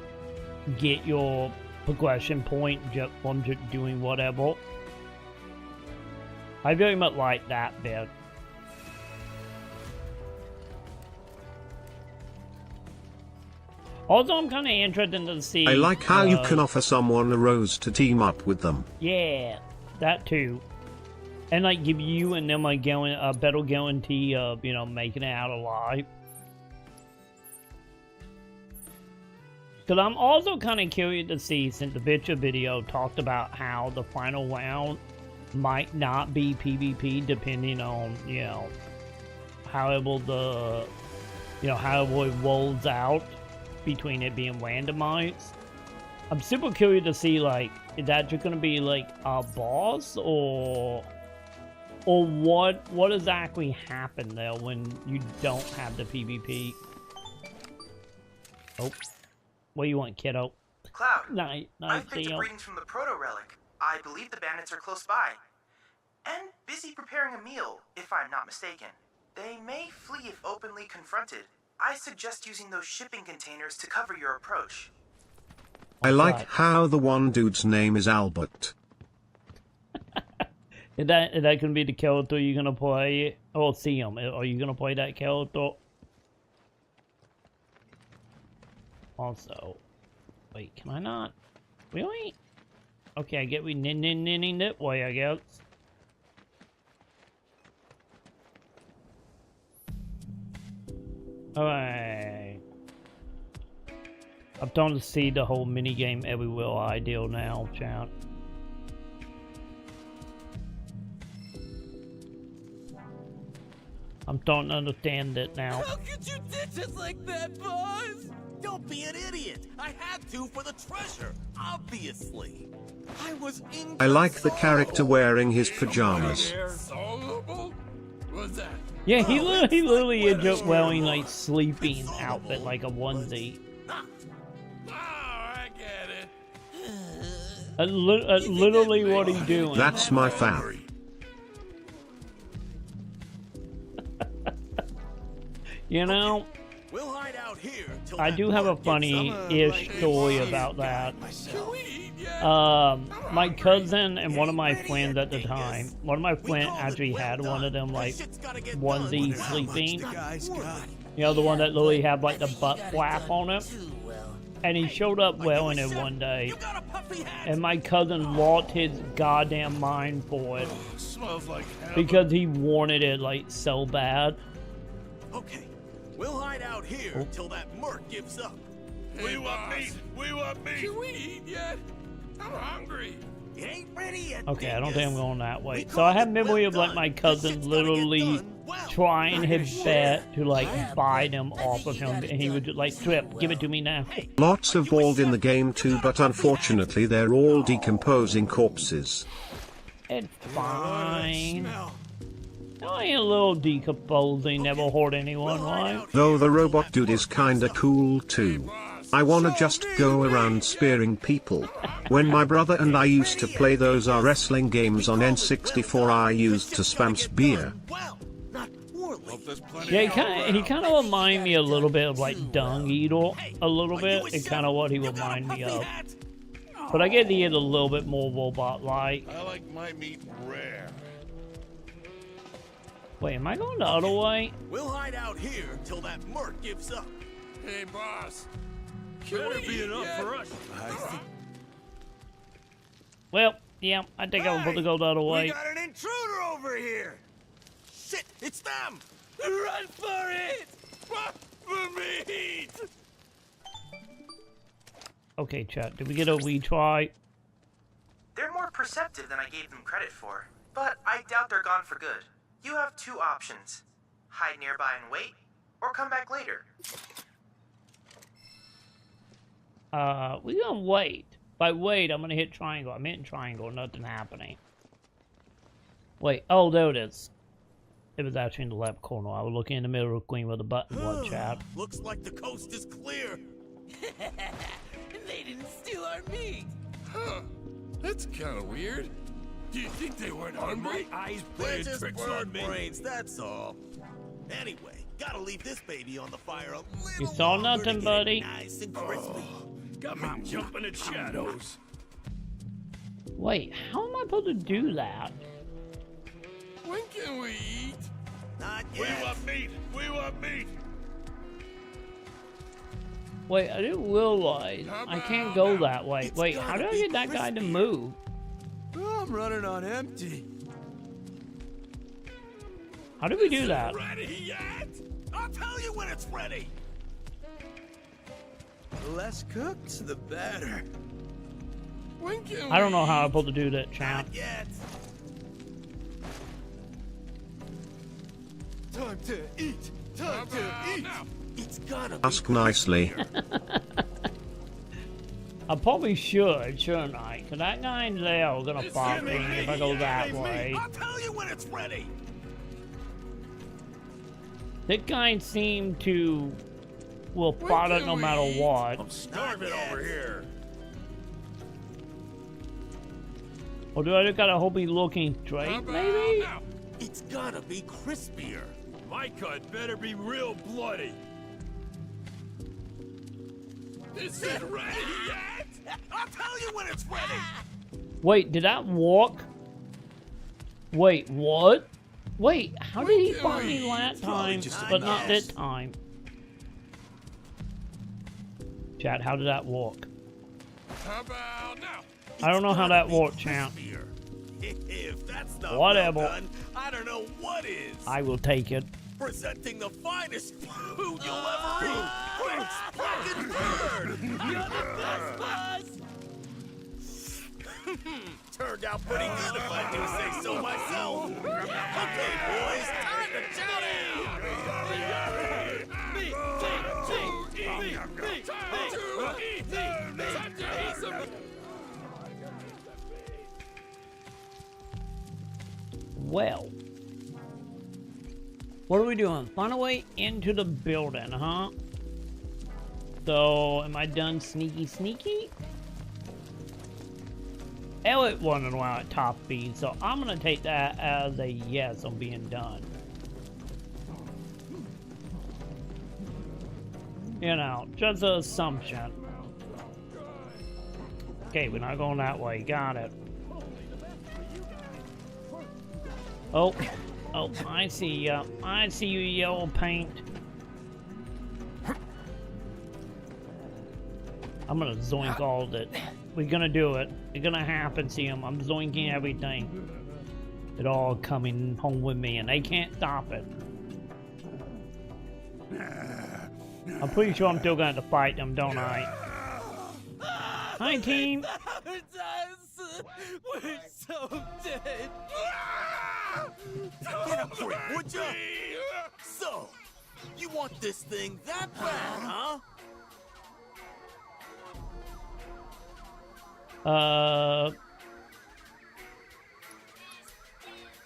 get your progression point just from just doing whatever. I very much like that bit. Also, I'm kind of interested to see... I like how you can offer someone a rose to team up with them. Yeah, that too. And like give you and them like a better guarantee of, you know, making it out alive. Because I'm also kind of curious to see, since the VII video talked about how the final round might not be PvP depending on, you know, however it rolls out between it being randomized. I'm super curious to see, like, is that just gonna be like a boss or what exactly happened there when you don't have the PvP? Oh, what do you want, kiddo? Cloud, Nice I've picked deal. up readings from the proto-relic. I believe the bandits are close by. And busy preparing a meal, if I'm not mistaken. They may flee if openly confronted. I suggest using those shipping containers to cover your approach. I like how the one dude's name is Albert. Is that gonna be the character you're gonna play? Oh, see him. Are you gonna play that character? Also, wait, can I not? Really? Okay, I get we ninning that way, I guess. Alright. I'm starting to see the whole minigame everywhere ideal now, chat. I'm starting to understand it now. How could you ditch us like that, boss? Don't be an idiot. I had to for the treasure, obviously. I like the character wearing his pajamas. What's that? Yeah, he literally ends up wearing like sleeping outfit, like a onesie. I get it. Literally what he's doing. That's my fam. You know, We'll hide out here till I that do have a mark gets funny-ish up. story about that. My cousin and one of my friends at the time, one of my friends actually had one of them like onesie sleeping. You know, the one that literally had like the butt flap on it. And he showed up wearing it one day. And my cousin lost his goddamn mind for it. Smells like Because he wanted it like so bad. Okay, we'll hide out here till that merc gives up. We want meat! We want meat! Can we eat yet? I'm hungry. It ain't ready yet. Okay, I don't think I'm going that way. So I have memory of like my cousin literally trying his best to like buy them off of him, and he would just like, Trip, give it to me now. Lots of bald in the game too, but unfortunately they're all decomposing corpses. It's fine. I ain't a little decomposing, never hurt anyone, right? Though the robot dude is kinda cool too. I wanna just go around spearing people. When my brother and I used to play those wrestling games on N64, I used to spam spear. Yeah, he kind of remind me a little bit of like Dung Eater, a little bit. It's kind of what he remind me of. But I get he is a little bit more robot-like. I like my meat rare. Wait, am I going the other way? We'll hide out here till that merc gives up. Hey, boss. Better be enough for us. Well, yeah, I think I'm going to go the other way. We got an intruder over here. Shit, it's them. Run for it. For meat. Okay, chat, did we get a retry? They're more perceptive than I gave them credit for, but I doubt they're gone for good. You have two options. Hide nearby and wait, or come back later. We're gonna wait. By wait, I'm gonna hit triangle. I'm hitting triangle, nothing happening. Wait, oh, there it is. It was actually in the left corner. I was looking in the middle of the screen where the button was, chat. Looks like the coast is clear. They didn't steal our meat. Huh. That's kind of weird. Do you think they weren't hungry? My eyes They're just tricks blood on me. brains, that's all. Anyway, gotta leave this baby on the fire a little You saw longer to nothing, get it buddy? Nice and crispy. Got me jumping at shadows. Wait, how am I supposed to do that? When can we eat? Not We yet. want meat. We want meat. Wait, I didn't realize I can't go that way. Wait, how do I get that guy to move? I'm running on empty. How do we do that? Ready yet? I'll tell you when it's ready. The less cooked, the better. When can I don't know we how I'm eat? supposed to do that, champ. Not yet. Time to eat. Time to eat. Now. It's gotta be Ask nicely. I probably should, shouldn't I? Because that guy in there is gonna pop me if I go that way. I'll tell you when it's ready. That guy seemed to will spot it no matter what. I'm starving over here. Or do I just gotta hope he's looking straight, maybe? Now. It's gotta be crispier. My cut better be real bloody. Is it ready yet? I'll tell you when it's ready. Wait, did that walk? Wait, what? Wait, how did he find me last time, but not this time? Chat, how did that walk? How about now? I don't know how that worked, champ. If that's not Whatever. well done, I don't know what is. I will take it. Presenting the finest food you'll ever eat. Quick, fucking bird. You're the best, boss. Turned out pretty good if I do say so myself. Okay, boys, time to chow down! Well, what are we doing? Find a way into the building, huh? So, am I done sneaky? Elliot wanted to at top speed, so I'm gonna take that as a yes on being done. You know, just an assumption. Okay, we're not going that way. Got it. Oh, I see ya. I see you, yellow paint. I'm gonna zoink all of it. We're gonna do it. It's gonna happen, see him. I'm zoinking everything. It all coming home with me, and they can't stop it. I'm pretty sure I'm still gonna have to fight them, don't I? Hi, team. We're so dead. Get a grip, would ya? So, you want this thing that bad, huh?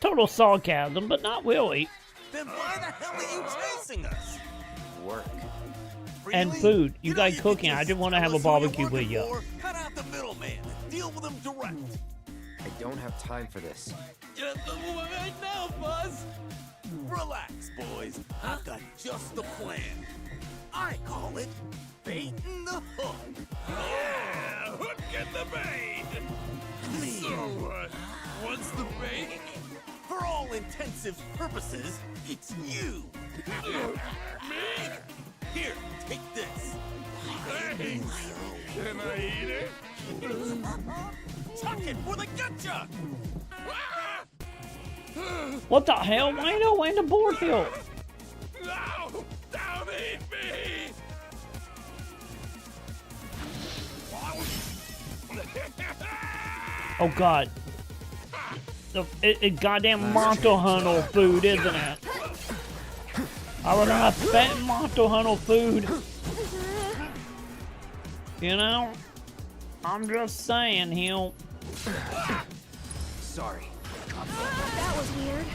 Total sarcasm, but not really. Then why the hell are you chasing us? Work. And food. You guys cooking. I just want to have a barbecue with you. Cut out the middleman. Deal with him direct. I don't have time for this. Get the move right now, Buzz. Relax, boys. I've got just the plan. I call it baiting the hook. Yeah, hook and the bait. So what's the bait? For all intensive purposes, it's you. Me? Here, take this. Thanks. Can I eat it? Tuck it for the gotcha! What the hell? Why in the board hill? No! Don't eat me! Oh god. It's goddamn Monster Hunter food, isn't it? I would have fat Monster Hunter food. You know? I'm just saying, he'll. Sorry. That was weird.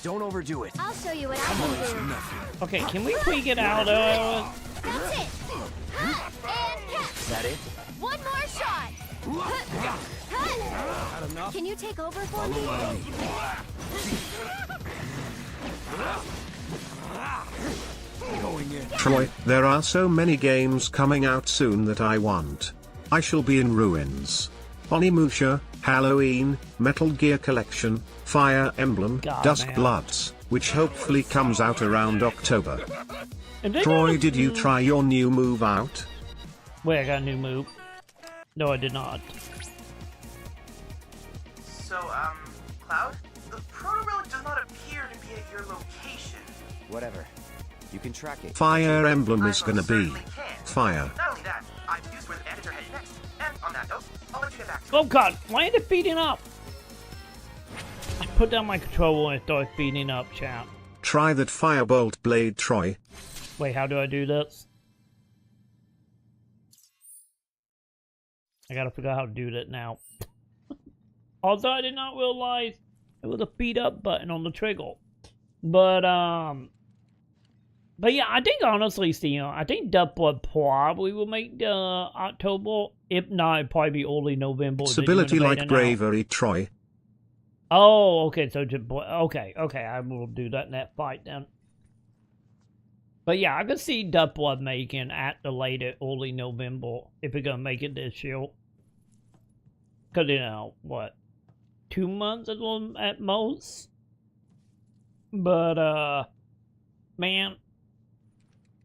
Don't overdo it. I'll show you what I can do. Okay, can we please get out of? That's it. And catch. Is that it? One more shot. Not enough. Can you take over for me? Going in. Troy, there are so many games coming out soon that I want. I shall be in ruins. Onimusha, Halloween, Metal Gear Collection, Fire Emblem, God, Dusk man. Bloods, which hopefully comes out around October. Troy, did you try your new move out? Wait, I got a new move. No, I did not. So, Cloud? The proto-relic does not appear to be at your location. Whatever. You can track it. Fire Emblem is gonna be fire. Not only that, I've used where the bandits are headed next. And on that note, I'll let you get back to Oh god, why is it beating up? I put down my controller and started beating up, chat. Try that Firebolt blade, Troy. Wait, how do I do this? I gotta figure out how to do that now. Also, I did not realize it was a beat up button on the trigger. But yeah, I think honestly, Steve, I think Duckblood probably will make October. If not, it'd probably be early November. Stability like bravery, Troy. Oh, okay, so okay, I will do that in that fight then. But yeah, I could see Duckblood making at the later early November if it's gonna make it this year. Cause you know what, 2 months at most. But man,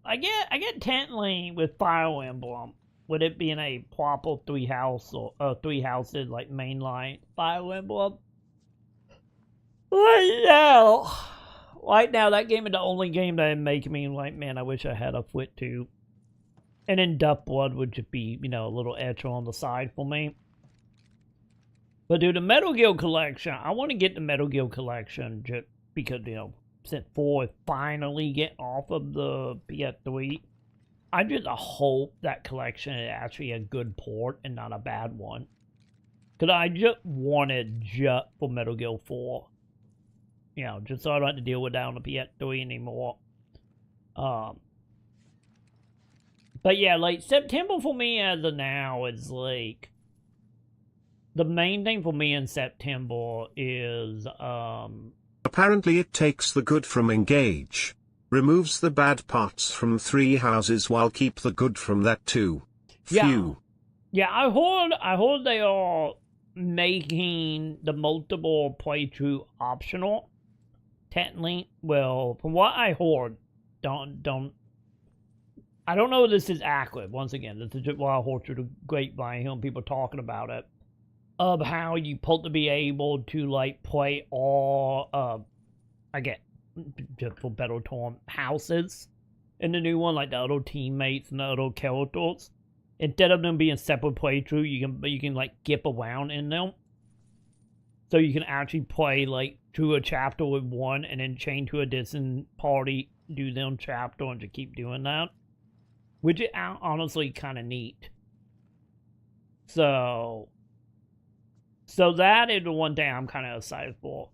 I get tentatively with Fire Emblem, with it being a proper 3 houses like mainline Fire Emblem. Right now, that game is the only game that make me like, man, I wish I had a foot too. And then Duckblood would just be, you know, a little extra on the side for me. But dude, the Metal Gear collection, I want to get the Metal Gear collection just because, you know, since 4 is finally getting off of the PS3, I just hope that collection is actually a good port and not a bad one. Because I just wanted just for Metal Gear 4. You know, just so I don't have to deal with that on the PS3 anymore. But yeah, like, September for me as of now is like... The main thing for me in September is, Apparently it takes the good from Engage. Removes the bad parts from 3 houses while keep the good from that too. Phew. Yeah, I heard they are making the multiple playthrough optional. Technically, well, from what I heard, I don't know if this is accurate. Once again, this is just what I heard through the grapevine, hearing people talking about it. Of how you supposed to be able to, like, play all, again, just for better term, houses in the new one, like the other teammates and the other characters. Instead of them being separate playthrough, you can like skip around in them. So you can actually play, like, through a chapter with one and then change to a different party, do them chapter, and just keep doing that. Which is honestly kind of neat. So that is the one thing I'm kind of excited for.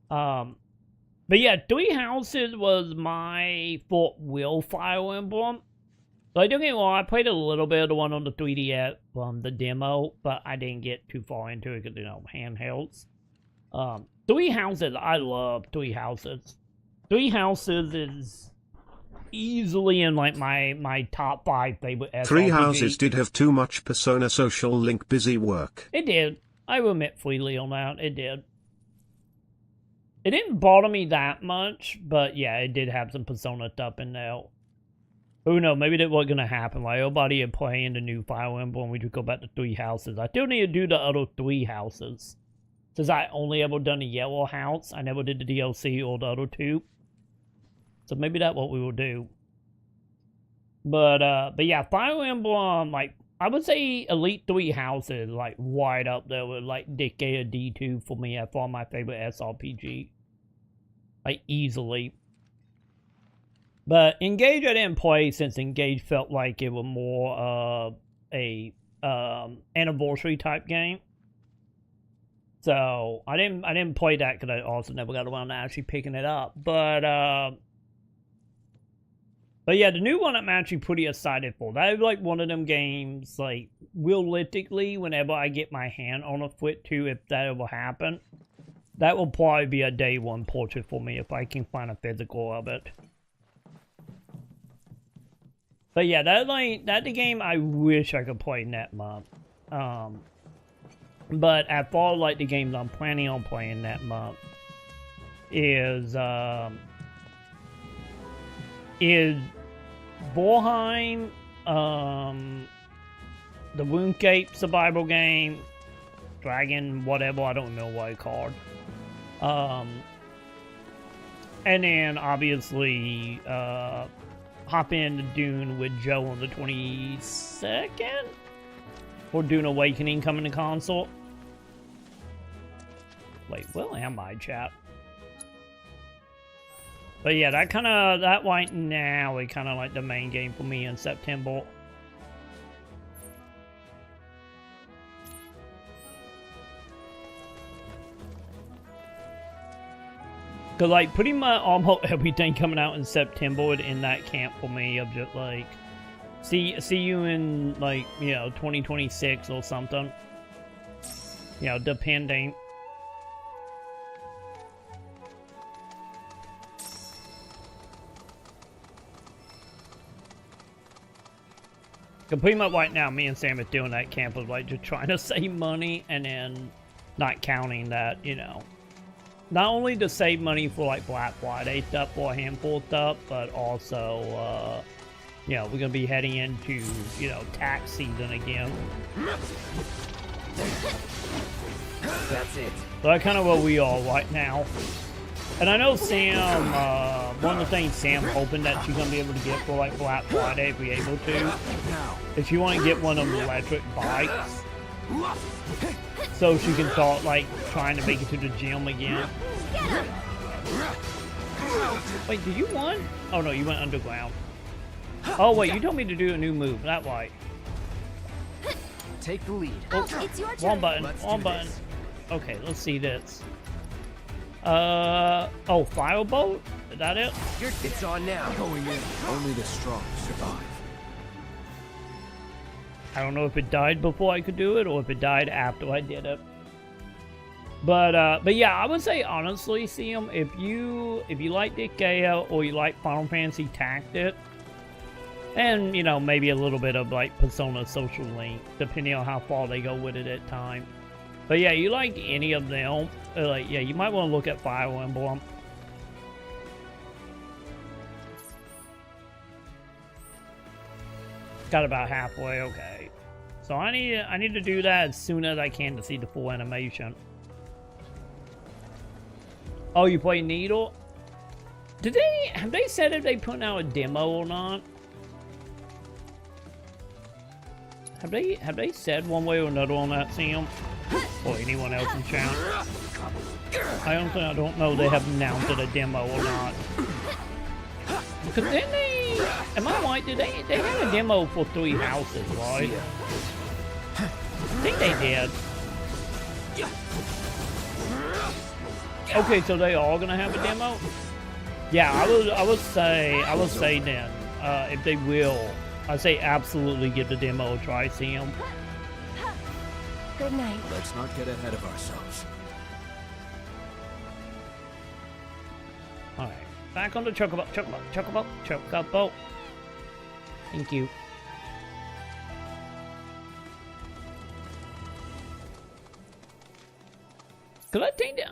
But yeah, 3 Houses was my Fort Will Fire Emblem. Like, don't get me wrong, I played a little bit of the one on the 3DS from the demo, but I didn't get too far into it because, you know, handhelds. 3 Houses, I love 3 Houses. 3 Houses is easily in, like, my top 5 favorite SRPG. 3 Houses did have too much Persona Social Link busy work. It did. I will admit freely on that. It did. It didn't bother me that much, but yeah, it did have some Persona stuff in there. Who knows, maybe that wasn't going to happen. Like, everybody is playing the new Fire Emblem, we just go back to 3 Houses. I still need to do the other 3 Houses. Since I only ever done the Yellow House, I never did the DLC or the other 2. So maybe that's what we will do. But yeah, Fire Emblem, like, I would say Elite 3 Houses, like, right up there with, like, Decade D2 for me as far as my favorite SRPG. Like, easily. But Engage I didn't play since Engage felt like it was more of a anniversary type game. So I didn't play that because I also never got around to actually picking it up. But yeah, the new one I'm actually pretty excited for. That is like one of them games, like, realistically, whenever I get my hand on a Foot 2, if that ever happen, that will probably be a day 1 purchase for me if I can find a physical of it. But yeah, that's the game I wish I could play next month. But as far as, like, the games I'm planning on playing that month is Valheim, the RuneScape survival game, Dragon, whatever, I don't know what it's called. And then, obviously, hop into Dune with Joe on the 22nd? For Dune Awakening coming to console. Wait, where am I, chat? But yeah, that right now is kind of like the main game for me in September. Cause like pretty much almost everything coming out in September in that camp for me of just like see you in, like, you know, 2026 or something. You know, depending. Cause pretty much right now, me and Sam is doing that camp of, like, just trying to save money and then not counting that, you know. Not only to save money for, like, Black Friday stuff or a handful of stuff, but also, you know, we're going to be heading into, you know, tax season again. That's it. So that's kind of where we are right now. And I know Sam, one of the things Sam's hoping that she's going to be able to get for, like, Black Friday, if we're able to, if you want to get one of the electric bikes. so she can start like trying to make it to the gym again. Wait, did you win? Oh no, you went underground. Oh wait, you told me to do a new move. That way. Take the lead. Oh, it's your turn. one button. One button. This. Okay, let's see this. Oh, firebolt? Is that it? It's on now. Going in. Only the strong survive. I don't know if it died before I could do it or if it died after I did it. But yeah, I would say honestly, Sam, if you like Dick Gale or you like Final Fantasy Tactics, and you know maybe a little bit of like Persona Social Link, depending on how far they go with it at time. But yeah, you like any of them, like yeah, you might want to look at Fire Emblem. Got about halfway, okay. So I need to do that as soon as I can to see the full animation. Oh, you play Needle? Have they said if they putting out a demo or not? Have they said one way or another on that, Sam? Or anyone else in chat? I don't know they have announced a demo or not. Because then am I right? They had a demo for 3 houses, right? I think they did. Okay, so they are gonna have a demo? Yeah, I would say then, if they will, I'd say absolutely give the demo a try, Sam. Good night. Let's not get ahead of ourselves. Alright, back on the chocobo. Thank you. Cause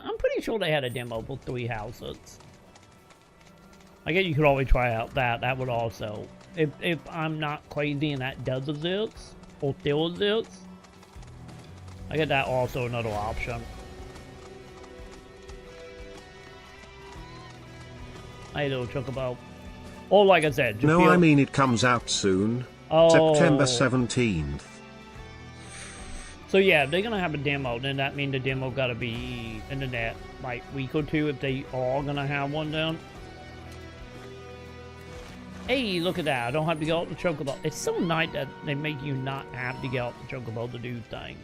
I'm pretty sure they had a demo for 3 houses. I guess you could always try out that. That would also, if I'm not crazy and that does exist or still exists, I get that also another option. Hey, little chocobo. Or like I said, no, I mean it comes out soon. Oh. September 17th. So yeah, if they're gonna have a demo, then that means the demo gotta be in the net like week or 2 if they are gonna have one down. Hey, look at that! I don't have to get out the chocobo. It's so nice that they make you not have to get out the chocobo to do things.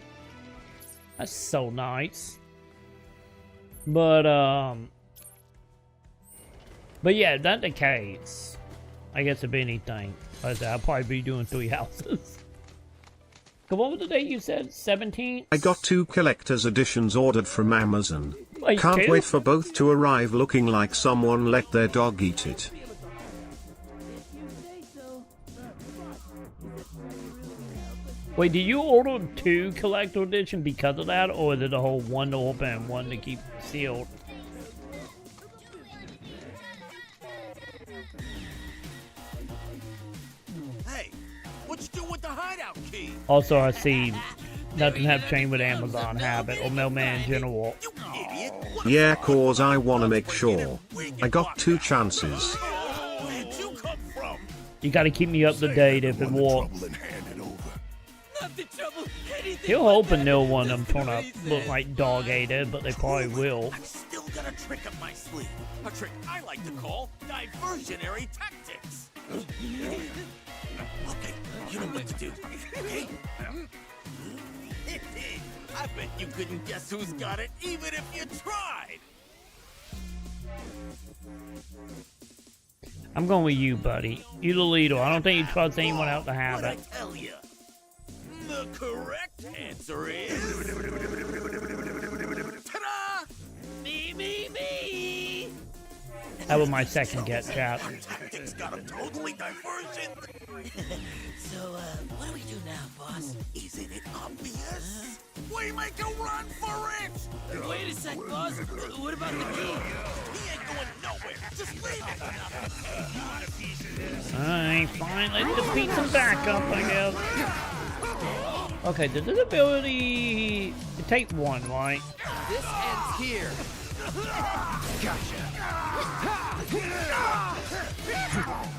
That's so nice. But yeah, if that's the case, I guess if anything, I'll probably be doing 3 houses. What was the date you said? 17th? I got 2 collector's editions ordered from Amazon. Wait, Can't 2? wait for both to arrive looking like someone let their dog eat it. Wait, did you order 2 collector edition because of that, or is it a whole 1 to open and 1 to keep sealed? Hey, what you do with the hideout key? Also, I see nothing have changed with Amazon Habit or Mailman in general. Yeah, cause I wanna make sure. I got 2 chances. Where'd you come from? You gotta keep me up to date if it works. He'll hoping no one of them turn up look like dog ate it, but they probably will. I've still got a trick up my sleeve. A trick I like to call diversionary tactics. Okay, you know what to do, okay? I bet you couldn't guess who's got it, even if you tried. I'm going with you, buddy. You the leader. I don't think you trust anyone else to have it. I tell you, the correct answer is... Ta-da! Me! That was my second get, chat. Tactics got a totally diversion. So, what do we do now, boss? Isn't it obvious? We make a run for it! Wait a sec, boss. What about the key? He ain't going nowhere. Just leave it. Alright, fine. Let's defeat some backup, I guess. Okay, does this ability... It takes 1, right? This ends here. Gotcha.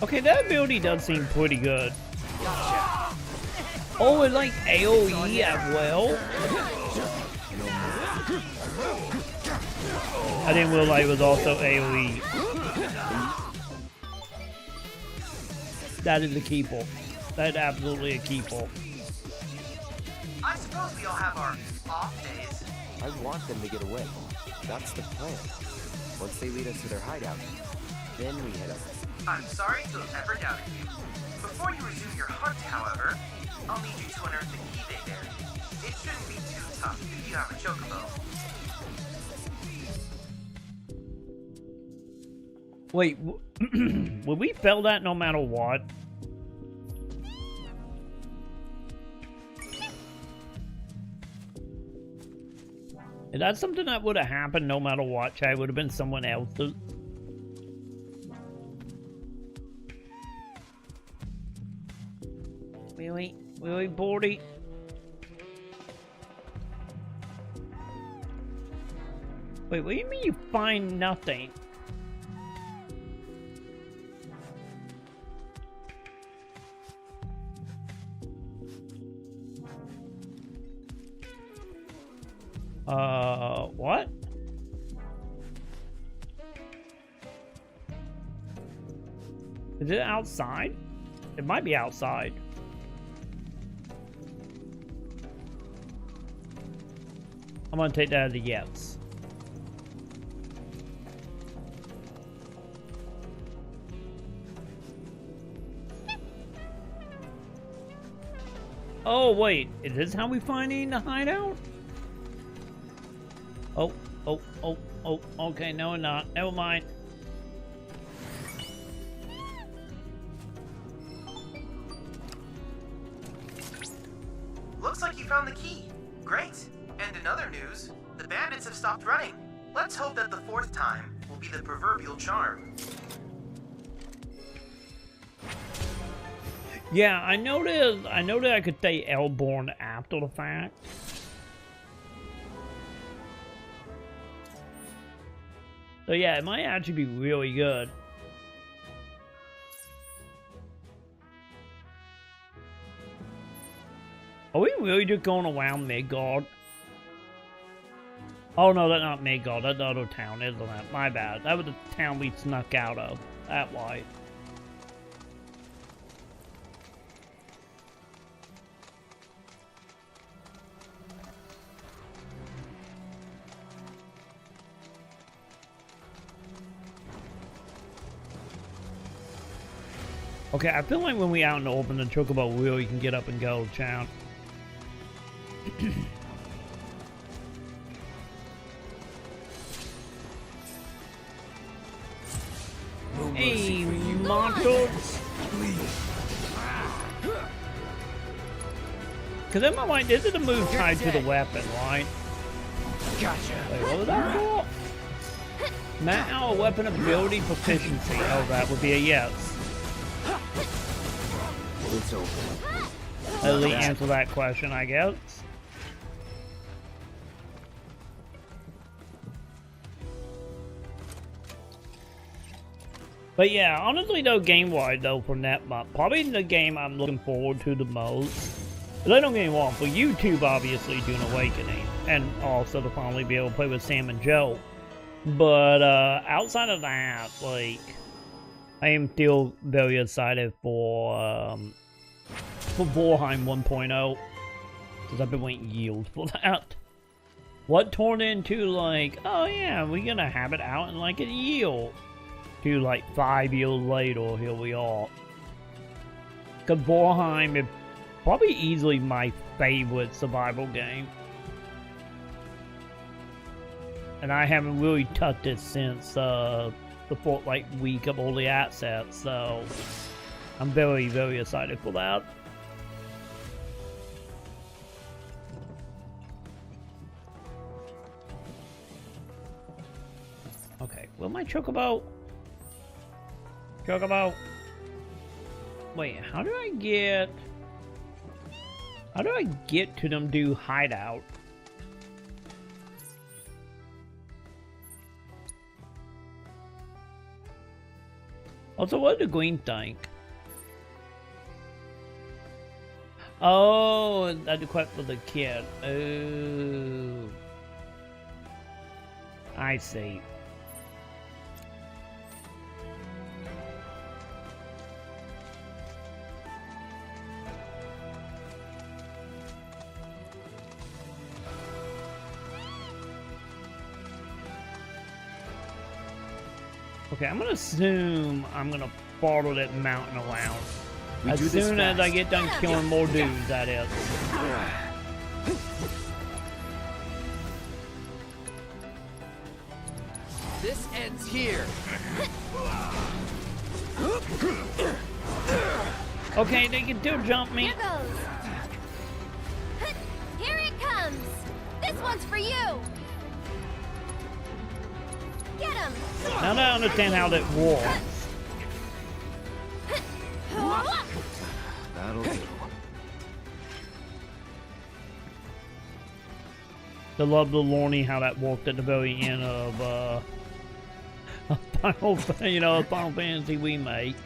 Okay, that ability does seem pretty good. Oh, it like AoE as well? I didn't realize it was also AoE. That is a keeper. That is absolutely a keeper. I suppose we all have our off days. I want them to get away. That's the plan. Once they lead us to their hideout, then we head up. I'm sorry to have ever doubted you. Before you resume your hunt, however, I'll need you to unearth the key they there. It shouldn't be too tough if you have a chocobo. Wait, would we fail that no matter what? Is that something that would have happened no matter what, Chad? Would have been someone else's? Really? Really, Bordy? Wait, what do you mean you find nothing? What? Is it outside? It might be outside. I'm gonna take that as a yes. Oh, wait. Is this how we find the hideout? Oh, okay, no, not. Never mind. Looks like you found the key. Great. And in other news, the bandits have stopped running. Let's hope that the fourth time will be the proverbial charm. Yeah, I noticed I could say airborne after the fact. So yeah, it might actually be really good. Are we really just going around Midgard? Oh no, that's not Midgard, that's the other town, isn't it? My bad. That was the town we snuck out of. That why. Okay, I feel like when we out in the open, the chocobo really can get up and go, chat. Hey, monsters! Because in my mind, this is a move tied to the weapon, right? Gotcha. Wait, what was that for? Max our weapon ability proficiency. Oh, that would be a yes. It's over. At least answer that question, I guess. But yeah, honestly though, game-wide though, from that month, probably the game I'm looking forward to the most. But don't get me wrong, for YouTube obviously doing Awakening, and also to finally be able to play with Sam and Joe. But outside of that, like, I am still very excited for Valheim 1.0, because I've been waiting years for that. What turned into like, oh yeah, we're gonna have it out in like a year, to like 5 years later, here we are. Because Valheim is probably easily my favorite survival game. And I haven't really touched it since the fortnight week of early access, so I'm very, very excited for that. Okay, will my chocobo? Chocobo? Wait, how do I get to them do hideout? Also, what did the green think? Oh, that's equipped for the kid. Oh. I see. Okay, I'm gonna assume I'm gonna follow that mountain around. As soon as I get done killing more dudes, that is. This ends here. Okay, they can still jump me. Here goes. Here it comes. This one's for you. Get him. Now that I understand how that works. That'll do. I love the learning how that worked at the very end of Final Fantasy remake.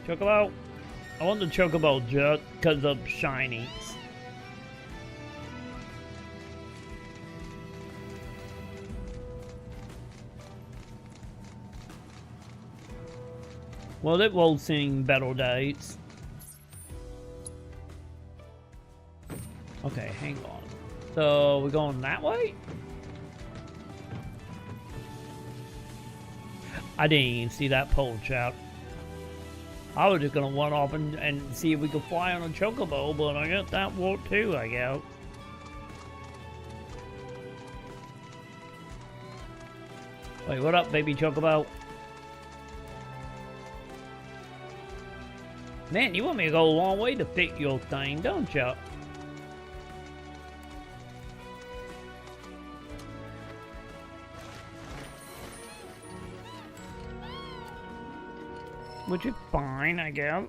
Chocobo. I want the Chocobo just because of shinies. Well, it will sing better dates. Okay, hang on. So, we're going that way? I didn't even see that pole, chap. I was just gonna run off and see if we could fly on a Chocobo, but I guess that worked too, I guess. Wait, what up, baby Chocobo? Man, you want me to go a long way to pick your thing, don't you? Which is fine, I guess.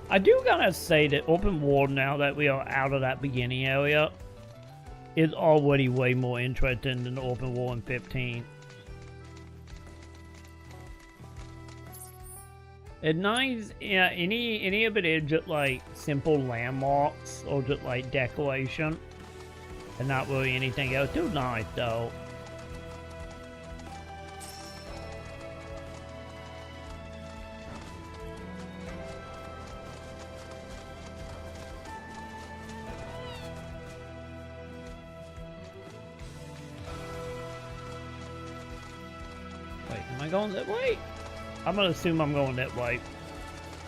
I do gotta say that open world, now that we are out of that beginning area, is already way more interesting than the open world in 15. It's nice, yeah, any of it is just like simple landmarks or just like decoration. And not really anything else. Too nice though. Wait, am I going that way? I'm gonna assume I'm going that way.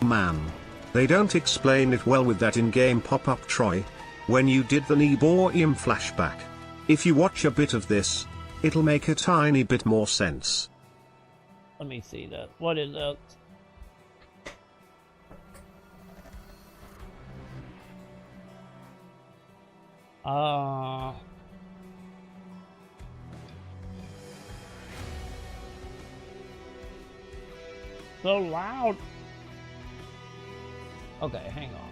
Man. They don't explain it well with that in-game pop-up, Troy. When you did the Neborium flashback. If you watch a bit of this, it'll make a tiny bit more sense. Let me see that. What is that? So loud. Okay, hang on.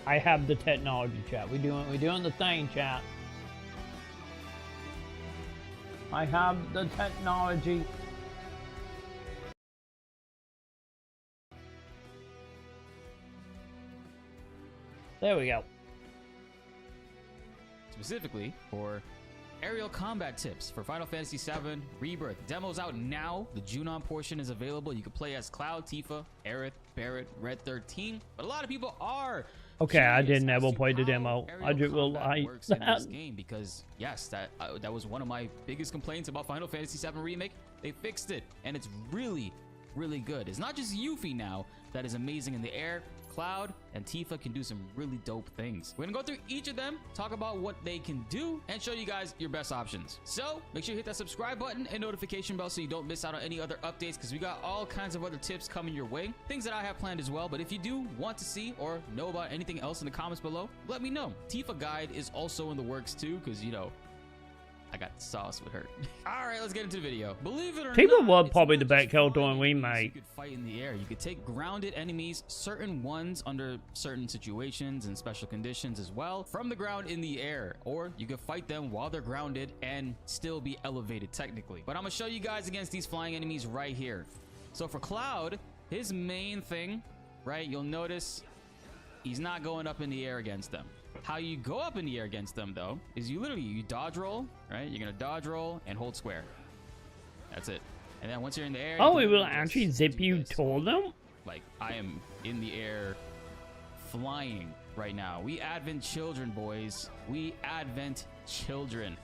I have the technology, chat. We're doing the thing, chat. I have the technology. There we go. Specifically for aerial combat tips for Final Fantasy VII Rebirth. Demo's out now. The Junon portion is available. You can play as Cloud, Tifa, Aerith, Barret, Red 13. But a lot of people are. Okay, I didn't ever play the demo. I just will like that. In this game because yes, that was one of my biggest complaints about Final Fantasy VII Remake. They fixed it, and it's really, really good. It's not just Yuffie now that is amazing in the air. Cloud and Tifa can do some really dope things. We're gonna go through each of them, talk about what they can do, and show you guys your best options. So make sure you hit that subscribe button and notification bell so you don't miss out on any other updates, because we got all kinds of other tips coming your way, things that I have planned as well. But if you do want to see or know about anything else in the comments below, let me know. Tifa guide is also in the works too, because you know I got the sauce with her. All right, let's get into the video. Believe it or People not, was probably the back held on we you made. could fight in the air. You could take grounded enemies, certain ones under certain situations and special conditions as well, from the ground in the air, or you could fight them while they're grounded and still be elevated technically. But I'm gonna show you guys against these flying enemies right here. So for Cloud, his main thing, right? You'll notice he's not going up in the air against them. How you go up in the air against them, though, is you dodge roll, right? You're gonna dodge roll and hold square. That's it. And then once you're in the air, oh, it will actually zip you toward them. Like I am in the air, flying right now. We Advent children, boys. We Advent children.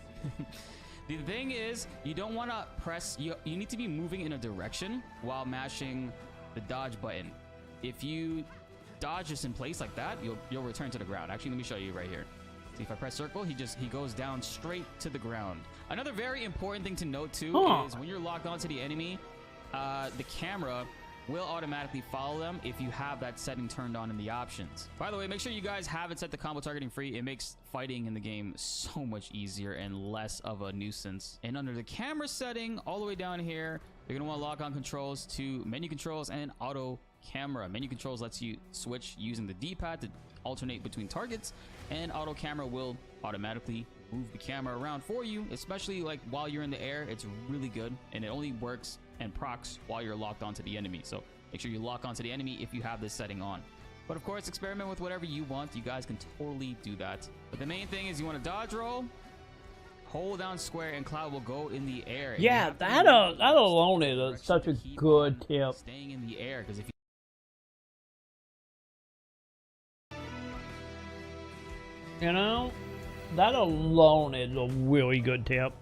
The thing is, you don't want to press. You need to be moving in a direction while mashing the dodge button. If you dodge this in place like that, you'll return to the ground. Actually, let me show you right here. See, if I press circle, he goes down straight to the ground. Another very important thing to note too is when you're locked onto the enemy, the camera will automatically follow them if you have that setting turned on in the options. By the way, make sure you guys have it set to combo targeting free. It makes fighting in the game so much easier and less of a nuisance. And under the camera setting, all the way down here, you're gonna want to lock on controls to menu controls and auto camera. Menu controls lets you switch using the D-pad to alternate between targets, and auto camera will automatically move the camera around for you, especially like while you're in the air. It's really good, and it only works and procs while you're locked onto the enemy. So make sure you lock onto the enemy if you have this setting on. But of course, experiment with whatever you want. You guys can totally do that. But the main thing is you want to dodge roll, hold down square, and Cloud will go in the air. Yeah, that alone is such a good tip. Staying in the air, because if you know, that alone is a really good tip.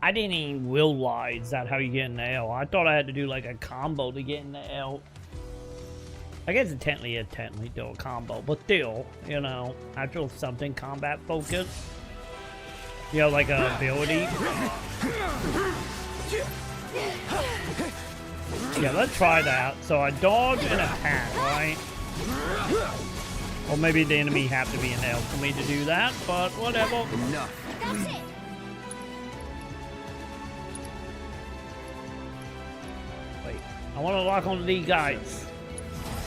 I didn't even realize that how you get in the L. I thought I had to do like a combo to get in the L. I guess it technically do a combo, but still, you know, actual something combat focused. You know, like a ability. Yeah, let's try that. So I dodge and attack, right? Or maybe the enemy have to be in L for me to do that, but whatever. Enough. That's it. Wait, I want to lock onto these guys.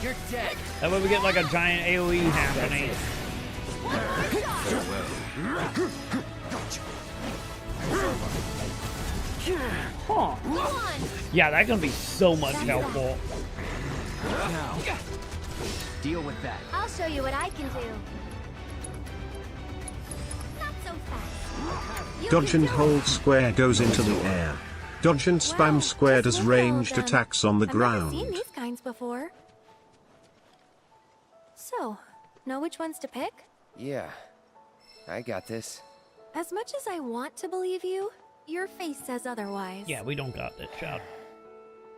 You're dead. That way we get like a giant AoE happening. Huh. Yeah, that can be so much helpful. Now, deal with that. I'll show you what I can do. Not so fast. Dodge and hold square goes into the air. Dodge and spam square does ranged attacks on the I've never seen ground. these kinds before. So, know which ones to pick? Yeah, I got this. As much as I want to believe you, your face says otherwise. Yeah, we don't got this shot.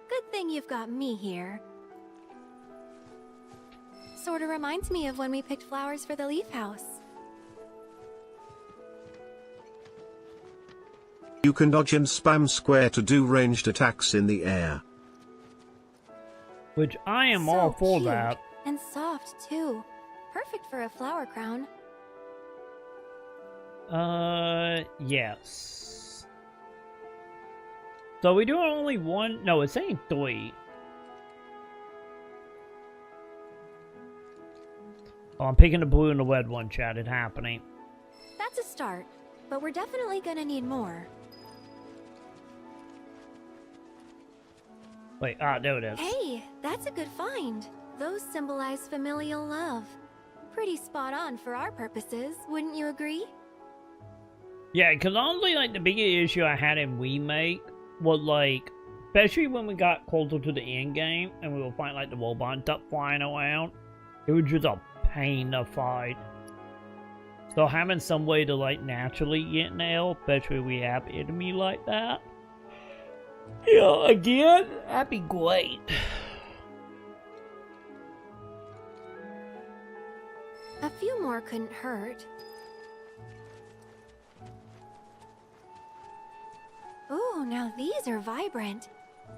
Good thing you've got me here. Sorta reminds me of when we picked flowers for the leaf house. You can dodge and spam square to do ranged attacks in the air. Which I am So all for cute. that. And soft, too. Perfect for a flower crown. Yes. So we do only one? No, it's saying 3. Oh, I'm picking the blue and the red one, chat. It's happening. That's a start, but we're definitely gonna need more. Wait, there it is. Hey, that's a good find. Those symbolize familial love. Pretty spot on for our purposes, wouldn't you agree? Yeah, because honestly, like, the biggest issue I had in Remake was, like, especially when we got closer to the end game and we were fighting, like, the robot and stuff flying around, it was just a pain to fight. So having some way to, like, naturally get an L, especially we have enemy like that, yeah, again, that'd be great. A few more couldn't hurt. Ooh, now these are vibrant.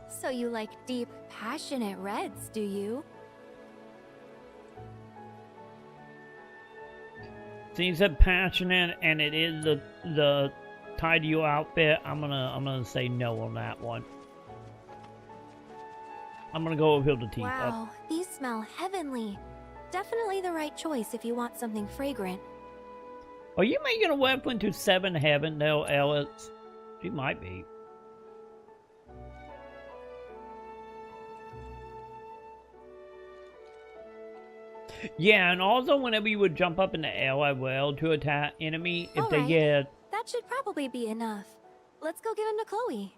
So you like deep, passionate reds, do you? Seems that passionate, and it is the tied to your outfit. I'm gonna say no on that one. I'm gonna go uphill to teeth. Wow, these smell heavenly. Definitely the right choice if you want something fragrant. Are you making a weapon to 7 heaven though, Ellis? She might be. Yeah, and also whenever you would jump up in the air as well to attack enemy, if they get... That should probably be enough. Let's go give him to Chloe.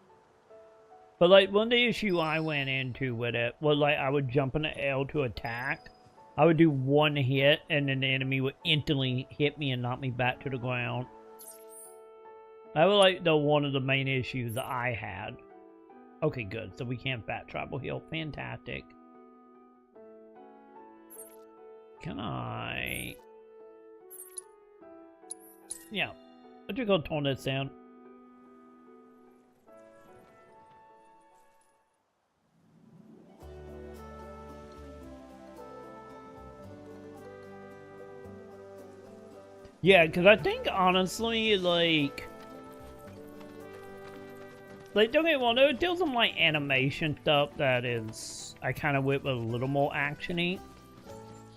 But like one of the issue I went into with it was like I would jump in the air to attack. I would do one hit and then the enemy would instantly hit me and knock me back to the ground. That was like one of the main issues that I had. Okay, good. So we can't fat travel heal. Fantastic. Can I... Yeah. Let's just go tone this down. Yeah, because I think, honestly, like, don't get me wrong, there are some, like, animation stuff that is, I kind of went with a little more action-y.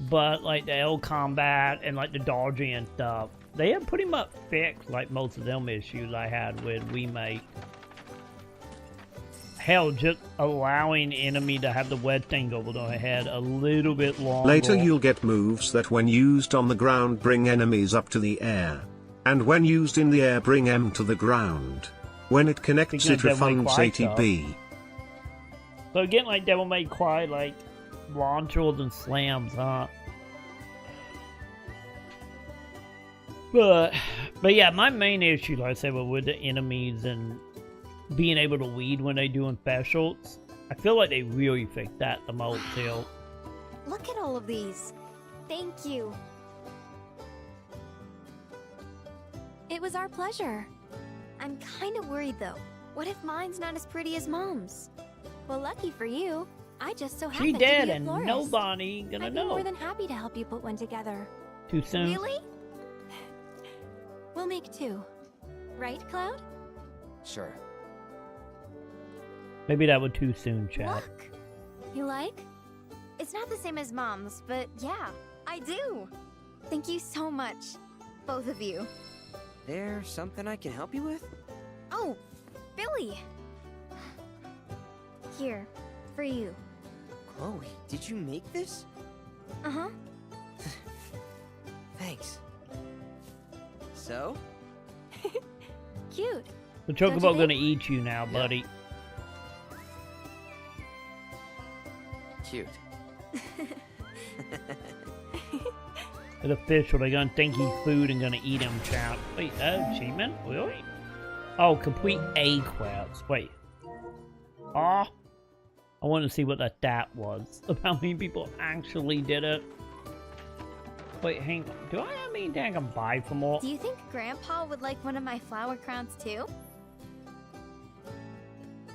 But, like, the L combat and, like, the dodging and stuff, they have pretty much fixed, like, most of them issues I had with Remake. Hell, just allowing enemy to have the web thing over their head a little bit longer. Later you'll get moves that when used on the ground bring enemies up to the air. And when used in the air bring M to the ground. When it connects it refunds ATB. So again, like Devil May Cry, like launchers and slams, huh? But yeah, my main issue, like I said, was with the enemies and being able to weed when they doing specials. I feel like they really fixed that the most too. Look at all of these. Thank you. It was our pleasure. I'm kind of worried though. What if mine's not as pretty as Mom's? Well, lucky for you, I just so happen She to be dead a and florist. nobody gonna I'd know. be more than happy to help you put one together. Too soon? Really? We'll make two. Right, Cloud? Sure. Maybe that was too soon, chat. Look. You like? It's not the same as Mom's, but yeah, I do. Thank you so much, both of you. There's something I can help you with? Oh, Billy! Here, for you. Chloe, did you make this? Uh-huh. Thanks. So? Cute. The Chocobo gonna eat you now, buddy. Cute. It's official. They're gonna think he's food and gonna eat him, chat. Wait, achievement? Really? Oh, complete A quest. Wait. Ah. I want to see what that stat was. Of how many people actually did it. Wait, hang on. Do I have anything I can buy for more? Do you think Grandpa would like one of my flower crowns too?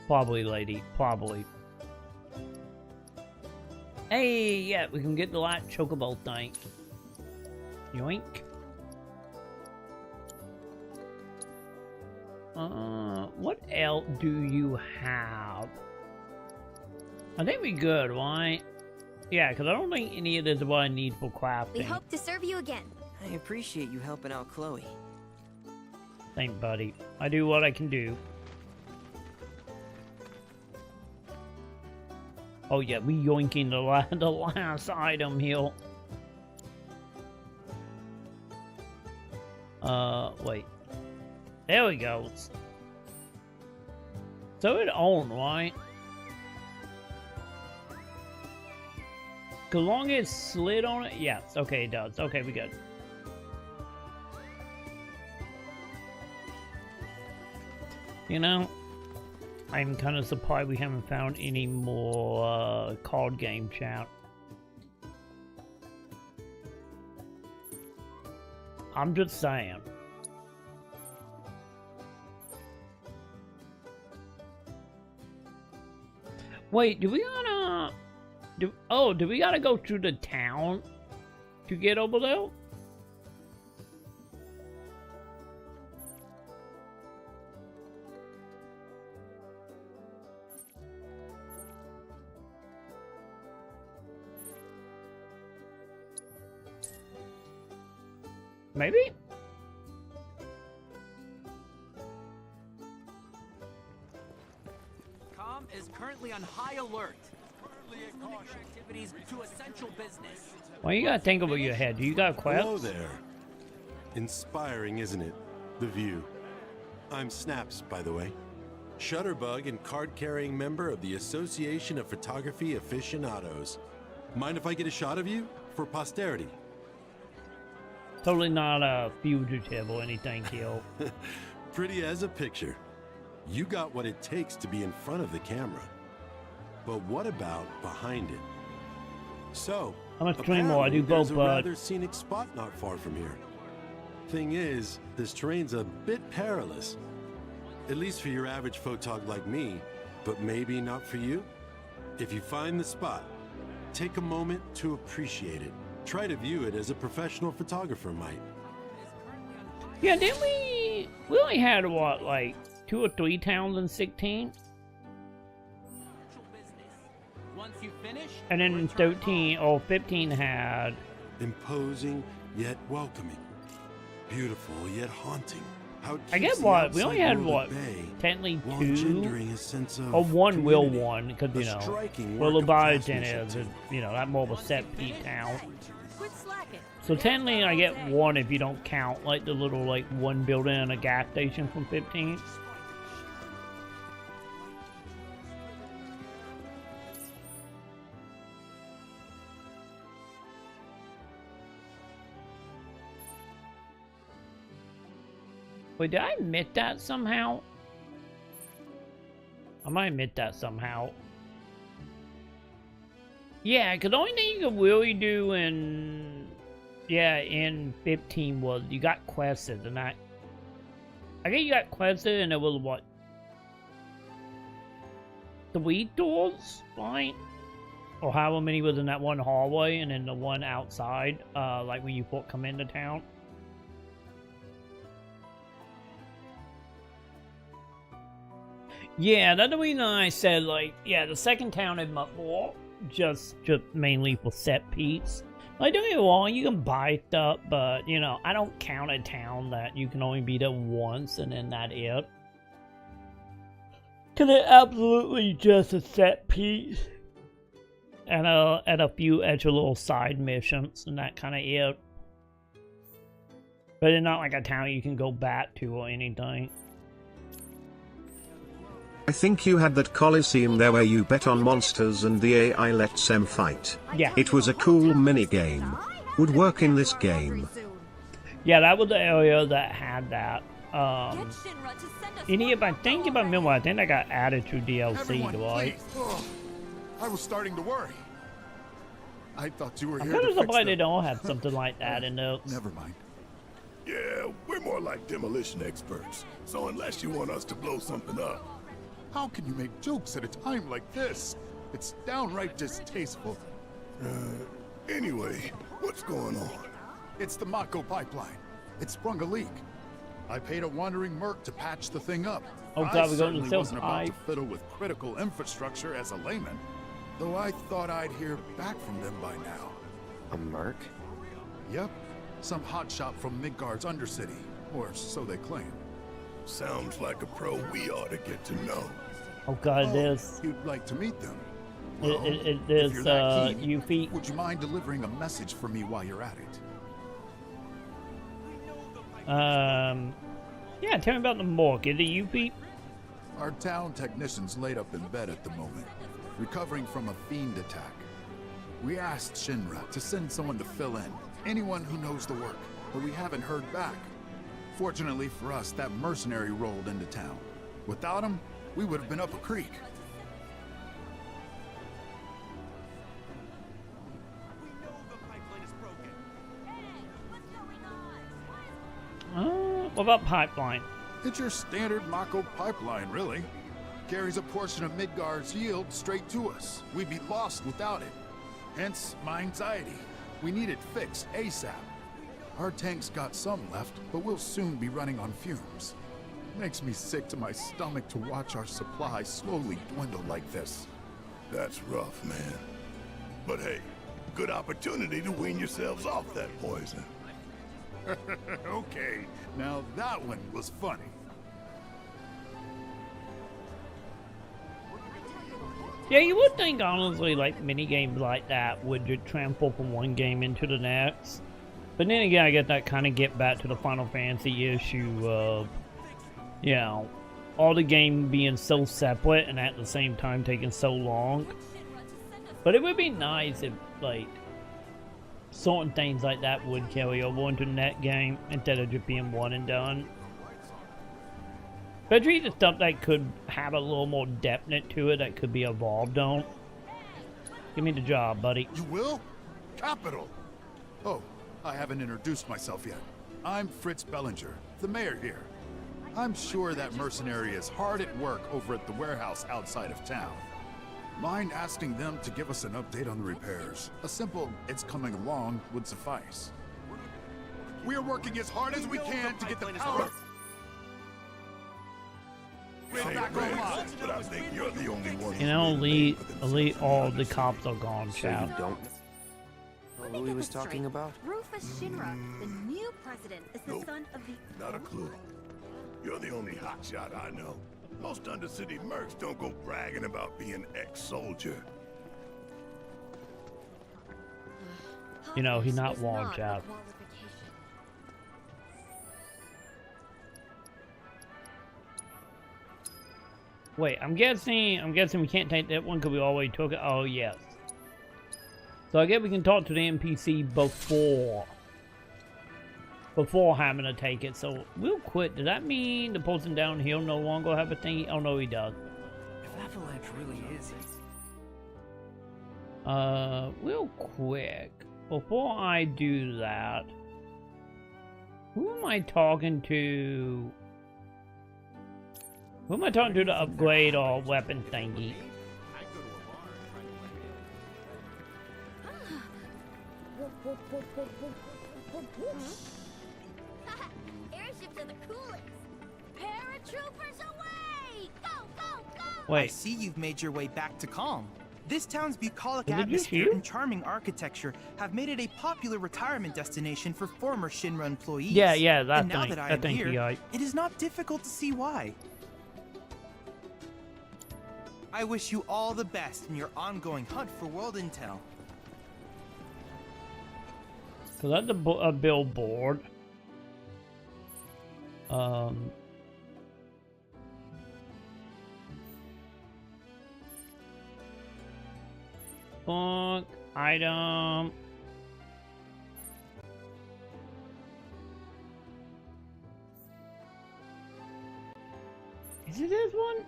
Probably, lady. Probably. Hey, yeah, we can get the light chocobo thing. Yoink. What else do you have? I think we good, right? Yeah, because I don't think any of this is what I need for crafting. We hope to serve you again. I appreciate you helping out Chloe. Thanks, buddy. I do what I can do. Oh yeah, we yoinking the last item here. Wait. There we go. So it on, right? As long as it slid on it? Yes, okay, it does. Okay, we good. You know, I'm kind of surprised we haven't found any more card game chat. I'm just saying. Wait, do we gotta... do we gotta go through the town to get over there? Maybe? Com is currently on high alert. Activities to essential business. Well, you gotta think about your head. Do you got quests? Hello there. Inspiring, isn't it? The view. I'm Snaps, by the way. Shutterbug and card-carrying member of the Association of Photography Aficionados. Mind if I get a shot of you? For posterity. Totally not a fugitive or anything, Kill. Pretty as a picture. You got what it takes to be in front of the camera. But what about behind it? So, I'm a streamer, I do both, there's a rather scenic spot not far from here. Thing is, this terrain's a bit perilous. At least for your average photog like me, but maybe not for you. If you find the spot, take a moment to appreciate it. Try to view it as a professional photographer might. Yeah, didn't we only had, what, like 2 or 3 towns in 16? Once you finish, And then 13 or 15 had... Imposing, yet welcoming. Beautiful, yet haunting. How I get what, we only had, what, technically 2? Or 1 Will 1, because, you know, Will Leviathan is, you know, that more of a set piece town. So technically I get 1 if you don't count, like, the little, like, 1 building and a gas station from 15. Wait, did I admit that somehow? I might admit that somehow. Yeah, because the only thing you could really do in... Yeah, in 15 was you got quested, and I guess you got quested, and it was, what? 3 doors, right? Or however many was in that one hallway, and then the one outside, like when you come into town. Yeah, that's the reason I said, like, yeah, the second town in Mutmore, just mainly for set piece. Like, don't get me wrong, you can buy stuff, but, you know, I don't count a town that you can only be there once and then that's it. Because it's absolutely just a set piece. And a few extra little side missions and that kind of it. But it's not like a town you can go back to or anything. I think you had that Coliseum there where you bet on monsters and the AI lets them fight. Yeah. It was a cool mini-game. Would work in this game. Yeah, that was the area that had that. I think if I remember, I think that got added to DLC, right? I was starting to worry. I thought you were here I'm kind to of fix surprised they them. don't have something like that in those. Never mind. Yeah, we're more like demolition experts. So unless you want us to blow something up. How can you make jokes at a time like this? It's downright distasteful. Anyway, what's going on? It's the Mako pipeline. It sprung a leak. I paid a wandering merc to patch the thing up. Oh, I God, we're going to certainly sell wasn't about to pipe. fiddle with critical infrastructure as a layman. Though I thought I'd hear back from them by now. A merc? Yep. Some hotshot from Midgard's Undercity. Or so they claim. Sounds like a pro we ought to get to know. Oh God, there's... You'd like to meet them? There's, if you're that keen, Yuffie. would you mind delivering a message for me while you're at it? Yeah, tell me about the morgue. Is it Yuffie? Our town technician's laid up in bed at the moment, recovering from a fiend attack. We asked Shinra to send someone to fill in, anyone who knows the work, but we haven't heard back. Fortunately for us, that mercenary rolled into town. Without him, we would have been up a creek. What about pipeline? It's your standard Mako pipeline, really. Carries a portion of Midgard's yield straight to us. We'd be lost without it. Hence, my anxiety. We need it fixed ASAP. Our tank's got some left, but we'll soon be running on fumes. Makes me sick to my stomach to watch our supply slowly dwindle like this. That's rough, man. But hey, good opportunity to wean yourselves off that poison. Okay, now that one was funny. Yeah, you would think, honestly, like, mini games like that would just trample from one game into the next. But then again, I guess that kind of get back to the Final Fantasy issue of, you know, all the game being so separate and at the same time taking so long. But it would be nice if, like, certain things like that would carry over into the next game instead of just being one and done. Especially the stuff that could have a little more depth to it that could be evolved on. Give me the job, buddy. You will? Capital! Oh, I haven't introduced myself yet. I'm Fritz Bellinger, the mayor here. I'm sure that mercenary is hard at work over at the warehouse outside of town. Mind asking them to give us an update on the repairs? A simple, it's coming along, would suffice. We're working as hard as we can to get the power... But I think you're the only one. You know, elite, all the cops are gone, child. So you don't know who he was talking about? Rufus Shinra, the new president, is the son of the... Not a clue. You're the only hotshot I know. Most Undercity mercs don't go bragging about being ex-soldier. You know, he's not one, child. Wait, I'm guessing we can't take that one because we already took it. Oh, yes. So I guess we can talk to the NPC before having to take it. So real quick, does that mean the person down here no longer have a thingy? Oh no, he does. If Avalanche really is... Real quick, before I do that, who am I talking to? Who am I talking to upgrade our weapon thingy? Airships are the coolest. Paratroopers away! Go, go, go! Wait. I see you've made your way back to Calm. This town's bucolic Is it just atmosphere you? and charming architecture have made it a popular retirement destination for former Shinra employees. Yeah, that and now thing. that I That am thing, here, yeah. it is not difficult to see why. I wish you all the best in your ongoing hunt for world intel. So that's a billboard. Book, item. Is it this one?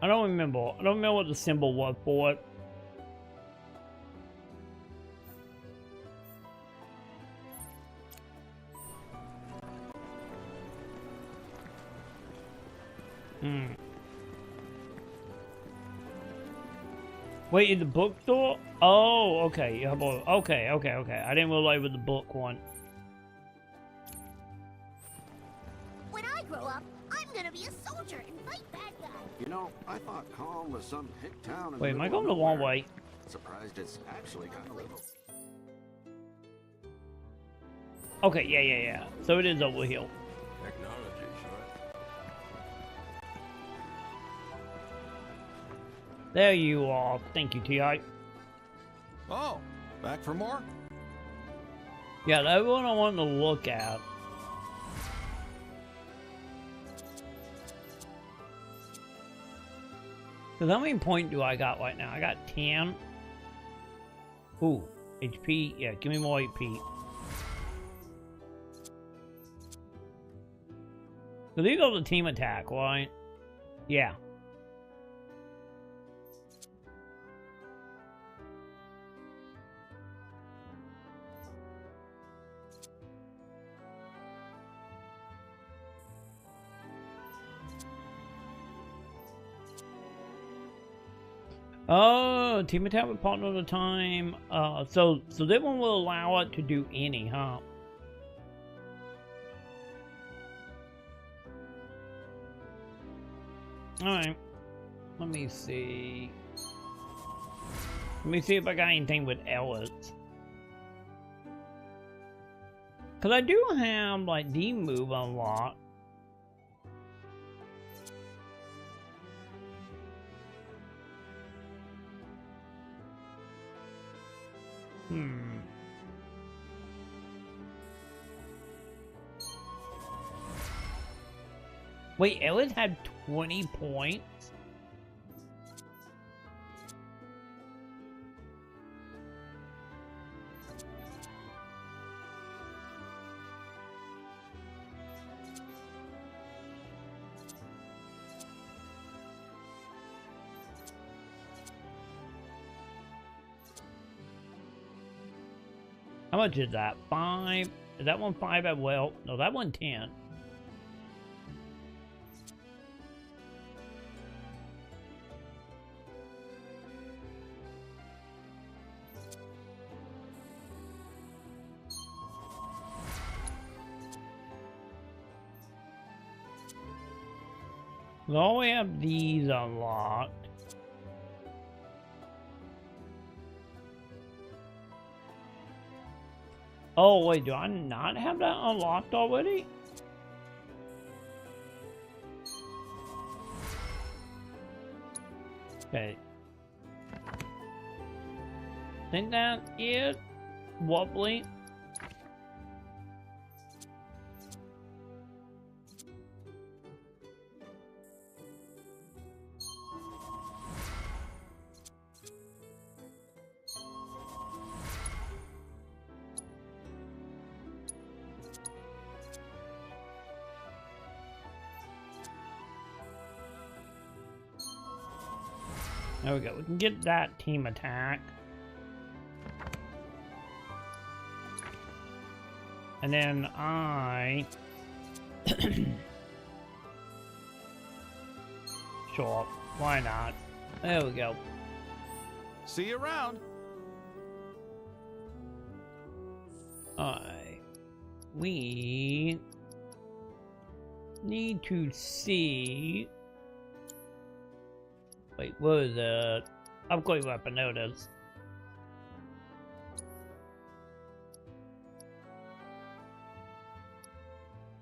I don't remember. I don't remember what the symbol was for it. Wait, in the bookstore? Oh, okay. Okay. I didn't realize with the book one. When I grow up, I'm gonna be a soldier and fight bad guys. You know, I thought Calm was some hick town. Wait, am I going the wrong way? Surprised it's actually kind of little. Okay, yeah. So it is over here. Technology, sure. There you are. Thank you, T.I. Oh, back for more? Yeah, that's what I want to look at. Because how many points do I got right now? I got 10. Ooh, HP. Yeah, give me more HP. So these are the team attack, right? Yeah. Oh, team attack with partner at a time. So that one will allow it to do any, huh? Alright. Let me see. Let me see if I got anything with Ellis. Cause I do have like the move unlocked. Wait, Ellis had 20 points? How much is that? 5? Is that one 5 at well? No, that one 10. So we have these unlocked. Oh wait, do I not have that unlocked already? Okay. Think that is wobbly. There we go. We can get that team attack. And then sure, why not? There we go. See you around. Alright. We need to see. Wait, what is it? Upgrade weapon, there it is.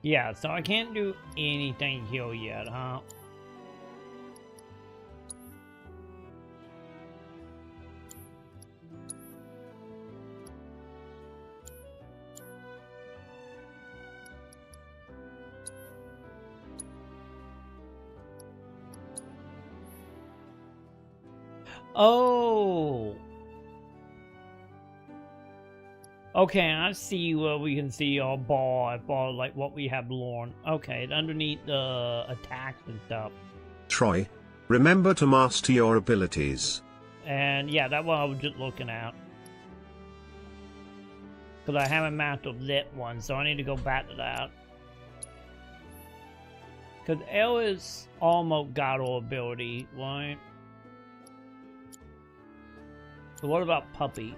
Yeah, so I can't do anything here yet, huh? Oh! Okay, I see where we can see our bar, like what we have learned. Okay, underneath the attacks and stuff. Troy, remember to master your abilities. And yeah, that's what I was just looking at. Because I haven't mastered that one, so I need to go back to that. Because Ella's almost got her ability, right? So what about Puppy?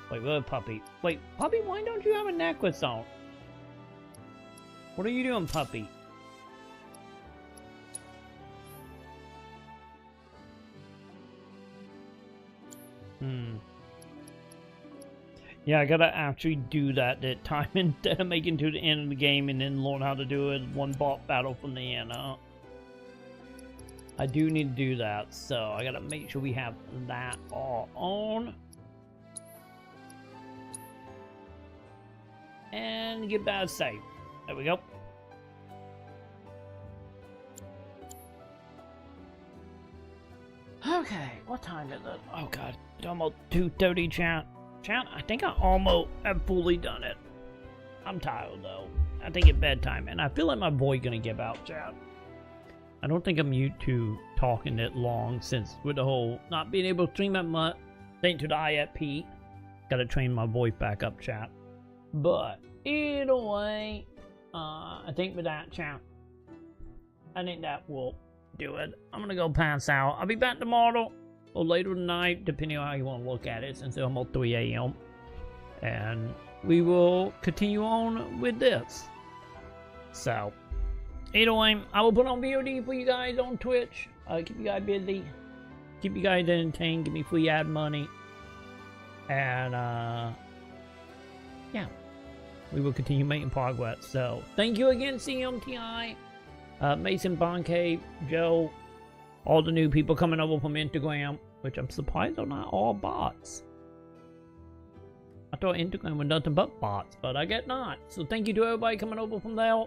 Wait, where's Puppy? Wait, Puppy, why don't you have a necklace on? What are you doing, Puppy? Yeah, I gotta actually do that time instead of making to the end of the game and then learn how to do it one bot battle from the end, huh? I do need to do that, so I gotta make sure we have that all on. And get that safe. There we go. Okay, what time is it? Oh god, it's almost 2:30, chat. Chat, I think I almost have fully done it. I'm tired though. I think it's bedtime, and I feel like my voice gonna give out, chat. I don't think I'm used to talking that long since with the whole not being able to stream that much. Thanks to the IFP. Gotta train my voice back up, chat. But either way, I think with that, chat, I think that will do it. I'm gonna go pass out. I'll be back tomorrow or later tonight, depending on how you want to look at it, since it's almost 3 a.m. And we will continue on with this. So, either way, I will put on VOD for you guys on Twitch. Keep you guys busy. Keep you guys entertained. Give me free ad money. And, yeah. We will continue making progress. So, thank you again, CMTI. Mason, Boncave, Joe, all the new people coming over from Instagram. which I'm surprised are not all bots. I thought Instagram was nothing but bots, but I guess not. So thank you to everybody coming over from there.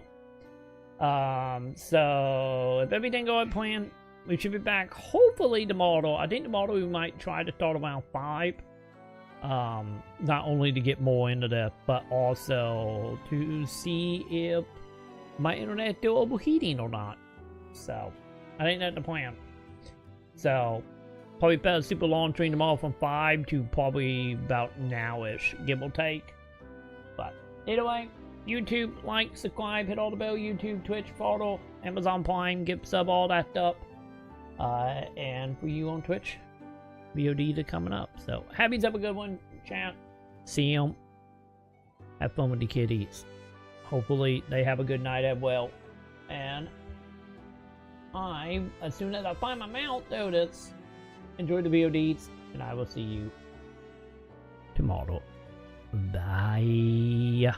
So if everything goes as planned, we should be back hopefully tomorrow. I think tomorrow we might try to start around 5. Not only to get more into this, but also to see if my internet is still overheating or not. So I think that's the plan. So probably better super long stream tomorrow from 5 to probably about now-ish, give or take. But either way, YouTube, like, subscribe, hit all the bell, YouTube, Twitch, follow, Amazon Prime, gift sub, all that stuff. And for you on Twitch, VODs are coming up. So, have a good one, chat. See them. Have fun with the kiddies. Hopefully, they have a good night as well. And as soon as I find my mount, there it is. Enjoy the VODs, and I will see you tomorrow. Bye.